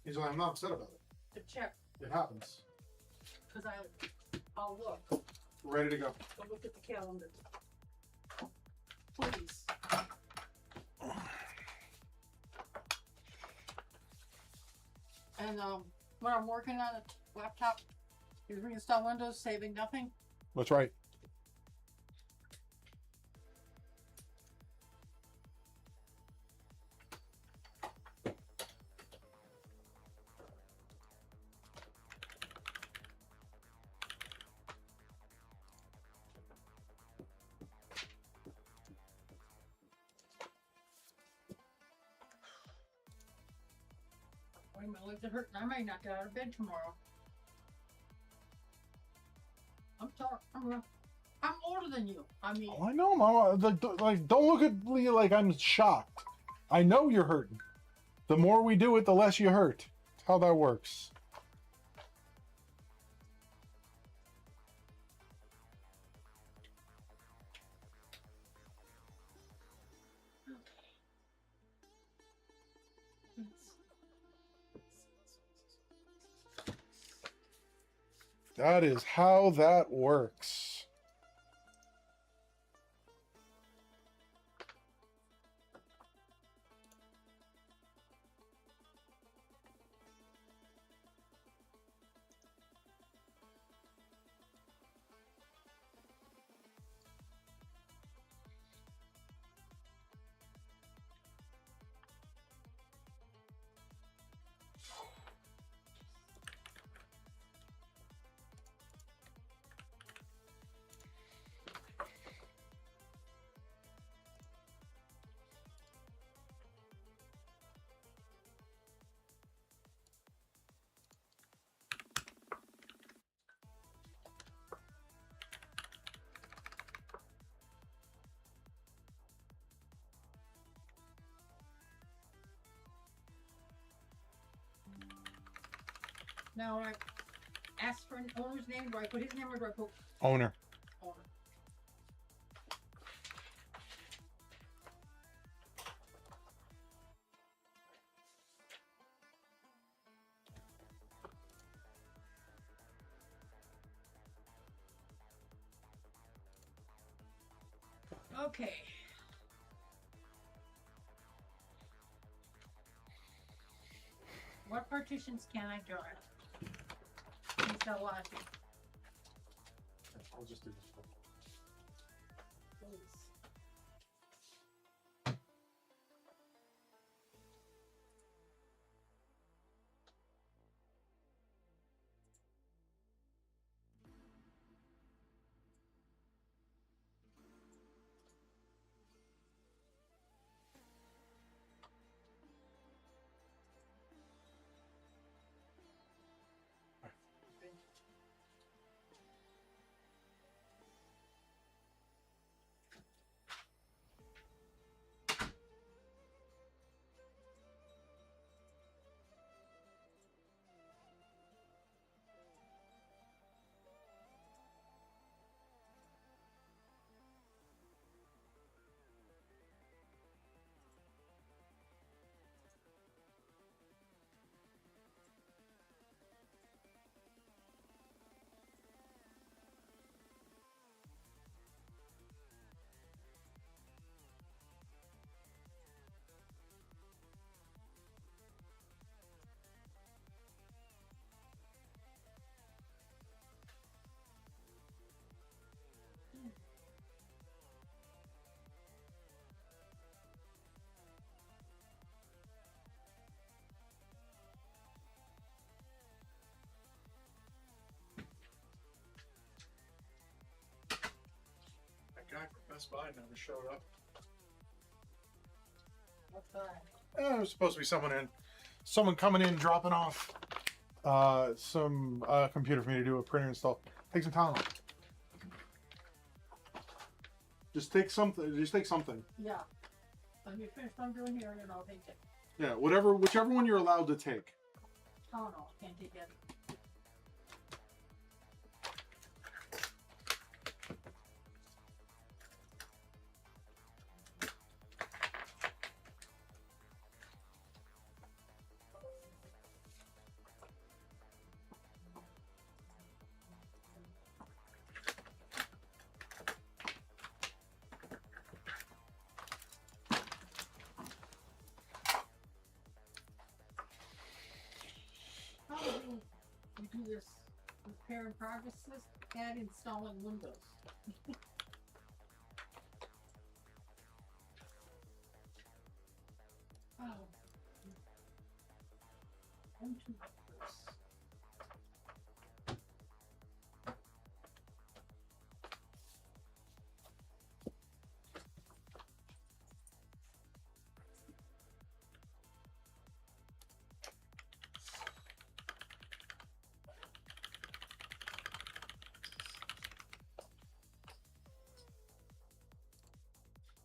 He's like, I'm not upset about it. to check, It happens. because I'll look. Ready to go. I'll look at the calendar. Please. And when I'm working on a laptop, you reinstall Windows, saving nothing. That's right. Wait, my legs are hurting. I may not get out of bed tomorrow. I'm sorry. I'm older than you. I mean, Oh, I know, Mama. Like, don't look at me like I'm shocked. I know you're hurting. The more we do it, the less you hurt. That's how that works. That is how that works. Now I ask for an owner's name. Do I put his name or do I put Owner. owner? Okay. What partitions can I join? Please tell Lottie. I'll just do this one. Please. That guy from Best Buy never showed up. What's that? There's supposed to be someone coming in, dropping off some computer for me to do a printer install. Take some time. Just take something. Just take something. Yeah. Let me finish what I'm doing here and then I'll take it. Yeah, whichever one you're allowed to take. Oh no, can't take it. How do you do this repair in progress and installing Windows? Oh. I'm too close.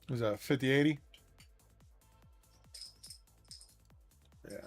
Was that 5080? Yeah.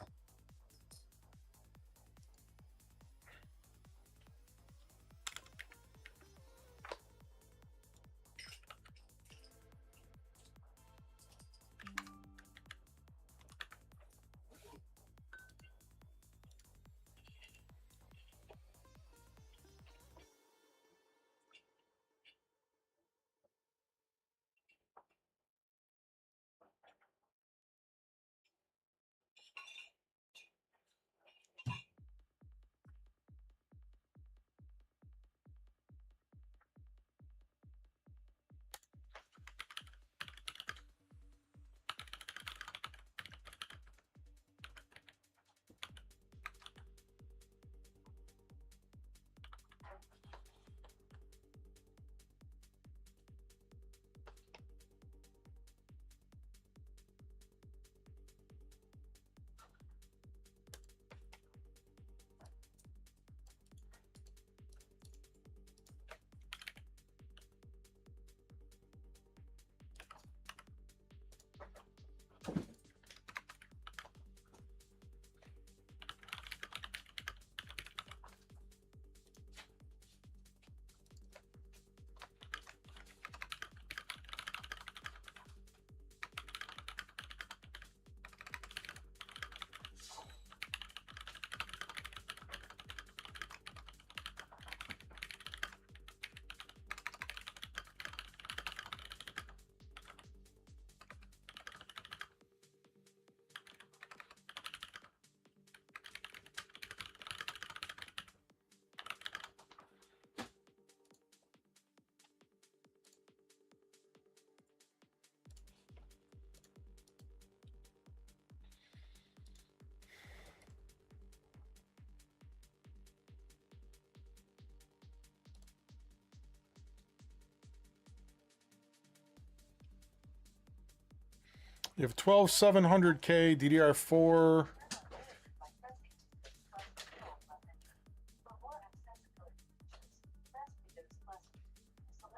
You have 12700K DDR4.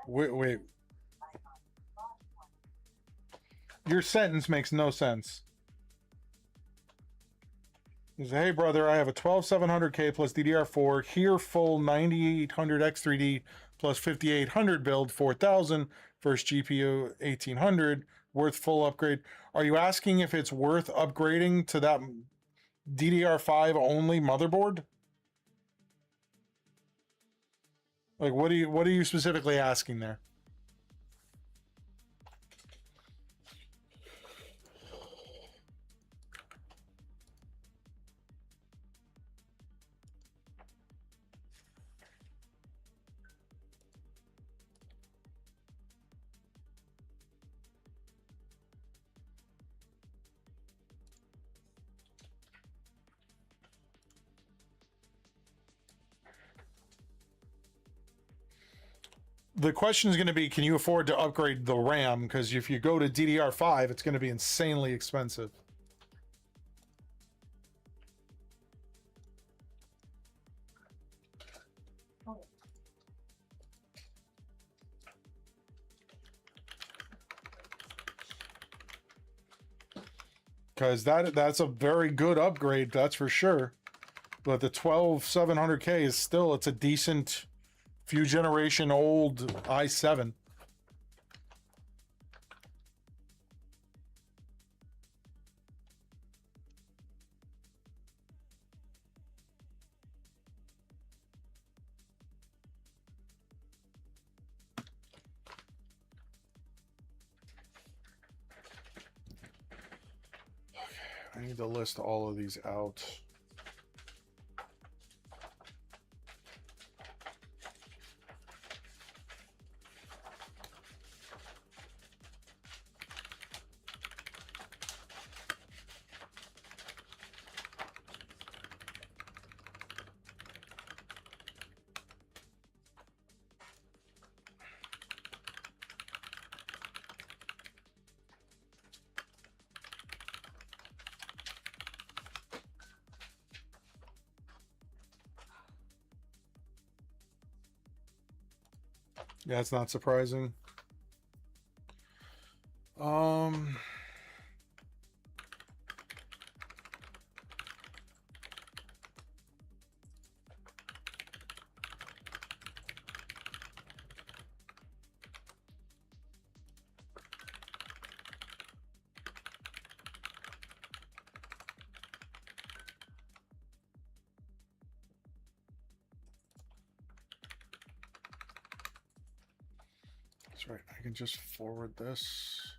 Wait. Your sentence makes no sense. He says, hey brother, I have a 12700K plus DDR4 here, full 9800X3D plus 5800 build 4000 first GPU 1800 worth full upgrade. Are you asking if it's worth upgrading to that DDR5 only motherboard? Like what are you specifically asking there? The question is going to be, can you afford to upgrade the RAM? Because if you go to DDR5, it's going to be insanely expensive. Because that's a very good upgrade, that's for sure. But the 12700K is still, it's a decent few generation old i7. I need to list all of these out. Yeah, it's not surprising. That's right, I can just forward this.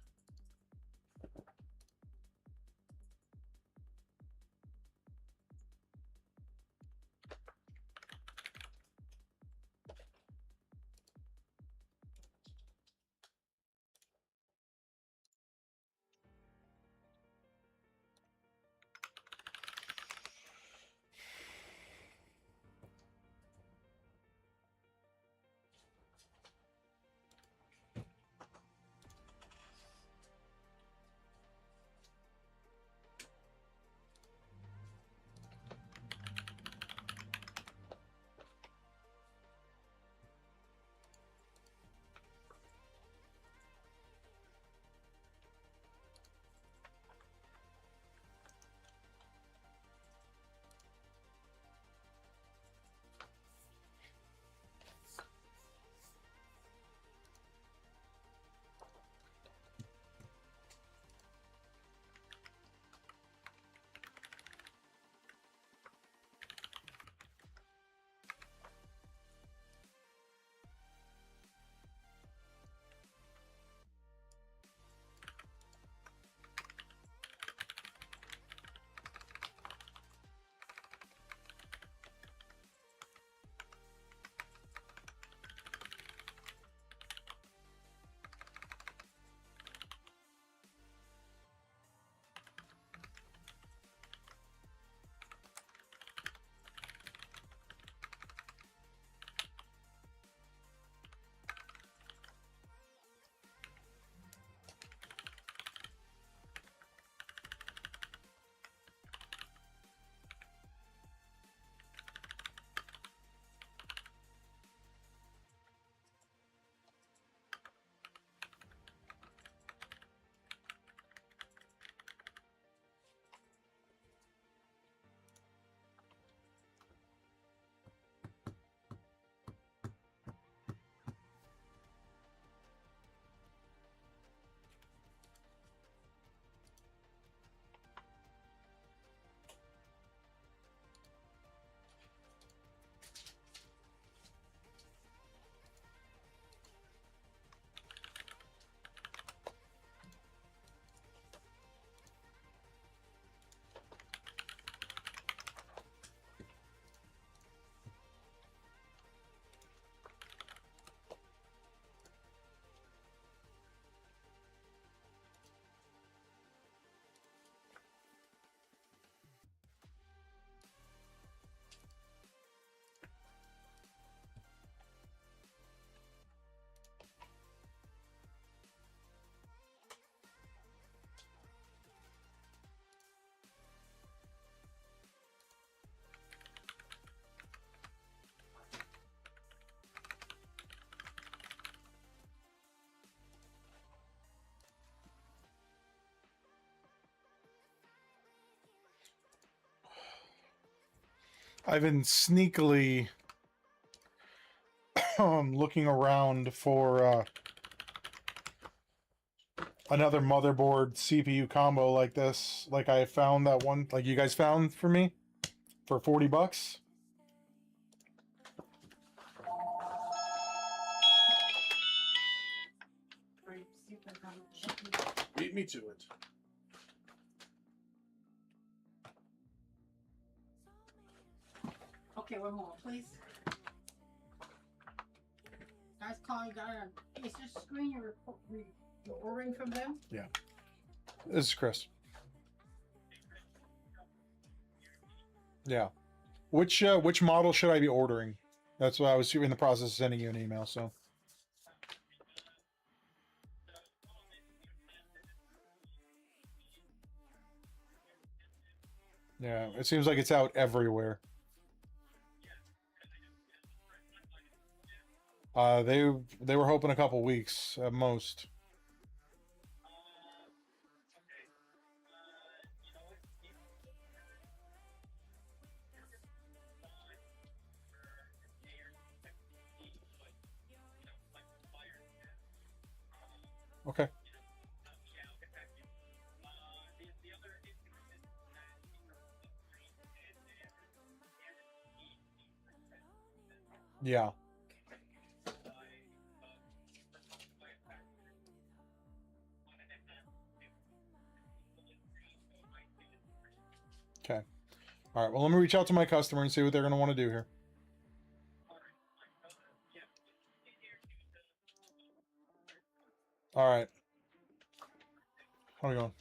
I've been sneakily looking around for another motherboard CPU combo like this. Like I found that one, like you guys found for me for $40. Beat me to it. Okay, one more, please. Guys, calling. Is this screen you're ordering from them? Yeah. This is Chris. Yeah. Which model should I be ordering? That's why I was in the process of sending you an email, so. Yeah, it seems like it's out everywhere. They were hoping a couple weeks at most. Okay. Yeah. Okay. All right. Well, let me reach out to my customer and see what they're going to want to do here. All right. How are we going?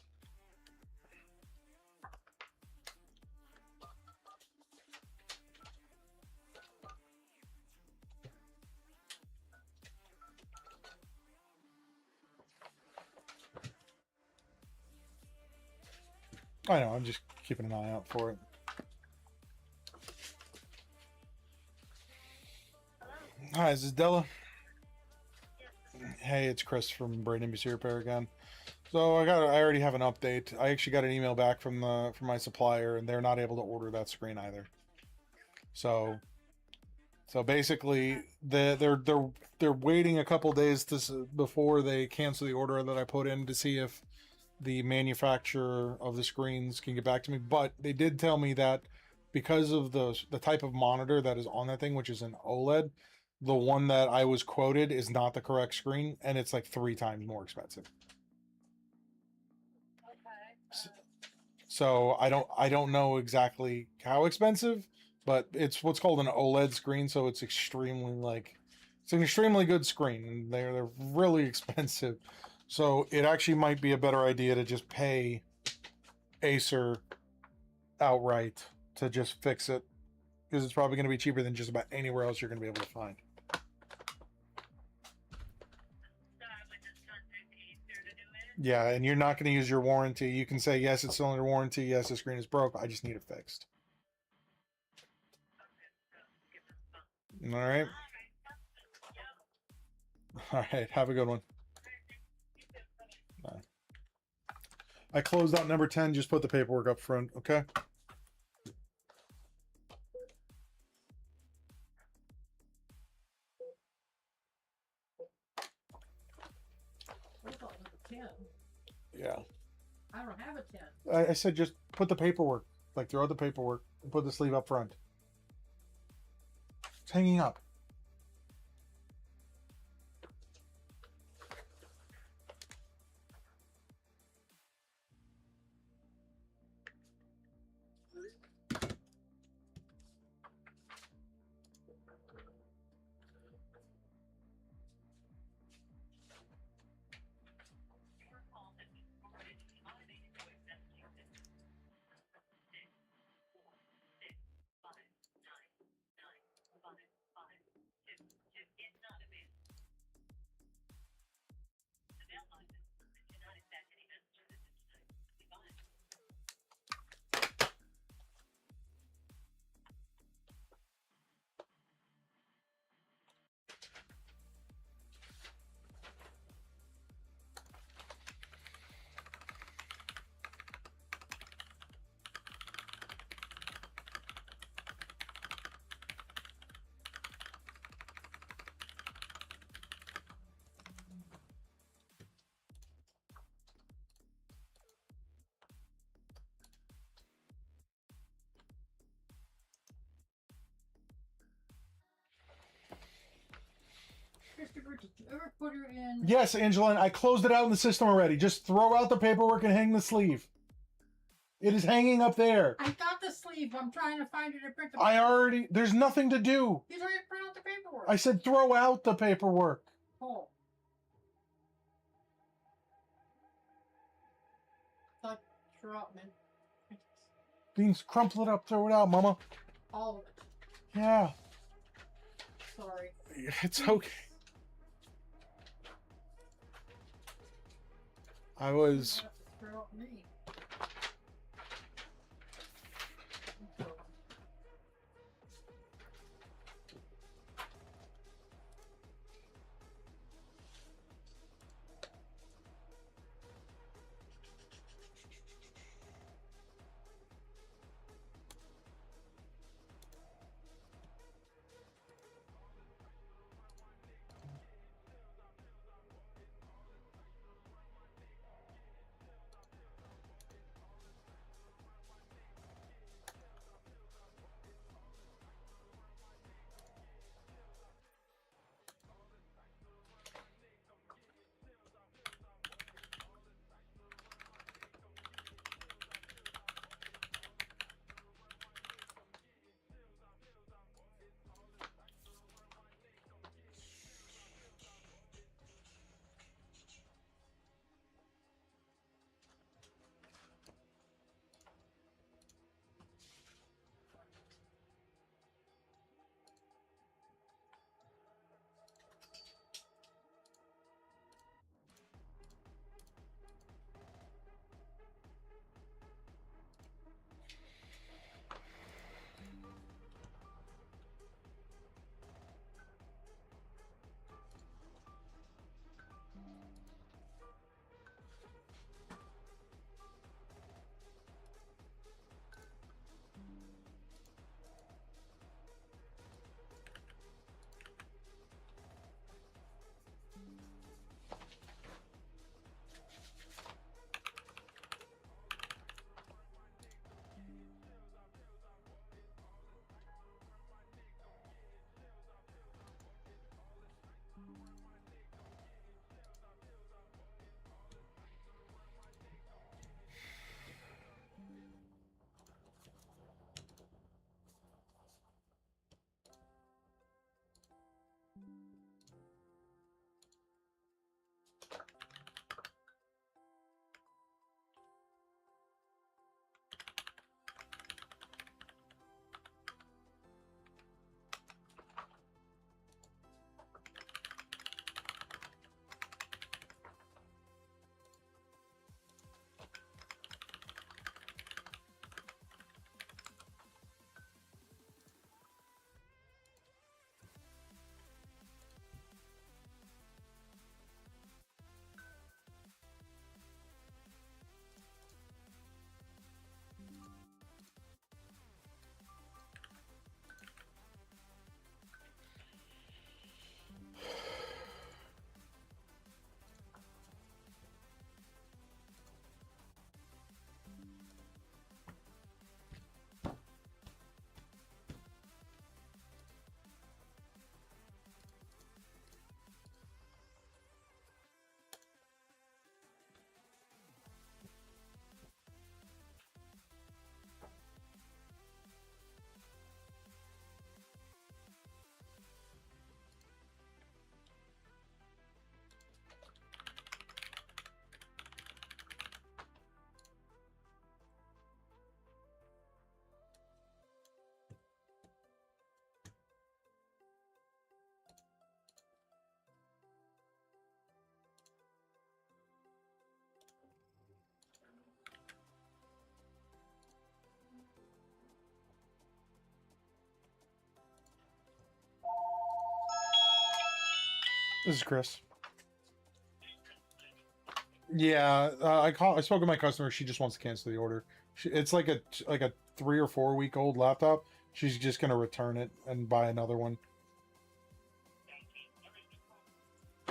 I know. I'm just keeping an eye out for it. Hi, this is Della. Hey, it's Chris from Bradenton PC Repair again. So I already have an update. I actually got an email back from my supplier, and they're not able to order that screen either. So basically, they're waiting a couple days before they cancel the order that I put in to see if the manufacturer of the screens can get back to me. But they did tell me that because of the type of monitor that is on that thing, which is an OLED, the one that I was quoted is not the correct screen, and it's like 3 times more expensive. So I don't know exactly how expensive, but it's what's called an OLED screen, so it's it's an extremely good screen, and they're really expensive. So it actually might be a better idea to just pay Acer outright to just fix it, because it's probably going to be cheaper than just about anywhere else you're going to be able to find. Yeah, and you're not going to use your warranty. You can say, yes, it's still under warranty. Yes, the screen is broke. I just need it fixed. All right. All right. Have a good one. Bye. I closed out number 10. Just put the paperwork up front. Okay. Yeah. I don't have a 10. I said just put the paperwork, like throw out the paperwork and put the sleeve up front. It's hanging up. Did you ever put her in? Yes, Angeline, I closed it out in the system already. Just throw out the paperwork and hang the sleeve. It is hanging up there. I got the sleeve. I'm trying to find it to print the I paperwork. already, there's nothing to do. He's already printed out the paperwork. I said throw out the paperwork. Oh. Thought throw out, man. Beans, crumple it up, throw it out, Mama. All of it. Yeah. Sorry. It's okay. I was... Throw out me. This is Chris. Yeah, I spoke with my customer. She just wants to cancel the order. It's like a 3 or 4 week old laptop. She's just gonna return it and buy another one.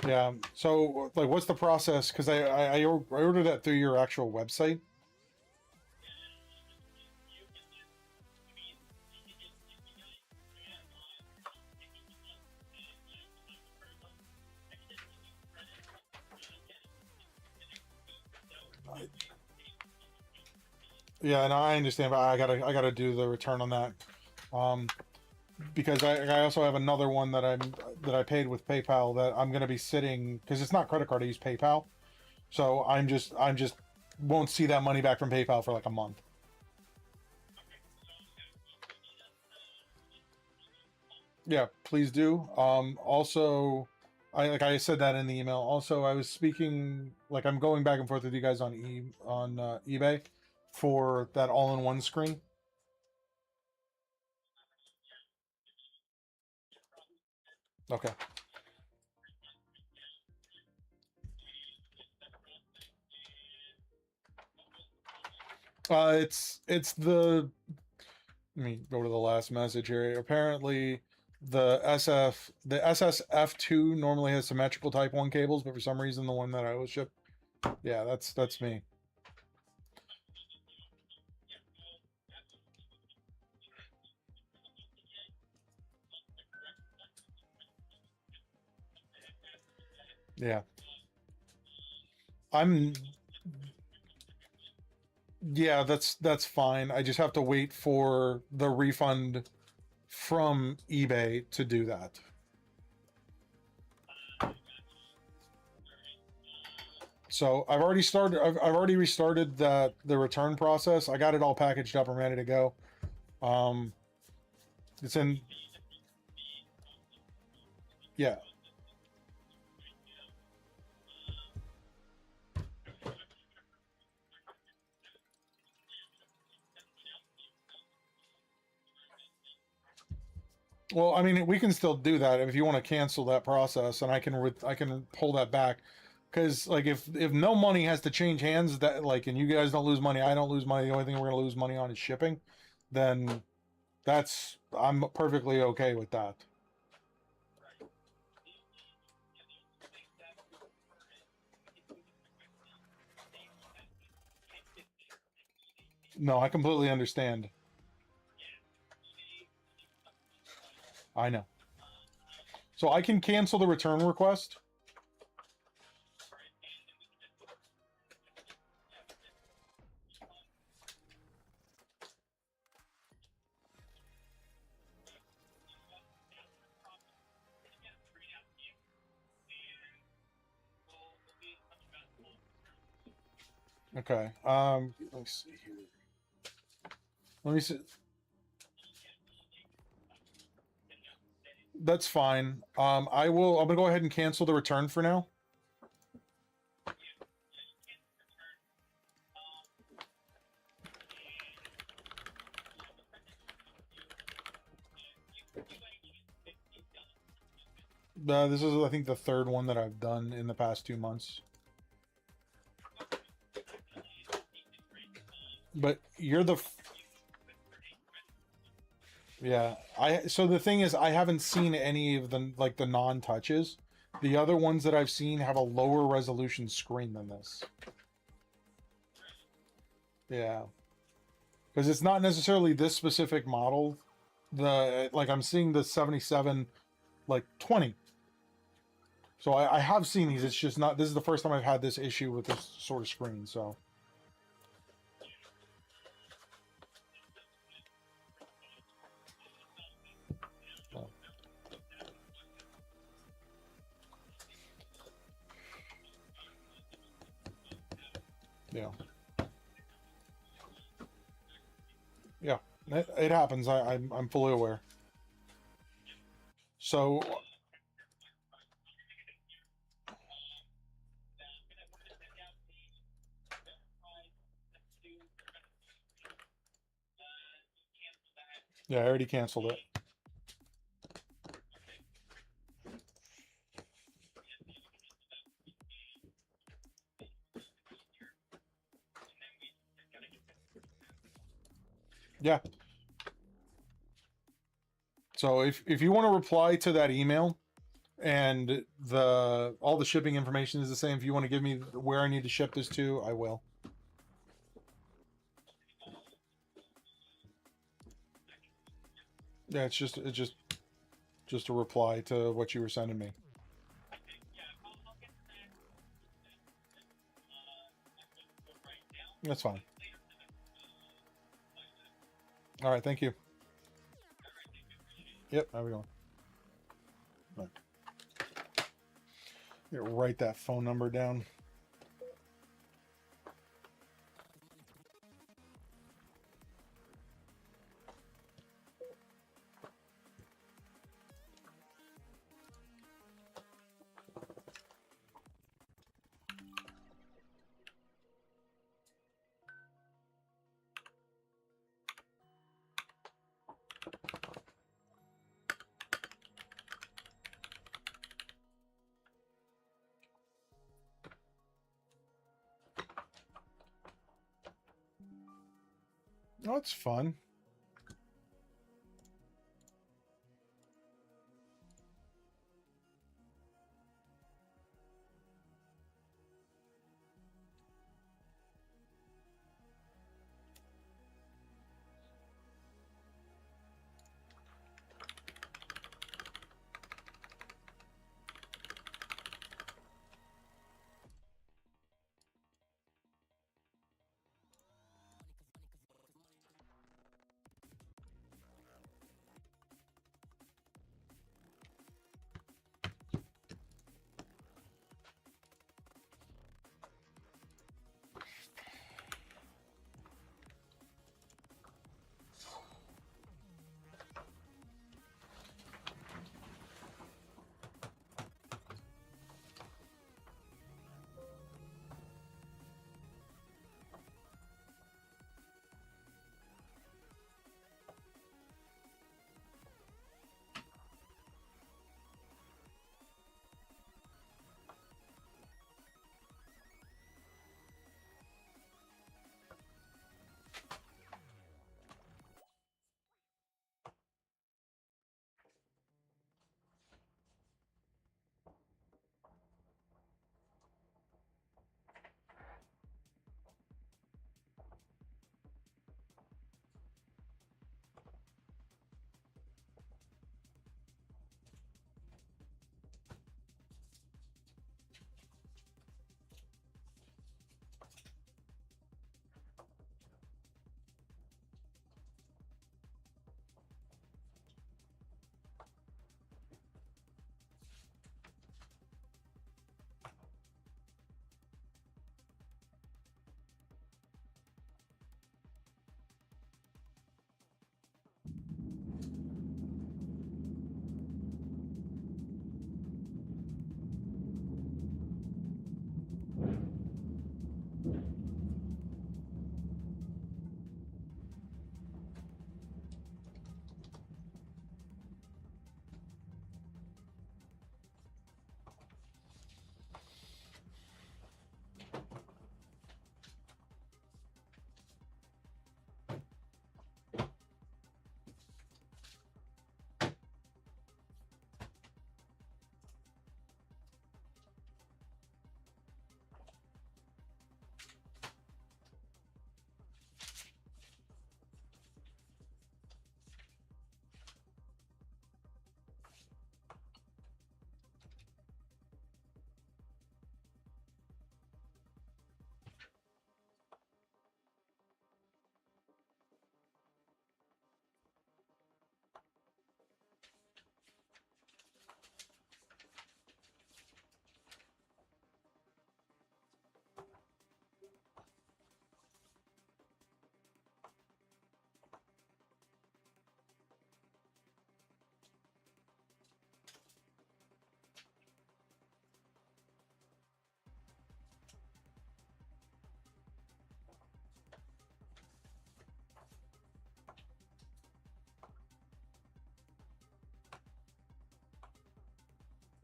Yeah. So, like, what's the process? Because I ordered that through your actual website. Yeah, no, I understand, but I gotta do the return on that. Because I also have another one that I paid with PayPal that I'm gonna be sitting, because it's not credit card, I use PayPal. So I'm just won't see that money back from PayPal for like a month. Yeah, please do. Also, I said that in the email. Also, I was speaking, like, I'm going back and forth with you guys on eBay for that all-in-one screen. Okay. It's the, let me go to the last message here. Apparently, the SSF2 normally has symmetrical Type 1 cables, but for some reason the one that I was shipped, yeah, that's me. Yeah. Yeah, that's fine. I just have to wait for the refund from eBay to do that. So I've already started. I've already restarted the return process. I got it all packaged up and ready to go. It's in. Yeah. Well, I mean, we can still do that if you want to cancel that process, and I can pull that back, because like if no money has to change hands, that like, and you guys don't lose money, I don't lose money. The only thing we're gonna lose money on is shipping. Then I'm perfectly okay with that. No, I completely understand. I know. So I can cancel the return request. Okay. Let me see here. Let me see. That's fine. I'm gonna go ahead and cancel the return for now. This is, I think, the third one that I've done in the past 2 months. But you're the... Yeah. So the thing is, I haven't seen any of the, like, the non-touches. The other ones that I've seen have a lower resolution screen than this. Yeah. Because it's not necessarily this specific model. Like, I'm seeing the 77, like, 20. So I have seen these. It's just not... This is the first time I've had this issue with this sort of screen, so... Yeah. Yeah, it happens. I'm fully aware. So... Yeah, I already canceled it. Yeah. So if you want to reply to that email, and all the shipping information is the same, if you want to give me where I need to ship this to, I will. Yeah, it's just a reply to what you were sending me. That's fine. All right, thank you. Yep, have a good one. Right. Here, write that phone number down. Oh, it's fun.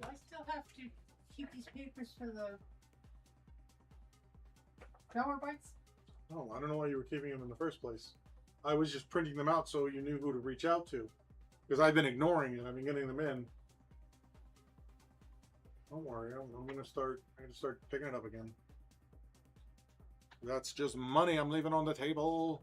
Do I still have to keep these papers for the power bites? Oh, I don't know why you were keeping them in the first place. I was just printing them out so you knew who to reach out to. Because I've been ignoring it. I've been getting them in. Don't worry, I'm gonna start picking it up again. That's just money I'm leaving on the table.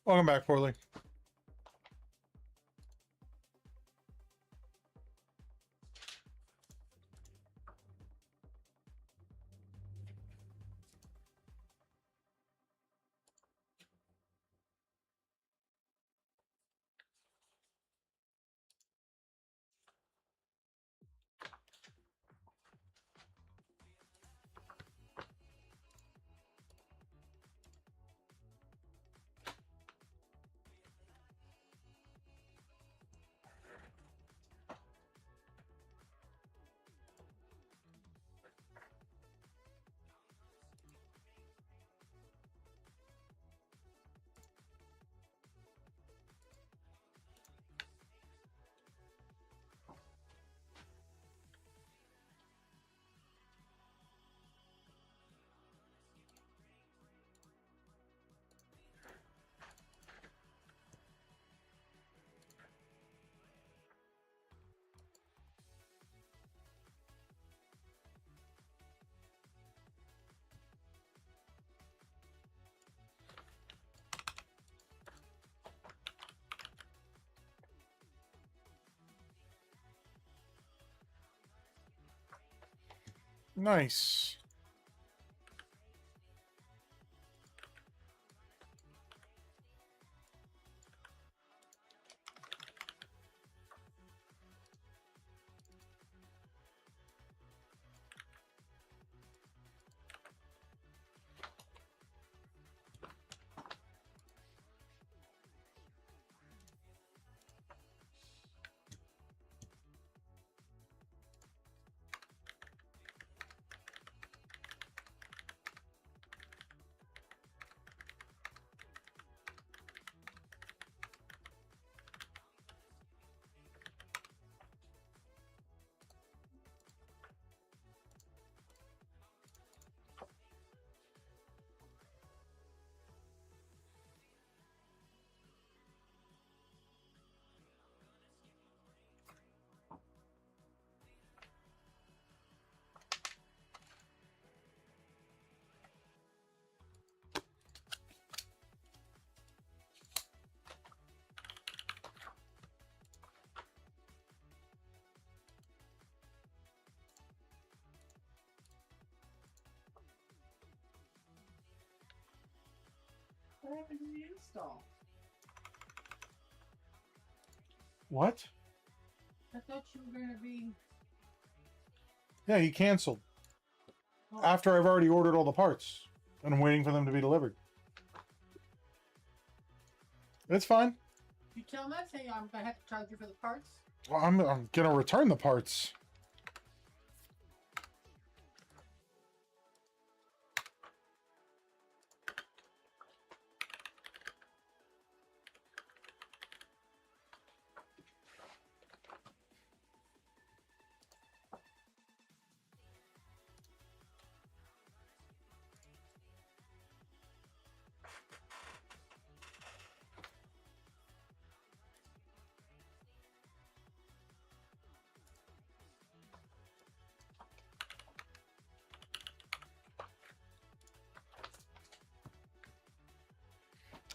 Welcome back, Forley. Nice. What happened to the install? What? I thought you were gonna be. Yeah, he canceled. Oh, After I've already ordered all the parts. And I'm waiting for them to be delivered. It's fine. you tell him that, say I'm gonna have to charge you for the parts. Well, I'm gonna return the parts.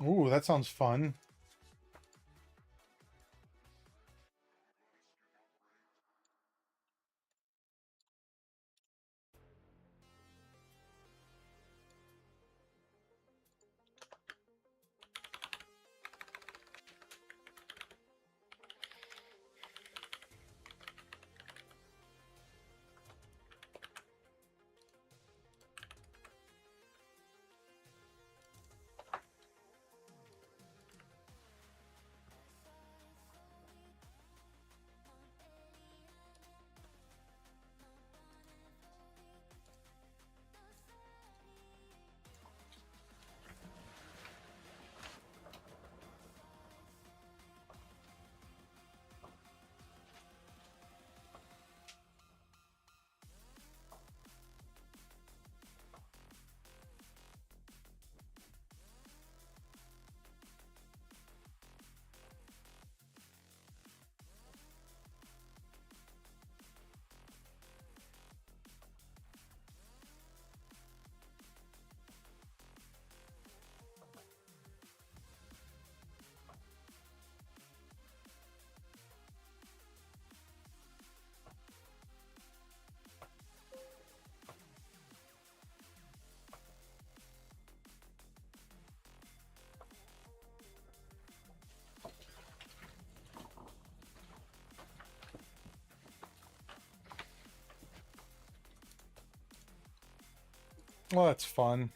Ooh, that sounds fun. Well, that's fun.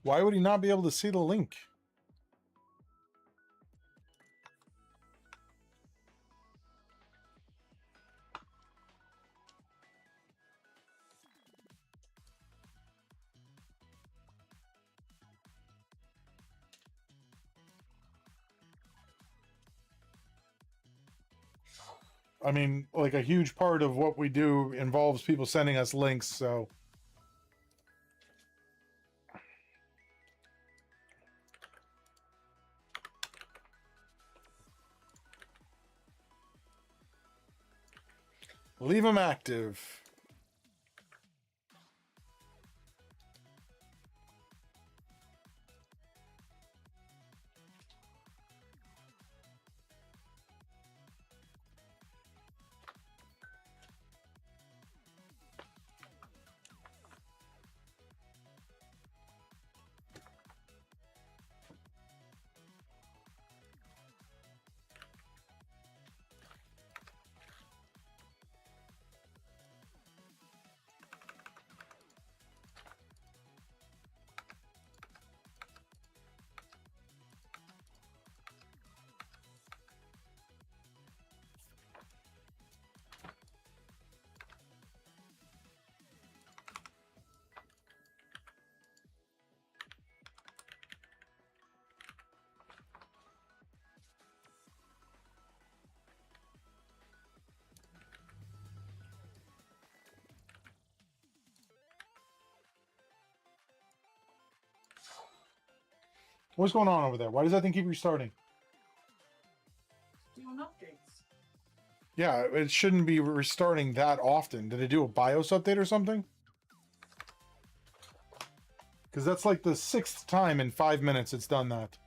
Why would he not be able to see the link? I mean, like, a huge part of what we do involves people sending us links, so... Leave them active. What's going on over there? Why does that thing keep restarting? Doing updates. Yeah, it shouldn't be restarting that often. Did it do a BIOS update or something? Because that's like the 6th time in 5 minutes it's done that.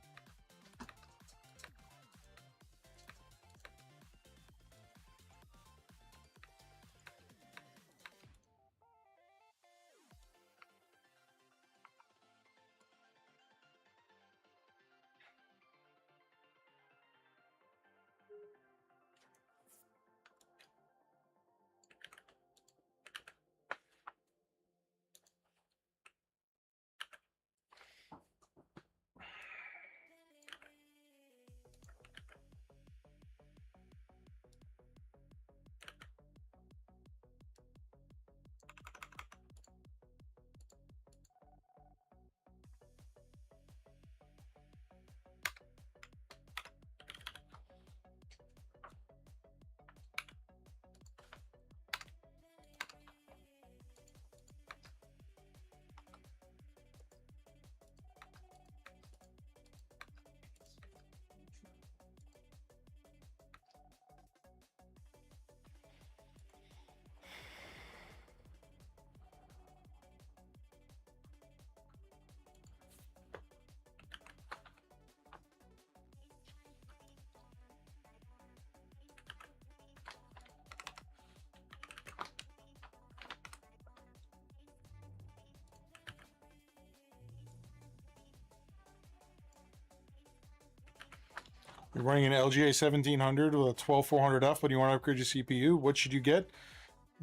You're running an LGA 1700 with a 12400F, but you want to upgrade your CPU. What should you get?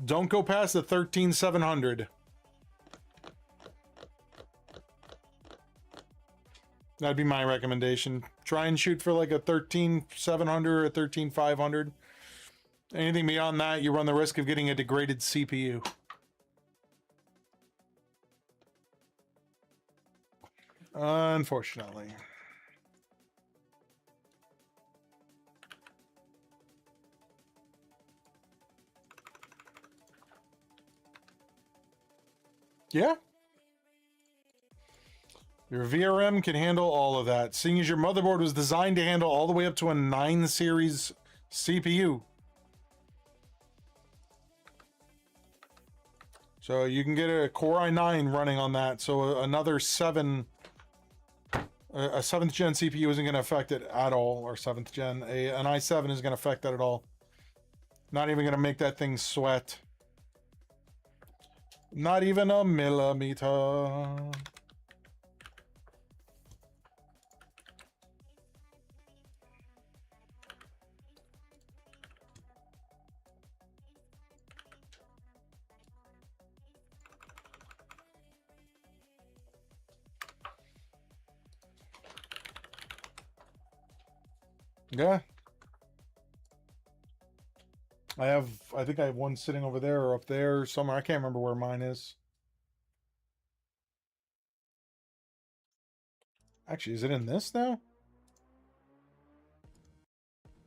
Don't go past the 13700. That'd be my recommendation. Try and shoot for like a 13700 or a 13500. Anything beyond that, you run the risk of getting a degraded CPU. Unfortunately. Yeah. Your VRM can handle all of that, seeing as your motherboard was designed to handle all the way up to a 9 series CPU. So you can get a Core i9 running on that, so another 7... a 7th gen CPU isn't going to affect it at all, or 7th gen. An i7 isn't going to affect that at all. Not even going to make that thing sweat. Not even a millimeter. Yeah. I think I have one sitting over there or up there somewhere. I can't remember where mine is. Actually, is it in this now?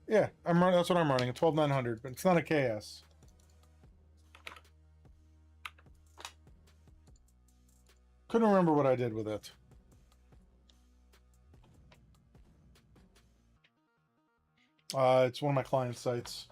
Yeah, I'm running. That's what I'm running. A 12900, but it's not a KS. Couldn't remember what I did with it. It's one of my client sites.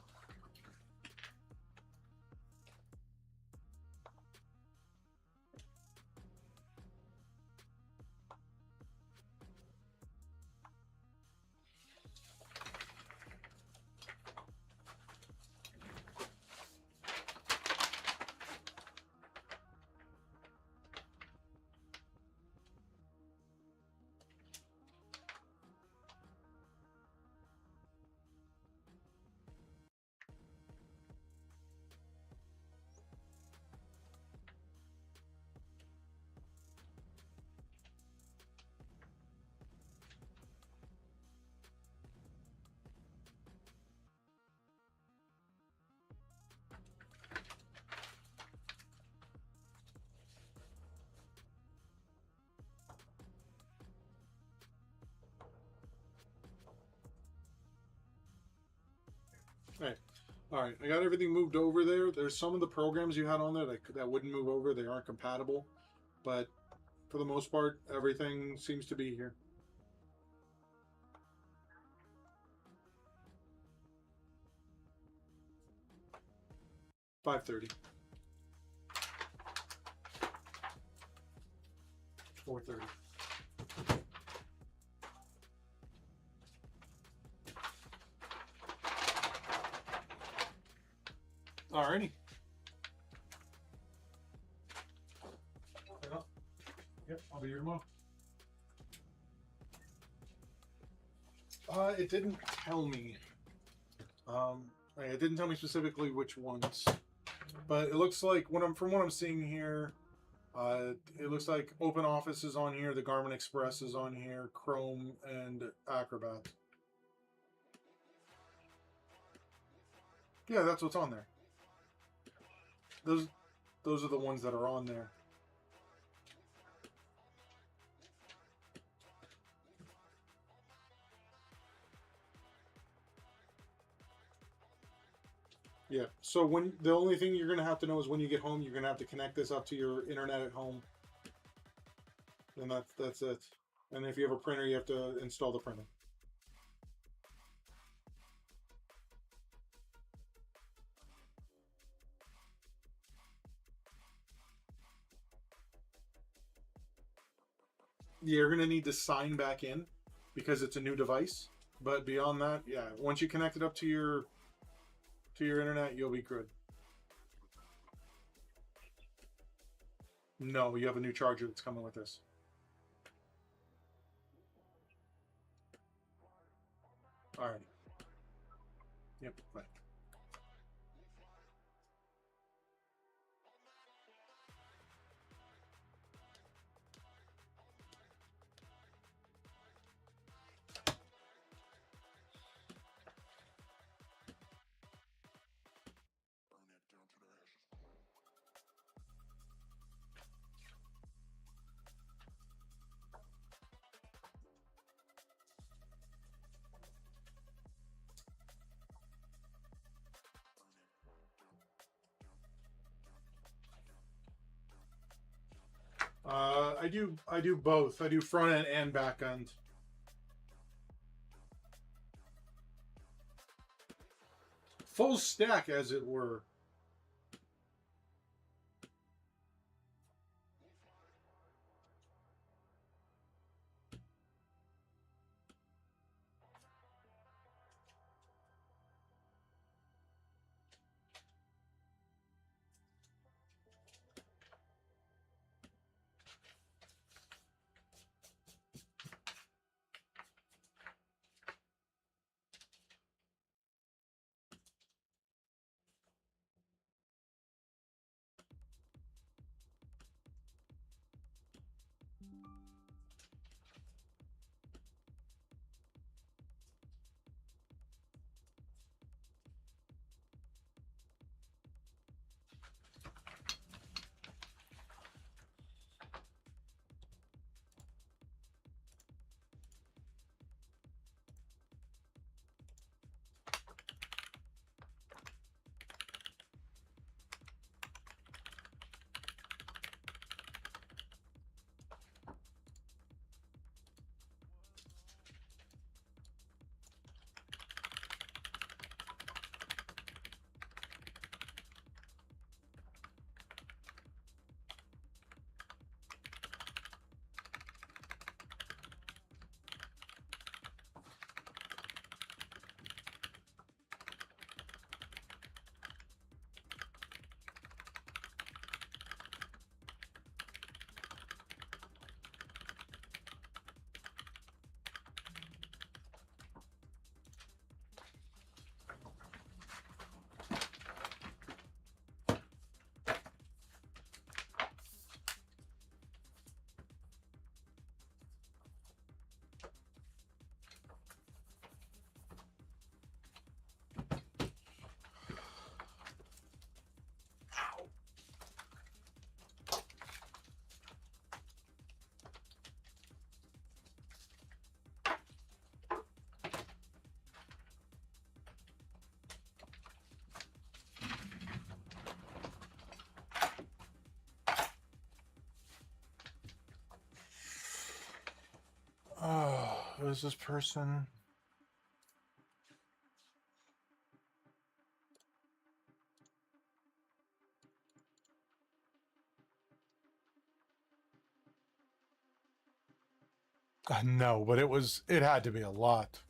All right, I got everything moved over there. There's some of the programs you had on there that wouldn't move over. They aren't compatible, but for the most part, everything seems to be here. $530. 430. Alrighty. Yep, I'll be here tomorrow. It didn't tell me. It didn't tell me specifically which ones, but it looks like from what I'm seeing here, it looks like Open Office is on here, the Garmin Express is on here, Chrome, and Acrobat. Yeah, that's what's on there. Those are the ones that are on there. Yeah. So the only thing you're gonna have to know is when you get home, you're gonna have to connect this up to your internet at home, and that's it. And if you have a printer, you have to install the printer. You're going to need to sign back in because it's a new device. But beyond that, yeah, once you connect it up to your internet, you'll be good. No, you have a new charger that's coming with this. All right. Yep. Right. I do both. I do front end and back end. Full stack, as it were. Oh, who is this person? No, but it had to be a lot.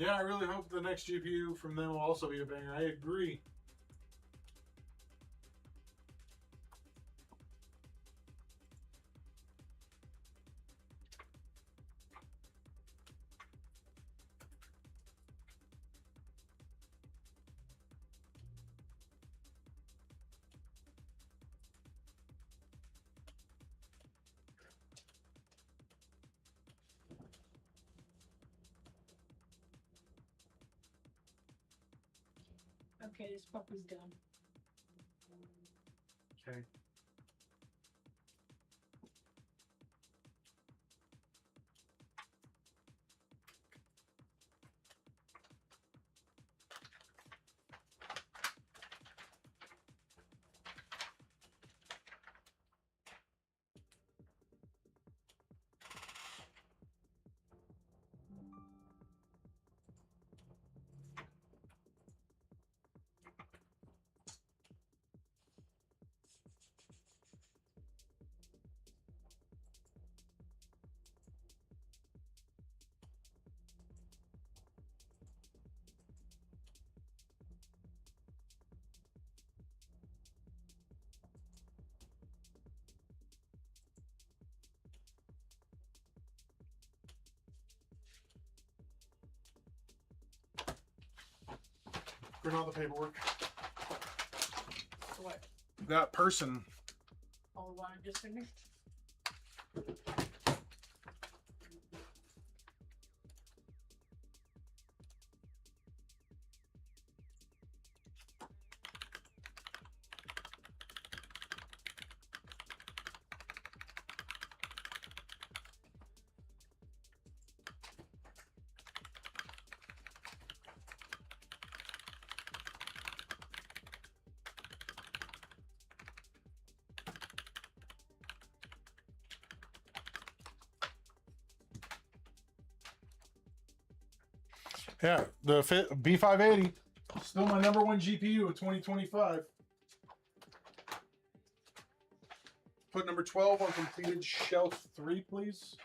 Yeah, I really hope the next GPU from them will also be a banger. I agree. Okay, this puppy's done. Okay. Bring all the paperwork. What? That person. Oh, want to just finish? Yeah, the B580. Still my #1 GPU of 2025. Put number 12 on completed shelf 3, please.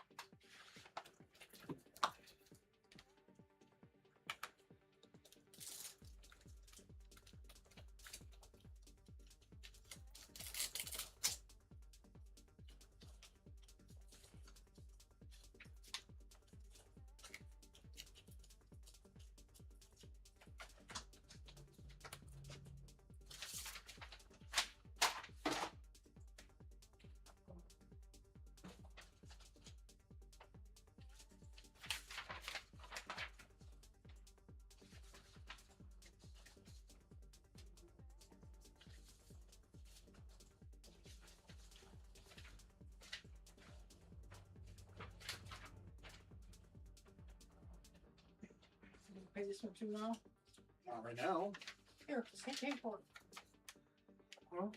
Pay this one too now? Not right now. Here, just hit pay for it. Well,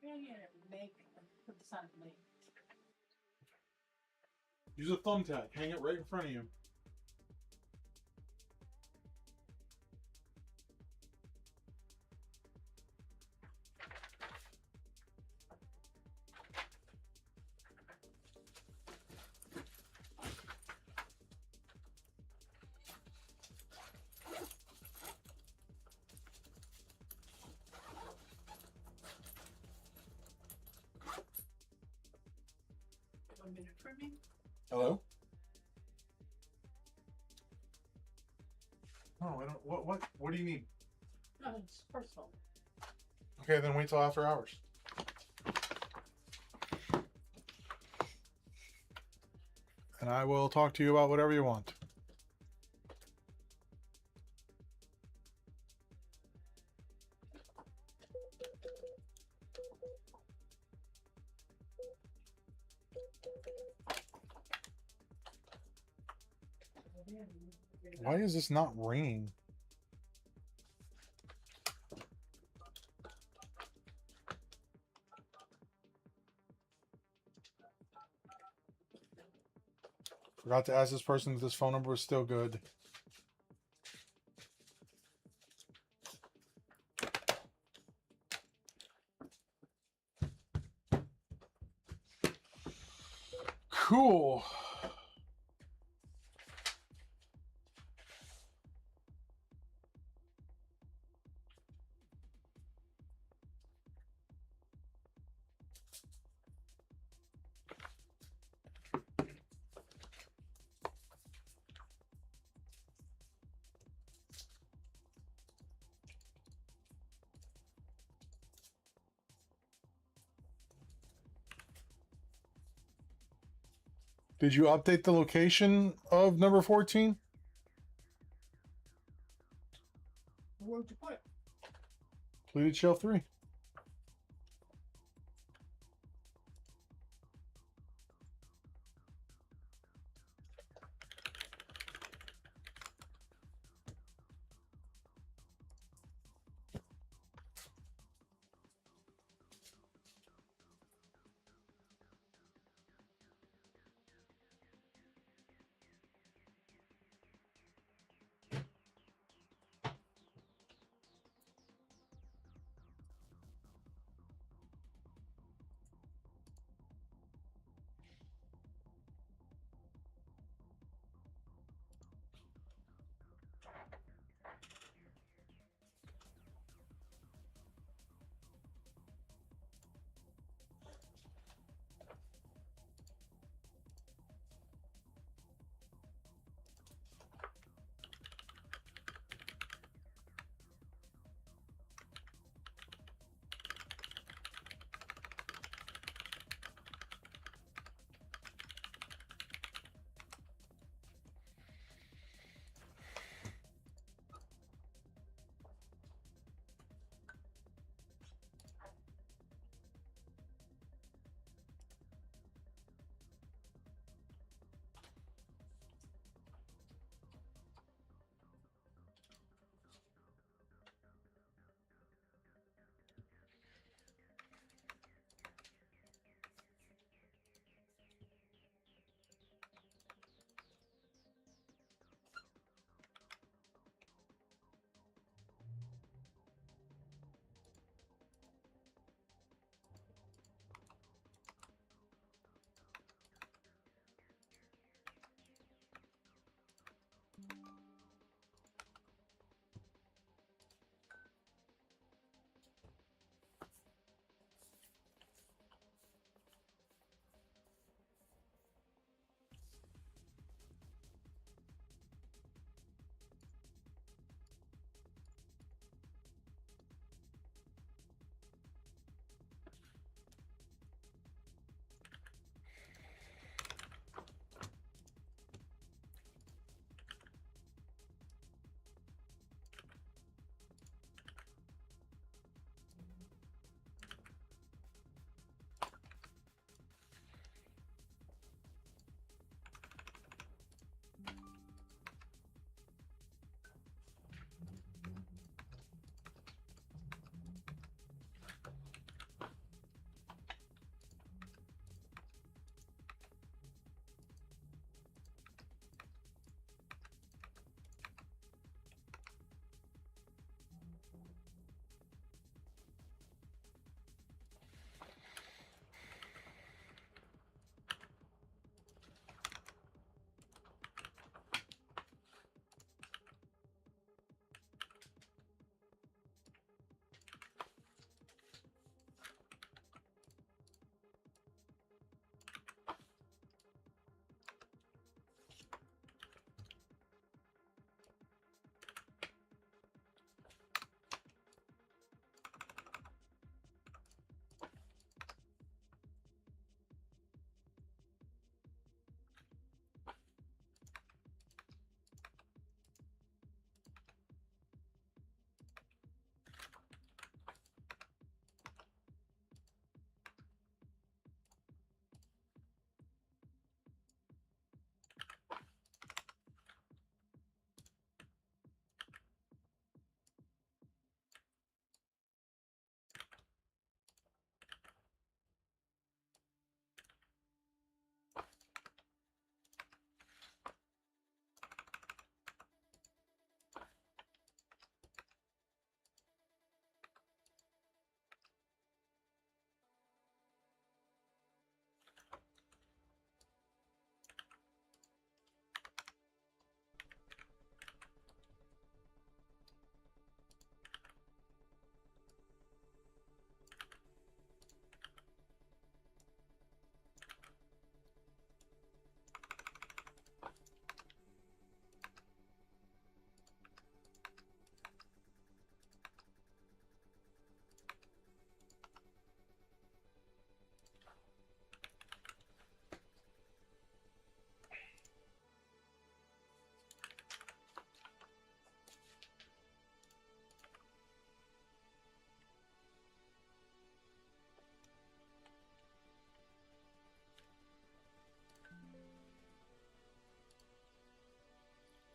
Yeah, make put this on me. use a thumbtack. Hang it right in front of you. One minute for me. Hello? Oh, I don't. What do you need? No, it's personal. Okay, then wait till after hours. And I will talk to you about whatever you want. Why is this not ringing? Forgot to ask this person if this phone number is still good. Cool. Did you update the location of number 14? Where would you put it? Pleated shelf 3.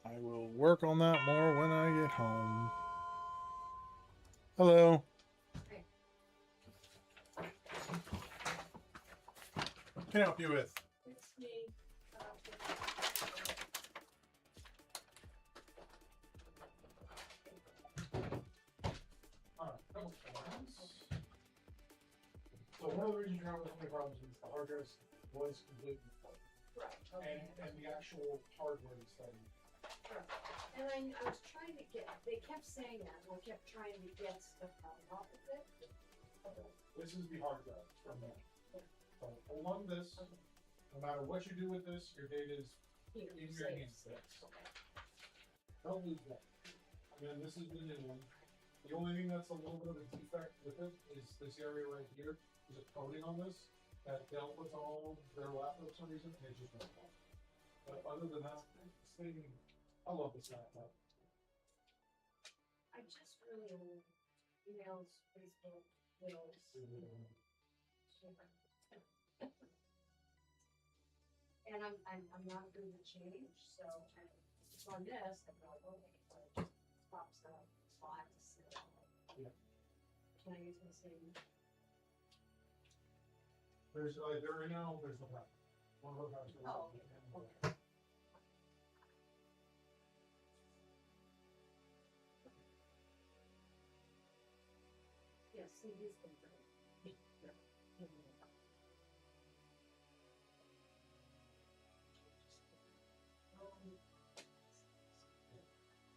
I will work on that more when I get home. Hello. Hey. What can I help you with? It's me. Couple problems. So one of the reasons you're having so many problems is the hard drive was completely full. Right. Okay. And the actual hardware is study. And I was trying to get, they kept saying that, and I kept trying to get stuff out of it. This is the hard drive from there. So hold on to this. No matter what you do with this, your data is Here, in your safe. hands. Don't lose that. And then this is the new one. The only thing that's a little bit of a defect with it is this area right here. There's a coating on this that dealt with all their laptops for some reason, and it just went off. But other than that, this thing, I love this laptop. I just really want emails, Facebook, bills. And I'm not good at change, so on this, I'm like, okay, so it just pops up, so I have to sit on it. Yeah. Can I use my same? There's there right now, there's no problem. One of those has to Oh, work. okay. Yes, it is the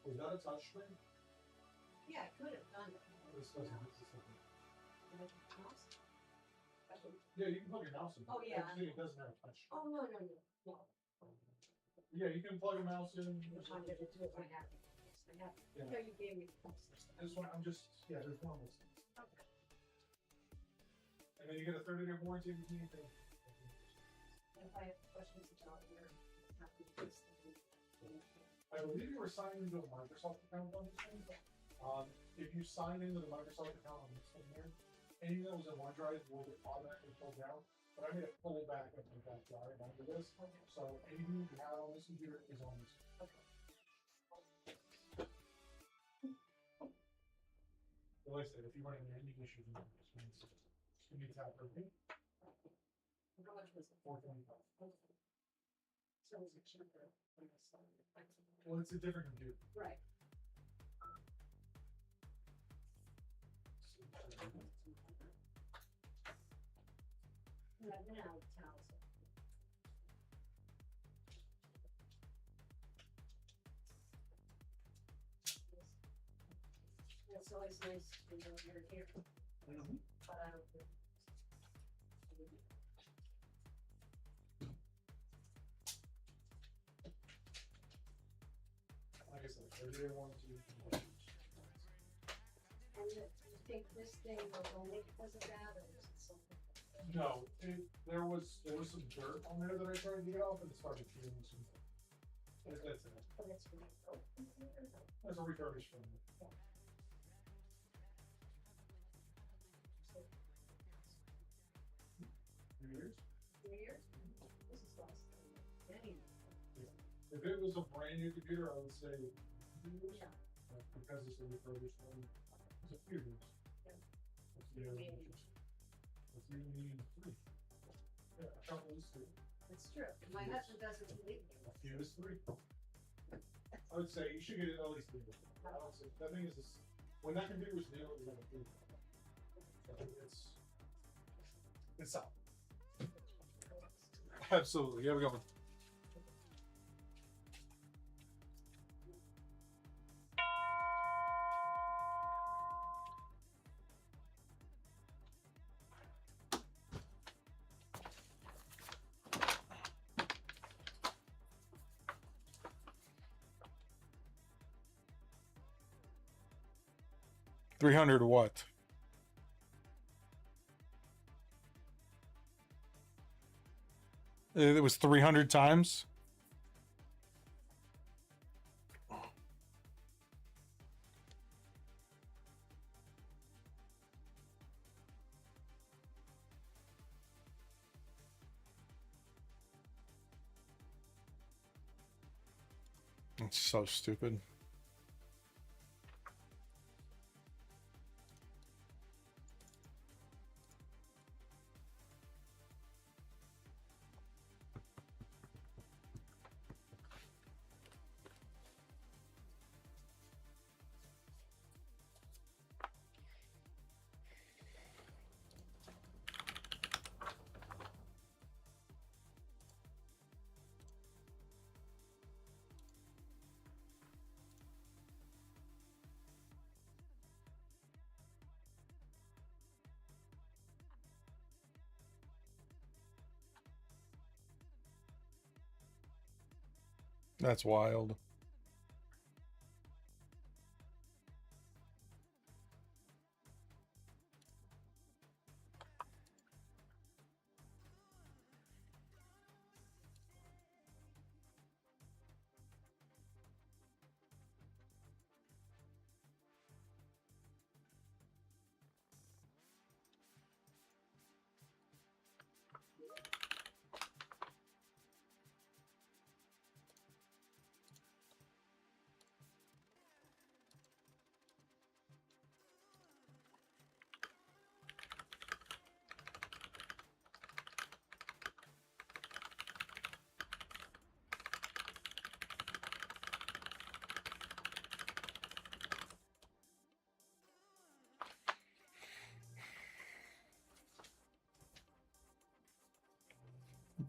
Was that a touch screen? Yeah, I could have done it. This doesn't. This is something. Mouse? Yeah, you can plug your mouse in. Oh, yeah. Actually, it doesn't have a touch. Oh, no, no, no, no. Yeah, you can plug a mouse in. I'm trying to do it, I have it. Yes, I have it. Yeah. No, you gave me. This one, I'm just, yeah, there's one of those things. Okay. And then you get a 30-day warranty if you need anything. And if I have questions about your, happy to fix them. I believe you were signed into a Microsoft account on this thing. If you sign into the Microsoft account on this thing here, anything that was in OneDrive will get automatically pulled down. But I made a full backup of that drive onto this. So anything you have on this computer is on this. Well, like I said, if you run into any issues, you need to tap everything. How much was it? $425. So is it cheaper? Well, it's a different computer. Right. Yeah, now it tells it. It's always nice to know you're here, but I don't think. Like I said, 30-day warranty. And you think this thing was only because of that, or is it something? No, there was some dirt on there that I tried to get off, and it started peeling some. That's it. But it's really broken. That's a refurbished one. 3 years. 3 years? This is less than any. If it was a brand new computer, I would say, Yeah. because it's a refurbished one, it's a few years. Yeah. Let's see, let's see, 3. Yeah, a couple is 3. It's true. My husband doesn't believe me. A few is 3. I would say you should get it at least 3. I would say that thing is this, when that computer was new, it was like a 3. It's solid. Absolutely. Yeah, we go. $300 what? It was 300 times. It's so stupid. That's wild.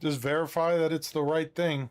Just verify that it's the right thing.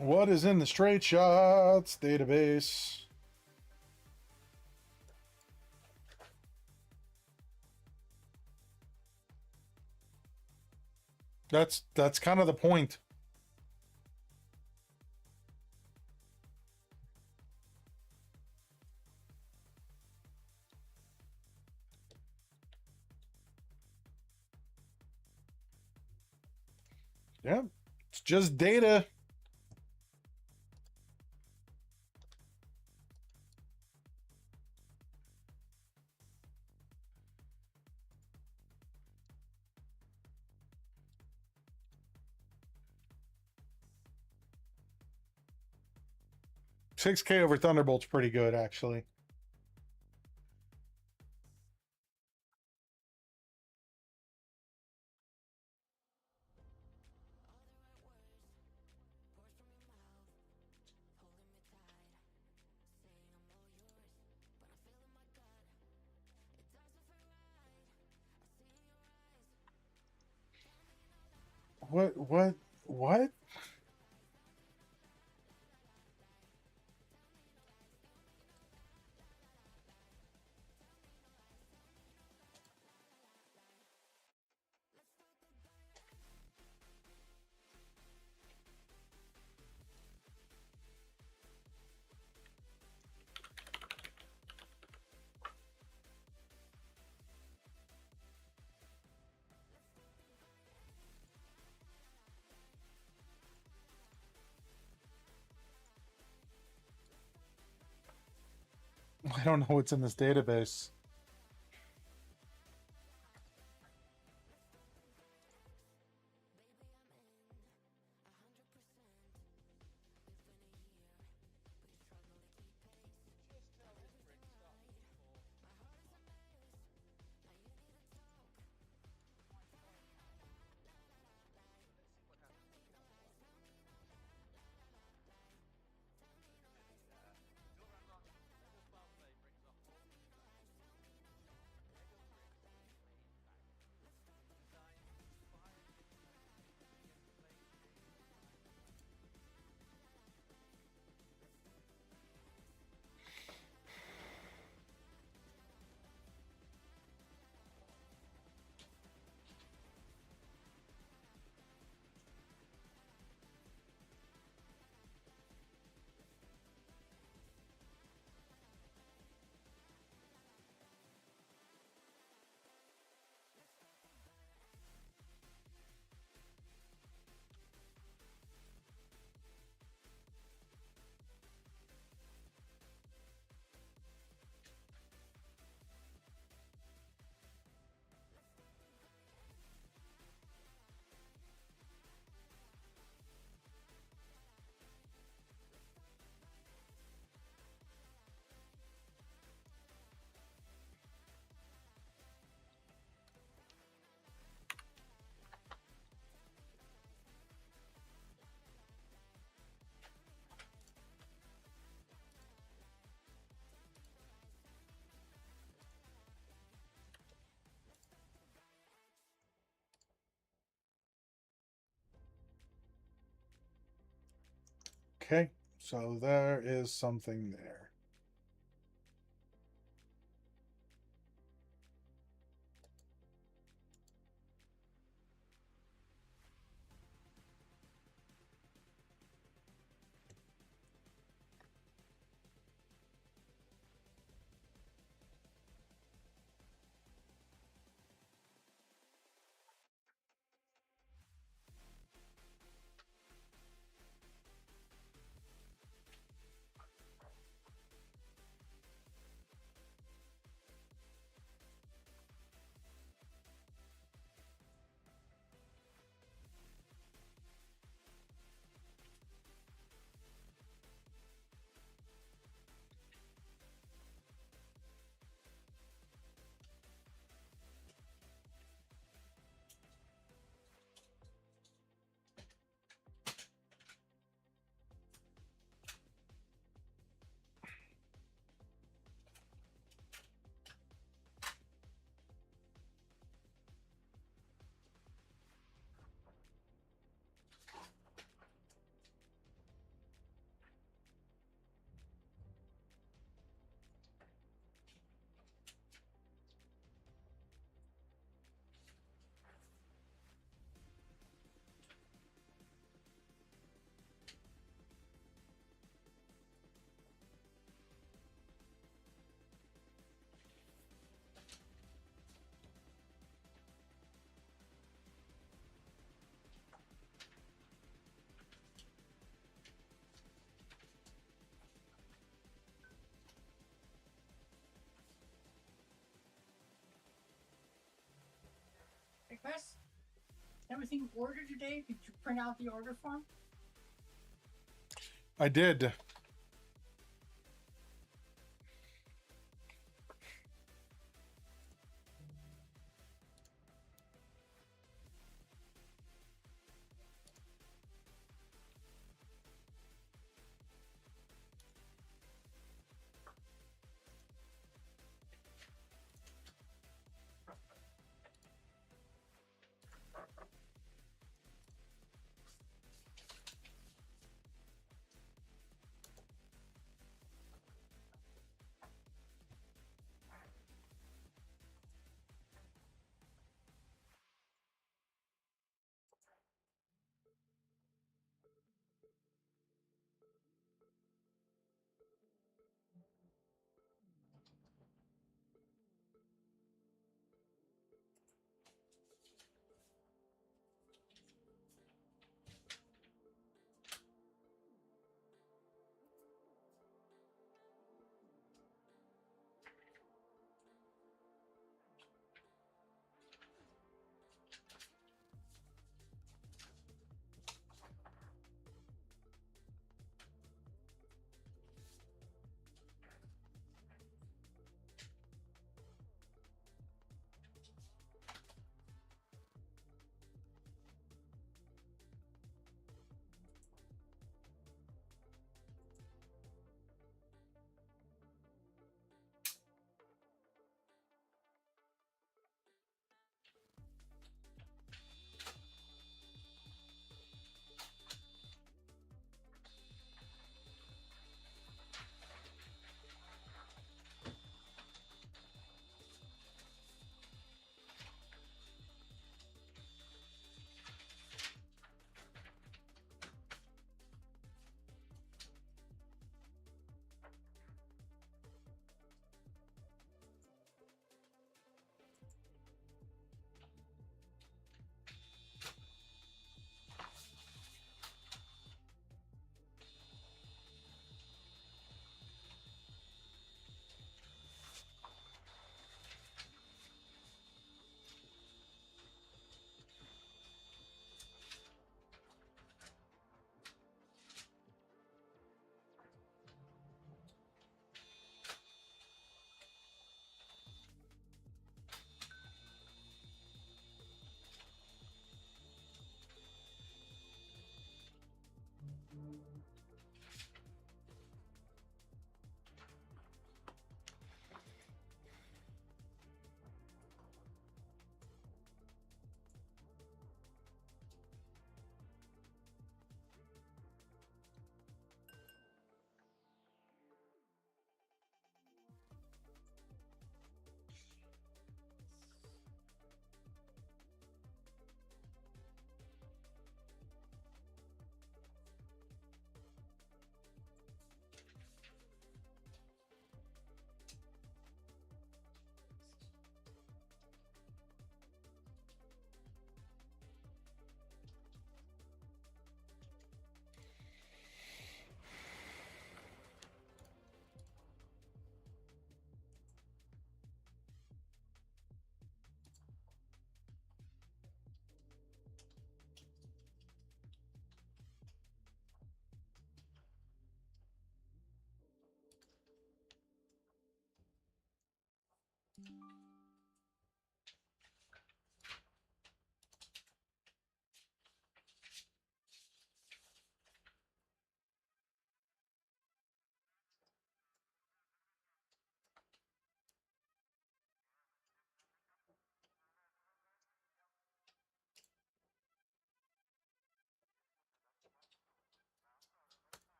What is in the straight shots database? That's kind of the point. Yeah, it's just data. $6K over Thunderbolt's pretty good, actually. What? I don't know what's in this database. Okay, so there is something there. Hey Chris, everything ordered today? Did you print out the order form? I did.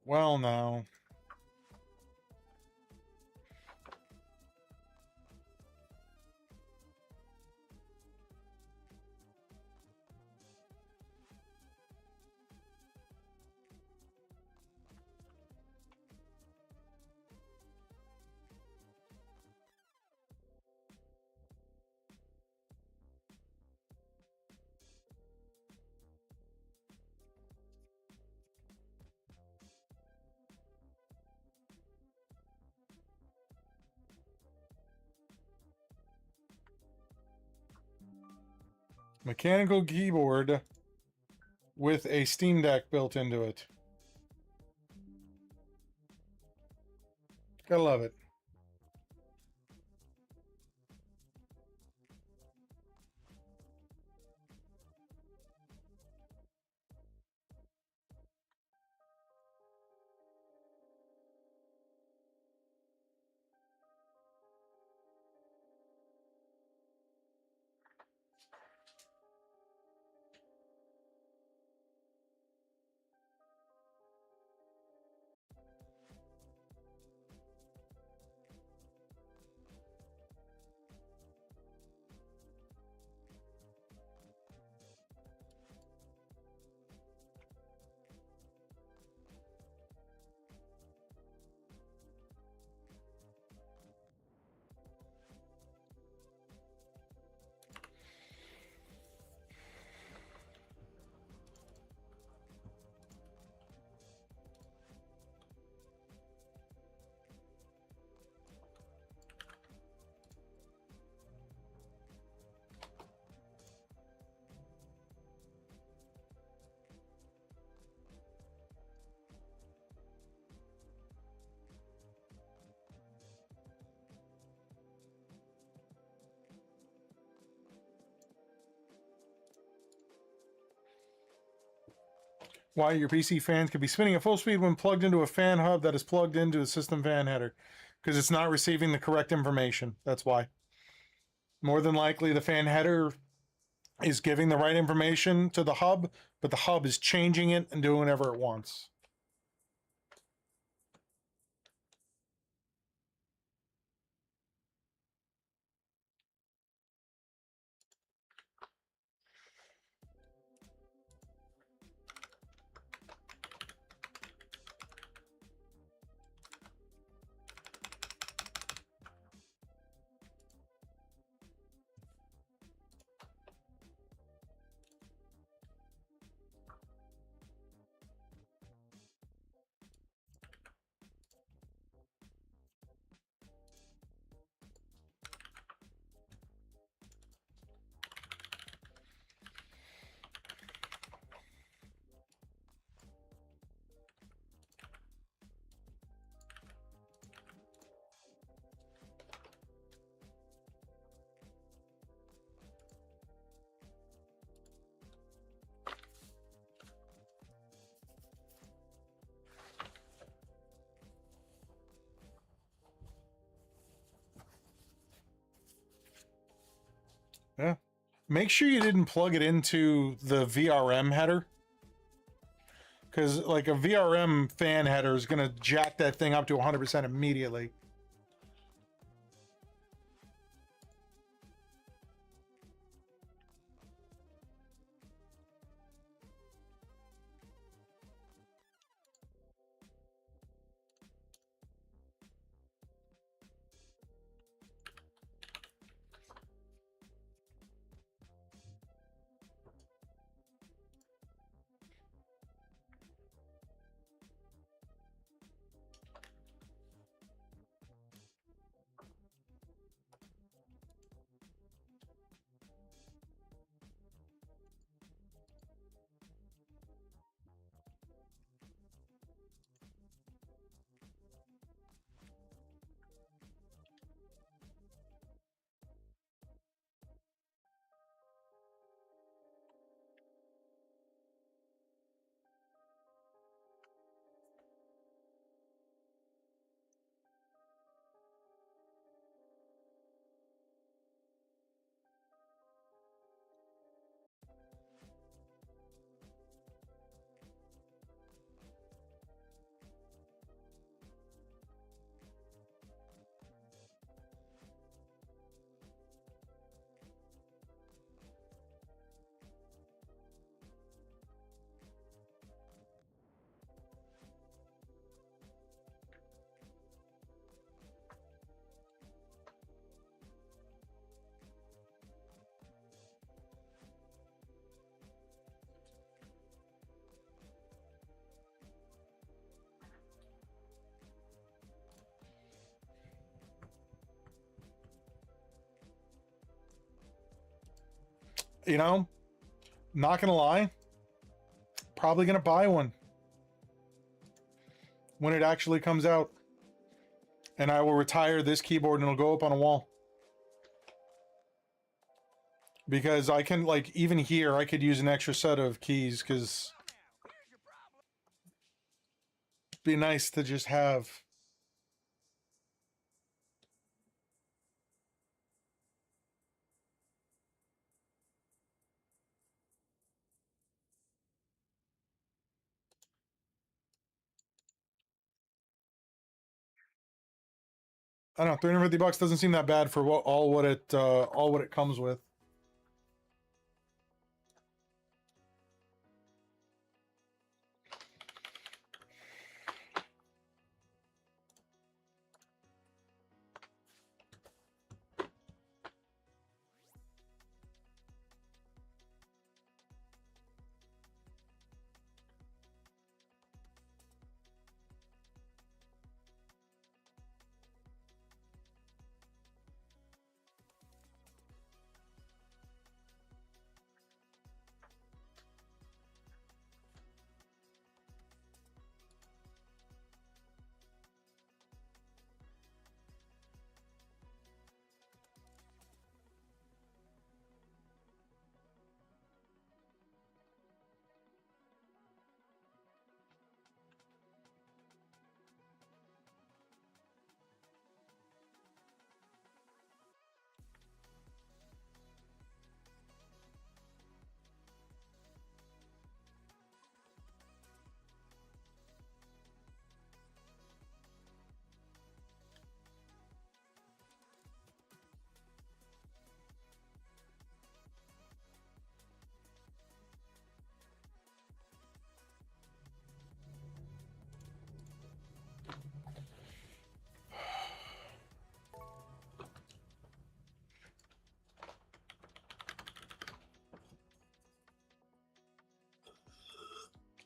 Well, now. Mechanical keyboard with a Steam Deck built into it. Gotta love it. Why your PC fans could be spinning at full speed when plugged into a fan hub that is plugged into a system fan header. Because it's not receiving the correct information. That's why. More than likely, the fan header is giving the right information to the hub, but the hub is changing it and doing whatever it wants. Yeah. Make sure you didn't plug it into the VRM header. Because like a VRM fan header is going to jack that thing up to 100% immediately. you know, not gonna lie, probably gonna buy one when it actually comes out, and I will retire this keyboard and it'll go up on a wall. Because I can, like, even here, I could use an extra set of keys, because it'd be nice to just have. I don't know, $350 doesn't seem that bad for all what it comes with.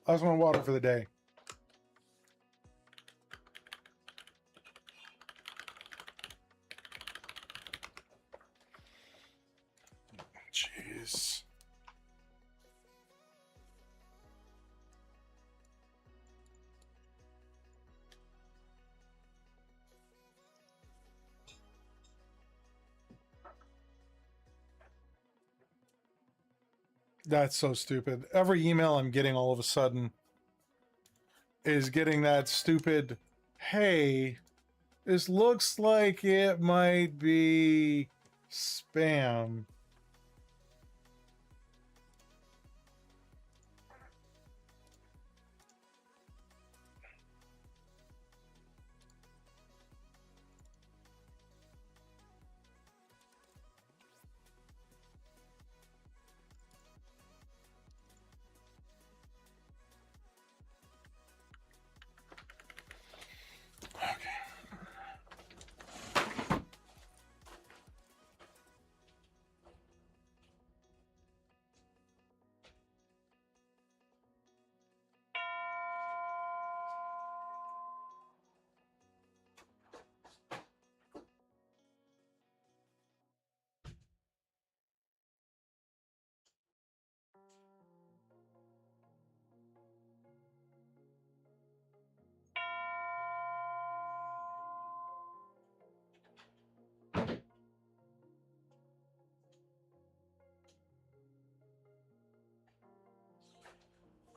That's my water for the day. Jeez. That's so stupid. Every email I'm getting all of a sudden is getting that stupid, hey, this looks like it might be spam.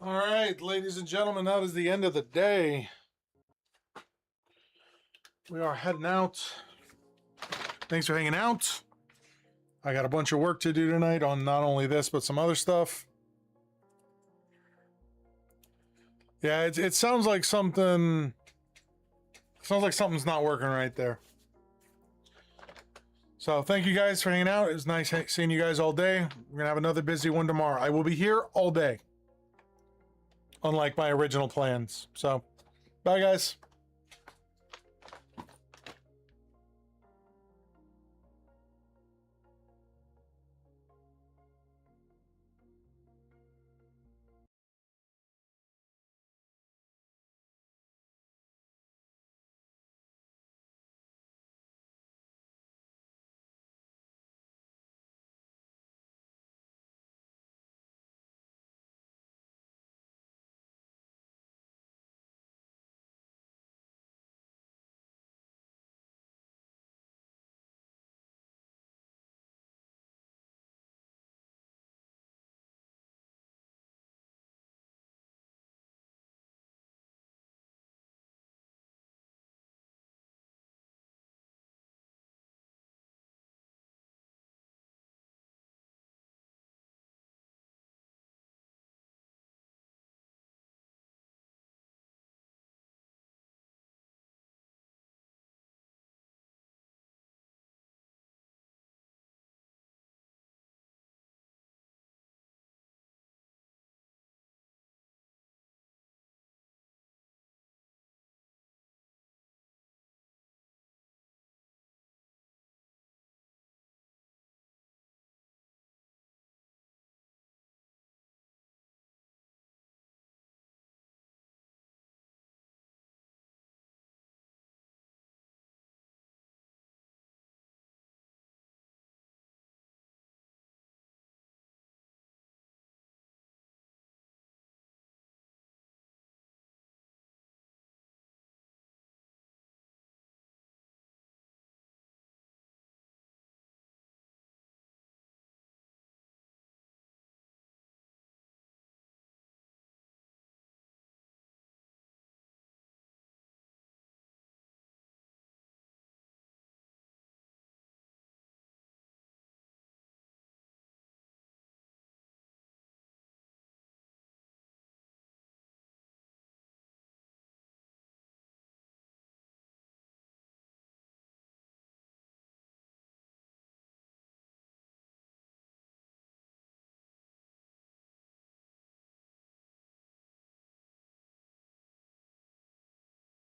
All right, ladies and gentlemen, that is the end of the day. We are heading out. Thanks for hanging out. I got a bunch of work to do tonight on not only this, but some other stuff. Yeah, it sounds like something. Sounds like something's not working right there. So thank you guys for hanging out. It was nice seeing you guys all day. We're gonna have another busy one tomorrow. I will be here all day, unlike my original plans. So, bye guys.